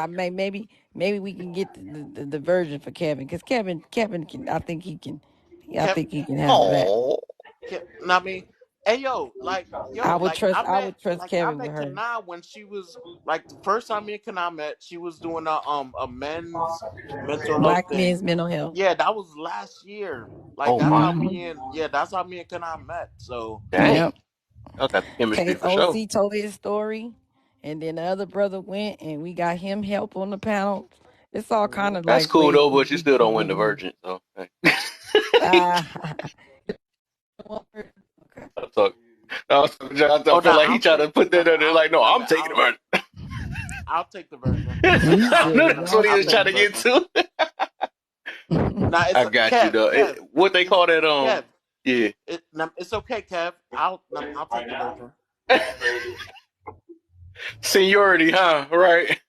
Maybe we can get the version for Kevin because Kevin can. I think he can. I
Kev,
think he can handle that.
Oh,
I mean, hey
I would trust. I
met
would trust
I
Kevin with
met
her.
Kanai when she was like the first time me and Kanai met. She was doing a men's mental health
Black
thing.
men's mental health.
Yeah, that was last year. Like
oh
that's
my,
how
Hmm.
me and yeah, that's how me and Kanai met. So
dang!
Yep.
I got the chemistry
Case
for sure.
OC told his story, and then the other brother went, and we got him help on the panel. It's all kind
mhm.
of
That's
like
cool
ways
though, but you
we
still
can
don't win
get
the
along.
virgin. So hey.
Ah. Okay.
I talk. I
Oh
feel
no,
like he tried to put that in there. Like, no, I'm taking the virgin.
I'll take the version.
He
I
said,
know
"If
that's what
y'all
he
I'll
was
take
trying
the
to
serious."
get
version.
to.
Now it's
I got you
Kev,
though.
Kev,
What they
it's
call that?
Kev.
Yeah.
It's okay, Kev. I'll take the version.
Seniority, huh? Right.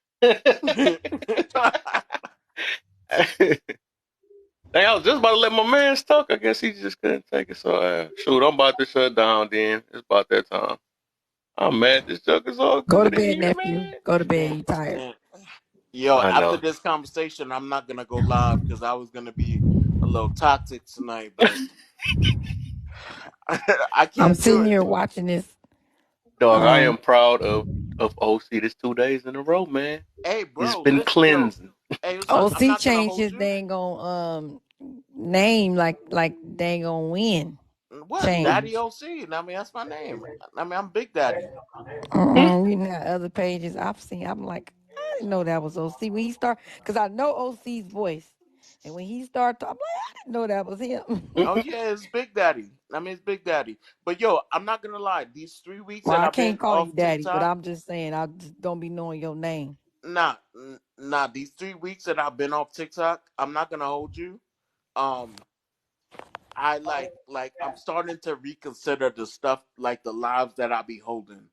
Dang, I was just about to let my man talk. I guess he just couldn't take it. So, shoot, I'm about to shut down then. It's about that time. I'm mad. This junk is all
Go to
good in
bed,
here,
nephew.
man.
Go to bed.
Damn,
You tired?
damn. Yo,
I
after
know.
this conversation, I'm not gonna go live because I was gonna be a little toxic tonight, but I
I'm
can't do
sitting
it.
here watching this.
Dog, I
Um,
am proud of OC this 2 days in a row, man.
Hey,
He's
bro,
been
listen, yo,
cleansing.
hey, son, I'm
OC
not gonna
changed
hold
his
you.
dang on name like dang on win
What,
change.
Daddy OC? I mean, that's my name. I mean, I'm Big Daddy.
You know other pages I've seen. I'm like, I didn't know that was OC when he start because I know OC's voice, and when he started talking, I'm like, I didn't know that was him.
Oh yeah, it's Big Daddy. I mean, it's Big Daddy. But yo, I'm not gonna lie. These 3 weeks
Well,
that
I
I've been
can't call you
off
daddy, but
TikTok,
I'm just saying I just don't be knowing your name.
nah. These 3 weeks that I've been off TikTok, I'm not gonna hold you. Um, I I'm starting to reconsider the stuff like the lives that I be holding.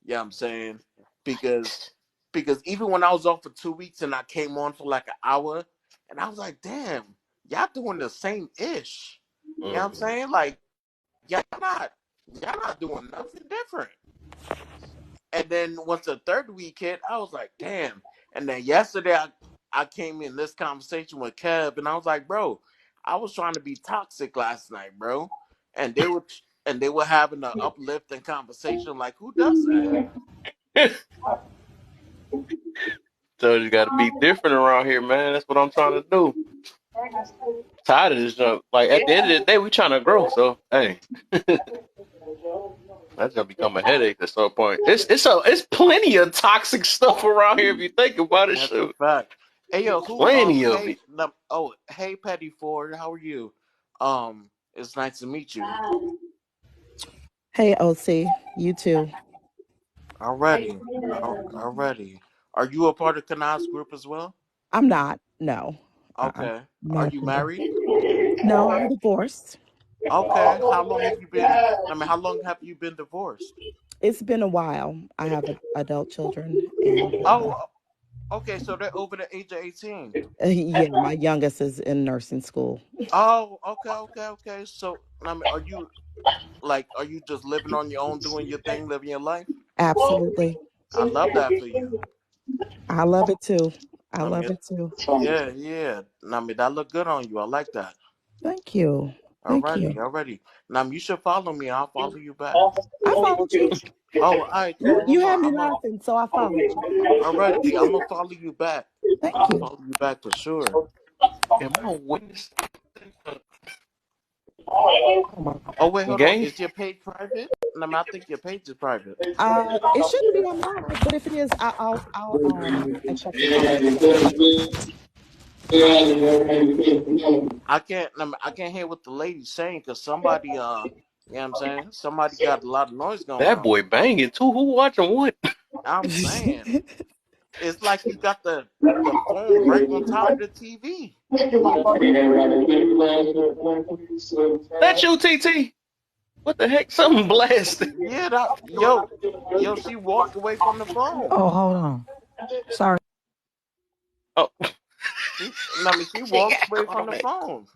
Yeah, I'm saying because even when I was off for 2 weeks and I came on for like an hour, and I was like, damn, y'all doing the same ish. You know what I'm
Mhm.
saying? Like y'all not doing nothing different. And then once the third week hit, I was like, damn. And then yesterday, I came in this conversation with Kev, and I was like, bro, I was trying to be toxic last night, bro. And they were having an uplifting conversation. Like, who does that?
So you got to be different around here, man. That's what I'm trying to do. Tired of this junk. Like at the end of the day, we trying to grow. So hey, that's gonna become a headache at some point. It's plenty of toxic stuff around here if you think about it.
That's a
Shoot,
fact. Hey yo, who
plenty of it.
hey Petty Ford, how are you? It's nice to meet you.
Hey, OC, you too.
Already, already. Are you a part of Kanaz group as well?
I'm not. No.
Okay. Are
No,
you
no.
married?
No, I'm divorced.
Okay. How long have you been? I mean, how long have you been divorced?
It's been a while. I have adult children, and
Oh, okay. So they're over the age of 18.
yeah, my youngest is in nursing school.
Oh, okay. So, I mean, are you just living on your own, doing your thing, living your life?
Absolutely.
I love that for you.
I love it too. I
I
love
mean,
it too.
yeah. I mean, that look good on you. I like that.
Thank you. Thank you.
Alrighty. Now, you should follow me. I'll follow you back.
I followed you.
Oh, all right, cool.
You
Hold
had
on.
me laughing, so I followed you.
Alrighty. I'm gonna follow you back.
Thank
I'll
you.
follow you back for sure.
Am I witness
Oh my
Oh wait, hold on.
game?
Is your page private? No, I think your page is private.
It shouldn't be on live, but if it is, I'll accept your follow request.
I can't hear what the lady's saying because somebody you know what I'm saying, somebody got a lot of noise going
That
on.
boy banging too. Who watching what?
I'm saying it's like you got the phone right on top of the TV.
That's you, TT. What the heck? Something blasted.
Yeah, that yo, she walked away from the phone.
Oh, hold on. Sorry.
Oh,
She
she
walked
got
away
caught
from
on
the
that.
phone.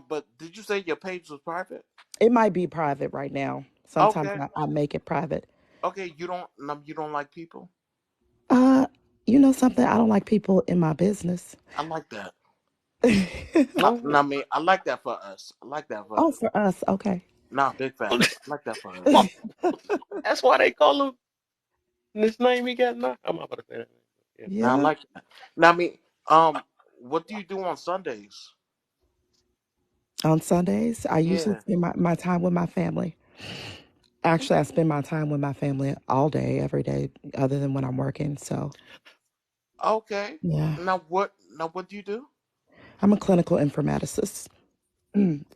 But did you say your page was private?
It might be private right now. Sometimes
Okay,
I make it private.
okay. You don't like people.
Uh, you know something? I don't like people in my business.
I like that.
No.
I like that for us. I like that for
Oh,
us.
for us, okay.
Nah, big facts. I like that for
Well,
us.
that's why they call him this name he got now. I'm not gonna say that name. Yeah.
Now I
Yeah.
like that. Now um, what do you do on Sundays?
On Sundays, I usually
Yeah.
spend my time with my family. Actually, I spend my time with my family all day, every day, other than when I'm working. So,
Okay.
yeah,
Now what do you do?
I'm a clinical informaticist.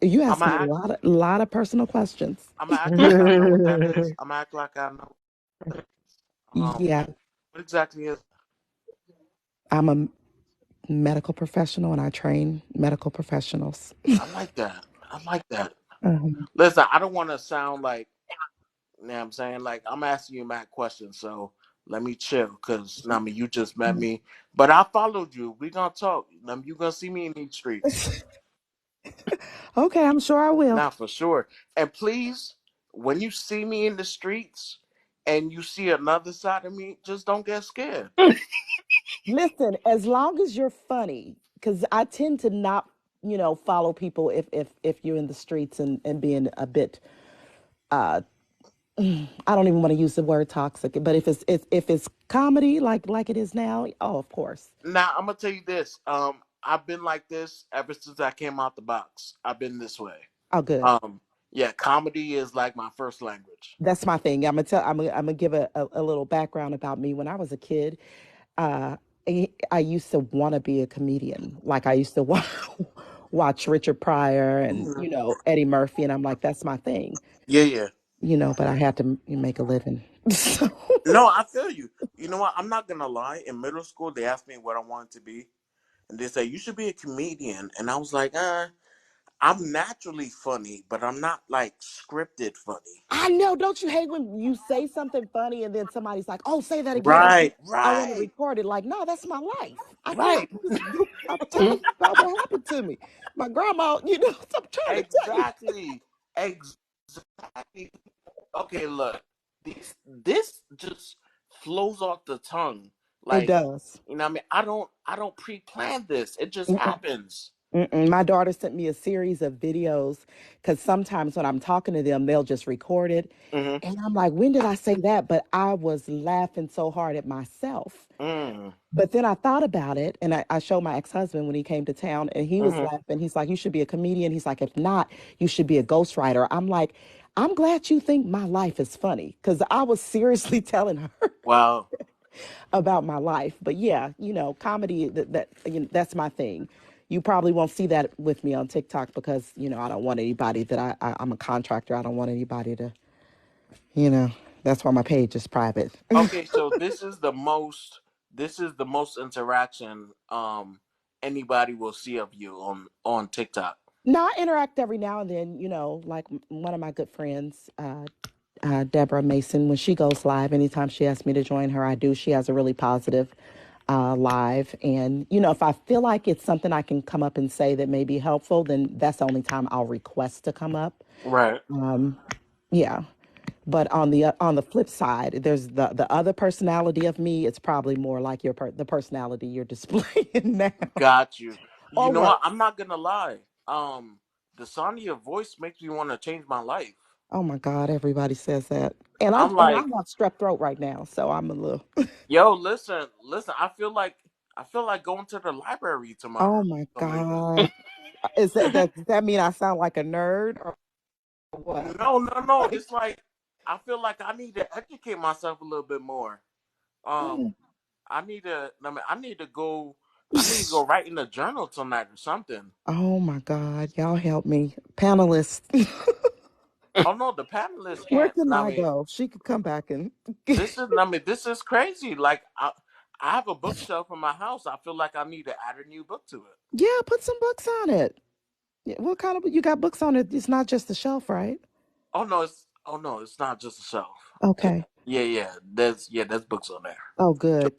You
I'm
asked
gonna
me a
act.
lot of personal questions.
I'm gonna act like I know what that is. I'm gonna act like I know.
Yeah,
What exactly is?
I'm a medical professional and I train medical professionals.
I like that. I like that.
Um,
Listen, I don't want to sound like, you know what I'm saying? Like, I'm asking you mad questions, so let me chill, because, you just met me. But I followed you. We gonna talk. You gonna see me in these streets.
okay, I'm sure I will.
Now, for sure. And please, when you see me in the streets and you see another side of me, just don't get scared.
Listen, as long as you're funny, because I tend to not, follow people if you're in the streets and being a bit. uh I don't even want to use the word toxic, but if it's comedy like it is now, oh, of course.
Now, I'm gonna tell you this. I've been like this ever since I came out the box. I've been this way.
Oh, good.
Um, yeah, comedy is like my first language.
That's my thing. I'm gonna give a little background about me. When I was a kid, uh, I used to want to be a comedian. Like I used to watch Richard Pryor and
Mhm.
Eddie Murphy, and I'm like, that's my thing.
Yeah, yeah.
But I had to make a living. So,
No, I feel you. You know what? I'm not gonna lie. In middle school, they asked me what I wanted to be, and they said you should be a comedian, and I was like, I'm naturally funny, but I'm not like scripted funny.
I know. Don't you hate when you say something funny and then somebody's like, "Oh, say that again.
Right,
I want to
right,
record it." Like, no, that's my life. I can't.
right.
I'm telling you about what happened to me. My grandma. I'm trying to tell you.
Exactly, exactly. Okay, look, this just flows off the tongue.
It
Like,
does.
you know what I mean? I don't pre-plan this. It just
Mm-mm,
happens.
mm-mm. My daughter sent me a series of videos because sometimes when I'm talking to them, they'll just record it,
Mm-hmm.
and I'm like, "When did I say that?" But I was laughing so hard at myself.
Mm,
But then I thought about it and I showed my ex-husband when he came to town and he was
mm-hmm.
laughing. He's like, you should be a comedian. He's like, if not, you should be a ghostwriter. I'm like, I'm glad you think my life is funny because I was seriously telling her
Wow.
about my life. But yeah, comedy, that's my thing. You probably won't see that with me on TikTok because, I don't want anybody that I'm a contractor. I don't want anybody to, you know, that's why my page is private.
Okay, so this is the most interaction anybody will see of you on TikTok.
No, I interact every now and then, like one of my good friends, Deborah Mason, when she goes live, anytime she asks me to join her, I do. She has a really positive live. And, if I feel like it's something I can come up and say that may be helpful, then that's the only time I'll request to come up.
Right.
Yeah. But on the flip side, there's the other personality of me. It's probably more like the personality you're displaying now.
Got you. You
Or
know what?
worse.
I'm not gonna lie. The sound of your voice makes me want to change my life.
Oh my God, everybody says that. And I
I'm
and I
like,
have strep throat right now, so I'm a little.
yo, listen. I feel like going to the library
Oh
tomorrow.
my
For some reason.
God. Does that mean I sound like a nerd or what?
No, no, no. It's like I feel like I need to educate myself a little bit more. Um, I need to go. I need to go write in the journal tonight or something.
Oh my God, y'all help me, panelists.
Oh no, the panelists
Where
can't.
can
I
I
mean,
go? She could come back and
this is crazy. Like I have a bookshelf in my house. I feel like I need to add a new book to it.
yeah, put some books on it. Yeah, what kind of you got books on it? It's not just the shelf, right?
Oh no, it's not just a shelf.
Okay.
Yeah, there's books on there.
Oh, good.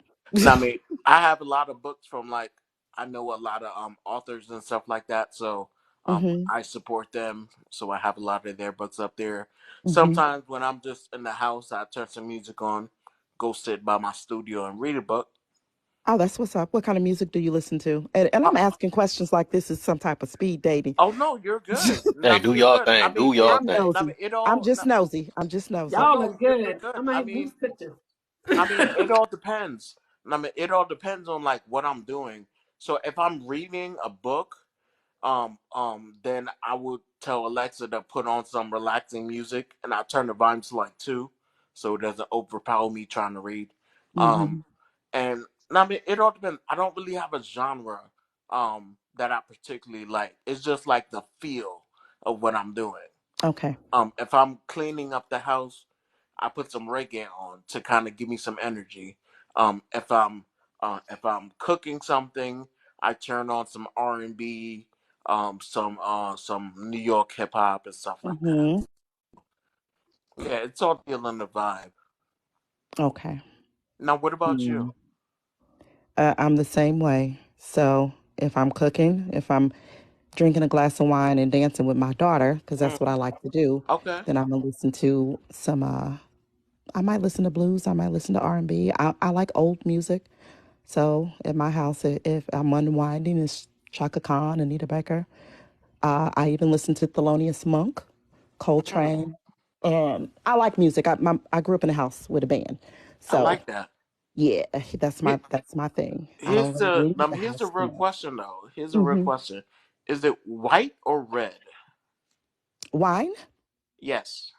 I mean, I have a lot of books from like I know a lot of authors and stuff like that, so
Mhm.
I support them. So I have a lot of their books up there.
Mhm.
Sometimes when I'm just in the house, I turn some music on, go sit by my studio and read a book.
Oh, that's what's up. What kind of music do you listen to? And
Uh,
I'm asking questions like this is some type of speed dating.
oh no, you're good.
Hey,
I
do
mean, you're
y'all
good.
thing. Do y'all
I'm
thing.
I mean,
nosy.
it
I'm
all.
just
No,
nosy. I'm just nosy.
oh
Y'all
no,
look
you're
good.
good.
I might boost pictures.
I mean, it all depends. I mean, it all depends on like what I'm doing. So if I'm reading a book, then I would tell Alexa to put on some relaxing music, and I turn the volume to like two, so it doesn't overpower me trying to read. Um,
Mhm.
and I mean, it all depends. I don't really have a genre that I particularly like. It's just like the feel of what I'm doing.
Okay.
If I'm cleaning up the house, I put some reggae on to kind of give me some energy. If I'm cooking something, I turn on some R&B, some New York hip hop and stuff like that.
Mhm.
Yeah, it's all feeling the vibe.
Okay.
Now, what about you?
Mm. I'm the same way. So if I'm cooking, if I'm drinking a glass of wine and dancing with my daughter, because that's what I
Mm,
like to do,
okay,
then I'm gonna listen to some. I might listen to blues. I might listen to R&B. I like old music. So at my house, if I'm unwinding, it's Chaka Khan, Anita Baker. I even listen to Thelonious Monk,
mm,
Coltrane, and I like music. I grew up in a house with a band,
I
so
like that.
yeah, that's
Here,
my thing. I don't really leave the
here's a
house too
real
much.
question though. Here's a real
Hmm.
question: Is it white or red?
Wine.
Yes.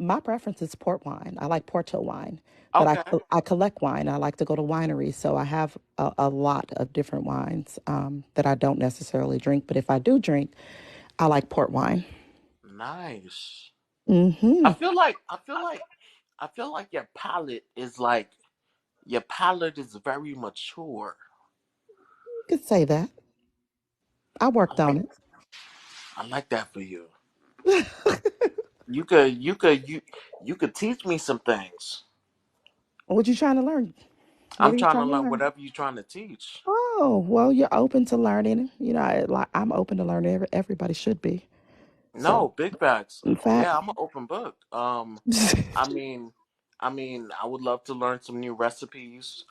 My preference is port wine. I like Porto wine, but
Okay.
I collect wine. I like to go to wineries, so I have a lot of different wines that I don't necessarily drink. But if I do drink, I like port wine.
Nice.
Mm-hmm.
I feel like your palate is very mature.
You could say that. I
I
worked
like
on
I like that for you.
it.
You could teach me some things.
What you trying to learn? What
I'm
are you
trying to
trying to
learn
learn?
whatever you're trying to teach.
Oh, well, you're open to learning. You know, I'm open to learning. Everybody should be.
No,
So,
big facts.
in fact,
Yeah, I'm an open book. I mean, I would love to learn some new recipes.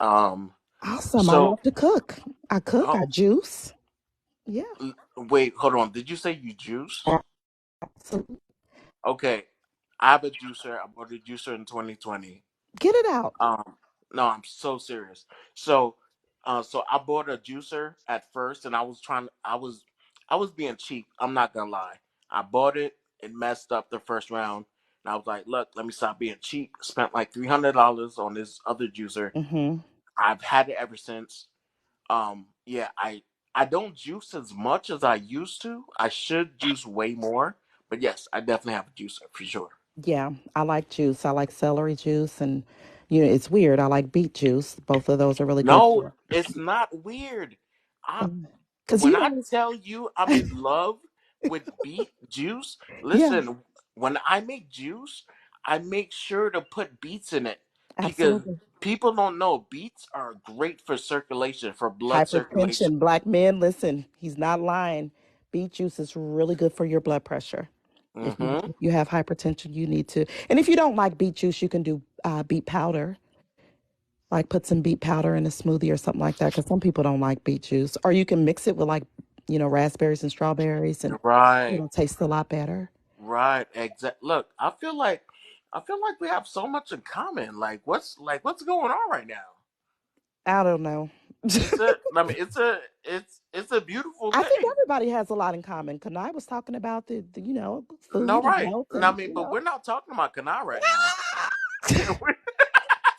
awesome. I
So,
love to cook. I cook. I
oh,
juice. Yeah,
wait, hold on. Did you say you juice?
absolutely.
Okay, I have a juicer. I bought a juicer in 2020.
Get it out.
Um, no, I'm so serious. So, so I bought a juicer at first, and I was being cheap. I'm not gonna lie. I bought it. It messed up the first round, and I was like, "Look, let me stop being cheap." Spent like $300 on this other juicer.
Mm-hmm.
I've had it ever since. Yeah, I don't juice as much as I used to. I should juice way more, but yes, I definitely have a juicer for sure.
Yeah, I like juice. I like celery juice, and it's weird. I like beet juice. Both of those are really good
No,
for.
it's not weird. I
Because
when
you
I
don't.
tell you I'm in love with beet juice,
Yeah,
listen, when I make juice, I make sure to put beets in it because
absolutely.
people don't know beets are great for circulation, for blood circulation.
Hypertension. Black men, listen, he's not lying. Beet juice is really good for your blood pressure.
Hmm.
If you have hypertension, you need to. And if you don't like beet juice, you can do beet powder. Like put some beet powder in a smoothie or something like that. Because some people don't like beet juice. Or you can mix it with like raspberries and strawberries, and
Right,
taste a lot better.
right, exact. Look, I feel like we have so much in common. What's going on right now?
I don't know.
I mean, it's a beautiful
I think
thing.
everybody has a lot in common. Kanai was talking about the
No,
food and
right.
health
I
and
mean, but we're not talking about Kanai right now.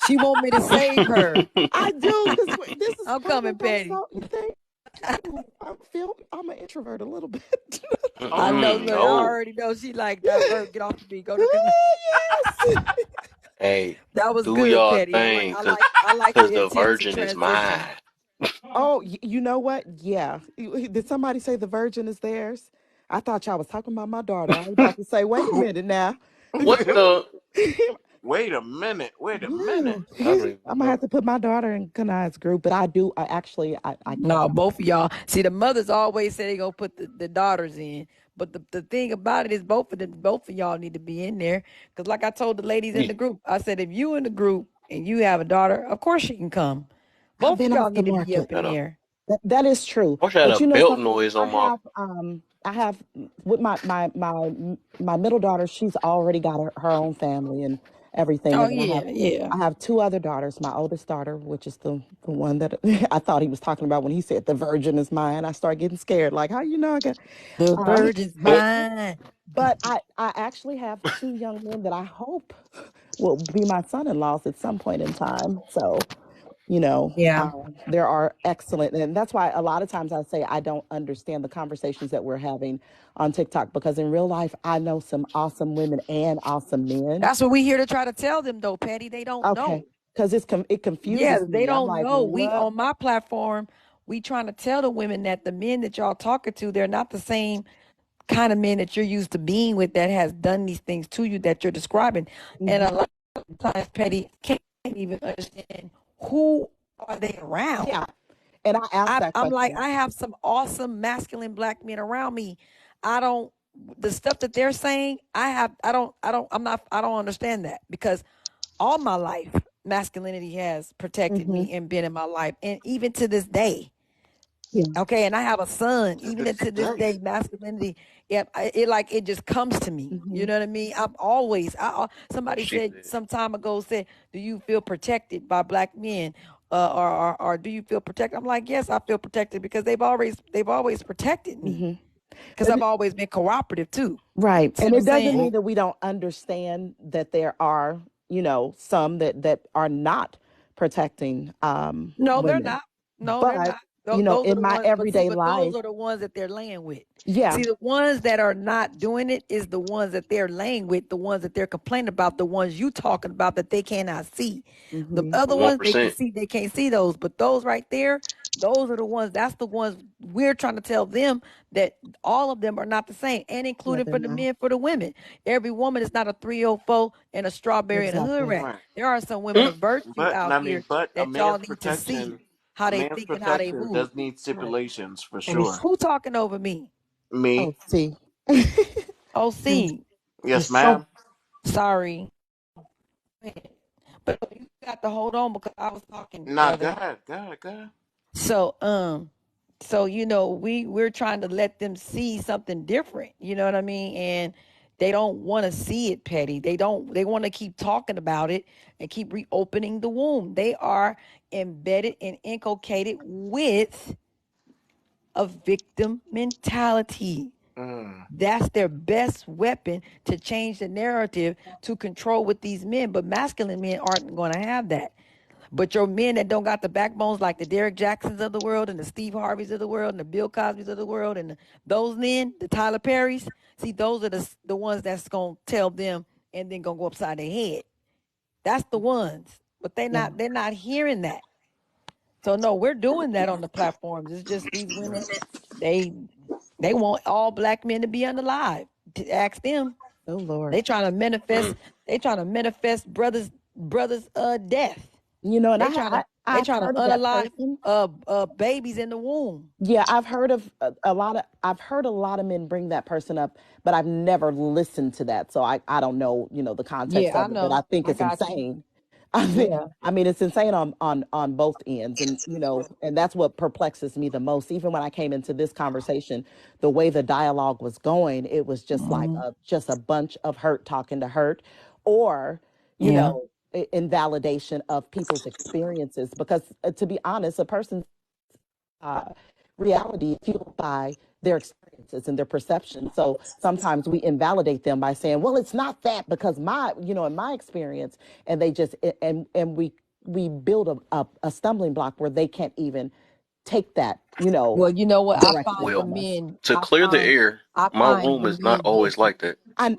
She want me to save her.
I do, because this is
I'm
probably
coming,
gonna
Petty.
stop you think. Ooh, I'm an introvert a little bit.
I know,
Mm-mm,
look, I
no.
already know she like divert. Get off the beat. Go to
Yes.
Hey,
that was
do
good,
y'all
Petty.
thing,
I like
cause
the
the
intense
virgin is mine.
transition.
Oh, you know what? Yeah. Did somebody say the virgin is theirs? I thought y'all was talking about my daughter. I was about to say, wait a minute now.
What the?
Wait a minute. Wait a
Yeah.
minute.
I don't even
I'm gonna have
know.
to put my daughter in Kanai's group, but I do. I actually, I
No,
cannot.
both of y'all. See, the mothers always say they gonna put the daughters in, but the thing about it is both of y'all need to be in there. Cause like I told the ladies in
Yeah.
the group, I said if you in the group and you have a daughter, of course she can come.
I've
Both of
been
y'all
off the
need to be
market.
up in there.
That is true.
I wish I had
But
a
you know
belt
something?
noise on my.
I have with my middle daughter, she's already got her own family and everything.
Oh
And then
yeah, yeah.
I have two other daughters. My oldest daughter, which is the one that I thought he was talking about when he said the virgin is mine. I started getting scared. Like, how you know I got
The
um
virgin's mine.
but I actually have two young men that I hope will be my son-in-laws at some point in time. So
Yeah.
there are excellent, and that's why a lot of times I say I don't understand the conversations that we're having on TikTok, because in real life I know some awesome women and awesome men.
That's what we here to try to tell them though, Patty. They don't
Okay,
know.
because it
Yeah,
confuses
they
me. I'm
don't
like,
know. We
what?
on my platform, we trying to tell the women that the men that y'all talking to, they're not the same kind of men that you're used to being with that has done these things to you that you're describing. And
Hmm.
a lot of times, Petty can't even understand who are they around.
Yeah, and I asked that
I'm like,
question.
I have some awesome masculine black men around me. I don't the stuff that they're saying, I don't understand that because all my life masculinity has protected
Hmm.
me and been in my life. And even to this day,
Yeah.
okay, and I have a son.
To
Even
this
to this
day.
day, masculinity, yeah, it like it just comes to me. You
Hmm.
know what I mean? I'm always. Somebody
She
said
said.
some time ago said, "Do you feel protected by black men, or do you feel protected?" I'm like, yes, I feel protected because they've always protected me
Hmm.
because I've always been cooperative too.
Right.
See
And
what I'm
it doesn't
saying?
mean that we don't understand that there are, some that are not protecting
No, they're
women.
not. No, they're
But,
not. Those are
in
the
my
ones. But see,
everyday
but those
life,
are the ones that they're laying with.
yeah.
See, the ones that are not doing it is the ones that they're laying with. The ones that they're complaining about. The ones you talking about that they cannot see. The
Hmm.
The
other
one
ones they can
percent.
see. They can't see those. But those right there, those are the ones. That's the ones we're trying to tell them that all of them are not the same, and
Yeah,
including
they're
for the
not.
men, for the women. Every woman is not a 304 and a strawberry and a hood
Exactly.
rat.
Right.
There are some women
Mm.
of virtue
But
out
I mean,
here
but
that y'all need to see how
a
they
man's
think and how they
protection
move.
does need
Right.
stipulations for
And it's
sure.
Who talking over me?
oh,
Me,
see.
Oh,
And
see,
yes,
it's so
ma'am.
sorry, but you got to hold on because I was talking,
Nah, go
brother.
ahead, go ahead, go ahead.
So, we're trying to let them see something different. You know what I mean? And they don't want to see it, Petty. They don't. They want to keep talking about it and keep reopening the womb. They are embedded and inculcated with a victim mentality.
Mm.
That's their best weapon to change the narrative to control with these men. But masculine men aren't going to have that. But your men that don't got the backbones like the Derek Jacksons of the world and the Steve Harveys of the world and the Bill Cosbys of the world and those men, the Tyler Perrys, see, those are the ones that's going to tell them and then going to go upside their head. That's the ones. But
yeah.
they're not hearing that. So no, we're doing that on the platforms. It's just these women, they they want all black men to be unalive. To ask them,
Oh Lord.
they trying to manifest.
Mm.
They trying to manifest brothers death.
And
They trying to they
I've
trying to
heard of that
unalive
person.
babies in the womb.
Yeah, I've heard of I've heard a lot of men bring that person up, but I've never listened to that. So I don't know, the context
Yeah, I
of it, but I
know.
think
I
it's
got you.
insane. I mean it's insane on both ends, and and that's what perplexes me the most. Even when I came into this conversation, the way the dialogue was going, it was just like
Mhm.
just a bunch of hurt talking to hurt, or
Yeah.
invalidation of people's experiences, because to be honest, a person's uh, reality is fueled by their experience. It's in their perception. So sometimes we invalidate them by saying, well, it's not that because in my experience, and they just, and we build a stumbling block where they can't even take that,
Well, you know what? I
directly
find the
Well,
from us.
men.
to clear the air,
I
my
find
room
the
is not
men
always
different.
like that.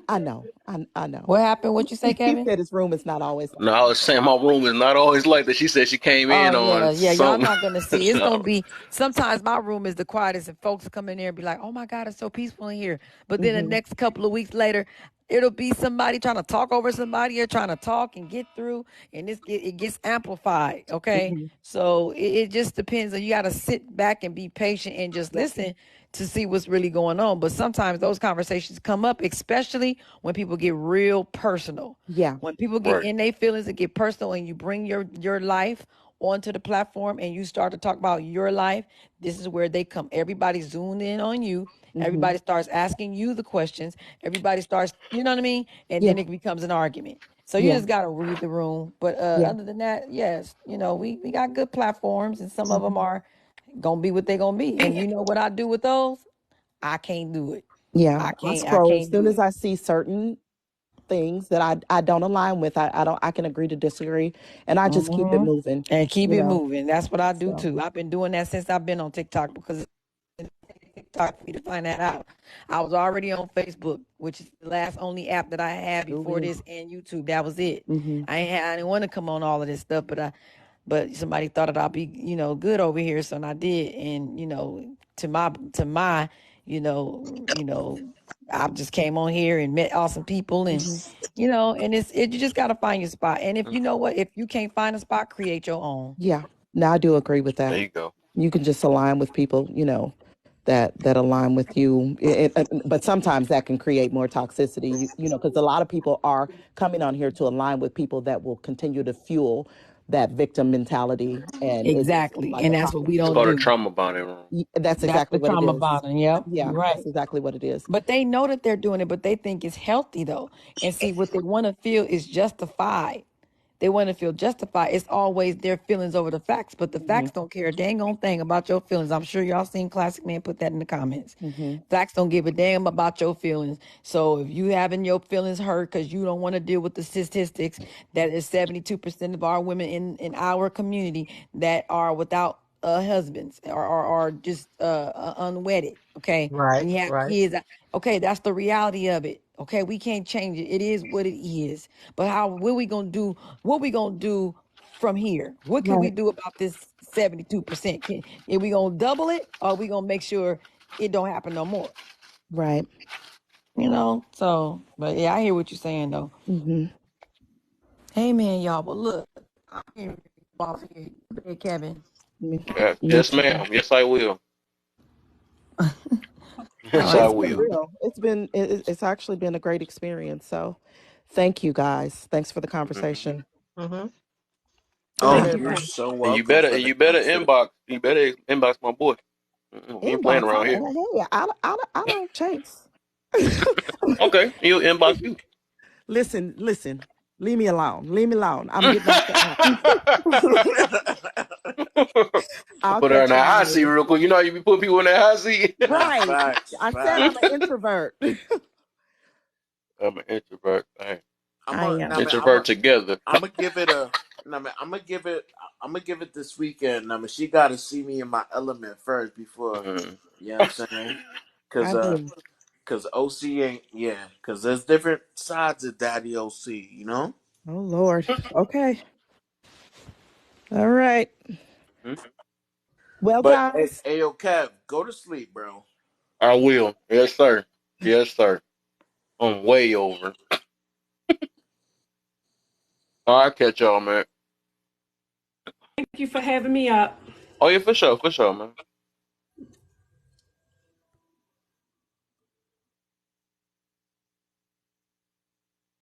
I know. I know.
What happened? What you say,
He
Kevin?
said his room is not always like
No, I
that.
was saying my room is not always like that. She said she came
Oh
in
yeah,
on
yeah. Y'all
something.
not gonna see. It's gonna
No.
be. Sometimes my room is the quietest, and folks come in there and be like, "Oh my God, it's so peaceful in here." But then the
Hmm.
next couple of weeks later, it'll be somebody trying to talk over somebody or trying to talk and get through, and it gets amplified. Okay,
Hmm.
so it just depends. You got to sit back and be patient and just listen to see what's really going on. But sometimes those conversations come up, especially when people get real personal.
Yeah.
When people get
Right.
in their feelings and get personal, and you bring your life onto the platform and you start to talk about your life, this is where they come. Everybody zoomed in on you.
Hmm.
Everybody starts asking you the questions. Everybody starts, you know what I mean? And
Yeah.
then it becomes an argument. So you
Yeah.
just gotta read the room. But
Yeah.
other than that, yes, we got good platforms, and some of them
Hmm.
are gonna be what they're gonna be. And you know what I do with those? I can't do it.
Yeah.
I
I
can't. I
scroll as
can't
soon
do
as
it.
I see certain things that I don't align with. I can agree to disagree, and I just keep it
Hmm.
moving.
And keep
You
it
know.
moving. That's what I do
So
too. I've been doing that since I've been on TikTok, because TikTok for me to find that out. I was already on Facebook, which is the last only app that I had before
Scooby.
this, and YouTube. That was it.
Hmm.
I didn't want to come on all of this stuff, but somebody thought that I'd be, good over here, so I did. And to my, I just came on here and met awesome people, and
Hmm.
and you just gotta find your spot. And if you know what, if you can't find a spot, create your own.
Yeah. Now I do agree with
There
that.
you go.
You can just align with people, that align with you. But sometimes that can create more toxicity, because a lot of people are coming on here to align with people that will continue to fuel that victim mentality, and it's
Exactly,
like
and
a
that's what we
It's
toxic
don't
called a
do.
cycle.
trauma bonding room.
That's
That's
exactly
the
what it
trauma
is.
bonding. Yep,
Yeah,
you're right.
that's exactly what it is.
But they know that they're doing it, but they think it's healthy though. And see, what they want to feel is justified. They want to feel justified. It's always their feelings over the facts, but the
Hmm.
facts don't care a dang on thing about your feelings. I'm sure y'all seen Classic Man put that in the comments.
Hmm.
Facts don't give a damn about your feelings. So if you having your feelings hurt because you don't want to deal with the statistics that is 72% of our women in our community that are without husbands, or just unwedded. Okay,
Right,
and you have
right.
kids. Okay, that's the reality of it. Okay, we can't change it. It is what it is. But what we gonna do? What we gonna do from here? What can we
Right,
do about this 72%? Are we gonna double it, or are we gonna make sure it don't happen no more?
right.
So, but yeah, I hear what you're saying though.
Hmm.
Hey man, y'all. But look, I'm here, boss here. Hey, Kevin.
Me, me
Yes,
too.
ma'am. Yes, I will. Yes,
Oh,
I
It's
that's
been
will.
good.
real. It's actually been a great experience. So, thank you guys. Thanks for the
Hmm.
conversation.
Mm-hmm.
Thank
Oh,
Thank
you.
you,
you're
Kevin.
so
And you
welcome
better
for
and
the
you better
conversation.
inbox. You better inbox my boy. We ain't playing
Inbox.
around here.
Hey, I don't chase.
Okay, he'll inbox you.
Listen. Leave me alone. Leave me alone. I'm getting off the app. I'll
Put her in
catch
that
y'all
hot seat
later.
real quick. You know how you be putting people in that hot seat.
Nah,
Right.
facts,
I said I'm
facts.
an introvert.
I'm an introvert. Hey,
I
Nah,
am.
man,
introvert together.
I'm gonna give it a. Nah, man, I'm gonna give it this weekend. Nah, man, she got to see me in my element first before.
Mhm.
You know what I'm saying? Cause
I do.
cause OC ain't, yeah. Cause there's different sides of Daddy OC. You know.
Oh Lord. Okay. All right.
Hmm?
Well,
But
guys.
hey, yo, Kev, go to sleep, bro.
I will. Yes, sir. Yes, sir. I'm way over. All right, catch y'all, man.
Thank you for having me up.
Oh yeah, for sure, man.